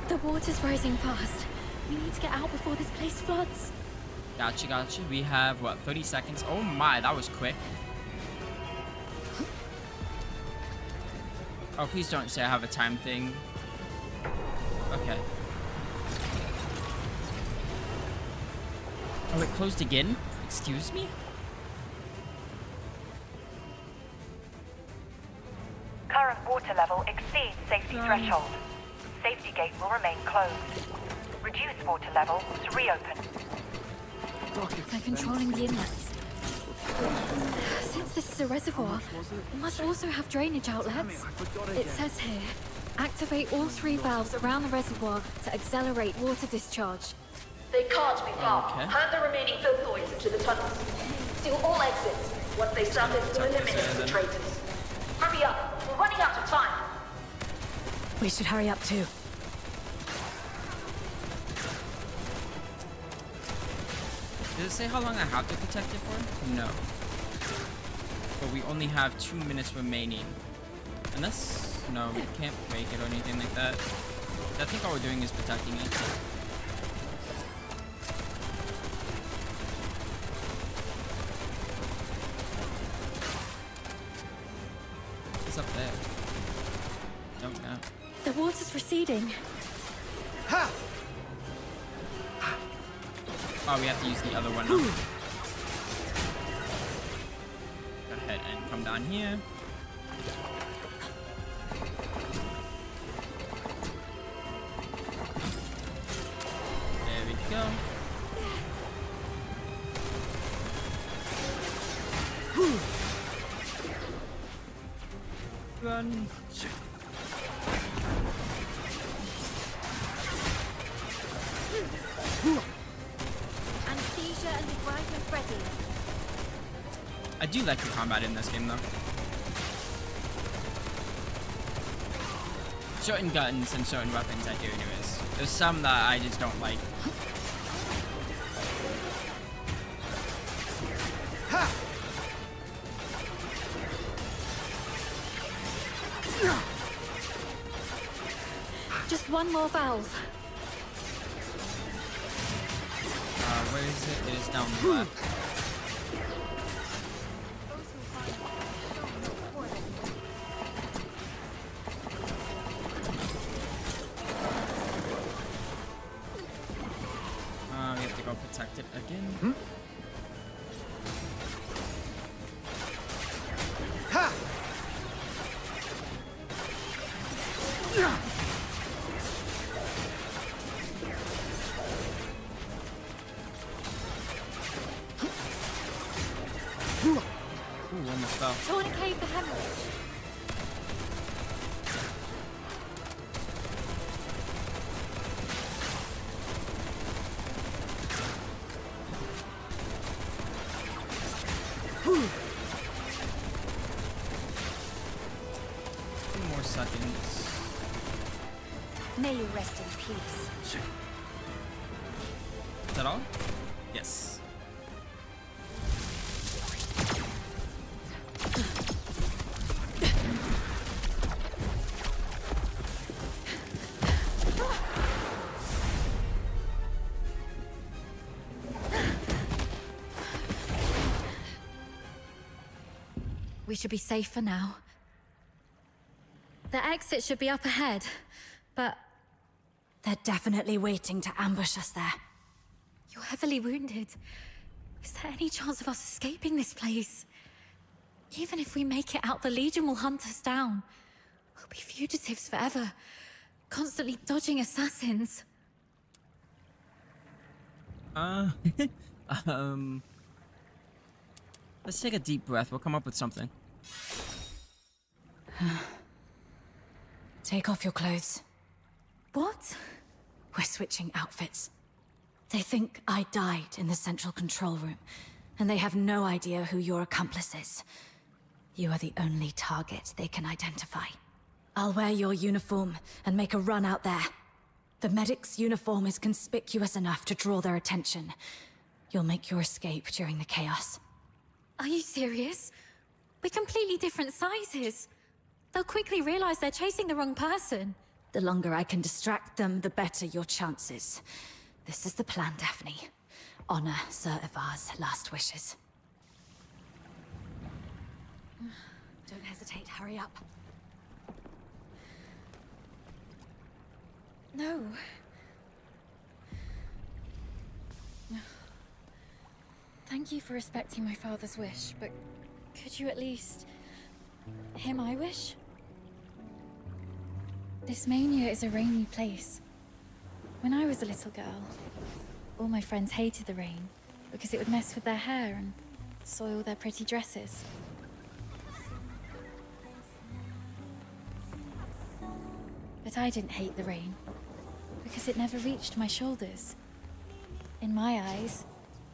The water's rising fast. We need to get out before this place floods. Gotcha, gotcha. We have, what, 30 seconds? Oh my, that was quick. Oh, please don't say I have a time thing. Okay. Oh, it closed again? Excuse me? Current water level exceeds safety threshold. Safety gate will remain closed. Reduce water level to reopen. They're controlling the inlets. Since this is a reservoir, it must also have drainage outlets. It says here, activate all 3 valves around the reservoir to accelerate water discharge. They can't be far. Okay. Herd the remaining filthoids into the tunnels. Seal all exits. Once they surface, we'll eliminate the traitors. Hurry up. We're running out of time. We should hurry up too. Does it say how long I have to protect it for? No. But we only have 2 minutes remaining. Unless, no, we can't break it or anything like that. I think all we're doing is protecting it. What's up there? Don't know. The water's receding. Ha! Oh, we have to use the other one. Go ahead and come down here. There we go. Run. Anesthesia and debridement ready. I do like the combat in this game, though. Certain guns and certain weapons I do, anyways. There's some that I just don't like. Just one more valve. Where is it? It is down the left. We have to go protect it again. Ha! Ooh, almost fell. Tourniquet for hemorrhage. Two more seconds. May you rest in peace. Is that all? Yes. We should be safe for now. The exit should be up ahead, but They're definitely waiting to ambush us there. you're heavily wounded. Is there any chance of us escaping this place? Even if we make it out, the Legion will hunt us down. We'll be fugitives forever, constantly dodging assassins. Let's take a deep breath. We'll come up with something. Take off your clothes. What? We're switching outfits. They think I died in the central control room, and they have no idea who your accomplice is. You are the only target they can identify. I'll wear your uniform and make a run out there. The medic's uniform is conspicuous enough to draw their attention. You'll make your escape during the chaos. Are you serious? We're completely different sizes. They'll quickly realize they're chasing the wrong person. The longer I can distract them, the better your chances. This is the plan, Daphne. Honor Sir Ivar's last wishes. Don't hesitate, hurry up. No. Thank you for respecting my father's wish, but could you at least hear my wish? This mania is a rainy place. When I was a little girl, all my friends hated the rain because it would mess with their hair and soil their pretty dresses. But I didn't hate the rain because it never reached my shoulders. In my eyes,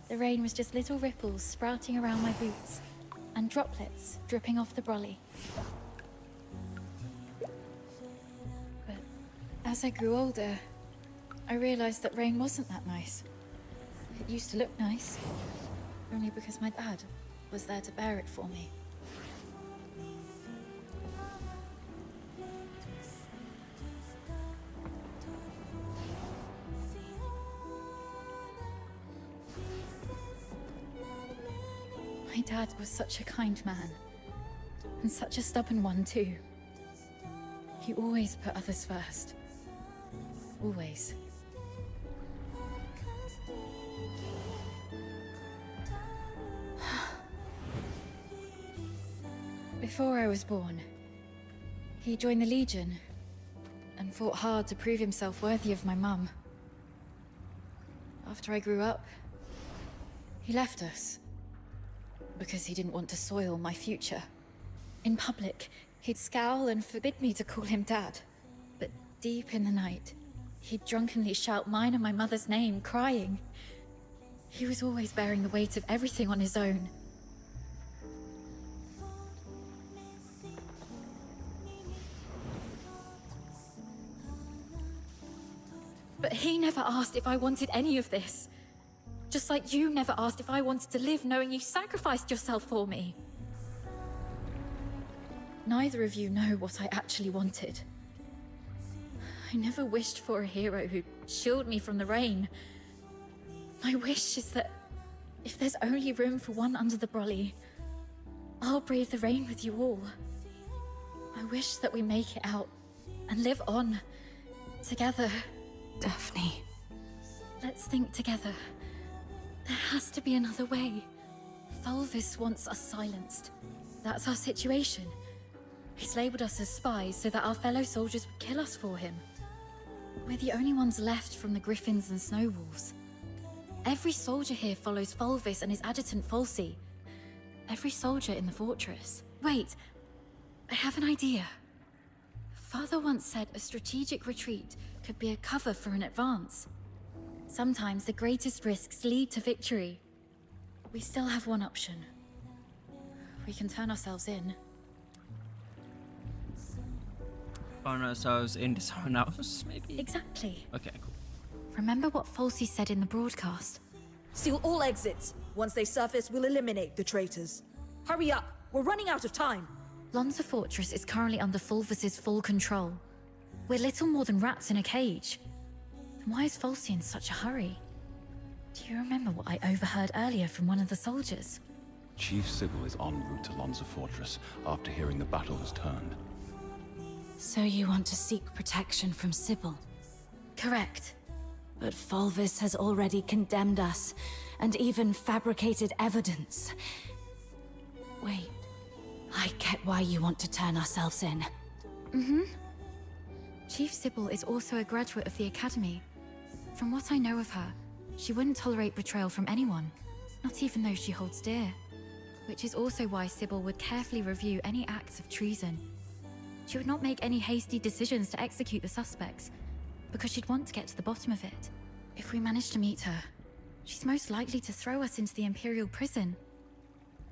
the rain was just little ripples sprouting around my boots and droplets dripping off the brolly. But as I grew older, I realized that rain wasn't that nice. It used to look nice, only because my dad was there to bear it for me. My dad was such a kind man, and such a stubborn one too. He always put others first. Always. Before I was born, he joined the Legion and fought hard to prove himself worthy of my mum. After I grew up, he left us because he didn't want to soil my future. In public, He'd scowl and forbid me to call him Dad. But deep in the night, he'd drunkenly shout mine and my mother's name, crying. He was always bearing the weight of everything on his own. But he never asked if I wanted any of this. Just like you never asked if I wanted to live knowing you sacrificed yourself for me. Neither of you know what I actually wanted. I never wished for a hero who'd shield me from the rain. My wish is that if there's only room for one under the brolly, I'll brave the rain with you all. I wish that we make it out and live on together. Daphne. Let's think together. There has to be another way. Fulvis wants us silenced. That's our situation. He's labeled us as spies so that our fellow soldiers would kill us for him. We're the only ones left from the Griffins and Snowwolves. Every soldier here follows Fulvis and his adjutant Falsey. Every soldier in the fortress. Wait, I have an idea. Father once said a strategic retreat could be a cover for an advance. Sometimes the greatest risks lead to victory. We still have one option. We can turn ourselves in. Turn ourselves into someone else, maybe? Exactly. Okay, cool. Remember what Falsey said in the broadcast? Seal all exits. Once they surface, we'll eliminate the traitors. Hurry up! We're running out of time! Lonza Fortress is currently under Fulvis's full control. We're little more than rats in a cage. Then why is Falsey in such a hurry? Do you remember what I overheard earlier from one of the soldiers? Chief Sybil is en route to Lonza Fortress after hearing the battle has turned. So you want to seek protection from Sybil? Correct. But Fulvis has already condemned us, and even fabricated evidence. Wait, I get why you want to turn ourselves in. Mm-hmm. Chief Sybil is also a graduate of the Academy. From what I know of her, she wouldn't tolerate betrayal from anyone, not even those she holds dear. Which is also why Sybil would carefully review any acts of treason. She would not make any hasty decisions to execute the suspects, because she'd want to get to the bottom of it. If we manage to meet her, she's most likely to throw us into the Imperial prison.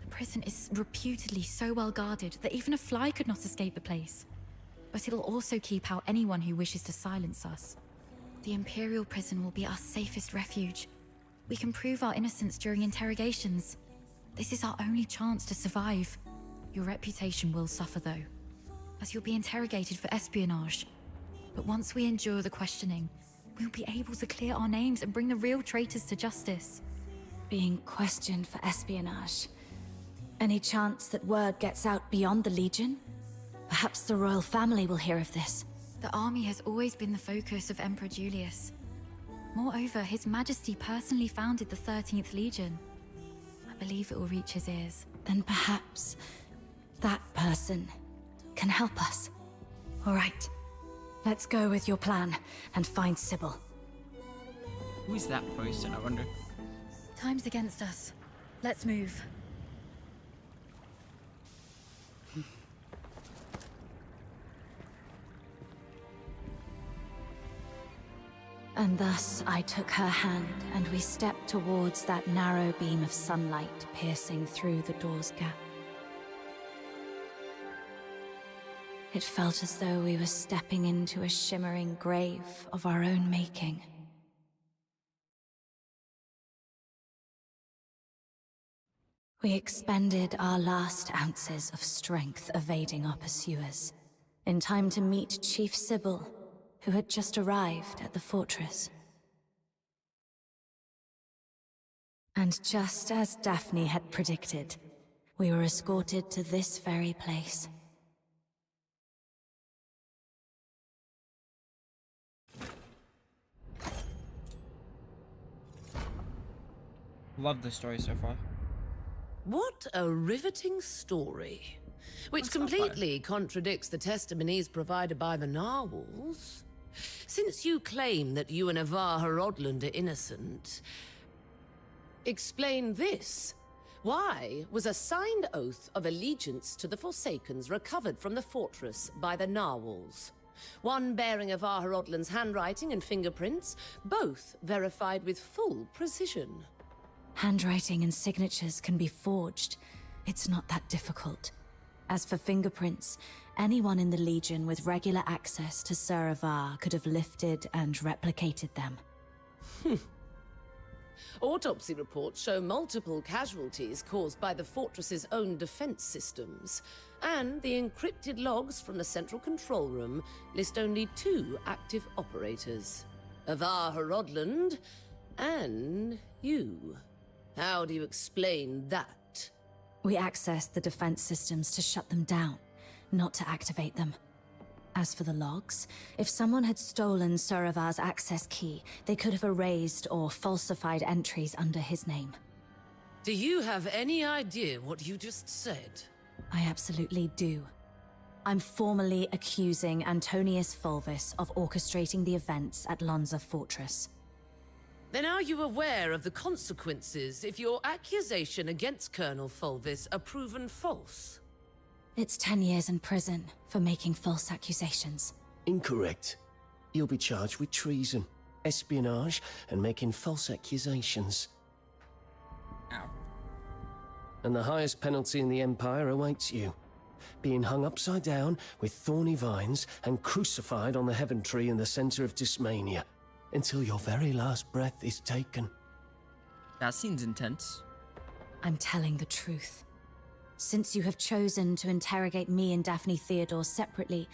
The prison is reputedly so well guarded that even a fly could not escape the place. But it'll also keep out anyone who wishes to silence us. The Imperial prison will be our safest refuge. We can prove our innocence during interrogations. This is our only chance to survive. Your reputation will suffer though, as you'll be interrogated for espionage. But once we endure the questioning, we'll be able to clear our names and bring the real traitors to justice. Being questioned for espionage. Any chance that word gets out beyond the Legion? Perhaps the royal family will hear of this. The army has always been the focus of Emperor Julius. Moreover, His Majesty personally founded the 13th Legion. I believe it will reach his ears. Then perhaps that person can help us. All right, let's go with your plan and find Sybil. Who is that person, I wonder? Time's against us. Let's move. And thus I took her hand, and we stepped towards that narrow beam of sunlight piercing through the door's gap. It felt as though we were stepping into a shimmering grave of our own making. We expended our last ounces of strength evading our pursuers, in time to meet Chief Sybil, who had just arrived at the fortress. And just as Daphne had predicted, we were escorted to this very place. Love the story so far. What a riveting story. Which completely contradicts the testimonies provided by the narwhals. Since you claim that you and Avar Harodland are innocent, explain this. Why was a signed oath of allegiance to the Forsakens recovered from the fortress by the narwhals. One bearing Avar Harodlin's handwriting and fingerprints, both verified with full precision. Handwriting and signatures can be forged. It's not that difficult. As for fingerprints, anyone in the Legion with regular access to Sir Avar could have lifted and replicated them. Autopsy reports show multiple casualties caused by the fortress's own defense systems, and the encrypted logs from the central control room list only 2 active operators. Avar Harodland and you. How do you explain that? We accessed the defense systems to shut them down, not to activate them. As for the logs, if someone had stolen Sir Avar's access key, they could have erased or falsified entries under his name. Do you have any idea what you just said? I absolutely do. I'm formally accusing Antonius Fulvis of orchestrating the events at Lonza Fortress. Then are you aware of the consequences if your accusation against Colonel Fulvis are proven false? It's 10 years in prison for making false accusations. Incorrect. You'll be charged with treason, espionage, and making false accusations. Ow. And the highest penalty in the Empire awaits you. Being hung upside down with thorny vines and crucified on the heaven tree in the center of Dismania until your very last breath is taken. That seems intense. I'm telling the truth. Since you have chosen to interrogate me and Daphne Theodore separately,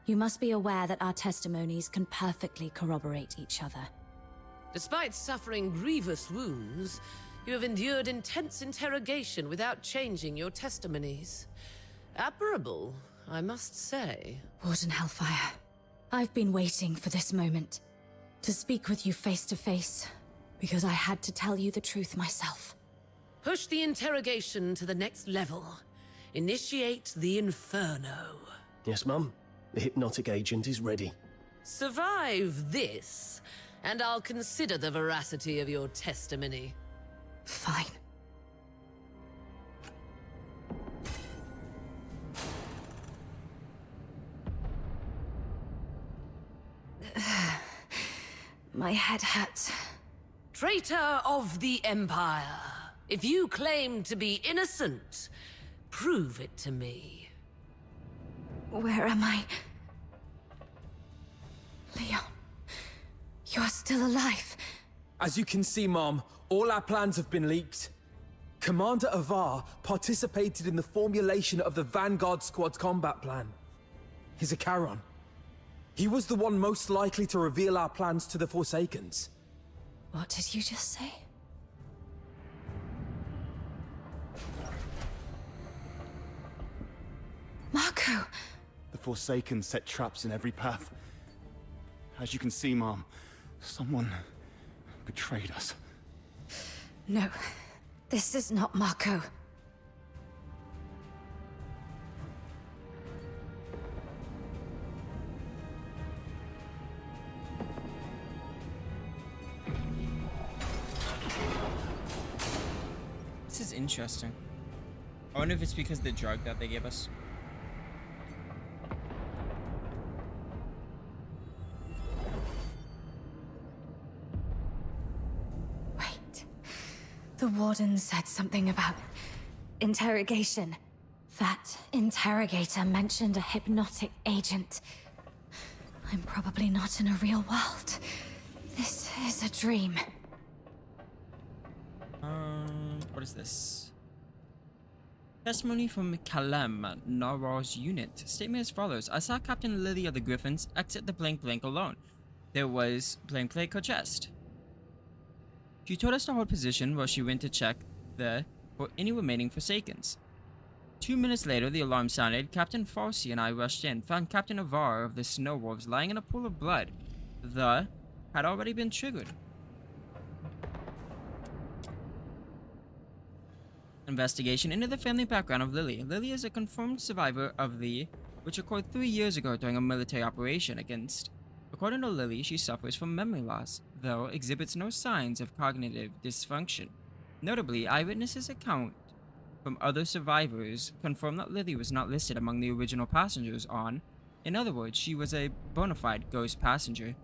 you must be aware that our testimonies can perfectly corroborate each other. Despite suffering grievous wounds, you have endured intense interrogation without changing your testimonies. Admirable, I must say. Warden Hellfire, I've been waiting for this moment. To speak with you face to face, because I had to tell you the truth myself. Push the interrogation to the next level. Initiate the Inferno. Yes, Mum. The hypnotic agent is ready. Survive this, and I'll consider the veracity of your testimony. Fine. My head hurts. Traitor of the Empire. If you claim to be innocent, prove it to me. Where am I? Leon, you're still alive. As you can see, Mom, all our plans have been leaked. Commander Avar participated in the formulation of the Vanguard Squad's combat plan. He's a Charon. He was the one most likely to reveal our plans to the Forsakens. What did you just say? Marco! The Forsaken set traps in every path. As you can see, Mom, someone betrayed us. No, this is not Marco. This is interesting. I wonder if it's because of the drug that they gave us. Wait. The warden said something about interrogation. That interrogator mentioned a hypnotic agent. I'm probably not in a real world. This is a dream. What is this? Testimony from Kalem, Narwhal's unit. Statement as follows. I saw Captain Lily of the Griffins exit the blank alone. There was blank her chest. She told us to hold position while she went to check for any remaining Forsakens. 2 minutes later, the alarm sounded. Captain Farsi and I rushed in, found Captain Avar of the Snow Wolves lying in a pool of blood. The had already been triggered. Investigation into the family background of Lily. Lily is a confirmed survivor of which occurred 3 years ago during a military operation against. According to Lily, she suffers from memory loss, though exhibits no signs of cognitive dysfunction. Notably, eyewitnesses account from other survivors confirmed that Lily was not listed among the original passengers on. In other words, she was a bona fide ghost passenger.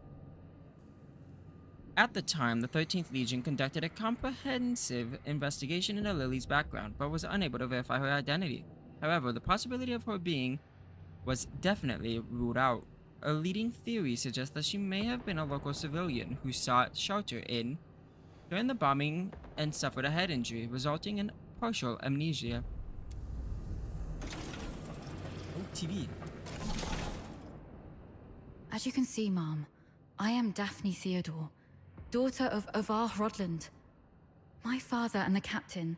At the time, the 13th Legion conducted a comprehensive investigation into Lily's background, but was unable to verify her identity. However, the possibility of her being was definitely ruled out. A leading theory suggests that she may have been a local civilian who sought shelter during the bombing and suffered a head injury, resulting in partial amnesia. Oh, TV. As you can see, Mom, I am Daphne Theodore, daughter of Ovar Hrodland. My father and the captain,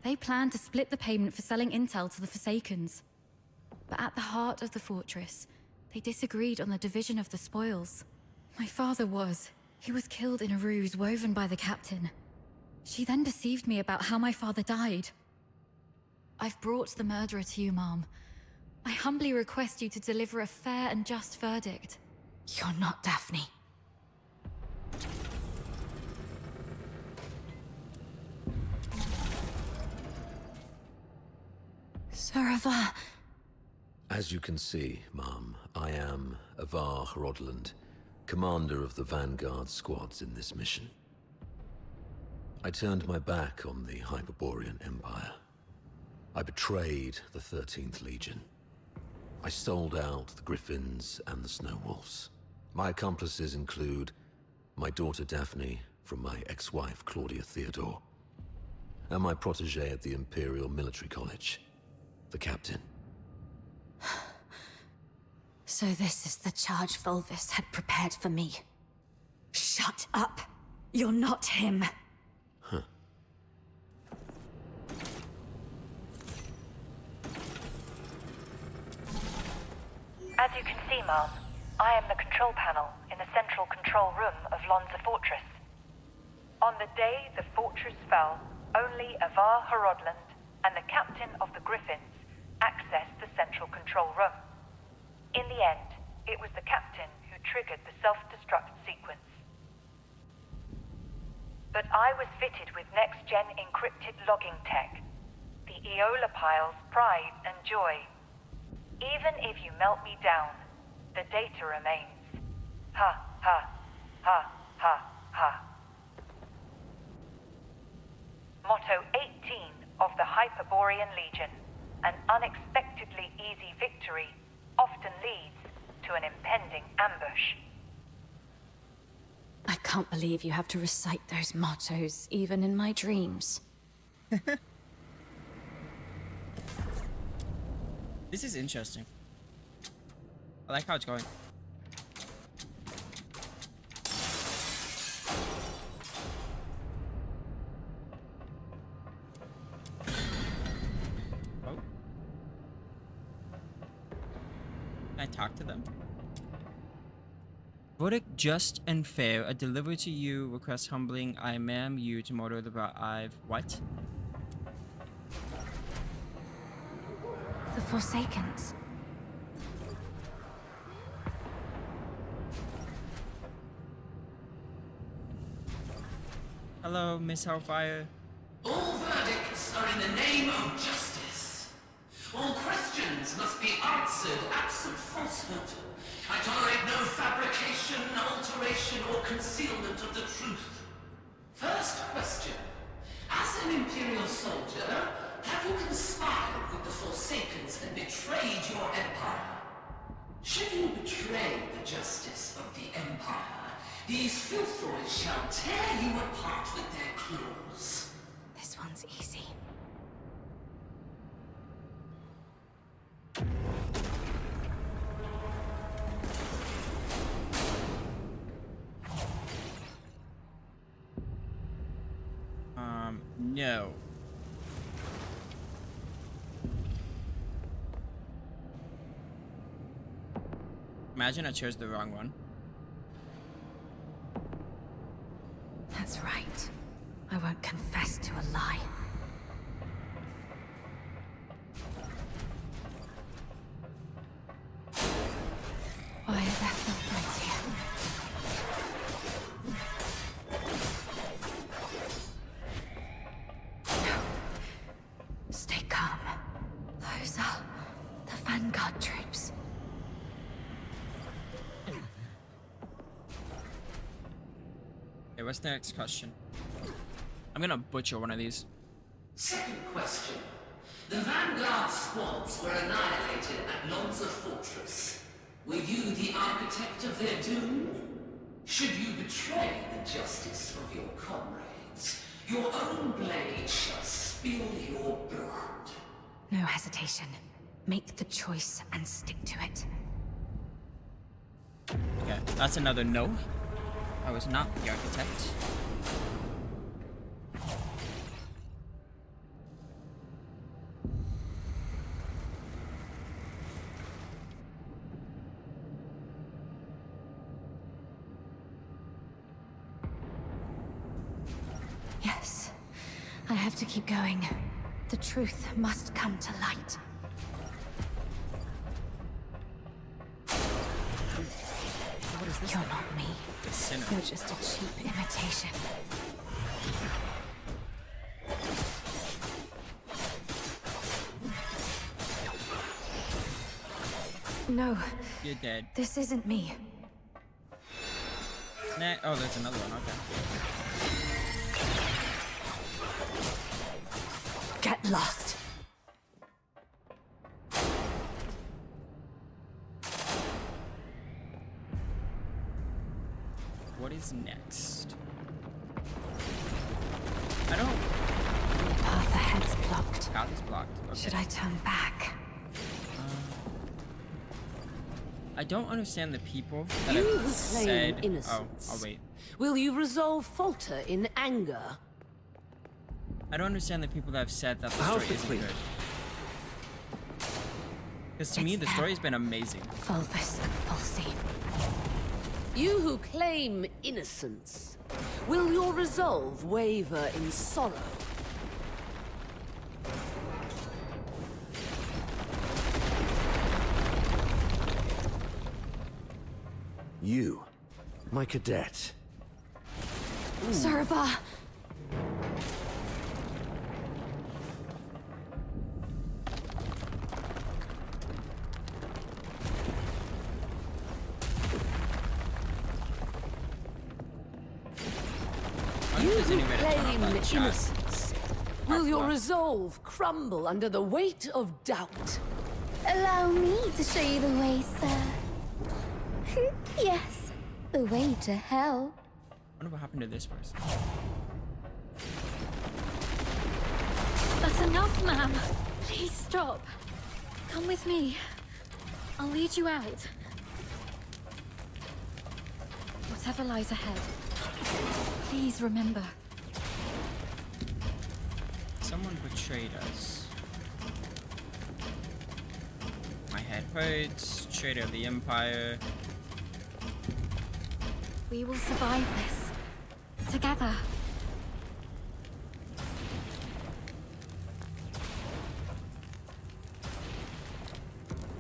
they planned to split the payment for selling intel to the Forsakens. But at the heart of the fortress, they disagreed on the division of the spoils. My father he was killed in a ruse woven by the captain. She then deceived me about how my father died. I've brought the murderer to you, Mom. I humbly request you to deliver a fair and just verdict. You're not Daphne. Sir Avar. As you can see, Mom, I am Avar Hrodland, commander of the Vanguard squads in this mission. I turned my back on the Hyperborean Empire. I betrayed the 13th Legion. I sold out the Griffins and the Snow Wolves. My accomplices include my daughter Daphne from my ex-wife Claudia Theodore, and my protege at the Imperial Military College, the captain. So this is the charge Volvis had prepared for me. Shut up! You're not him! Huh. As you can see, Mom, I am the control panel in the central control room of Lonza Fortress. On the day the fortress fell, only Avar Hrodland and the captain of the Griffins accessed the central control room. In the end, it was the captain who triggered the self-destruct sequence. But I was fitted with next-gen encrypted logging tech, the Aeola Pile's pride and joy. Even if you melt me down, the data remains. Ha, ha, ha, ha, ha. Motto 18 of the Hyperborean Legion: an unexpectedly easy victory often leads to an impending ambush. I can't believe you have to recite those mottos, even in my dreams. This is interesting. I like how it's going. Oh. Can I talk to them? Verdict just and fair. A delivery to you. Request humbling. I am you to murder the I've what? The Forsakens. Hello, Miss Hellfire. All verdicts are in the name of justice. All questions must be answered absent falsehood. I tolerate no fabrication, alteration, or concealment of the truth. First question. As an Imperial soldier, have you conspired with the Forsakens and betrayed your empire? Should you betray the justice of the empire, these filthoids shall tear you apart with their claws. This one's easy. No. Imagine I chose the wrong one. That's right. I won't confess to a lie. Why left the crazier? No. Stay calm. Okay, what's the next question? I'm gonna butcher one of these. Second question. The Vanguard squads were annihilated at Lonza Fortress. Were you the architect of their doom? Should you betray the justice of your comrades, your own blade shall spill your blood. No hesitation. Make the choice and stick to it. Okay, that's another no. I was not the architect. Yes. I have to keep going. The truth must come to light. What is this? You're not me. The sinner. You're just a cheap imitation. No. You're dead. This isn't me. Oh, there's another one. Okay. Get lost. What is next? I don't. The path ahead's blocked. Path is blocked. Okay. Should I turn back? I don't understand the people that You have who claim said. innocence. Oh, wait. Will you resolve falter in anger? I don't understand the people that have said that the How's story the isn't queen? good. Because to me, the story has been amazing. Fulvus and Fulsey. You who claim innocence, will your resolve waver in sorrow? You, my cadet. Serva! You who claim innocence, will your resolve crumble under the weight of doubt? Allow me to show you the way, sir. Yes, the way to hell. I wonder what happened to this person. That's enough, ma'am. Please stop. Come with me. I'll lead you out. Whatever lies ahead, please remember. Someone betrayed us. My head hurts. Traitor of the Empire. We will survive this. Together.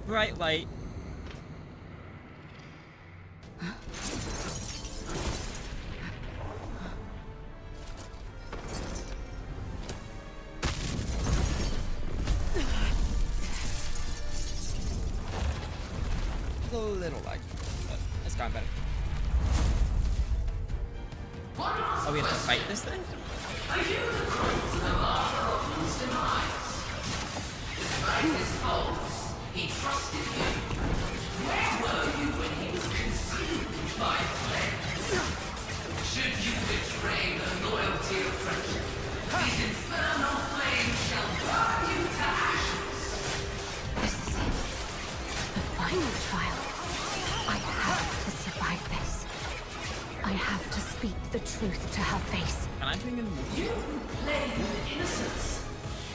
Bright light. A little laggy, but it's gone better. Oh, we have to fight this thing? Are you the crazier of whose demise? Despite his faults, he trusted you. Where were you when he was consumed by flame? Should you betray the loyalty of friendship, these infernal flames shall burn you to ashes. This is it. The final trial. I have to survive this. I have to speak the truth to her face. Can I bring in more? You claim innocence.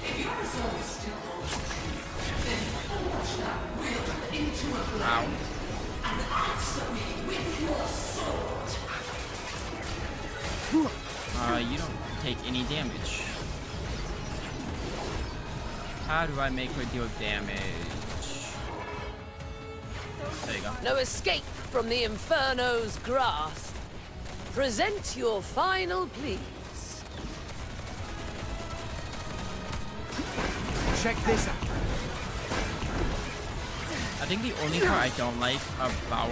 If your resolve still holds true, then forge that will into a blade and answer me with your sword. You don't take any damage. How do I make her deal damage? There you go. No escape from the Inferno's grasp. Present your final pleas. Check this out. I think the only part I don't like about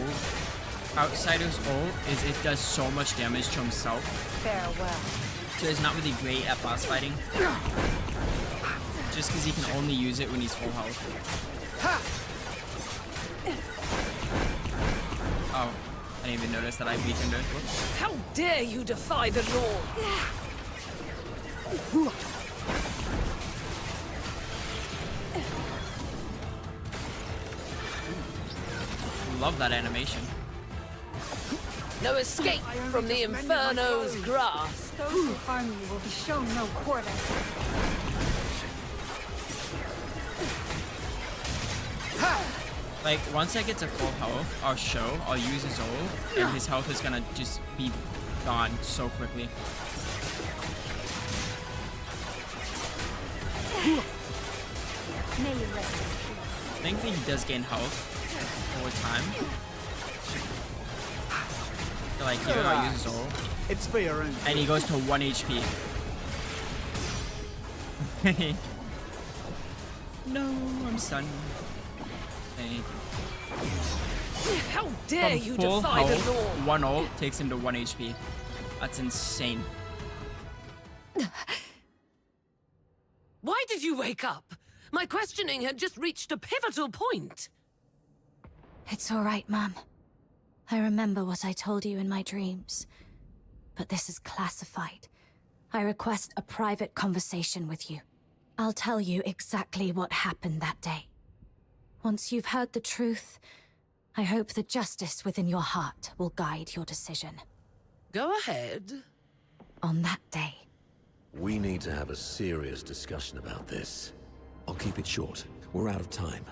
Outsider's ult is it does so much damage to himself. Farewell. So he's not really great at boss fighting. Just because he can only use it when he's full health. Oh, I didn't even notice that I weakened it. Whoops. How dare you defy the law? Love that animation. No escape from the Inferno's grasp. Those who harm you will be shown no quarter. Like, once I get to full health, I'll use his ult, and his health is gonna just be gone so quickly. May you rest in peace. Thankfully, he does gain health over time. So, like, here, I'll use his ult. It's for your own. And he goes to 1 HP. No, I'm stunned. Thank you. How dare From you full defy the health, law? 1 ult takes him to 1 HP. That's insane. Why did you wake up? My questioning had just reached a pivotal point. It's all right, Mum. I remember what I told you in my dreams. But this is classified. I request a private conversation with you. I'll tell you exactly what happened that day. Once you've heard the truth, I hope the justice within your heart will guide your decision. Go ahead. On that day. We need to have a serious discussion about this. I'll keep it short. We're out of time.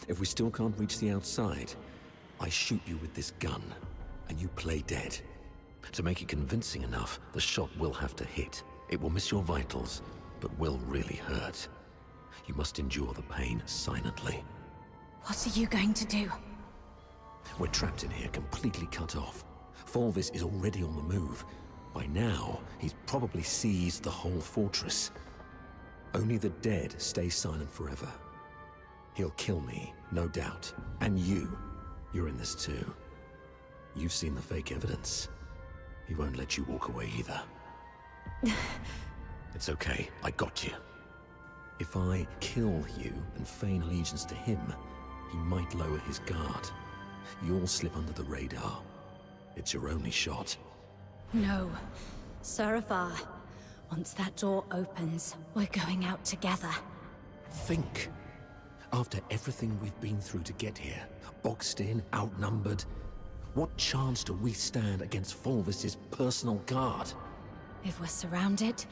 If we still can't reach the outside, I shoot you with this gun, and you play dead. To make it convincing enough, the shot will have to hit. It will miss your vitals, but will really hurt. You must endure the pain silently. What are you going to do? We're trapped in here, completely cut off. Fulvis is already on the move. By now, he's probably seized the whole fortress. Only the dead stay silent forever. He'll kill me, no doubt. And you're in this too. You've seen the fake evidence. He won't let you walk away either. It's okay, I got you. If I kill you and feign allegiance to him, he might lower his guard. You'll slip under the radar. It's your only shot. No. Saravar. Once that door opens, we're going out together. Think. After everything we've been through to get here, boxed in, outnumbered, what chance do we stand against Fulvis's personal guard? If we're surrounded,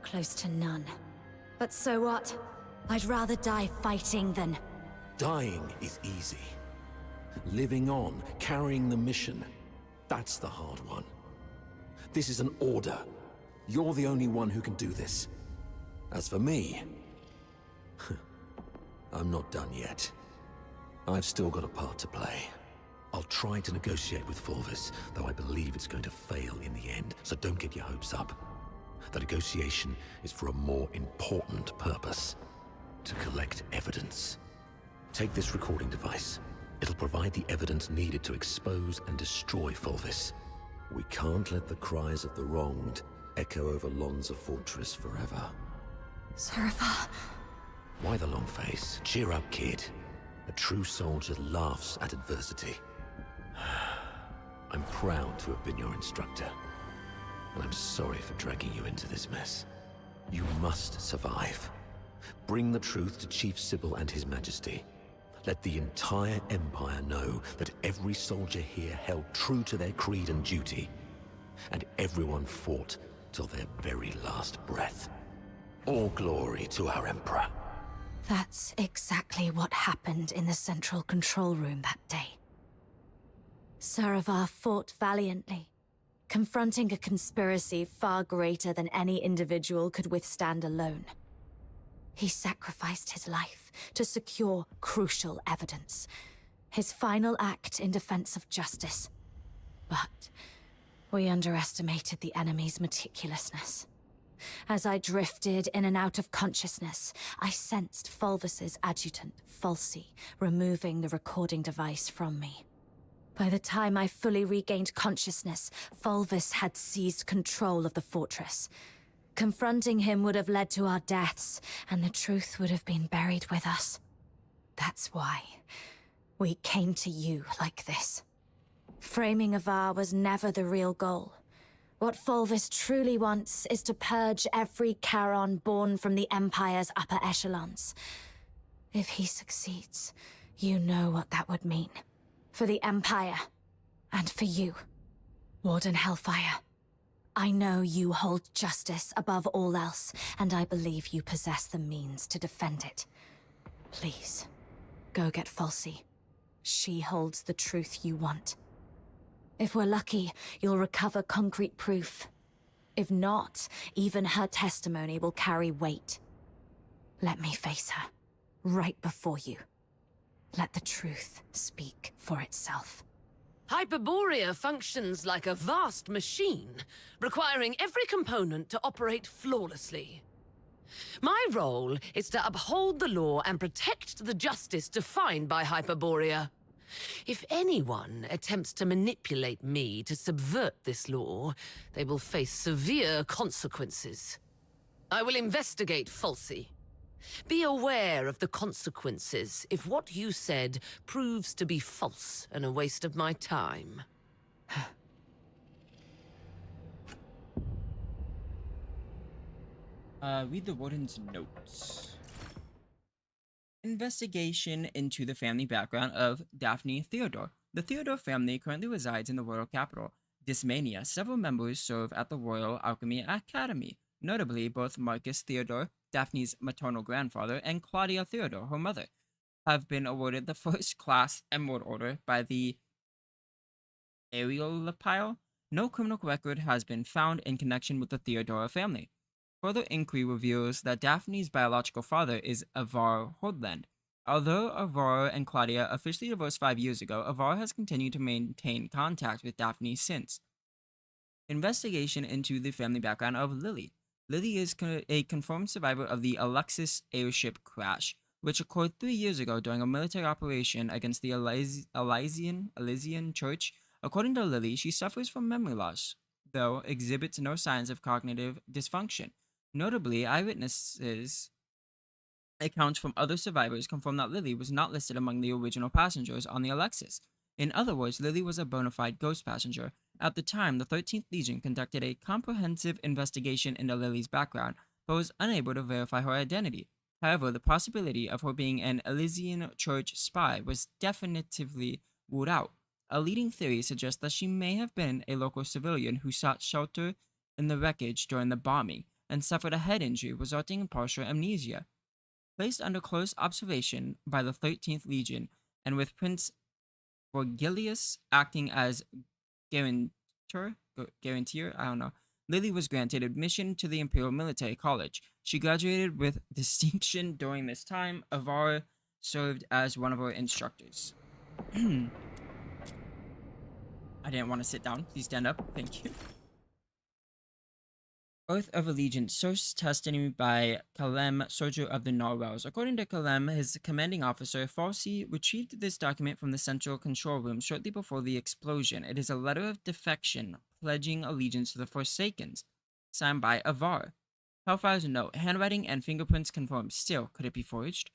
close to none. But so what? I'd rather die fighting than... Dying is easy. Living on, carrying the mission, that's the hard one. This is an order. You're the only one who can do this. As for me, I'm not done yet. I've still got a part to play. I'll try to negotiate with Fulvis, though I believe it's going to fail in the end, so don't get your hopes up. The negotiation is for a more important purpose. To collect evidence. Take this recording device. It'll provide the evidence needed to expose and destroy Fulvis. We can't let the cries of the wronged echo over Lonza Fortress forever. Saravar. Why the long face? Cheer up, kid. A true soldier laughs at adversity. I'm proud to have been your instructor. And I'm sorry for dragging you into this mess. You must survive. Bring the truth to Chief Sybil and His Majesty. Let the entire Empire know that every soldier here held true to their creed and duty. And everyone fought till their very last breath. All glory to our Emperor. That's exactly what happened in the central control room that day. Saravar fought valiantly, confronting a conspiracy far greater than any individual could withstand alone. He sacrificed his life to secure crucial evidence, his final act in defense of justice. But we underestimated the enemy's meticulousness. As I drifted in and out of consciousness, I sensed Fulvis's adjutant, Falsey, removing the recording device from me. By the time I fully regained consciousness, Fulvis had seized control of the fortress. Confronting him would have led to our deaths, and the truth would have been buried with us. That's why we came to you like this. Framing Avar was never the real goal. What Fulvis truly wants is to purge every Charon born from the Empire's upper echelons. If he succeeds, you know what that would mean. For the Empire, and for you, Warden Hellfire. I know you hold justice above all else, and I believe you possess the means to defend it. Please, go get Falsey. She holds the truth you want. If we're lucky, you'll recover concrete proof. If not, even her testimony will carry weight. Let me face her, right before you. Let the truth speak for itself. Hyperborea functions like a vast machine, requiring every component to operate flawlessly. My role is to uphold the law and protect the justice defined by Hyperborea. If anyone attempts to manipulate me to subvert this law, they will face severe consequences. I will investigate Falsey. Be aware of the consequences if what you said proves to be false and a waste of my time. Read the warden's notes. Investigation into the family background of Daphne Theodore. The Theodore family currently resides in the royal capital, Dysmania. Several members serve at the Royal Alchemy Academy. Notably, both Marcus Theodore, Daphne's maternal grandfather, and Claudia Theodore, her mother, have been awarded the first-class Emerald Order by the Areolapile. No criminal record has been found in connection with the Theodora family. Further inquiry reveals that Daphne's biological father is Avar Hordland. Although Avar and Claudia officially divorced 5 years ago, Avar has continued to maintain contact with Daphne since. Investigation into the family background of Lily. Lily is a confirmed survivor of the Alexis airship crash, which occurred 3 years ago during a military operation against the Elysian Church. According to Lily, she suffers from memory loss, though exhibits no signs of cognitive dysfunction. Notably, eyewitnesses' accounts from other survivors confirm that Lily was not listed among the original passengers on the Alexis. In other words, Lily was a bona fide ghost passenger. At the time, the 13th Legion conducted a comprehensive investigation into Lily's background, but was unable to verify her identity. However, the possibility of her being an Elysian Church spy was definitively ruled out. A leading theory suggests that she may have been a local civilian who sought shelter in the wreckage during the bombing and suffered a head injury resulting in partial amnesia. Placed under close observation by the 13th Legion, and with Prince Gorgilius acting as guarantor, Lily was granted admission to the Imperial Military College. She graduated with distinction during this time. Avar served as one of her instructors. I didn't want to sit down. Please stand up. Thank you. Oath of Allegiance, source testimony by Kalem, soldier of the Narwhals. According to Kalem, his commanding officer, Falsey, retrieved this document from the central control room shortly before the explosion. It is a letter of defection, pledging allegiance to the Forsakens, signed by Avar. Hellfire's note, handwriting and fingerprints confirmed. Still, could it be forged?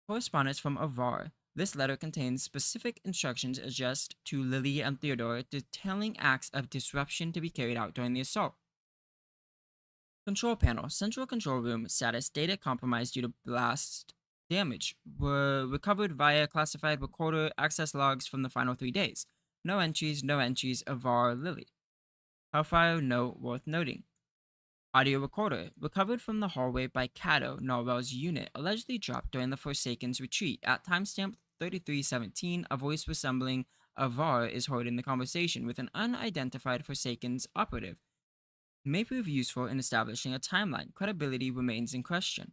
Correspondence from Avar. This letter contains specific instructions addressed to Lily and Theodore, detailing acts of disruption to be carried out during the assault. Control panel. Central control room status. Data compromised due to blast damage. Were recovered via classified recorder access logs from the final 3 days. No entries. Avar Lily. Hellfire note worth noting. Audio recorder. Recovered from the hallway by Cato, Narwhal's unit, allegedly dropped during the Forsaken's retreat. At timestamp 3317, a voice resembling Avar is heard in the conversation with an unidentified Forsaken's operative. May prove useful in establishing a timeline. Credibility remains in question.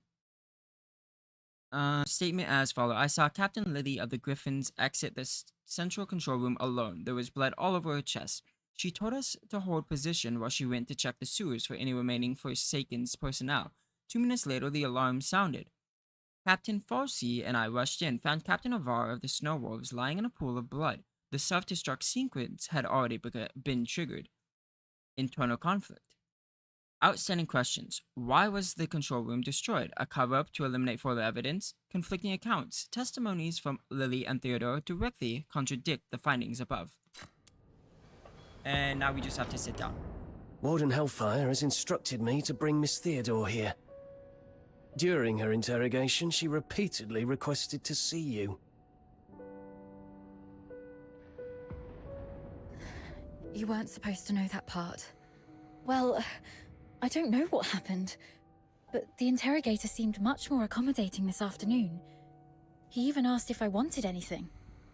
Statement as follows. I saw Captain Lily of the Griffins exit the central control room alone. There was blood all over her chest. She told us to hold position while she went to check the sewers for any remaining Forsaken's personnel. 2 minutes later, the alarm sounded. Captain Falsey and I rushed in, found Captain Avar of the Snow Wolves lying in a pool of blood. the self-destruct sequence had already been triggered. Internal conflict. Outstanding questions. Why was the control room destroyed? A cover-up to eliminate further evidence? Conflicting accounts. Testimonies from Lily and Theodore directly contradict the findings above. And now we just have to sit down. Warden Hellfire has instructed me to bring Miss Theodore here. During her interrogation, she repeatedly requested to see you. You weren't supposed to know that part. Well, I don't know what happened, but the interrogator seemed much more accommodating this afternoon. He even asked if I wanted anything.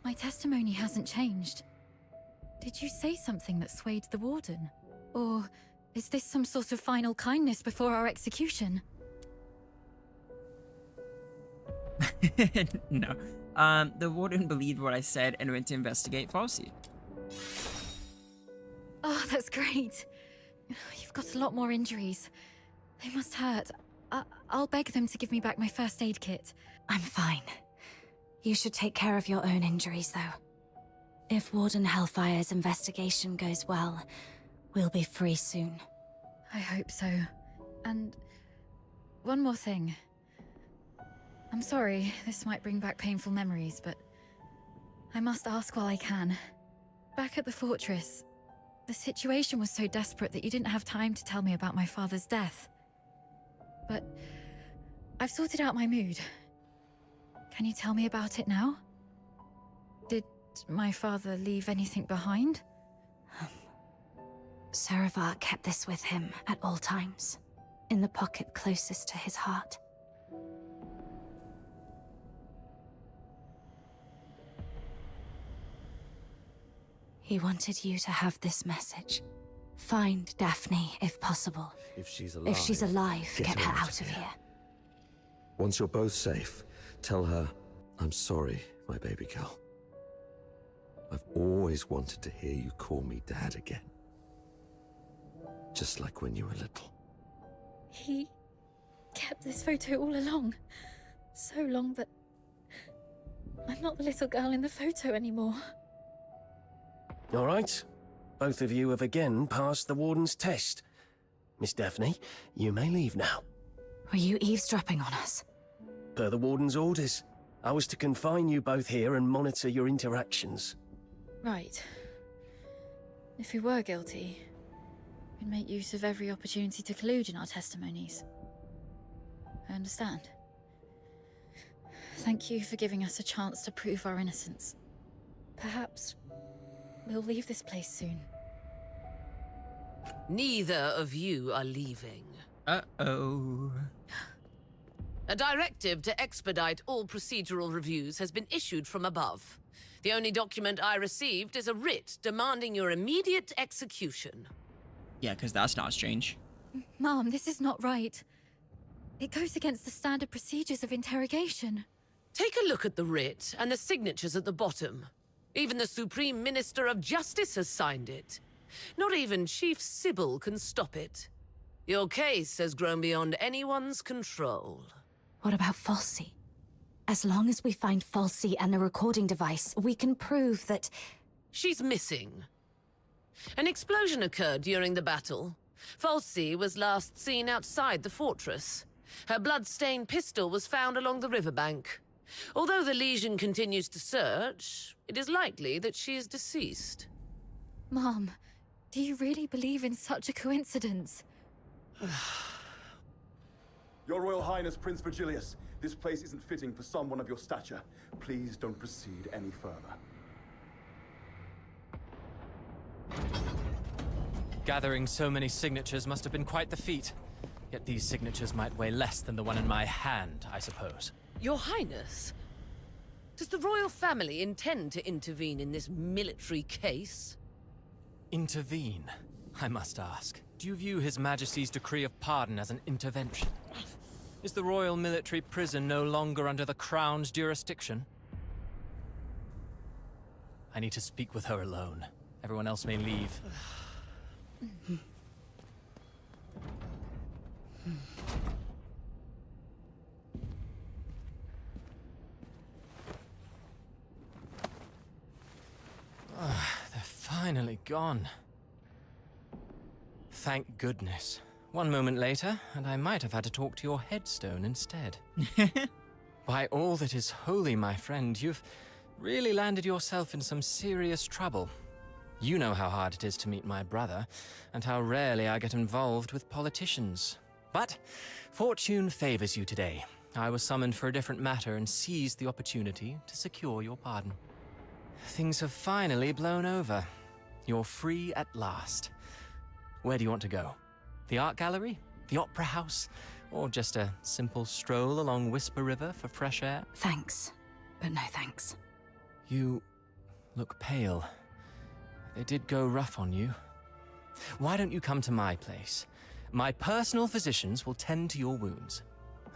My testimony hasn't changed. Did you say something that swayed the warden? Or is this some sort of final kindness before our execution? No. The warden believed what I said and went to investigate falsely. Oh, that's great. You've got a lot more injuries. They must hurt. I'll beg them to give me back my first aid kit. I'm fine. You should take care of your own injuries, though. If Warden Hellfire's investigation goes well, we'll be free soon. I hope so. And one more thing. I'm sorry, this might bring back painful memories, but I must ask while I can. Back at the fortress, the situation was so desperate that you didn't have time to tell me about my father's death. But I've sorted out my mood. Can you tell me about it now? Did my father leave anything behind? Saravar kept this with him at all times, in the pocket closest to his heart. He wanted you to have this message. Find Daphne, if possible. If she's alive, get her out of here. Once you're both safe, tell her, I'm sorry, my baby girl. I've always wanted to hear you call me Dad again. Just like when you were little. He kept this photo all along. So long that I'm not the little girl in the photo anymore. All right. Both of you have again passed the Warden's test. Miss Daphne, you may leave now. Were you eavesdropping on us? Per the Warden's orders, I was to confine you both here and monitor your interactions. Right. If we were guilty, we'd make use of every opportunity to collude in our testimonies. I understand. Thank you for giving us a chance to prove our innocence. Perhaps we'll leave this place soon. Neither of you are leaving. Uh-oh. A directive to expedite all procedural reviews has been issued from above. The only document I received is a writ demanding your immediate execution. Yeah, because that's not strange. Mom, this is not right. It goes against the standard procedures of interrogation. Take a look at the writ and the signatures at the bottom. Even the Supreme Minister of Justice has signed it. Not even Chief Sybil can stop it. Your case has grown beyond anyone's control. What about Falsey? As long as we find Falsey and the recording device, we can prove that... She's missing. An explosion occurred during the battle. Falsey was last seen outside the fortress. Her blood-stained pistol was found along the riverbank. Although the Legion continues to search, it is likely that she is deceased. Mom, do you really believe in such a coincidence? Your Royal Highness, Prince Virgilius, this place isn't fitting for someone of your stature. Please don't proceed any further. Gathering so many signatures must have been quite the feat. Yet these signatures might weigh less than the one in my hand, I suppose. Your Highness, does the royal family intend to intervene in this military case? Intervene, I must ask. Do you view His Majesty's decree of pardon as an intervention? Is the royal military prison no longer under the Crown's jurisdiction? I need to speak with her alone. Everyone else may leave. finally gone. Thank goodness. One moment later, and I might have had to talk to your headstone instead. By all that is holy, my friend, you've really landed yourself in some serious trouble. You know how hard it is to meet my brother, and how rarely I get involved with politicians. But fortune favors you today. I was summoned for a different matter and seized the opportunity to secure your pardon. Things have finally blown over. You're free at last. Where do you want to go? The art gallery? The opera house? Or just a simple stroll along Whisper River for fresh air? Thanks, but no thanks. You look pale. They did go rough on you. Why don't you come to my place? My personal physicians will tend to your wounds.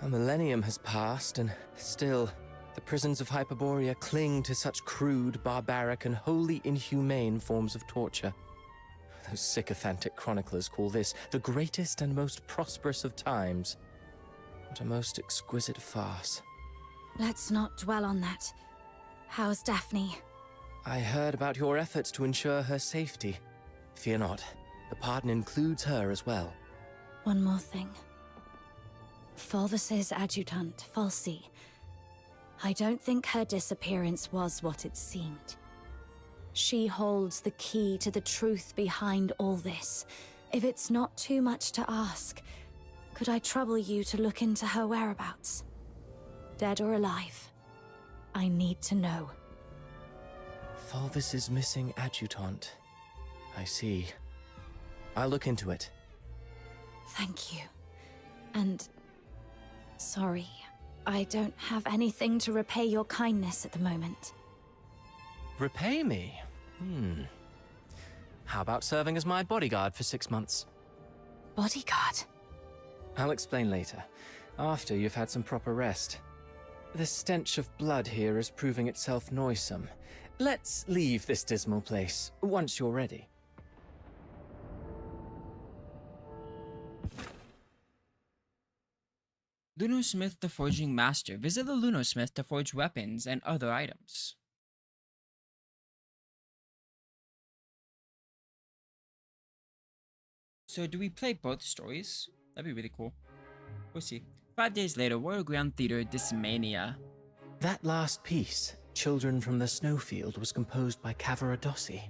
A millennium has passed, and still, the prisons of Hyperborea cling to such crude, barbaric, and wholly inhumane forms of torture. Those sycophantic chroniclers call this the greatest and most prosperous of times. What a most exquisite farce. Let's not dwell on that. How's Daphne? I heard about your efforts to ensure her safety. Fear not, the pardon includes her as well. One more thing. Fulvis's adjutant, Falsey. I don't think her disappearance was what it seemed. She holds the key to the truth behind all this. If it's not too much to ask, could I trouble you to look into her whereabouts? Dead or alive? I need to know. Fulvis's missing adjutant. I see. I'll look into it. Thank you. And... sorry, I don't have anything to repay your kindness at the moment. Repay me? How about serving as my bodyguard for 6 months? Bodyguard? I'll explain later, after you've had some proper rest. The stench of blood here is proving itself noisome. Let's leave this dismal place, once you're ready. Lunosmith the Forging Master. Visit the Lunosmith to forge weapons and other items. So do we play both stories? That'd be really cool. We'll see. 5 days later, Royal Grand Theatre, Dysmania. That last piece, Children from the Snowfield, was composed by Cavaradossi.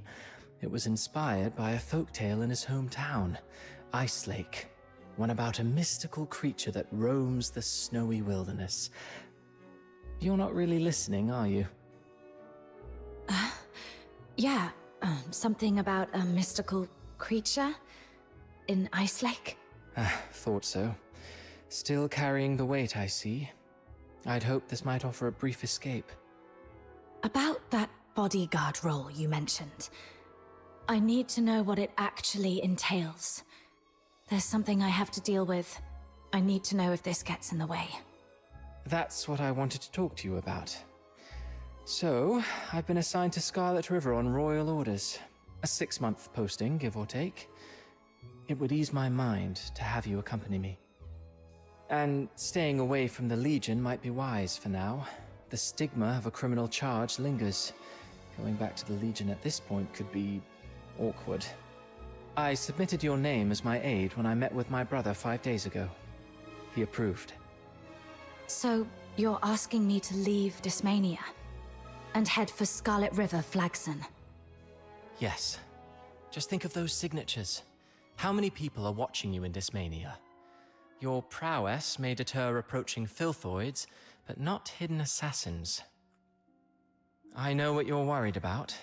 It was inspired by a folktale in his hometown, Ice Lake, one about a mystical creature that roams the snowy wilderness. You're not really listening, are you? Yeah, something about a mystical creature in Ice Lake? Thought so. Still carrying the weight, I see. I'd hoped this might offer a brief escape. About that bodyguard role you mentioned. I need to know what it actually entails. There's something I have to deal with. I need to know if this gets in the way. That's what I wanted to talk to you about. So, I've been assigned to Scarlet River on royal orders. A 6-month posting, give or take. It would ease my mind to have you accompany me. And staying away from the Legion might be wise for now. The stigma of a criminal charge lingers. Going back to the Legion at this point could be awkward. I submitted your name as my aide when I met with my brother 5 days ago. He approved. So, you're asking me to leave Dysmania and head for Scarlet River, Flagson? Yes. Just think of those signatures. How many people are watching you in Dysmania? Your prowess may deter approaching filthoids, but not hidden assassins. I know what you're worried about.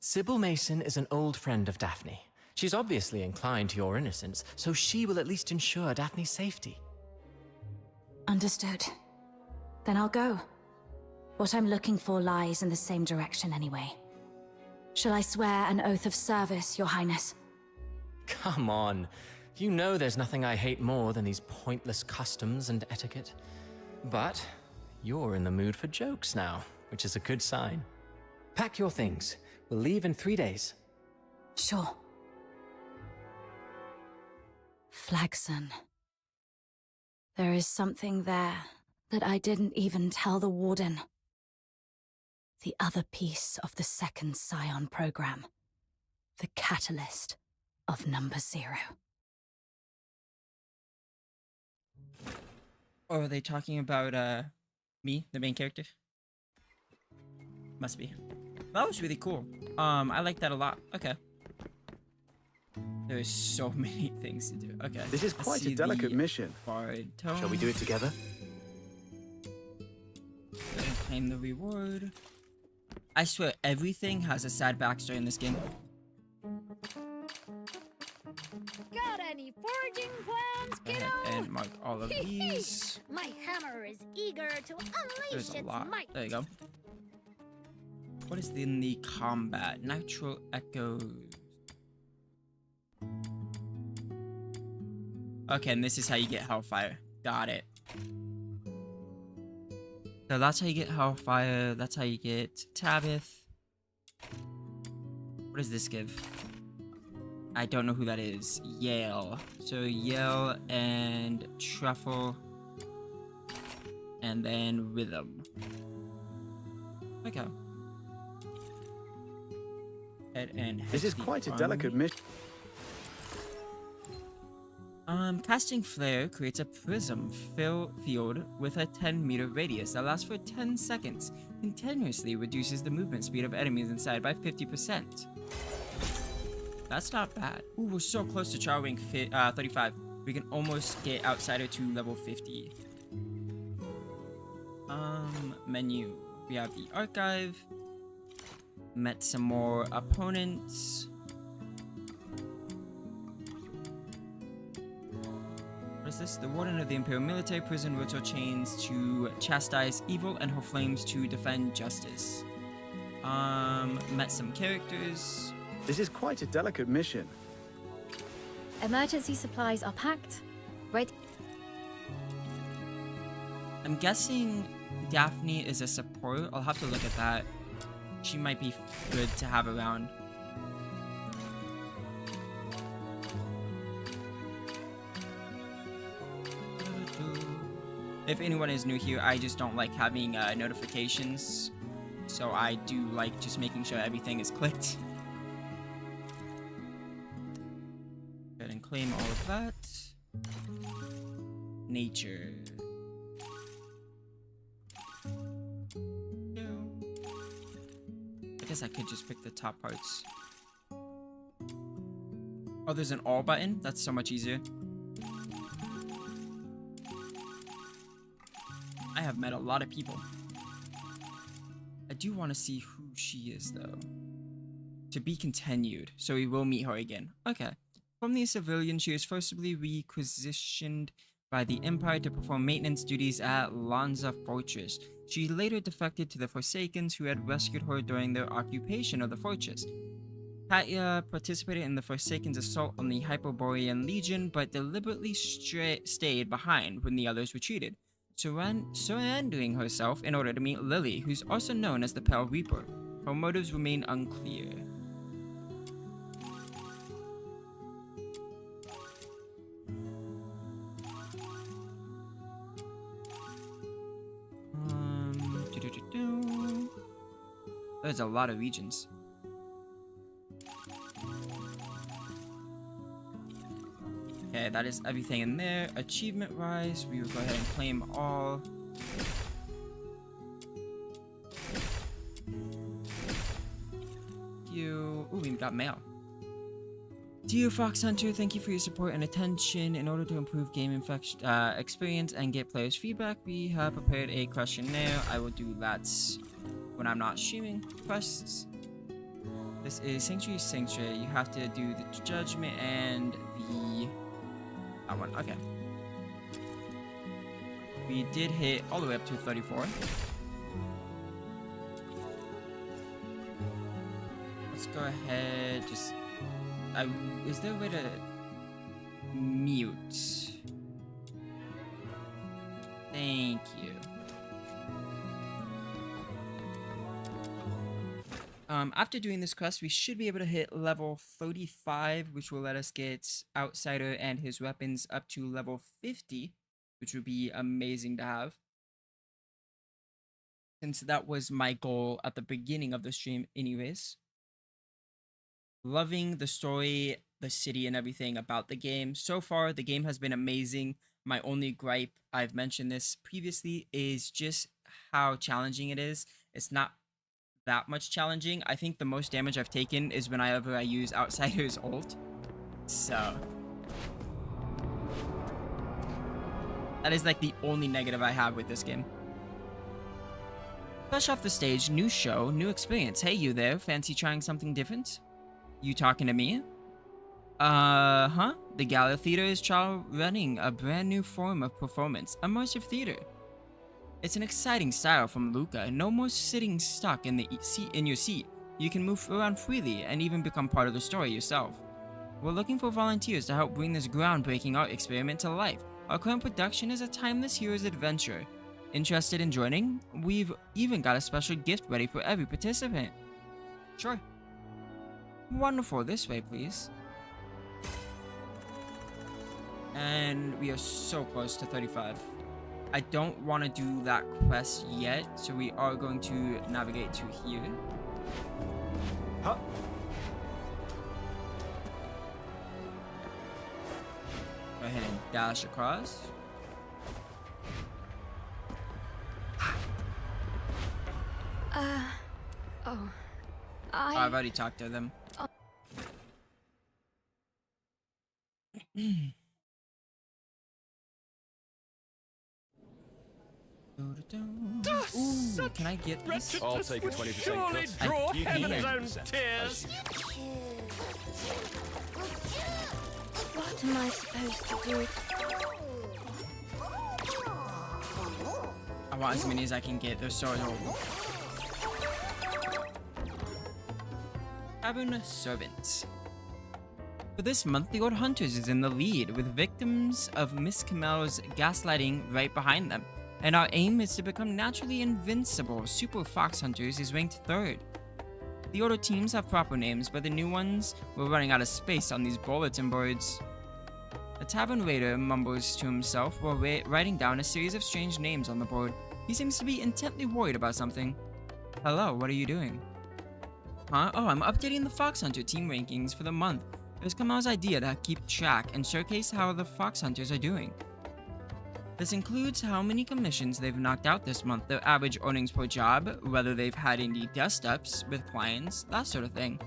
Sybil Mason is an old friend of Daphne. She's obviously inclined to your innocence, so she will at least ensure Daphne's safety. Understood. Then I'll go. What I'm looking for lies in the same direction anyway. Shall I swear an oath of service, Your Highness? Come on. You know there's nothing I hate more than these pointless customs and etiquette. But you're in the mood for jokes now, which is a good sign. Pack your things. We'll leave in 3 days. Sure. Flagson. There is something there that I didn't even tell the Warden. The other piece of the second Scion program. the catalyst of number 0. Or are they talking about me, the main character? Must be. That was really cool. I like that a lot. Okay. There's so many things to do. Okay. This is quite a delicate mission. Shall we do it together? Claim the reward. I swear, everything has a sad backstory in this game. Got any foraging plans, Go kiddo? ahead and mark all of these. My hammer is eager to There's unleash a its lot. might. There you go. What is in the combat? Natural echoes. Okay, and this is how you get Hellfire. Got it. So that's how you get Hellfire. That's how you get Tabith. What does this give? I don't know who that is. Yale. So Yale and Truffle. And then Rhythm. Okay. And this is quite a delicate mission. Casting Flare creates a prism field with a 10-meter radius that lasts for 10 seconds. Continuously reduces the movement speed of enemies inside by 50%. That's not bad. Ooh, we're so close to Char rank 35. We can almost get Outsider to level 50. Menu. We have the archive. Met some more opponents. What is this? The warden of the Imperial Military Prison wrote her chains to chastise evil and her flames to defend justice. Met some characters. This is quite a delicate mission. Emergency supplies are packed. Right. I'm guessing Daphne is a support. I'll have to look at that. She might be good to have around. If anyone is new here, I just don't like having notifications. So I do like just making sure everything is clicked. Go ahead and claim all of that. Nature. I guess I could just pick the top parts. Oh, there's an all button? That's so much easier. I have met a lot of people. I do want to see who she is, though. To be continued, so we will meet her again. Okay. From the civilian, she was forcibly requisitioned by the Empire to perform maintenance duties at Lanza Fortress. She later defected to the Forsakens, who had rescued her during their occupation of the fortress. Katya participated in the Forsakens' assault on the Hyperborean Legion, but deliberately stayed behind when the others retreated, surrendering herself in order to meet Lily, who's also known as the Pale Reaper. Her motives remain unclear. There's a lot of regions. Okay, that is everything in there. Achievement rise, we will go ahead and claim all. Thank you. Ooh, we got mail. Dear Fox Hunter, thank you for your support and attention. In order to improve game experience and get players' feedback, we have prepared a questionnaire. I will do that when I'm not streaming quests. This is Sanctuary. You have to do the judgment and that one. Okay. We did hit all the way up to 34. Let's go ahead. Just. Is there a way to mute? Thank you. After doing this quest, we should be able to hit level 35, which will let us get Outsider and his weapons up to level 50, which would be amazing to have. Since that was my goal at the beginning of the stream anyways. Loving the story, the city, and everything about the game. So far, the game has been amazing. My only gripe, I've mentioned this previously, is just how challenging it is. It's not that much challenging. I think the most damage I've taken is whenever I use Outsider's ult. So that is like the only negative I have with this game. Fresh off the stage, new show, new experience. Hey, you there? Fancy trying something different? You talking to me? Huh? The Gala Theater is running a brand new form of performance, immersive theater. It's an exciting style from Luca. No more sitting stuck in your seat. You can move around freely and even become part of the story yourself. We're looking for volunteers to help bring this groundbreaking art experiment to life. Our current production is a timeless hero's adventure. Interested in joining? We've even got a special gift ready for every participant. Sure. Wonderful. This way, please. And we are so close to 35. I don't want to do that quest yet, so we are going to navigate to here. Huh? Go ahead and dash across. Oh. I've already talked to them. Ooh, can I get this? I'll take a 20% cut. Draw You can get 80%. Tears. What am I supposed to do? I want as many as I can get. They're so adorable. Tavern Servants. For this month, the Old Hunters is in the lead, with victims of Miss Camel's gaslighting right behind them. And our aim is to become naturally invincible. Super Fox Hunters is ranked 3rd. The older teams have proper names, but the new ones were running out of space on these bulletin boards. The Tavern Raider mumbles to himself while writing down a series of strange names on the board. He seems to be intently worried about something. Hello, what are you doing? Huh? Oh, I'm updating the Fox Hunter team rankings for the month. It was Kamal's idea to keep track and showcase how the Fox Hunters are doing. This includes how many commissions they've knocked out this month, their average earnings per job, whether they've had any dust-ups with clients, that sort of thing.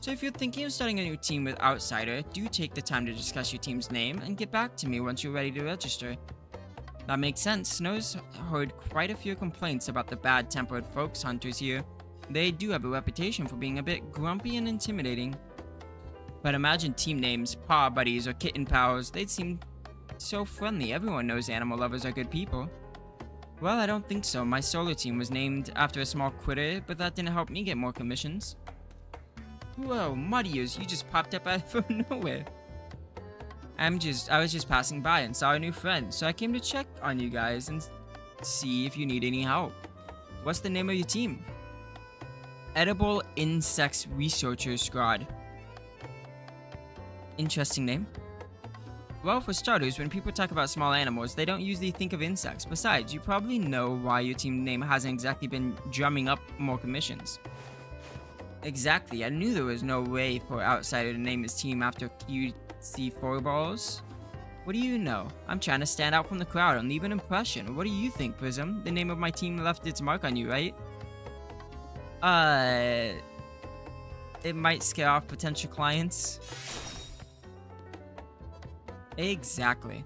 So if you're thinking of starting a new team with Outsider, do take the time to discuss your team's name and get back to me once you're ready to register. That makes sense. Snow's heard quite a few complaints about the bad-tempered Fox Hunters here. They do have a reputation for being a bit grumpy and intimidating. But imagine team names, Paw Buddies or Kitten Pals. They'd seem so friendly. Everyone knows animal lovers are good people. Well, I don't think so. My solo team was named after a small critter, but that didn't help me get more commissions. Whoa, Muddiers, you just popped up out from nowhere. I was just passing by and saw a new friend, so I came to check on you guys and see if you need any help. What's the name of your team? Edible Insects Researcher Squad. Interesting name. Well, for starters, when people talk about small animals, they don't usually think of insects. Besides, you probably know why your team name hasn't exactly been drumming up more commissions. Exactly, I knew there was no way for Outsider to name his team after cutesy fourballs. What do you know? I'm trying to stand out from the crowd and leave an impression. What do you think, Prism? The name of my team left its mark on you, right? It might scare off potential clients. Exactly.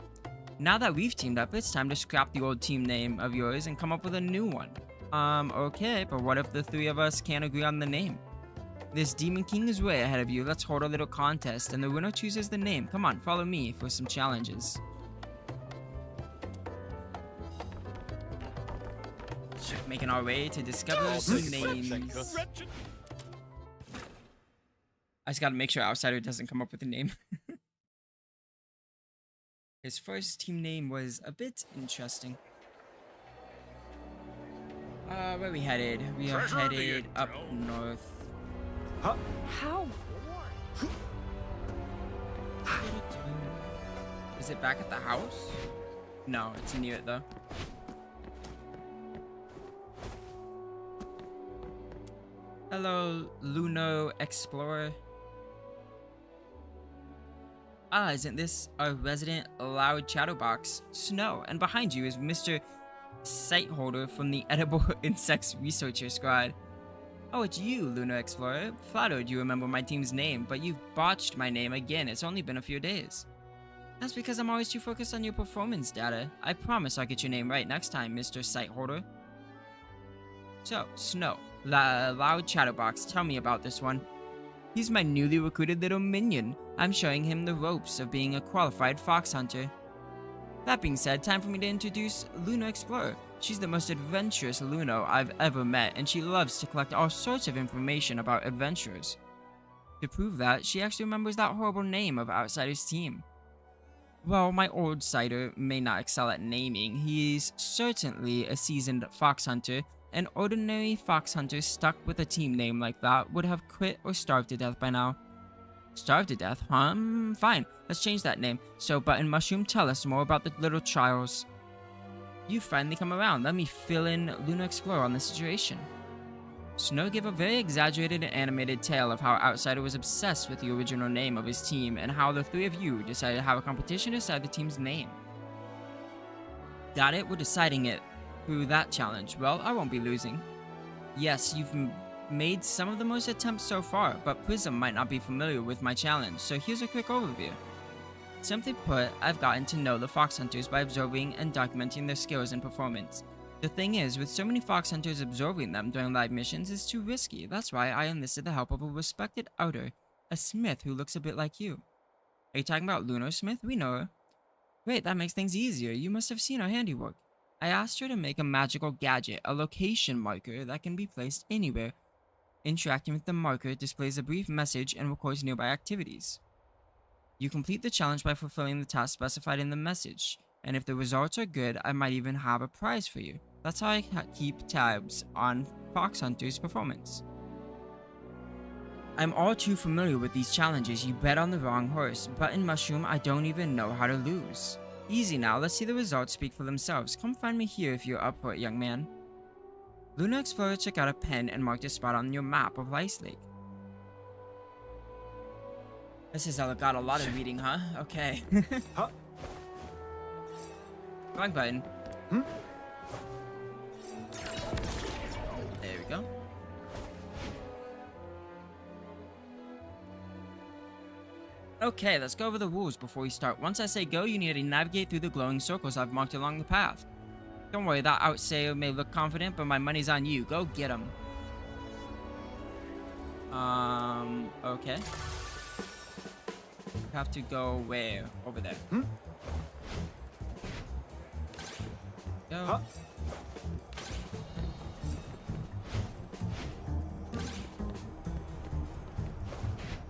Now that we've teamed up, it's time to scrap the old team name of yours and come up with a new one. Okay, but what if the three of us can't agree on the name? This Demon King is way ahead of you. Let's hold a little contest, and the winner chooses the name. Come on, follow me for some challenges. Making our way to discover some names. I just gotta make sure Outsider doesn't come up with a name. His first team name was a bit interesting. Where are we headed? We are headed up north. Huh? How? Is it back at the house? No, it's near it though. Hello, Luno Explorer. Ah, isn't this our resident loud chatterbox, Snow? And behind you is Mr. Sightholder from the Edible Insects Researcher Squad. Oh, it's you, Lunar Explorer. Flattered you remember my team's name, but you've botched my name again. It's only been a few days. That's because I'm always too focused on your performance data. I promise I'll get your name right next time, Mr. Sightholder. So, Snow, loud chatterbox, tell me about this one. He's my newly recruited little minion. I'm showing him the ropes of being a qualified fox hunter. That being said, time for me to introduce Lunar Explorer. She's the most adventurous Luno I've ever met, and she loves to collect all sorts of information about adventurers. To prove that, she actually remembers that horrible name of Outsider's team. Well, my old sider may not excel at naming. He's certainly a seasoned fox hunter. An ordinary fox hunter stuck with a team name like that would have quit or starved to death by now. Starved to death, huh? Fine, let's change that name. So, Button Mushroom, tell us more about the little Charles. You finally come around. Let me fill in Lunar Explorer on the situation. Snow gave a very exaggerated and animated tale of how Outsider was obsessed with the original name of his team and how the three of you decided to have a competition to decide the team's name. Got it? We're deciding it through that challenge. Well, I won't be losing. Yes, you've made some of the most attempts so far, but Prism might not be familiar with my challenge, so here's a quick overview. Simply put, I've gotten to know the fox hunters by observing and documenting their skills and performance. The thing is, with so many fox hunters observing them during live missions is too risky. That's why I enlisted the help of a respected outer, a smith who looks a bit like you. Are you talking about Lunar Smith? We know her. Great, that makes things easier. You must have seen our handiwork. I asked her to make a magical gadget, a location marker that can be placed anywhere. Interacting with the marker displays a brief message and records nearby activities. You complete the challenge by fulfilling the task specified in the message, and if the results are good, I might even have a prize for you. That's how I keep tabs on fox hunters' performance. I'm all too familiar with these challenges. You bet on the wrong horse. Button Mushroom, I don't even know how to lose. Easy now, let's see the results speak for themselves. Come find me here if you're up for it, young man. Lunar Explorer took out a pen and marked a spot on your map of Ice Lake. This has got a lot of reading, huh? Okay. Huh? Wrong button. There we go. Okay, let's go over the rules before we start. Once I say go, you need to navigate through the glowing circles I've marked along the path. Don't worry, that outsider may look confident, but my money's on you. Go get him. Okay. Have to go where? Over there. Go. Huh?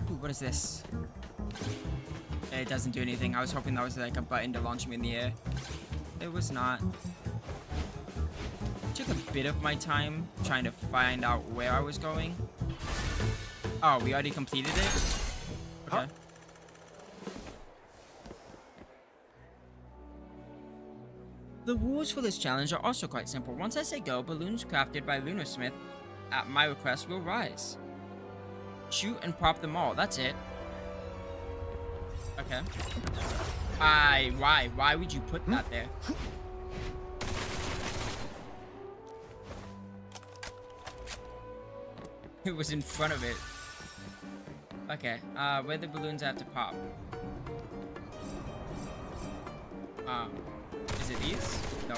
Ooh, what is this? It doesn't do anything. I was hoping that was like a button to launch me in the air. It was not. Took a bit of my time trying to find out where I was going. Oh, we already completed it? Okay. Huh? The rules for this challenge are also quite simple. Once I say go, balloons crafted by Lunar Smith at my request will rise. Shoot and pop them all. That's it. Okay. Why would you put that there? It was in front of it. Okay, where the balloons have to pop? Is it these? No.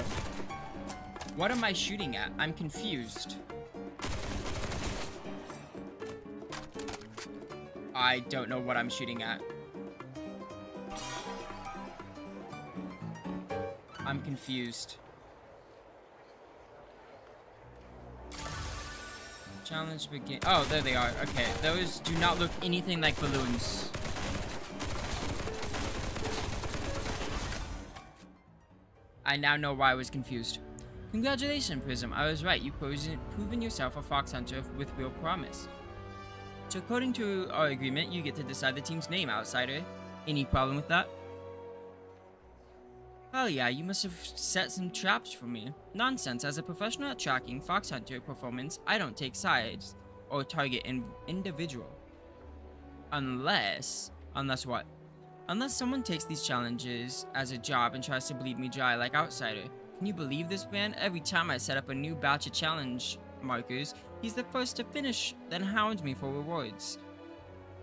What am I shooting at? I'm confused. I don't know what I'm shooting at. I'm confused. Challenge begin. Oh, there they are. Okay, those do not look anything like balloons. I now know why I was confused. Congratulations, Prism. I was right. You've proven yourself a fox hunter with real promise. So according to our agreement, you get to decide the team's name, Outsider. Any problem with that? Hell yeah, you must have set some traps for me. Nonsense. As a professional at tracking fox hunter performance, I don't take sides or target an individual. Unless what? Unless someone takes these challenges as a job and tries to bleed me dry like Outsider. Can you believe this man? Every time I set up a new batch of challenge markers, he's the first to finish, then hounds me for rewards.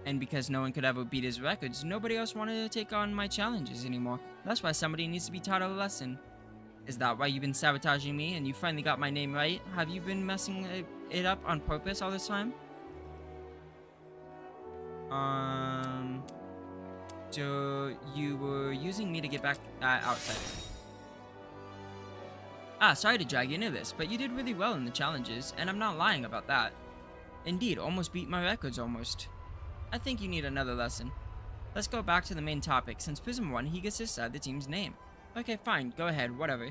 And because no one could ever beat his records, nobody else wanted to take on my challenges anymore. That's why somebody needs to be taught a lesson. Is that why you've been sabotaging me and you finally got my name right? Have you been messing it up on purpose all this time? So you were using me to get back at Outsider. Sorry to drag you into this, but you did really well in the challenges, and I'm not lying about that. Indeed, almost beat my records almost. I think you need another lesson. Let's go back to the main topic. Since Prism won, he gets to decide the team's name. Okay, fine, go ahead, whatever.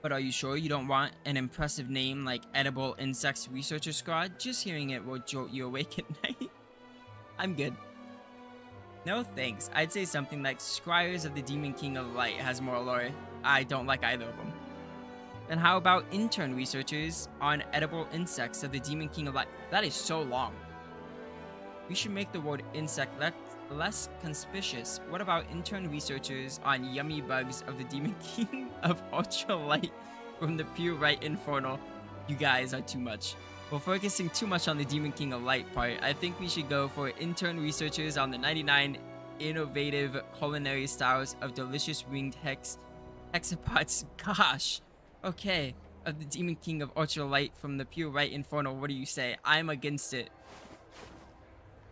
But are you sure you don't want an impressive name like Edible Insects Researcher Squad? Just hearing it will jolt you awake at night. I'm good. No thanks. I'd say something like Scryers of the Demon King of Light has more allure. I don't like either of them. Then how about Intern Researchers on Edible Insects of the Demon King of Light? That is so long. We should make the word insect less conspicuous. What about Intern Researchers on Yummy Bugs of the Demon King of Ultralight from the Pure Right Infernal? You guys are too much. We're focusing too much on the Demon King of Light part. I think we should go for Intern Researchers on the 99 innovative culinary styles of delicious winged hexapods. Gosh. Okay. Of the Demon King of Ultralight from the Pure Right Infernal. What do you say? I'm against it.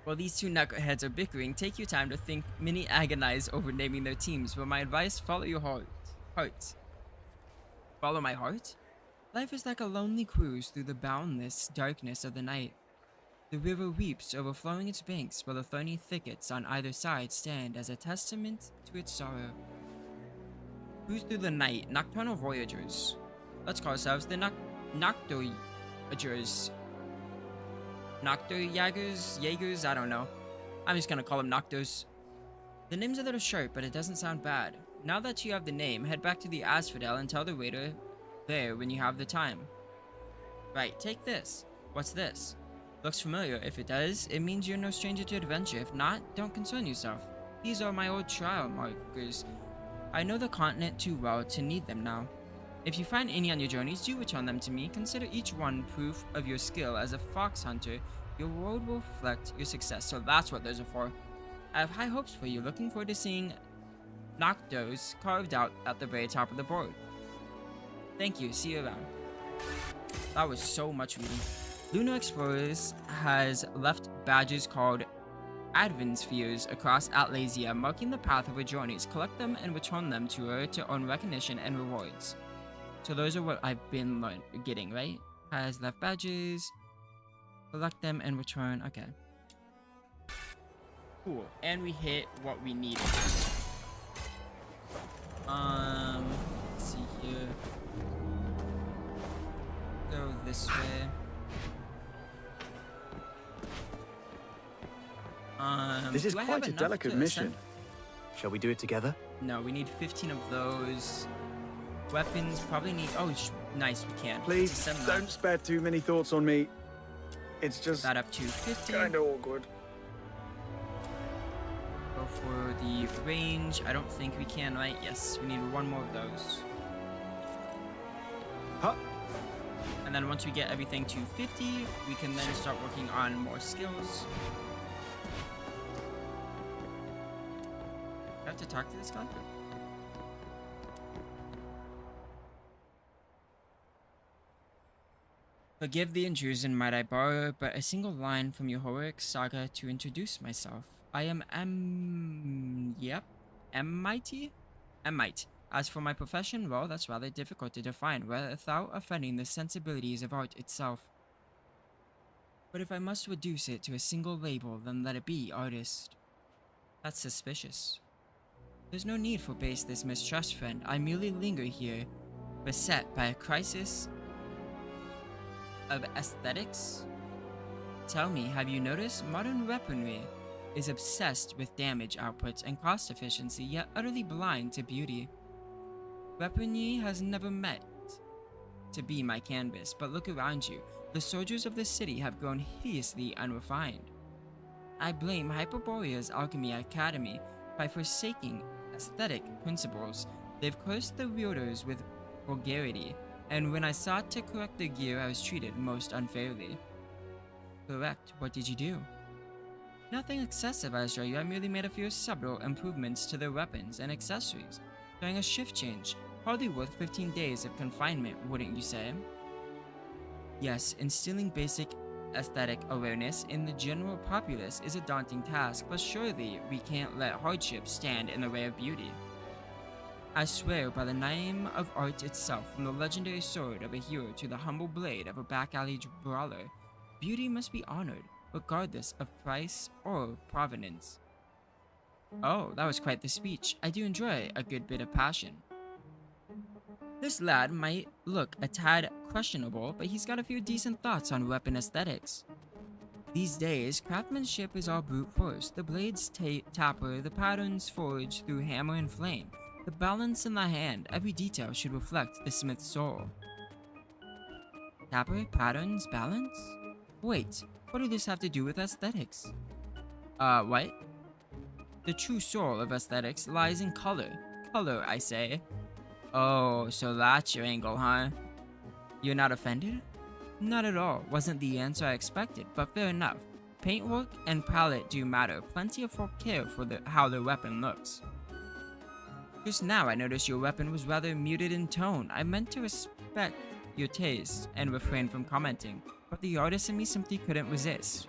While these two knuckleheads are bickering, take your time to think, mini agonize over naming their teams. But my advice, follow your heart. Follow my heart? Life is like a lonely cruise through the boundless darkness of the night. The river weeps, overflowing its banks, while the thorny thickets on either side stand as a testament to its sorrow. Cruise through the night, nocturnal voyagers. Let's call ourselves the Noctoyagers. Jaegers, I don't know. I'm just gonna call them Noctos. The name's a little short, but it doesn't sound bad. Now that you have the name, head back to the Asphodel and tell the waiter there when you have the time. Right, take this. What's this? Looks familiar. If it does, it means you're no stranger to adventure. If not, don't concern yourself. These are my old trial markers. I know the continent too well to need them now. If you find any on your journeys, do return them to me. Consider each one proof of your skill as a fox hunter. Your world will reflect your success, so that's what those are for. I have high hopes for you. Looking forward to seeing Noctos carved out at the very top of the board. Thank you. See you around. That was so much reading. Lunar Explorers has left badges called Advenspheres across Atlasia, marking the path of her journeys. Collect them and return them to her to earn recognition and rewards. So those are what I've been getting, right? Has left badges. Collect them and return. Okay. Cool. And we hit what we needed. Let's see here. Go this way. This is quite a delicate mission. Shall we do it together? No, we need 15 of those. Weapons probably need. Oh, nice, we can. Please don't spare too many thoughts on me. It's just that up to 50. Kinda awkward. Go for the range. I don't think we can, right? Yes, we need one more of those. Huh? And then once we get everything to 50, we can then start working on more skills. I have to talk to this guy? Forgive the intrusion, might I borrow but a single line from your heroic saga to introduce myself. I am Emmite? Emmite. As for my profession, well, that's rather difficult to define without offending the sensibilities of art itself. But if I must reduce it to a single label, then let it be artist. That's suspicious. There's no need for this mistrust, friend. I merely linger here, beset by a crisis of aesthetics? Tell me, have you noticed modern weaponry is obsessed with damage outputs and cost efficiency, yet utterly blind to beauty? Weaponry has never meant to be my canvas, but look around you. The soldiers of this city have grown hideously unrefined. I blame Hyperborea's Alchemy Academy by forsaking aesthetic principles. They've cursed the wielders with vulgarity, and when I sought to correct their gear, I was treated most unfairly. Correct, what did you do? Nothing excessive, I assure you. I merely made a few subtle improvements to their weapons and accessories during a shift change. Hardly worth 15 days of confinement, wouldn't you say? Yes, instilling basic aesthetic awareness in the general populace is a daunting task, but surely we can't let hardship stand in the way of beauty. I swear by the name of art itself, from the legendary sword of a hero to the humble blade of a back alley brawler, beauty must be honored, regardless of price or provenance. Oh, that was quite the speech. I do enjoy a good bit of passion. This lad might look a tad questionable, but he's got a few decent thoughts on weapon aesthetics. These days, craftsmanship is all brute force. The blades taper, the patterns forged through hammer and flame. The balance in the hand, every detail should reflect the smith's soul. Tapper, patterns, balance? Wait, what do this have to do with aesthetics? What? The true soul of aesthetics lies in color. Color, I say. Oh, so that's your angle, huh? You're not offended? Not at all. Wasn't the answer I expected, but fair enough. Paintwork and palette do matter. Plenty of folk care for how their weapon looks. Just now I noticed your weapon was rather muted in tone. I meant to respect your taste and refrain from commenting, but the artist in me simply couldn't resist.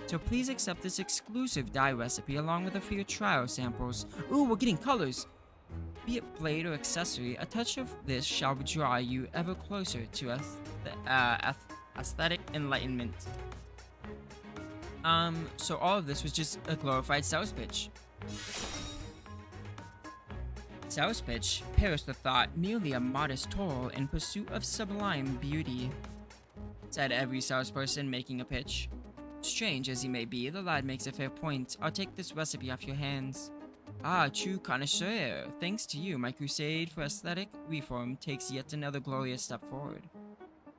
So please accept this exclusive dye recipe along with a few trial samples. Ooh, we're getting colors! Be it blade or accessory, a touch of this shall draw you ever closer to aesthetic enlightenment. So all of this was just a glorified sales pitch. Sales pitch, perish the thought, merely a modest toll in pursuit of sublime beauty, said every salesperson making a pitch. Strange as he may be, the lad makes a fair point. I'll take this recipe off your hands. Ah, true connoisseur. Thanks to you, my crusade for aesthetic reform takes yet another glorious step forward.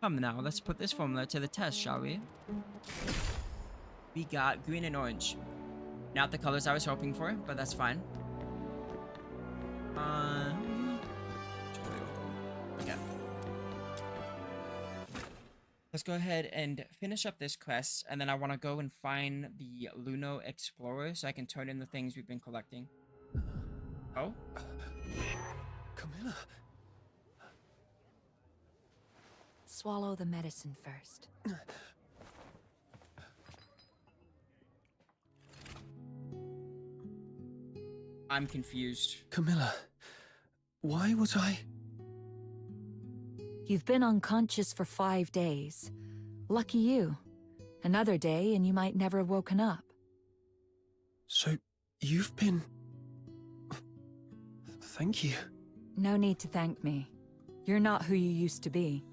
Come now, let's put this formula to the test, shall we? We got green and orange. Not the colors I was hoping for, but that's fine. Okay. Let's go ahead and finish up this quest, and then I want to go and find the Luno Explorer so I can turn in the things we've been collecting. Oh? Camilla. Swallow the medicine first. I'm confused. Camilla, why was I... You've been unconscious for 5 days. Lucky you. Another day and you might never have woken up. So, you've been... Thank you. No need to thank me. You're not who you used to be.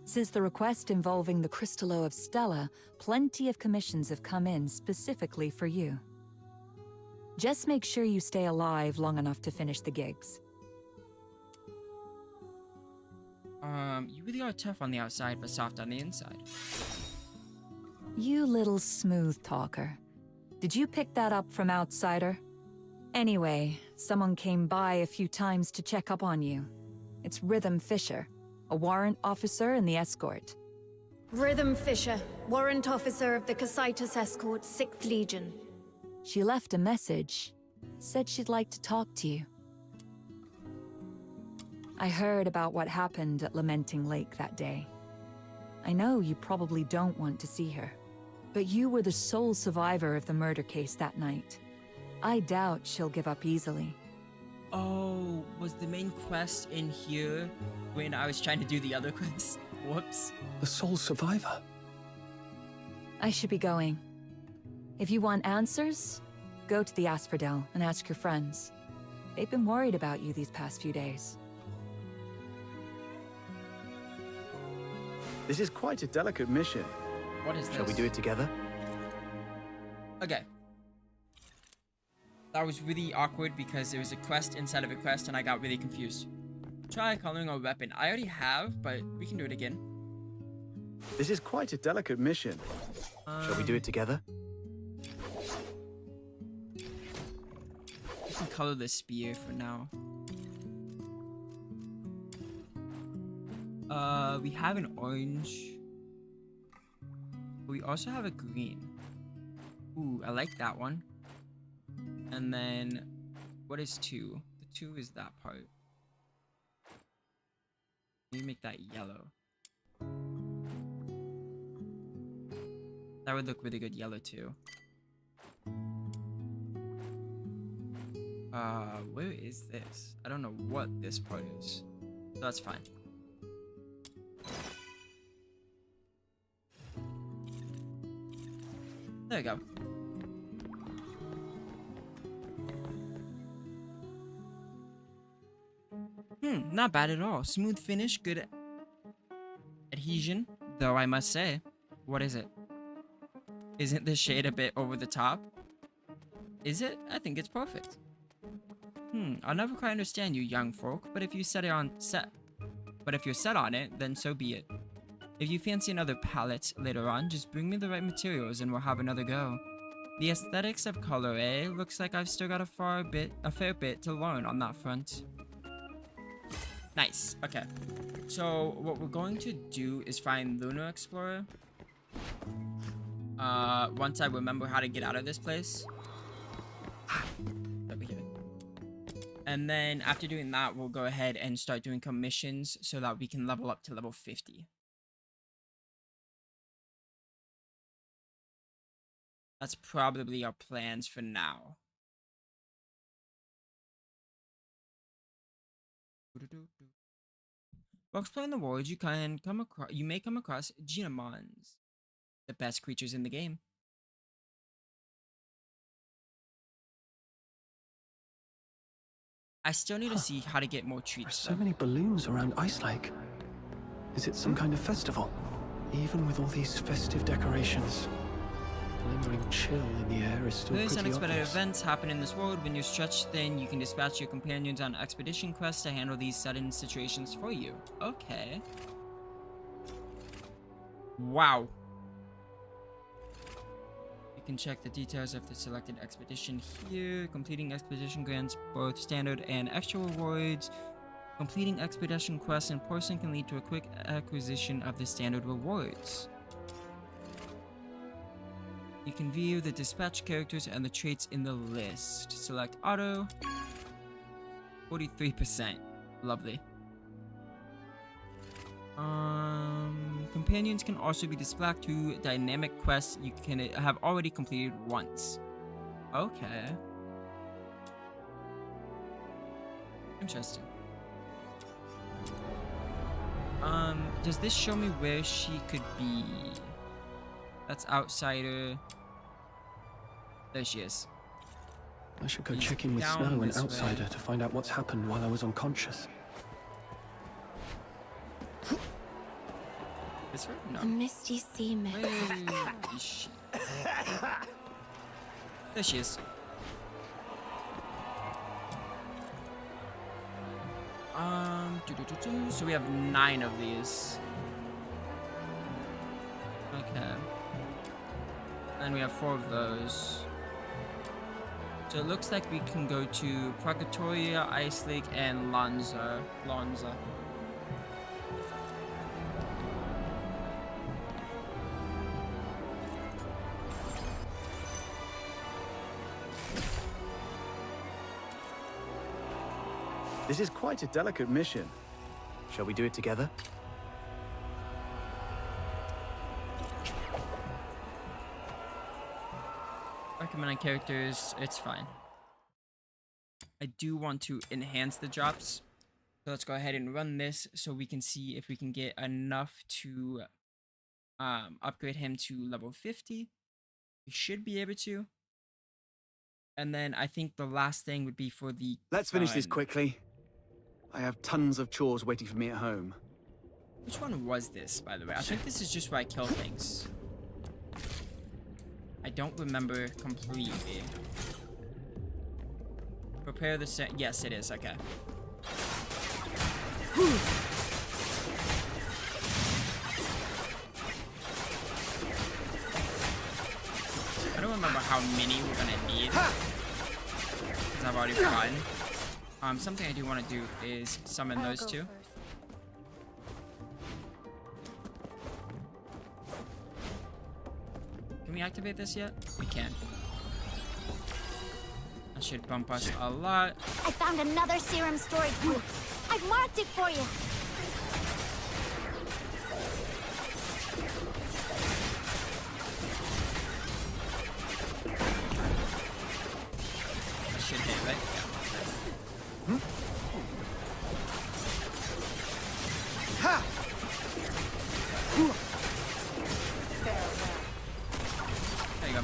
Since the request involving the Crystallo of Stella, plenty of commissions have come in specifically for you. Just make sure you stay alive long enough to finish the gigs. You really are tough on the outside, but soft on the inside. You little smooth talker. Did you pick that up from Outsider? Anyway, someone came by a few times to check up on you. It's Rhythm Fisher, a warrant officer in the escort. Rhythm Fisher, warrant officer of the Cassitus Escort, 6th Legion. She left a message. Said she'd like to talk to you. I heard about what happened at Lamenting Lake that day. I know you probably don't want to see her, but you were the sole survivor of the murder case that night. I doubt she'll give up easily. Oh, was the main quest in here when I was trying to do the other quest? Whoops. The sole survivor? I should be going. If you want answers, go to the Asphodel and ask your friends. They've been worried about you these past few days. This is quite a delicate mission. What is this? Shall we do it together? Okay. That was really awkward because there was a quest inside of a quest and I got really confused. Try coloring a weapon. I already have, but we can do it again. This is quite a delicate mission. Shall we do it together? can color the spear for now. We have an orange. But we also have a green. Ooh, I like that one. And then, what is 2? The 2 is that part. Let me make that yellow. That would look really good yellow too. Where is this? I don't know what this part is. So that's fine. There we go. Not bad at all. Smooth finish, good adhesion. Though I must say, what is it? Isn't the shade a bit over the top? Is it? I think it's perfect. I'll never quite understand you young folk, but if you if you're set on it, then so be it. If you fancy another palette later on, just bring me the right materials and we'll have another go. The aesthetics of color, eh? Looks like I've still got a fair bit to learn on that front. Nice. Okay. So what we're going to do is find Lunar Explorer. Once I remember how to get out of this place. Over here. And then after doing that, we'll go ahead and start doing commissions so that we can level up to level 50. That's probably our plans for now. While exploring the world, you may come across Genimons, the best creatures in the game. I still need to see how to get more treats. There's so many balloons around Ice Lake. Is it some kind of festival? Even with all these festive decorations, the lingering chill in the air is still Various pretty unexpected obvious. events happen in this world. When you're stretched thin, you can dispatch your companions on expedition quests to handle these sudden situations for you. Okay. Wow. You can check the details of the selected expedition here. Completing expedition grants both standard and extra rewards. Completing expedition quests in person can lead to a quick acquisition of the standard rewards. You can view the dispatch characters and the traits in the list. Select auto. 43%. Lovely. Companions can also be dispatched to dynamic quests you can have already completed once. Okay. Interesting. Does this show me where she could be? That's outsider. There she is. I should go check in with Snow and Outsider to find out what's happened while I was unconscious. Is her? No. The misty sea mist. There she is. So we have 9 of these. Okay. And we have 4 of those. So it looks like we can go to Purgatoria, Ice Lake, and Lonza. This is quite a delicate mission. Shall we do it together? Recommended characters, it's fine. I do want to enhance the drops. So let's go ahead and run this so we can see if we can get enough to upgrade him to level 50. We should be able to. And then I think the last thing would be for the Let's finish this quickly. I have tons of chores waiting for me at home. Which one was this, by the way? I think this is just where I kill things. I don't remember completely. Prepare the set. Yes, it is. Okay. I don't remember how many we're gonna need. because I've already forgotten. Something I do want to do is summon those two. Can we activate this yet? We can. That should bump us a lot. I found another serum storage point. I've marked it for you. That should hit, right? Yeah. Ha! There you go.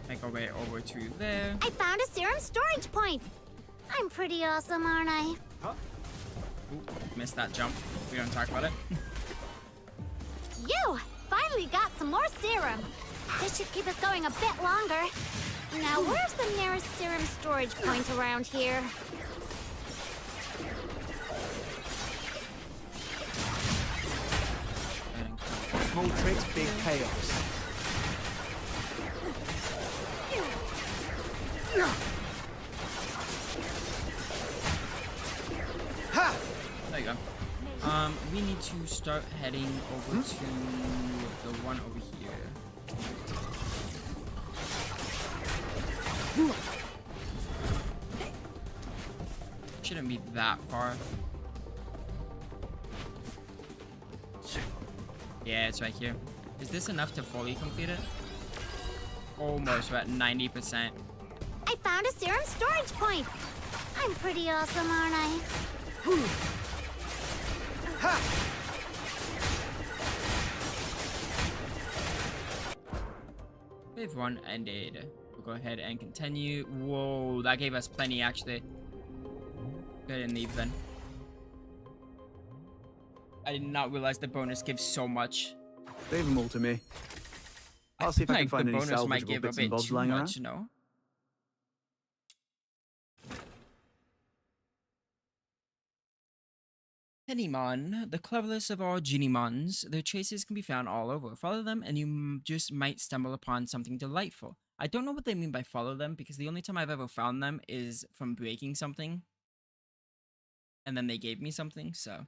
Make our way over to there. I found a serum storage point. I'm pretty awesome, aren't I? Ooh, missed that jump. We don't talk about it. You finally got some more serum. This should keep us going a bit longer. Now, where's the nearest serum storage point around here? Small tricks, big payoffs. Ha! There you go. We need to start heading over to the one over here. Shouldn't be that far. Yeah, it's right here. Is this enough to fully complete it? Almost. We're at 90%. I found a serum storage point. I'm pretty awesome, aren't I? Ha! Wave 1 ended. We'll go ahead and continue. Whoa, that gave us plenty actually. Go ahead and leave then. I did not realize the bonus gives so much. Leave them all to me. I'll see if I can find any bonus might salvageable give a bits and bit bobs too lying much, around. no? Genimon, the cleverest of all Genimons, their traces can be found all over. Follow them and you just might stumble upon something delightful. I don't know what they mean by follow them because the only time I've ever found them is from breaking something. And then they gave me something, so.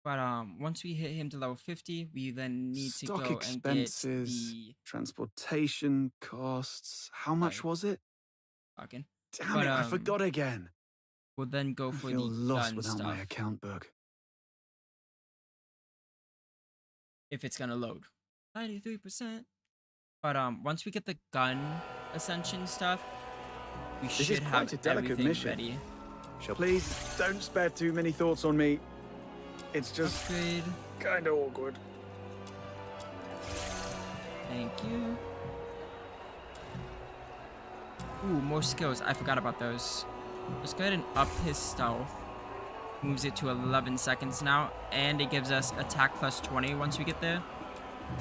But once we hit him to level 50, we then need to Stock go expenses, and get the transportation costs. How much was it? fucking. Damn it, I forgot again. We'll then go I for feel the lost gun without stuff. my account book. If it's gonna load. 93%. But once we get the gun ascension stuff, we This is should have quite a delicate everything mission. ready. Please don't spare too many thoughts on me. It's just Upgrade. kind of awkward. Thank you. Ooh, more skills. I forgot about those. Let's go ahead and up his stealth. Moves it to 11 seconds now. And it gives us attack plus 20 once we get there.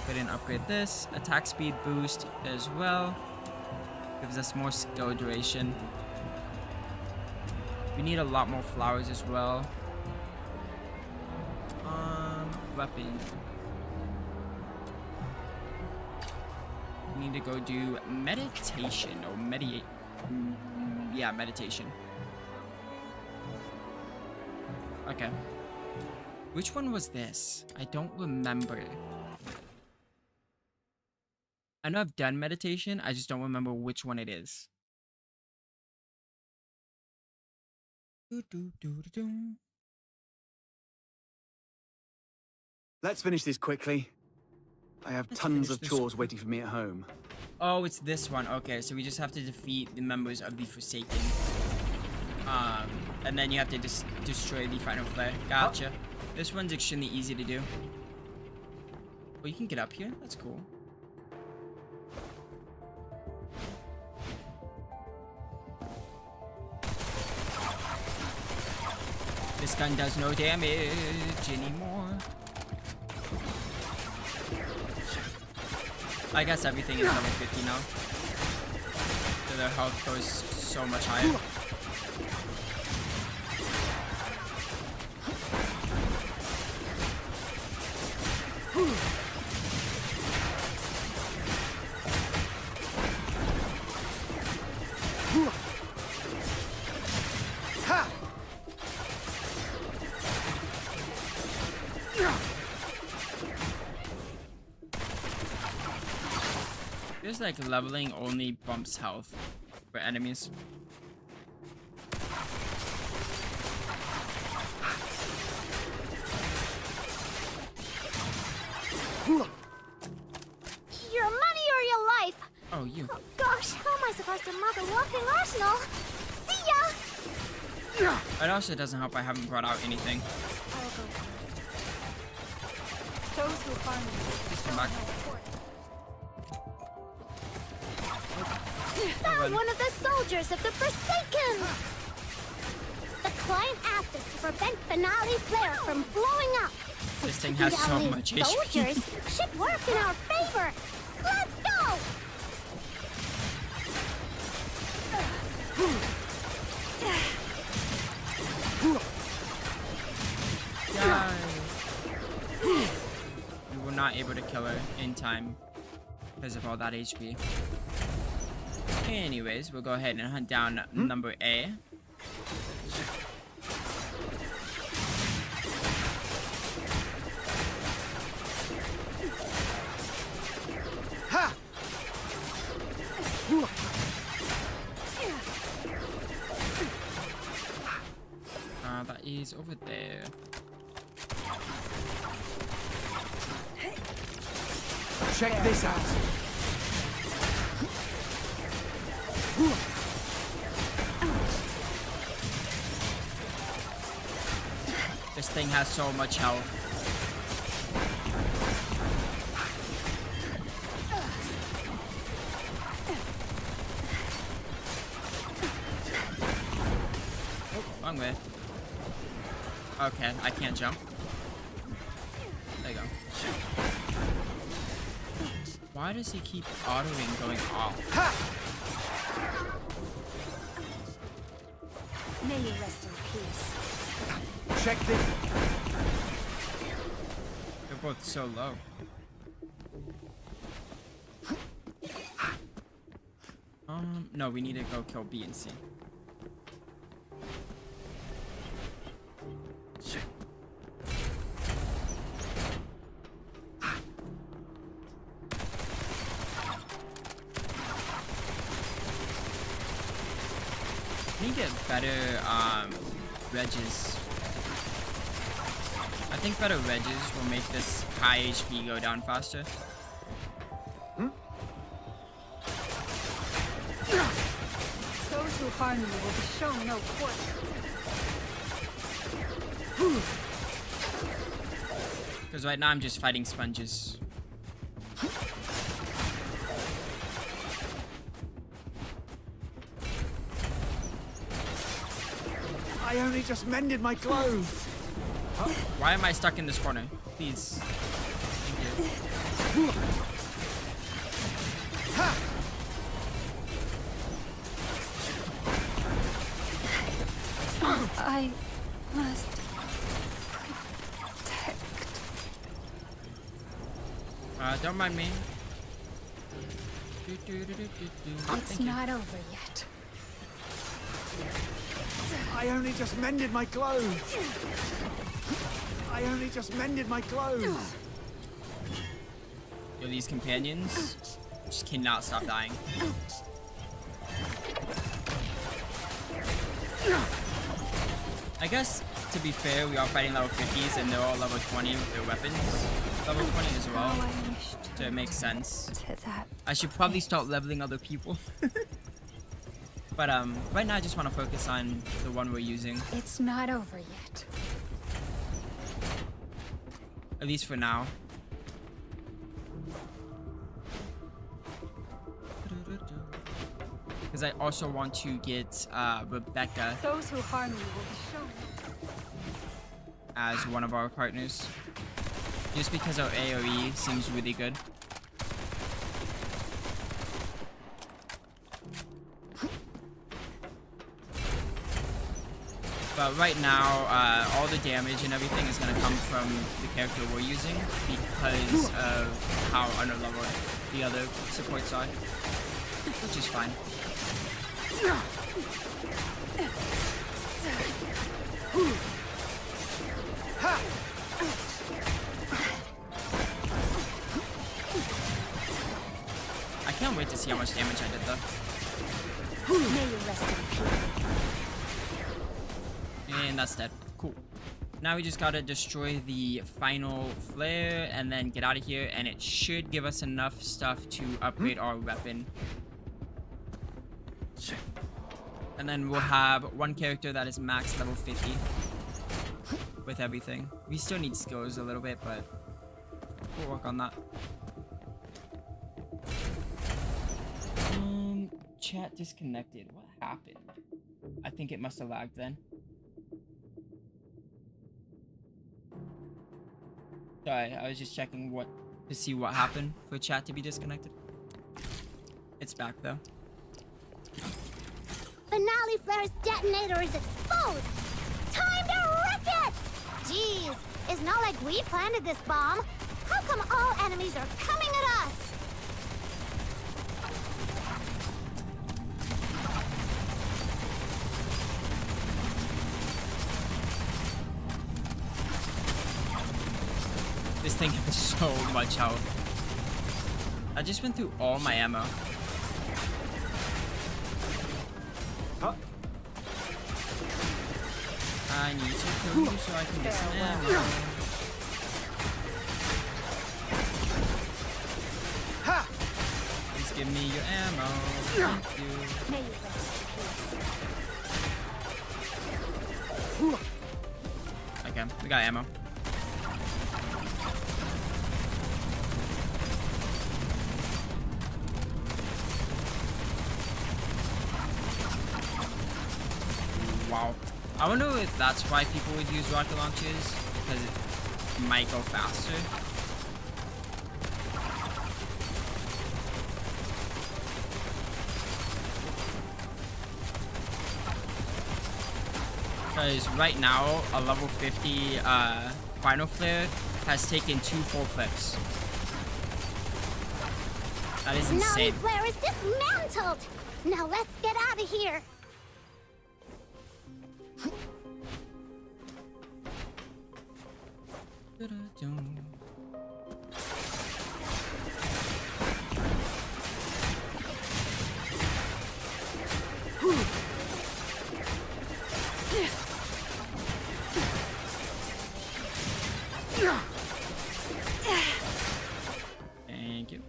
Go ahead and upgrade this. Attack speed boost as well. Gives us more skill duration. We need a lot more flowers as well. Weapon. We need to go do meditation or yeah, meditation. Okay. Which one was this? I don't remember. I know I've done meditation, I just don't remember which one it is. Let's finish this quickly. I have tons of chores waiting for me at home. Oh, it's this one. Okay, so we just have to defeat the members of the Forsaken. And then you have to destroy the final flare. Gotcha. This one's extremely easy to do. Oh, you can get up here? That's cool. This gun does no damage anymore. I guess everything is level 50 now. So their health goes so much higher. seems like leveling only bumps health for enemies. Your money or your life! Oh, you. Oh gosh, how am I supposed to mug a walking arsenal? See ya! It also doesn't help I haven't brought out anything. I'll go first. Those who harm me Please come back. Found one of the soldiers of the Forsakens! The client asked us to prevent Finale's flare from blowing up. This thing has so much HP. Soldiers should work in our favor. Let's go! We were not able to kill her in time because of all that HP. Anyways, we'll go ahead and hunt down number A. Ha! That is over there. Check this out. This thing has so much health. Oh, wrong way. Okay, I can't jump. There you go. Why does he keep autoing going off? Ha! May you rest in peace. Check this. They're both so low. No, we need to go kill B and C. We need to get better Regis. I think better Regis will make this high HP go down faster. Those who harm you will be shown no quarter. Because right now I'm just fighting sponges. I only just mended my clothes. Why am I stuck in this corner? Please. Thank you. I must protect. Don't mind me. It's not over yet. I only just mended my clothes. I only just mended my clothes. Yo, these companions just cannot stop dying. I guess, to be fair, we are fighting level 50s and they're all level 20 with their weapons. Level 20 as well. So it makes sense. I should probably start leveling other people. But right now I just want to focus on the one we're using. It's not over yet. At least for now. Because I also want to get Rebecca Those who harm you will be shown. as one of our partners. Just because our AoE seems really good. But right now, all the damage and everything is going to come from the character we're using because of how underleveled the other supports are, which is fine. I can't wait to see how much damage I did though. May you rest in peace. And that's dead. Cool. Now we just gotta destroy the final flare and then get out of here, and it should give us enough stuff to upgrade our weapon. And then we'll have one character that is max level 50 with everything. We still need skills a little bit, but we'll work on that. Chat disconnected. What happened? I think it must have lagged then. Sorry, I was just checking to see what happened for chat to be disconnected. It's back though. Finale Flare's detonator is exposed! Time to wreck it! Jeez, it's not like we planted this bomb. How come all enemies are coming at us? This thing has so much health. I just went through all my ammo. Huh? I need to kill you so I can get some ammo. Ha! Please give me your ammo. Thank you. May you rest in peace. Okay, we got ammo. Wow. I wonder if that's why people would use rocket launchers, because it might go faster. Because right now, a level 50 final flare has taken 2 full clips. That is insane. Finale Flare is dismantled! Now let's get out of here! Thank you.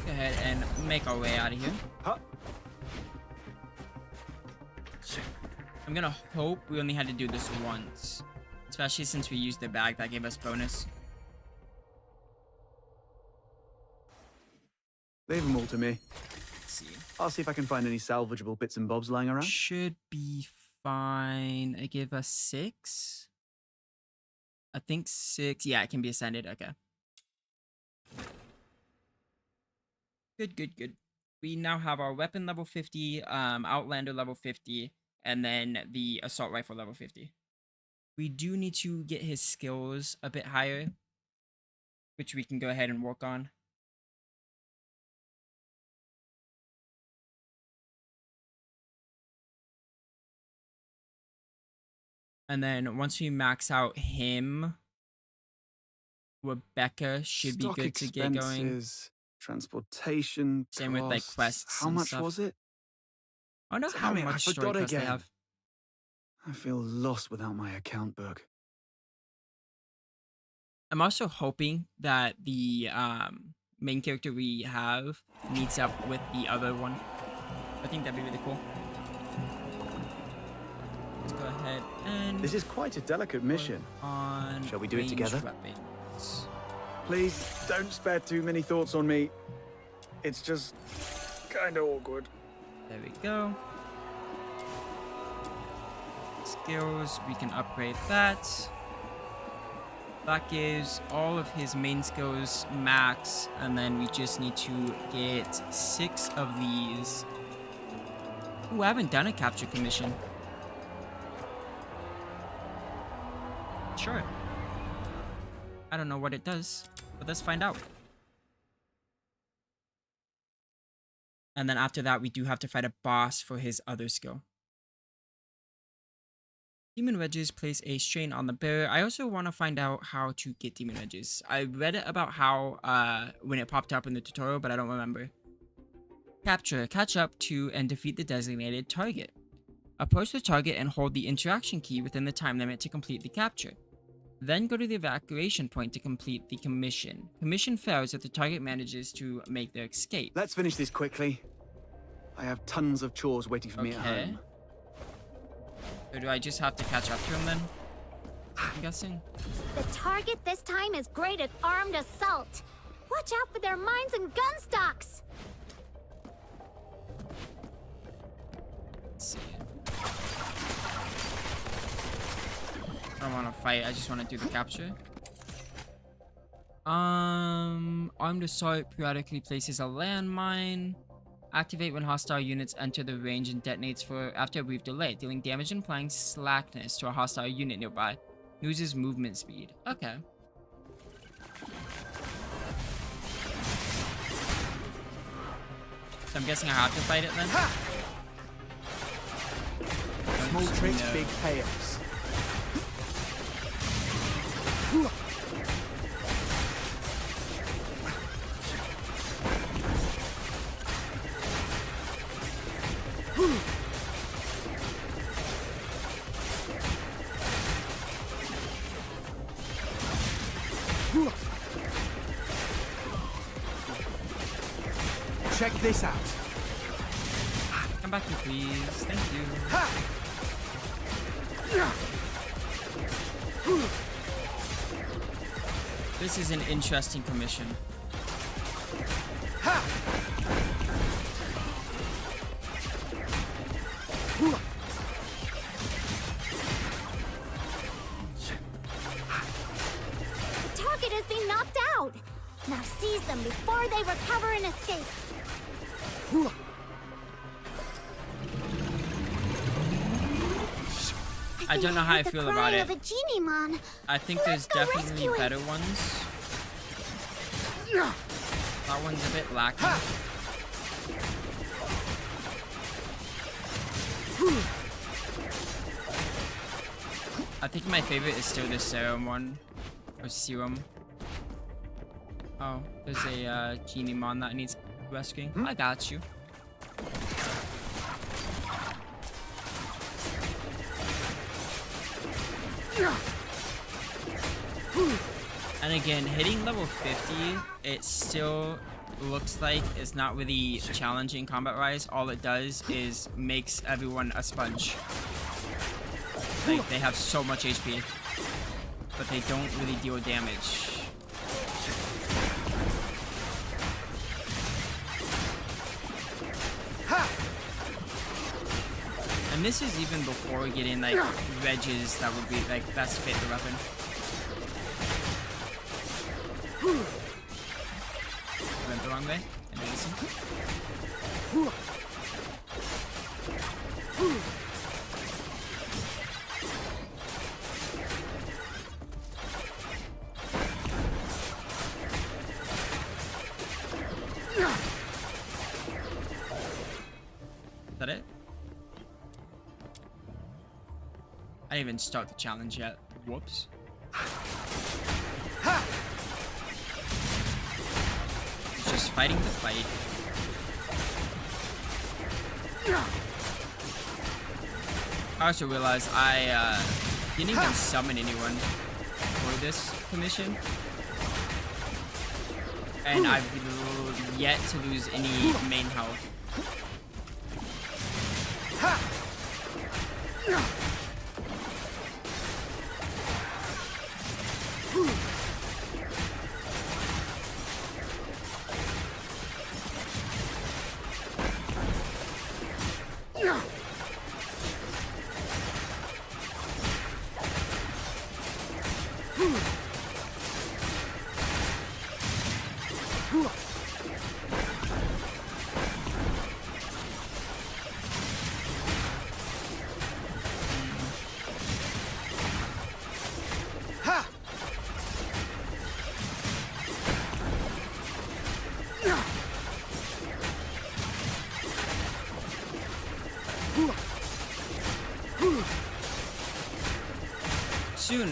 Go ahead and make our way out of here. I'm gonna hope we only had to do this once, especially since we used the bag that gave us bonus. Leave them all to me. Let's see. I'll see if I can find any salvageable bits and bobs lying around. Should be fine. It gave us 6. I think 6. Yeah, it can be ascended. Okay. Good, good, good. We now have our weapon level 50, Outlander level 50, and then the assault rifle level 50. We do need to get his skills a bit higher, which we can go ahead and work on. And then once we max out him, Rebecca should be good to get going. Expenses, transportation, Same with like costs. quests. How and much stuff. was it? I don't know how Damn it, I much story forgot quests they again. have. I feel lost without my account book. I'm also hoping that the main character we have meets up with the other one. I think that'd be really cool. Let's go ahead and... This is quite a delicate mission. Shall we do it together? Weapons. Please, don't spare too many thoughts on me. It's just kind of awkward. There we go. Skills, we can upgrade that. That gives all of his main skills max, and then we just need to get 6 of these. Ooh, I haven't done a capture commission. Sure. I don't know what it does, but let's find out. And then after that, we do have to fight a boss for his other skill. Demon wedges place a strain on the bearer. I also want to find out how to get demon wedges. I read about how when it popped up in the tutorial, but I don't remember. Capture. Catch up to and defeat the designated target. Approach the target and hold the interaction key within the time limit to complete the capture. Then go to the evacuation point to complete the commission. Commission fails if the target manages to make their escape. Let's finish this quickly. I have tons of chores waiting for me at home. Or do I just have to catch up to him then? I'm guessing. The target this time is great at armed assault. Watch out for their mines and gun stocks. Let's see. I don't want to fight, I just want to do the capture. Armed assault periodically places a landmine. Activate when hostile units enter the range and detonates after a brief delay, dealing damage and applying slackness to a hostile unit nearby. Loses movement speed. Okay. So I'm guessing I have to fight it then? Small tricks, big payoffs. Check this out. Come back here, please. Thank you. This is an interesting commission. The target has been knocked out. Now seize them before they recover and escape. I don't know how I feel about it. Of a genie mon. I think there's definitely better ones. That one's a bit lacking. I think my favorite is still the serum one. Or serum. Oh, there's a genie mon that needs rescuing. I got you. And again, hitting level 50, it still looks like it's not really challenging combat-wise. All it does is makes everyone a sponge. Like, they have so much HP, but they don't really deal damage. And this is even before getting like wedges that would be like best fit the weapon. I went the wrong way. Amazing. Is that it? I didn't even start the challenge yet. Whoops. It's just fighting the fight. I also realized I didn't even summon anyone for this commission. And I've yet to lose any main health.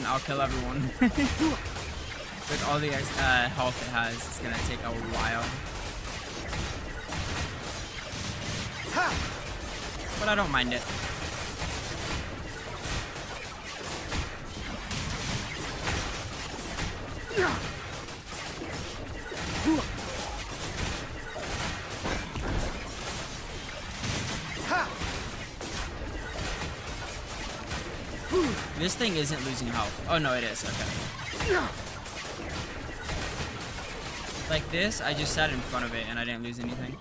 and I'll kill everyone. With all the health it has, it's gonna take a while. But I don't mind it. This thing isn't losing health. Oh no, it is. Okay. Like this, I just sat in front of it and I didn't lose anything.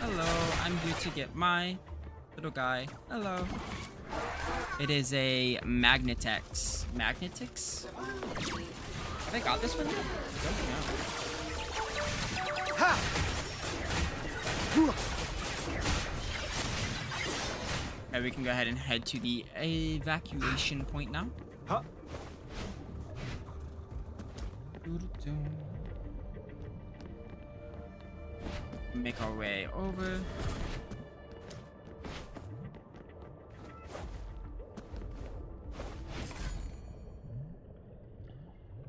Hello, I'm here to get my little guy. Hello. It is a Magnetix. Magnetix? Have I got this one yet? I don't know. Okay, we can go ahead and head to the evacuation point now. Make our way over.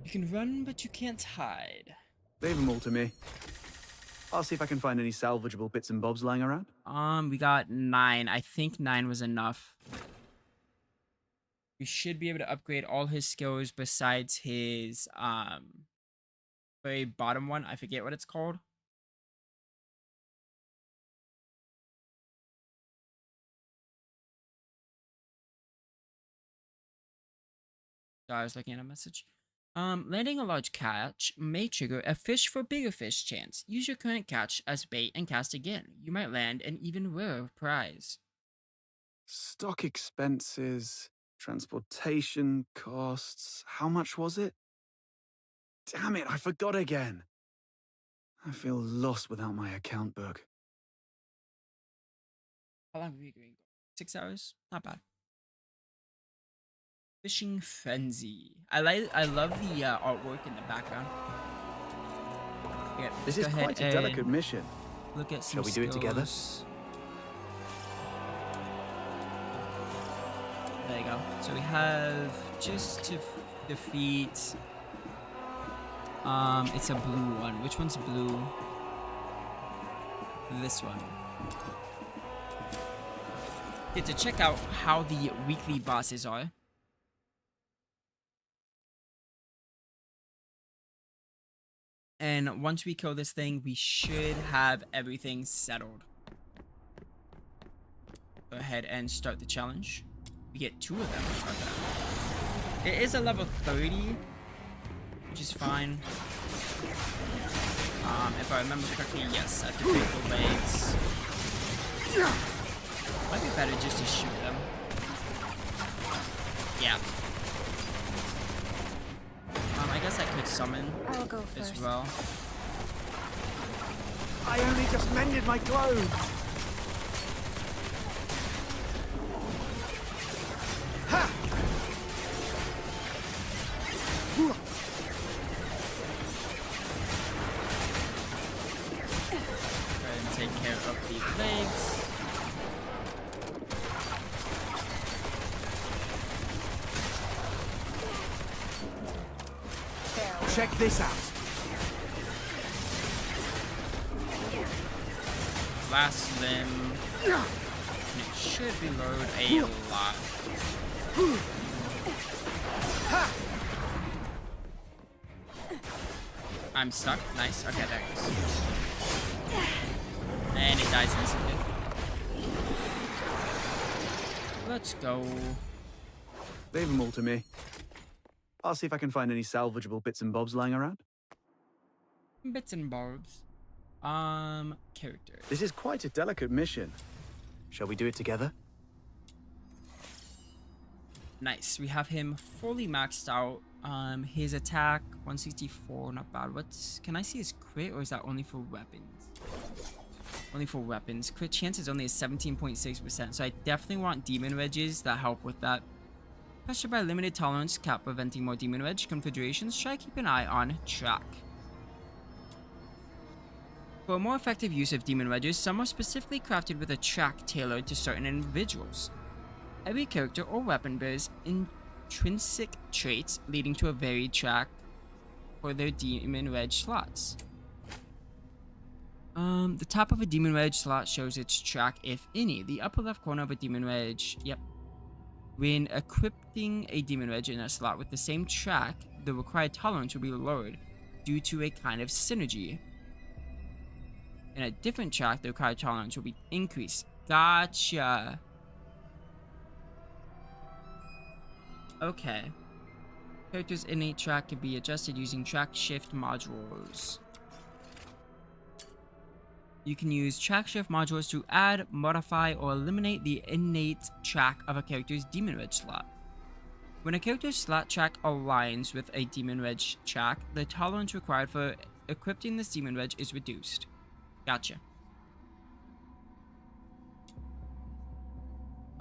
You can run, but you can't hide. Leave them all to me. I'll see if I can find any salvageable bits and bobs lying around. We got 9. I think 9 was enough. We should be able to upgrade all his skills besides his very bottom one. I forget what it's called. I was looking at a message. Landing a large catch may trigger a fish for bigger fish chance. Use your current catch as bait and cast again. You might land an even rarer prize. Stock expenses, transportation costs. How much was it? Damn it, I forgot again. I feel lost without my account book. How long have we been going? 6 hours? Not bad. Fishing Frenzy. I love the artwork in the background. Yeah, this is quite a delicate mission. Look at some Shall we do it together? There you go. So we have just to defeat. It's a blue one. Which one's blue? This one. Get to check out how the weekly bosses are. And once we kill this thing, we should have everything settled. Go ahead and start the challenge. We get 2 of them. Okay. It is a level 30, which is fine. If I remember correctly, yes, I have to break the legs. Might be better just to shoot them. Yeah. I guess I could summon I'll go first. as well. I only just mended my clothes. Ha! Go ahead and take care of the legs. Check this out. Last limb. And it should reload a lot. I'm stuck. Nice. Okay, there it goes. And it dies instantly. Let's go. Leave them all to me. I'll see if I can find any salvageable bits and bobs lying around. Bits and bobs. Character. This is quite a delicate mission. Shall we do it together? Nice. We have him fully maxed out. His attack 164, not bad. Can I see his crit, or is that only for weapons? Only for weapons. Crit chance is only a 17.6%, so I definitely want demon wedges that help with that. Pressure by limited tolerance cap preventing more demon wedge configurations. Try keep an eye on track. For a more effective use of demon wedges, some are specifically crafted with a track tailored to certain individuals. Every character or weapon bears intrinsic traits leading to a varied track for their Demon Reg slots. The top of a Demon Reg slot shows its track, if any. The upper left corner of a Demon Reg, yep. When equipping a Demon Reg in a slot with the same track, the required tolerance will be lowered due to a kind of synergy. In a different track, the required tolerance will be increased. Gotcha. Okay. Character's innate track can be adjusted using track shift modules. You can use track shift modules to add, modify, or eliminate the innate track of a character's Demon Reg slot. When a character's slot track aligns with a Demon Reg track, the tolerance required for equipping this Demon Reg is reduced. Gotcha.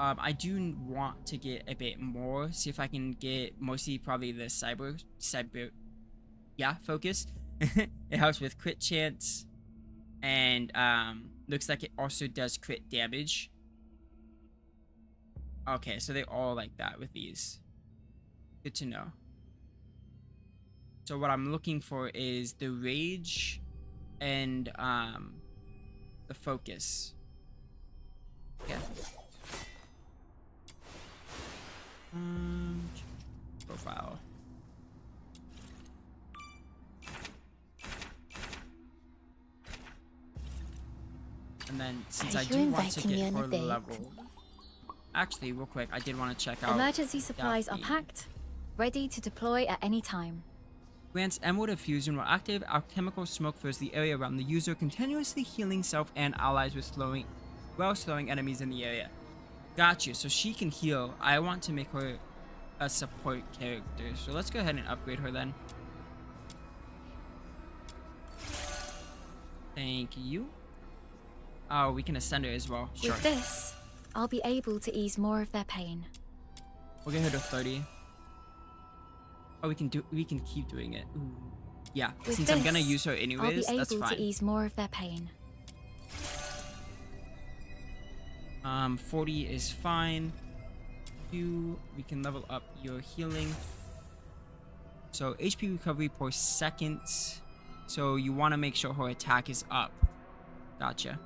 I do want to get a bit more, see if I can get mostly probably the cyber, yeah, focus. It helps with crit chance, and looks like it also does crit damage. Okay, so they're all like that with these. Good to know. So what I'm looking for is the rage and the focus. Okay. Profile. And then since I do want to get her level, actually real quick, I did want to check out Emergency supplies are packed, ready to deploy at any time. Grants Emerald Fusion while active. Alchemical smoke fills the area around the user, continuously healing self and allies with slowing enemies in the area. Gotcha, so she can heal. I want to make her a support character, so let's go ahead and upgrade her then. Thank you. Oh, we can ascend her as well. Sure. With this, I'll be able to ease more of their pain. We'll get her to 30. Oh, we can keep doing it. Ooh. Yeah, With since this, I'm gonna use her anyways, I'll be that's able fine. to ease more of their pain. 40 is fine. We can level up your healing. So HP recovery per second. So you want to make sure her attack is up. Gotcha.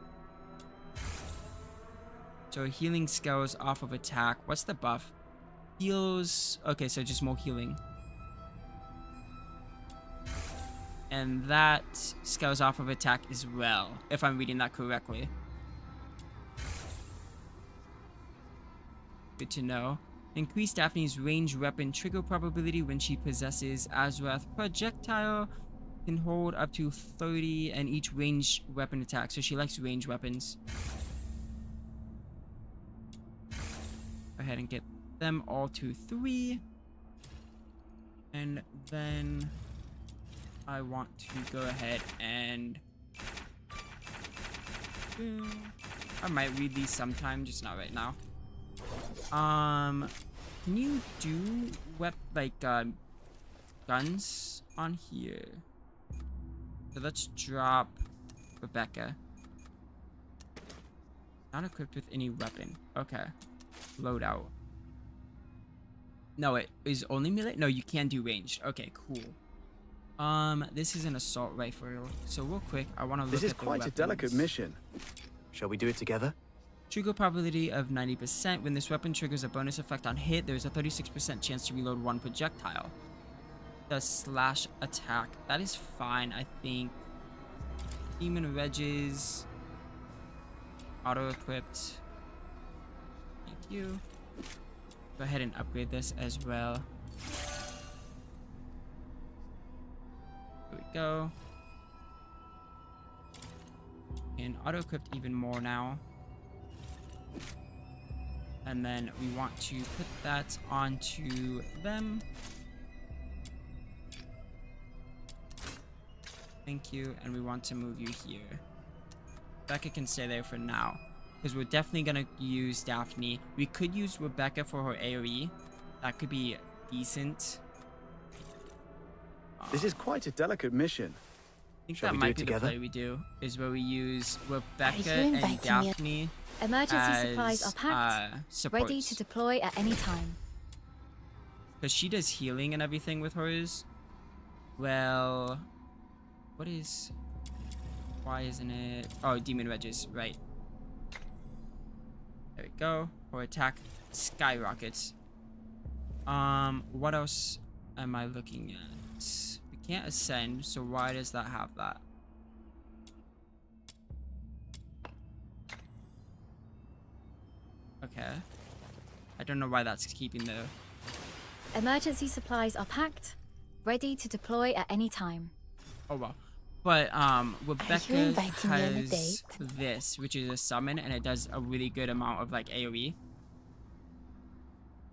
So healing scales off of attack. What's the buff? Heals. Okay, so just more healing. And that scales off of attack as well, if I'm reading that correctly. Good to know. Increase Daphne's range weapon trigger probability when she possesses Azrath projectile. Can hold up to 30 and each range weapon attack. So she likes range weapons. Go ahead and get them all to 3. And then I want to go ahead and I might read these sometime, just not right now. Can you do guns on here? So let's drop Rebecca. Not equipped with any weapon. Okay. Loadout. No, it is only melee? No, you can do ranged. Okay, cool. This is an assault rifle. So real quick, I want to look at the weapons. This is quite a delicate mission. Shall we do it together? Trigger probability of 90%. When this weapon triggers a bonus effect on hit, there's a 36% chance to reload one projectile. The slash attack. That is fine, I think. Demon Reges. Auto-equipped. Thank you. Go ahead and upgrade this as well. There we go. And auto-equipped even more now. And then we want to put that onto them. Thank you. And we want to move you here. Becca can stay there for now, because we're definitely going to use Daphne. We could use Rebecca for her AoE. That could be decent. This is quite a delicate mission. I think that might be the play we do, is where we use Rebecca and Daphne. Emergency supplies are packed, supports. ready to deploy at any time. Because she does healing and everything with hers. Well, what is... Why isn't it... Oh, demon wedges, right. There we go. Or attack skyrockets. What else am I looking at? We can't ascend, so why does that have that? Okay. I don't know why that's keeping the... Emergency supplies are packed, ready to deploy at any time. Oh, wow. But, Rebecca inviting me on a has date? this, which is a summon, and it does a really good amount of, like, AoE.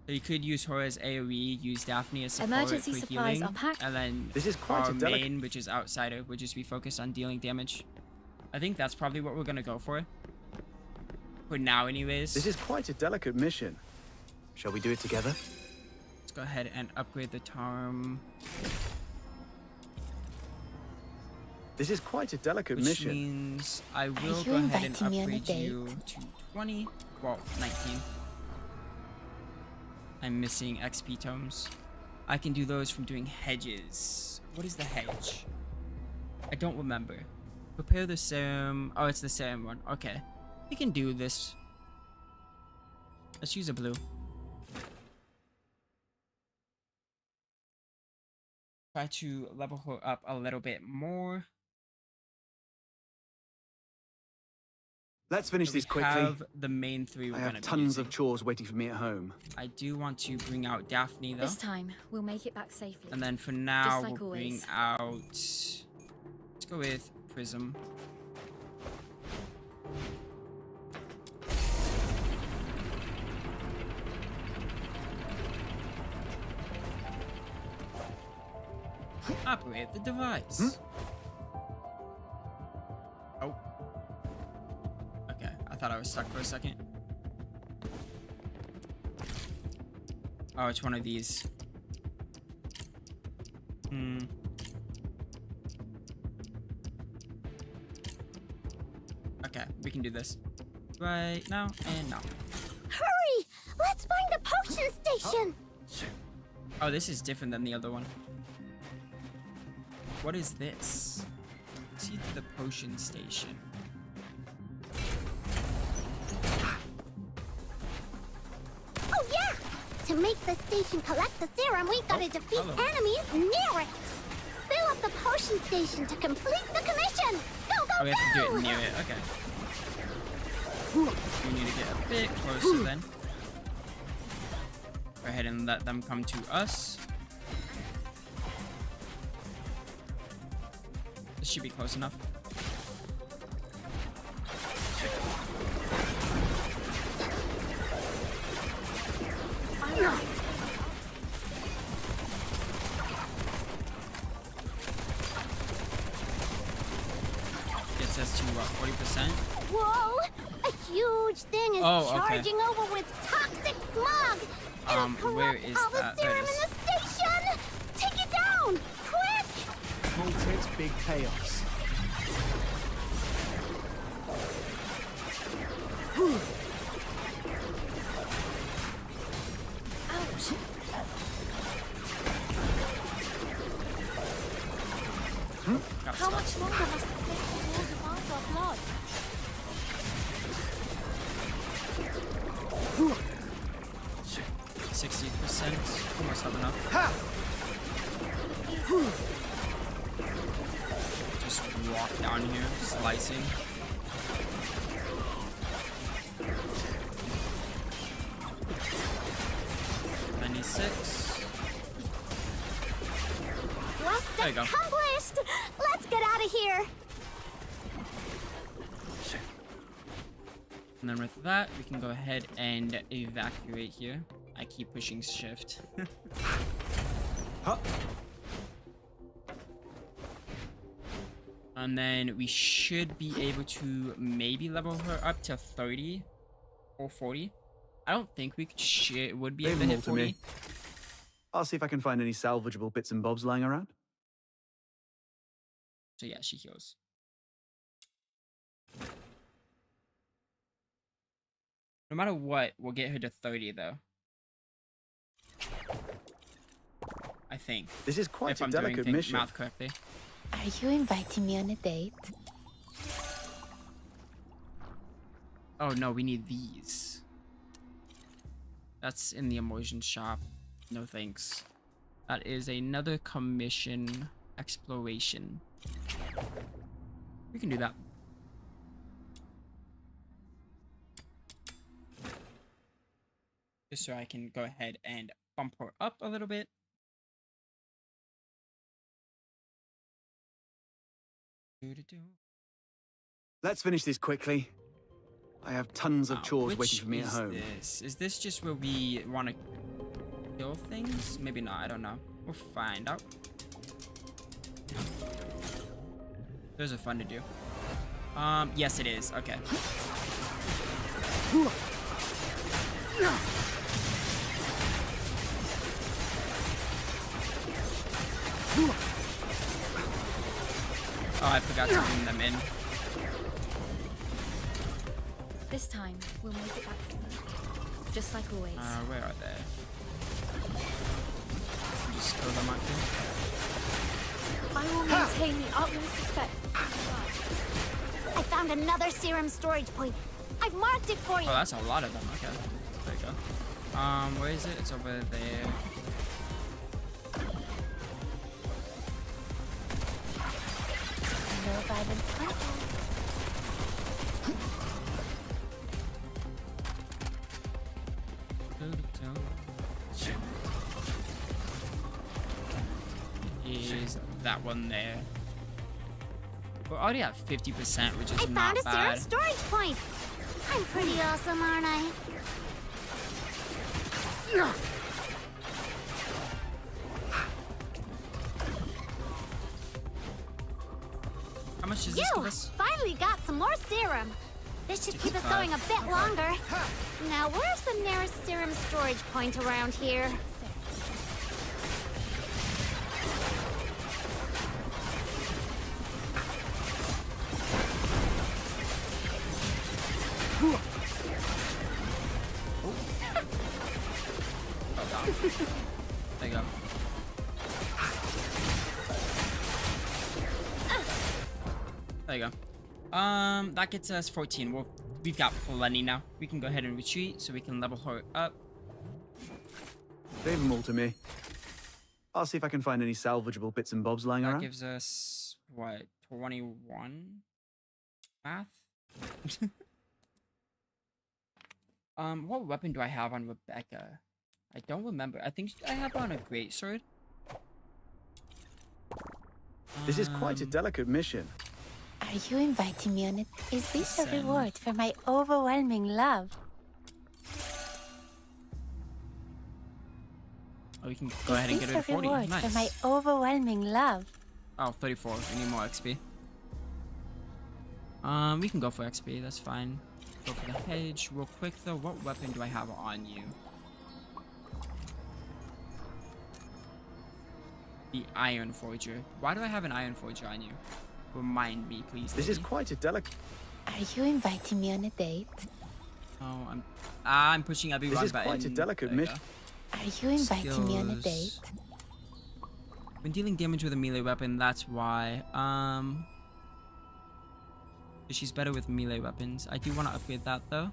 So you could use her as AoE, use Daphne as support Emergency for supplies healing, are packed. and then This is quite our a delicate... main, which is Outsider, would just be focused on dealing damage. I think that's probably what we're gonna go for. For now, anyways. This is quite a delicate mission. Shall we do it together? Let's go ahead and upgrade the Tarm. This is quite a delicate Which mission. means I will you go ahead and inviting me on a upgrade you to 20. Well, 19. I'm missing XP tomes. I can do those from doing hedges. What is the hedge? I don't remember. Prepare the serum. Oh, it's the serum one. Okay. We can do this. Let's use a blue. Try to level her up a little bit more. Let's finish So these we quickly. have the main three we're I gonna have be tons using. of chores waiting for me at home. I do want to bring out Daphne though. This time, we'll make it back safely. And then for now, like we'll bring always. out... Let's go with Prism. Operate the device. Oh. Okay, I thought I was stuck for a second. Oh, it's one of these. Okay, we can do this. Right now and now. Hurry! Let's find the potion station! Oh, this is different than the other one. What is this? See to the potion station. Oh yeah! To make the station collect the serum, we've got to defeat enemies near it! Fill up the potion station to complete the commission! Go, go, Oh, we have to do go! it near it. Okay. We need to get a bit closer then. Go ahead and let them come to us. This should be close enough. Gets us to what, 40%? Whoa! A huge thing is Oh, okay. charging over with toxic smog! It'll corrupt where is all that? the There serum it in is. the station! Take it down! Quick! Small tricks, big chaos. Ouch! How much longer must the faithful war demand our blood? 60%. Almost have enough. Just walk down here, slicing. Quest There you go. accomplished! Let's get out of here! And then with that, we can go ahead and evacuate here. I keep pushing shift. And then we should be able to maybe level her up to 30 or 40. I don't think we would be able to Leave them hit all to 40. me. I'll see if I can find any salvageable bits and bobs lying around. So yeah, she heals. No matter what, we'll get her to 30 though. think. This is quite if a I'm doing delicate things mission. math correctly. Are you inviting me on a date? Oh no, we need these. That's in the emotion shop. No thanks. That is another commission exploration. We can do that. Just so I can go ahead and bump her up a little bit. Let's finish this quickly. I have tons of chores waiting for me at home. Is this just where we want to kill things? Maybe not, I don't know. We'll find out. Those are fun to do. Yes it is, okay. Oh, I forgot to bring them in. This time, we'll make it back. Just like always. Where are they? Just throw them out here. I will maintain the utmost respect. I found another serum storage point. I've marked it for you. Oh, that's a lot of them. Okay. There you go. Where is it? It's over there. No violent contact. Is that one there? We're already at 50%, which is I not found a serum bad. storage point. I'm pretty awesome, aren't I? How much does this give us? Finally got some more serum. This should keep us going a bit longer. Now, where's the nearest serum storage point around here? There you go. There you go. That gets us 14. We've got plenty now. We can go ahead and retreat so we can level her up. Leave them all to me. I'll see if I can find any salvageable bits and bobs lying That around. gives us, what, 21? Math? What weapon do I have on Rebecca? I don't remember. I think I have her on a greatsword. This is quite a delicate mission. Are you inviting me on it? Is this a Listen. reward for my overwhelming love? Oh, we can go ahead and get her to 40. Reward Nice. for my overwhelming love? Oh, 34. We need more XP. We can go for XP. That's fine. Go for the hedge. Real quick, though, what weapon do I have on you? The Iron Forger. Why do I have an Iron Forger on you? Remind me, please. This is lady. quite a delicate. Are you inviting me on a date? Oh, I'm pushing every This wrong is button. quite a delicate There you mission. go. Are you inviting me on a date? Skills. When dealing damage with a melee weapon, that's why. She's better with melee weapons. I do want to upgrade that though.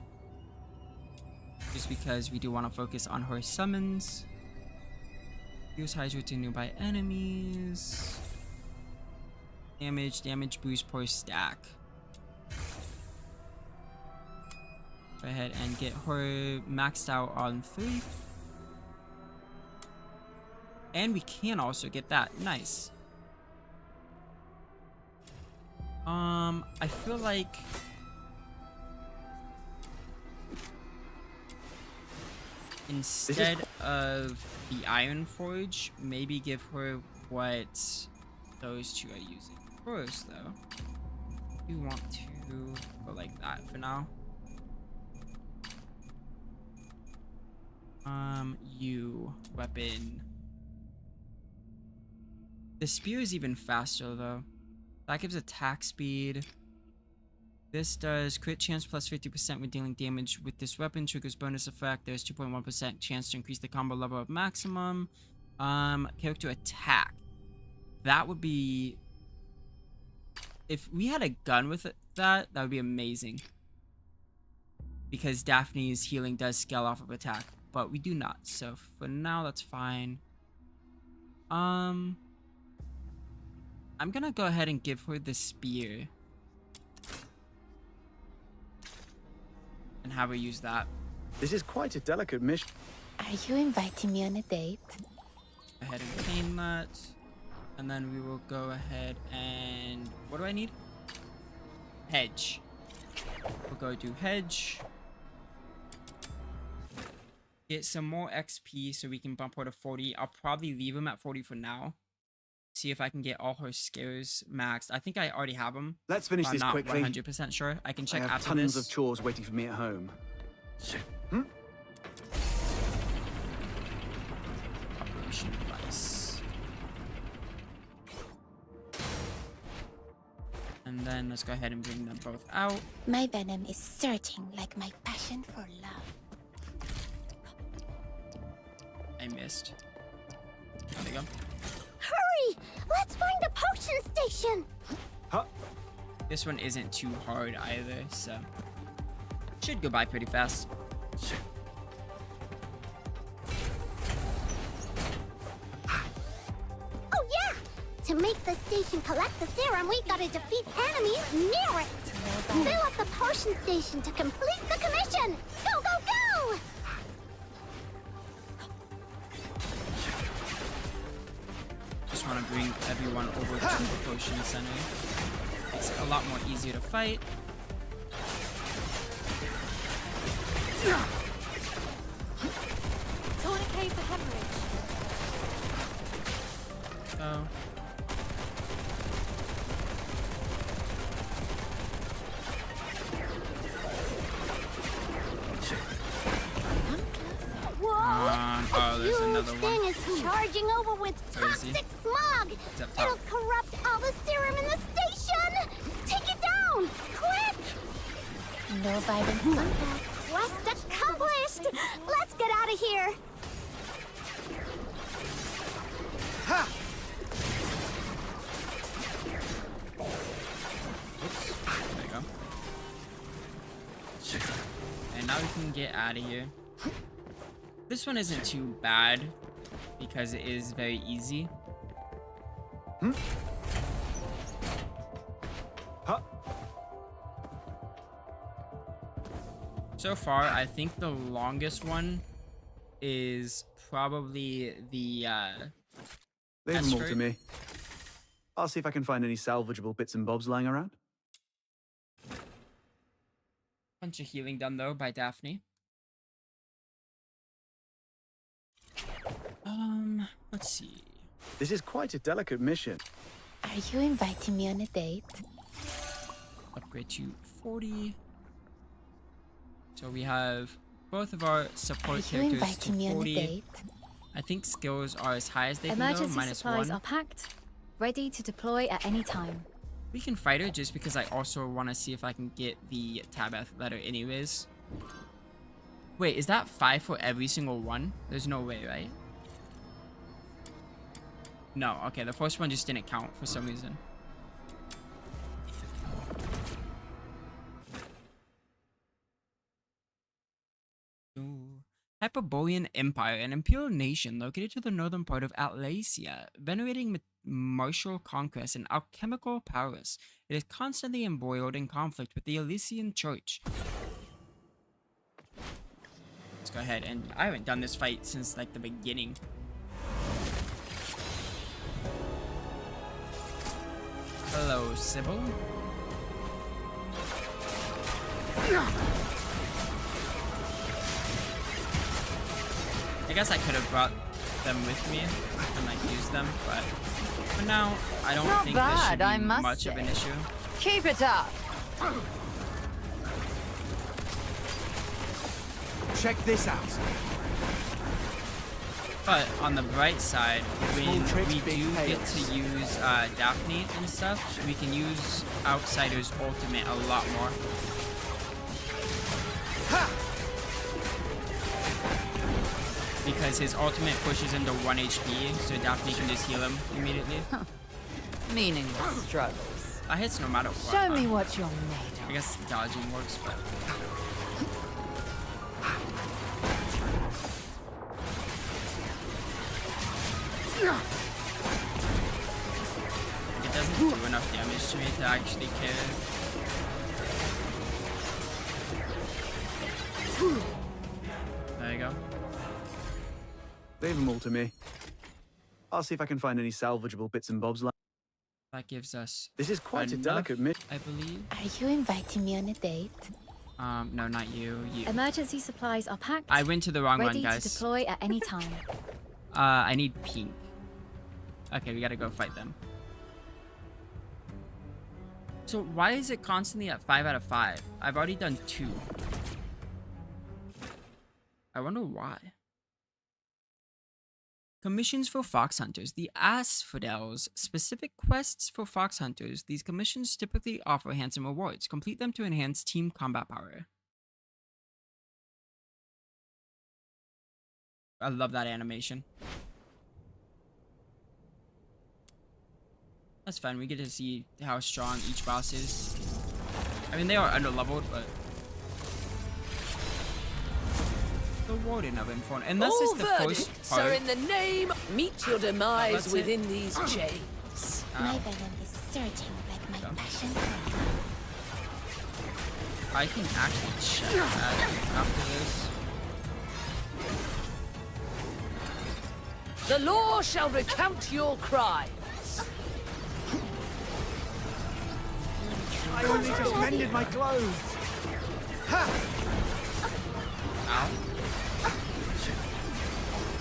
Just because we do want to focus on her summons. Use Hydra to nearby enemies. Damage boost per stack. Go ahead and get her maxed out on 3. And we can also get that. Nice. I feel like instead of the Iron Forge, maybe give her what those two are using first, though. We want to go like that for now. You weapon. The spear is even faster though. That gives attack speed. This does crit chance plus 50% when dealing damage with this weapon. Triggers bonus effect. There's 2.1% chance to increase the combo level of maximum. Character attack. That would be... If we had a gun with it, that would be amazing. Because Daphne's healing does scale off of attack. But we do not. So for now, that's fine. I'm gonna go ahead and give her the spear. And have her use that. This is quite a delicate mission. Are you inviting me on a date? Go ahead and claim that. And then we will go ahead and... What do I need? Hedge. We'll go do hedge. Get some more XP so we can bump her to 40. I'll probably leave him at 40 for now. See if I can get all her scares maxed. I think I already have them. Let's finish this quickly. I'm not 100% sure. I can check I have after tons this. of chores waiting for me at home. Operation device. And then let's go ahead and bring them both out. My venom is surging like my passion for love. I missed. There we go. Hurry! Let's find the potion station! This one isn't too hard either, so should go by pretty fast. Oh yeah! To make the station collect the serum, we gotta defeat enemies near it! Fill up the potion station to complete the commission! Go, go, go! Just want to bring everyone over to the potion center. Makes it a lot more easier to fight. Tourniquet for hemorrhage. Oh. Whoa! Oh, there's Huge another thing one. is charging over with Crazy. toxic smog! It's up top. It'll corrupt all the serum in the station! Take it down! Quick! No violent contact. Quest accomplished! Let's get out of here! Oops. There you go. And now we can get out of here. This one isn't too bad because it is very easy. So far, I think the longest one is probably the Leave them all to escort. me. I'll see if I can find any salvageable bits and bobs lying around. Bunch of healing done though by Daphne. Let's see. This is quite a delicate mission. Are you inviting me on a date? Upgrade to 40. So we have both of our support Are you characters inviting to me on a 40. date? I think skills are as high as they can go, Emergency minus supplies 1. are packed, ready to deploy at any time. We can fight her just because I also want to see if I can get the Tabeth letter anyways. Wait, is that 5 for every single one? There's no way, right? No, okay, the first one just didn't count for some reason. Ooh. Hyperborean Empire, an imperial nation located to the northern part of Atlasia, venerating martial conquest and alchemical prowess. It is constantly embroiled in conflict with the Elysian Church. Let's go ahead, and I haven't done this fight since like the beginning. Hello, Sybil. I guess I could have brought them with me and like used them, but for now, I don't Not think bad, this should I be must much of an say. issue. Keep it up. Check this out. But on the bright side, when tricks, we big do get payoffs. to use Daphne and stuff, we can use Outsider's ultimate a lot more. because his ultimate pushes him to 1 HP, so Daphne can just heal him immediately. Meaningless struggles. That hits no matter what. Show me what you're made of. I guess dodging works, but... It doesn't do enough damage to me to actually care. There you go. Leave them all to me. I'll see if I can find any salvageable bits and bobs. That gives us. This is quite a enough, delicate mission, I believe. Are you inviting me on a date? No, not you. You. Emergency supplies are packed. I went to the wrong one, ready guys. to deploy at any time. I need pink. Okay, we gotta go fight them. So why is it constantly at 5 out of 5? I've already done 2. I wonder why. Commissions for fox hunters. The Asphodels. Specific quests for fox hunters. These commissions typically offer handsome rewards. Complete them to enhance team combat power. I love that animation. That's fun. We get to see how strong each boss is. I mean, they are underleveled, but... The Warden of Inferno. And this is the first part. So in the name, meet your demise within these chains. My venom is surging like my passion. I can actually check that after this. The law shall recount your crimes. I only just mended my clothes. Ha! Ow.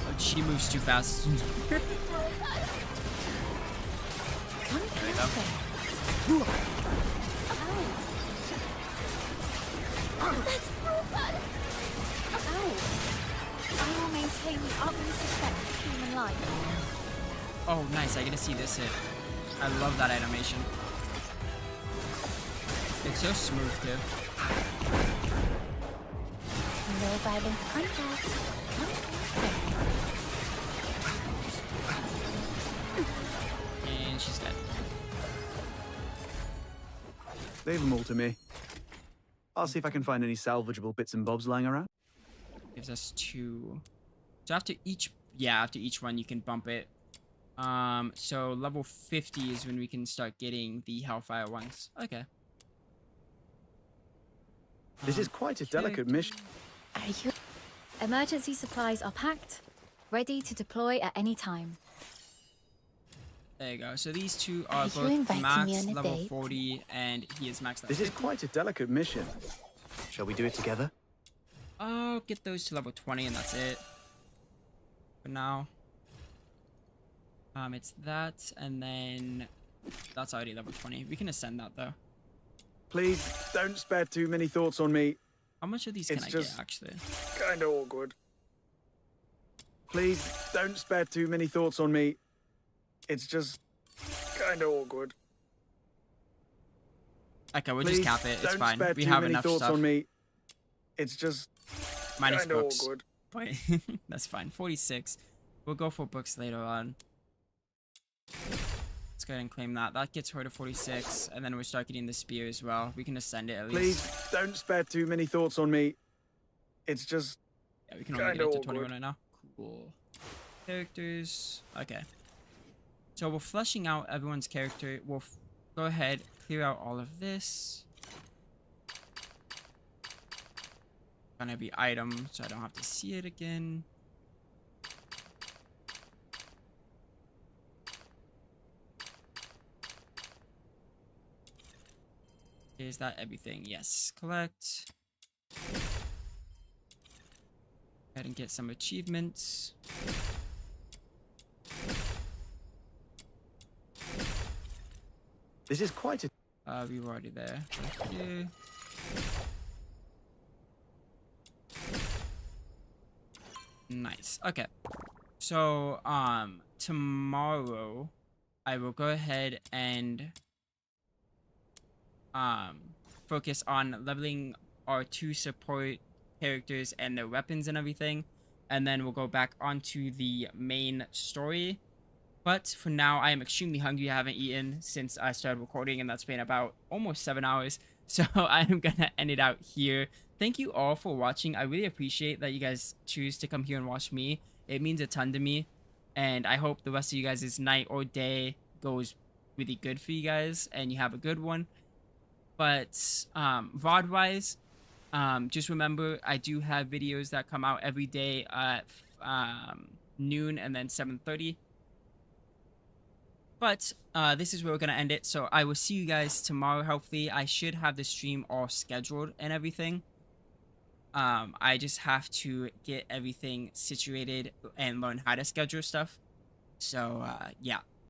Oh, she moves too fast. There we go. That's brutal! Ow! I will maintain the utmost respect for human life. Oh, nice. I get to see this hit. I love that animation. It's so smooth, too. No violent contact. And she's dead. Leave them all to me. I'll see if I can find any salvageable bits and bobs lying around. Gives us 2. So after each... Yeah, after each one, you can bump it. So level 50 is when we can start getting the Hellfire ones. Okay. This is quite a delicate mission. Are you? Emergency supplies are packed. Ready to deploy at any time. There you go. So these two are you both inviting max me on a level date? 40, and he is max level This is 50. quite a delicate mission. Shall we do it together? I'll get those to level 20, and that's it. For now. It's that, and then that's already level 20. We can ascend that, though. Please, don't spare too many thoughts on me. How much of these can It's I get, just actually? Kinda awkward. Please, don't spare too many thoughts on me. It's just kinda awkward. Okay, we'll Please, just cap it. It's don't fine. spare We too have many enough thoughts stuff. on me. It's just Minus kinda books. awkward. Wait, that's fine. 46. We'll go for books later on. Let's go ahead and claim that. That gets her to 46, and then we start getting the spear as well. We can ascend it at least. Please, don't spare too many thoughts on me. It's just Yeah, we can only get it to 21 right now. Cool. Characters. Okay. So we're fleshing out everyone's character. We'll go ahead, clear out all of this. Gonna be item, so I don't have to see it again. Is that everything? Yes. Collect. Go ahead and get some achievements. This is quite a... We were already there. Thank you. Nice. Okay. So, tomorrow I will go ahead and focus on leveling our 2 support characters and their weapons and everything. and then we'll go back onto the main story. But for now, I am extremely hungry. I haven't eaten since I started recording, and that's been about almost 7 hours. So I'm gonna end it out here. Thank you all for watching. I really appreciate that you guys choose to come here and watch me. It means a ton to me, and I hope the rest of you guys' night or day goes really good for you guys, and you have a good one. But VOD wise, just remember I do have videos that come out every day at noon and then 7:30. But this is where we're gonna end it. So I will see you guys tomorrow. Hopefully I should have the stream all scheduled and everything. I just have to get everything situated and learn how to schedule stuff. So yeah.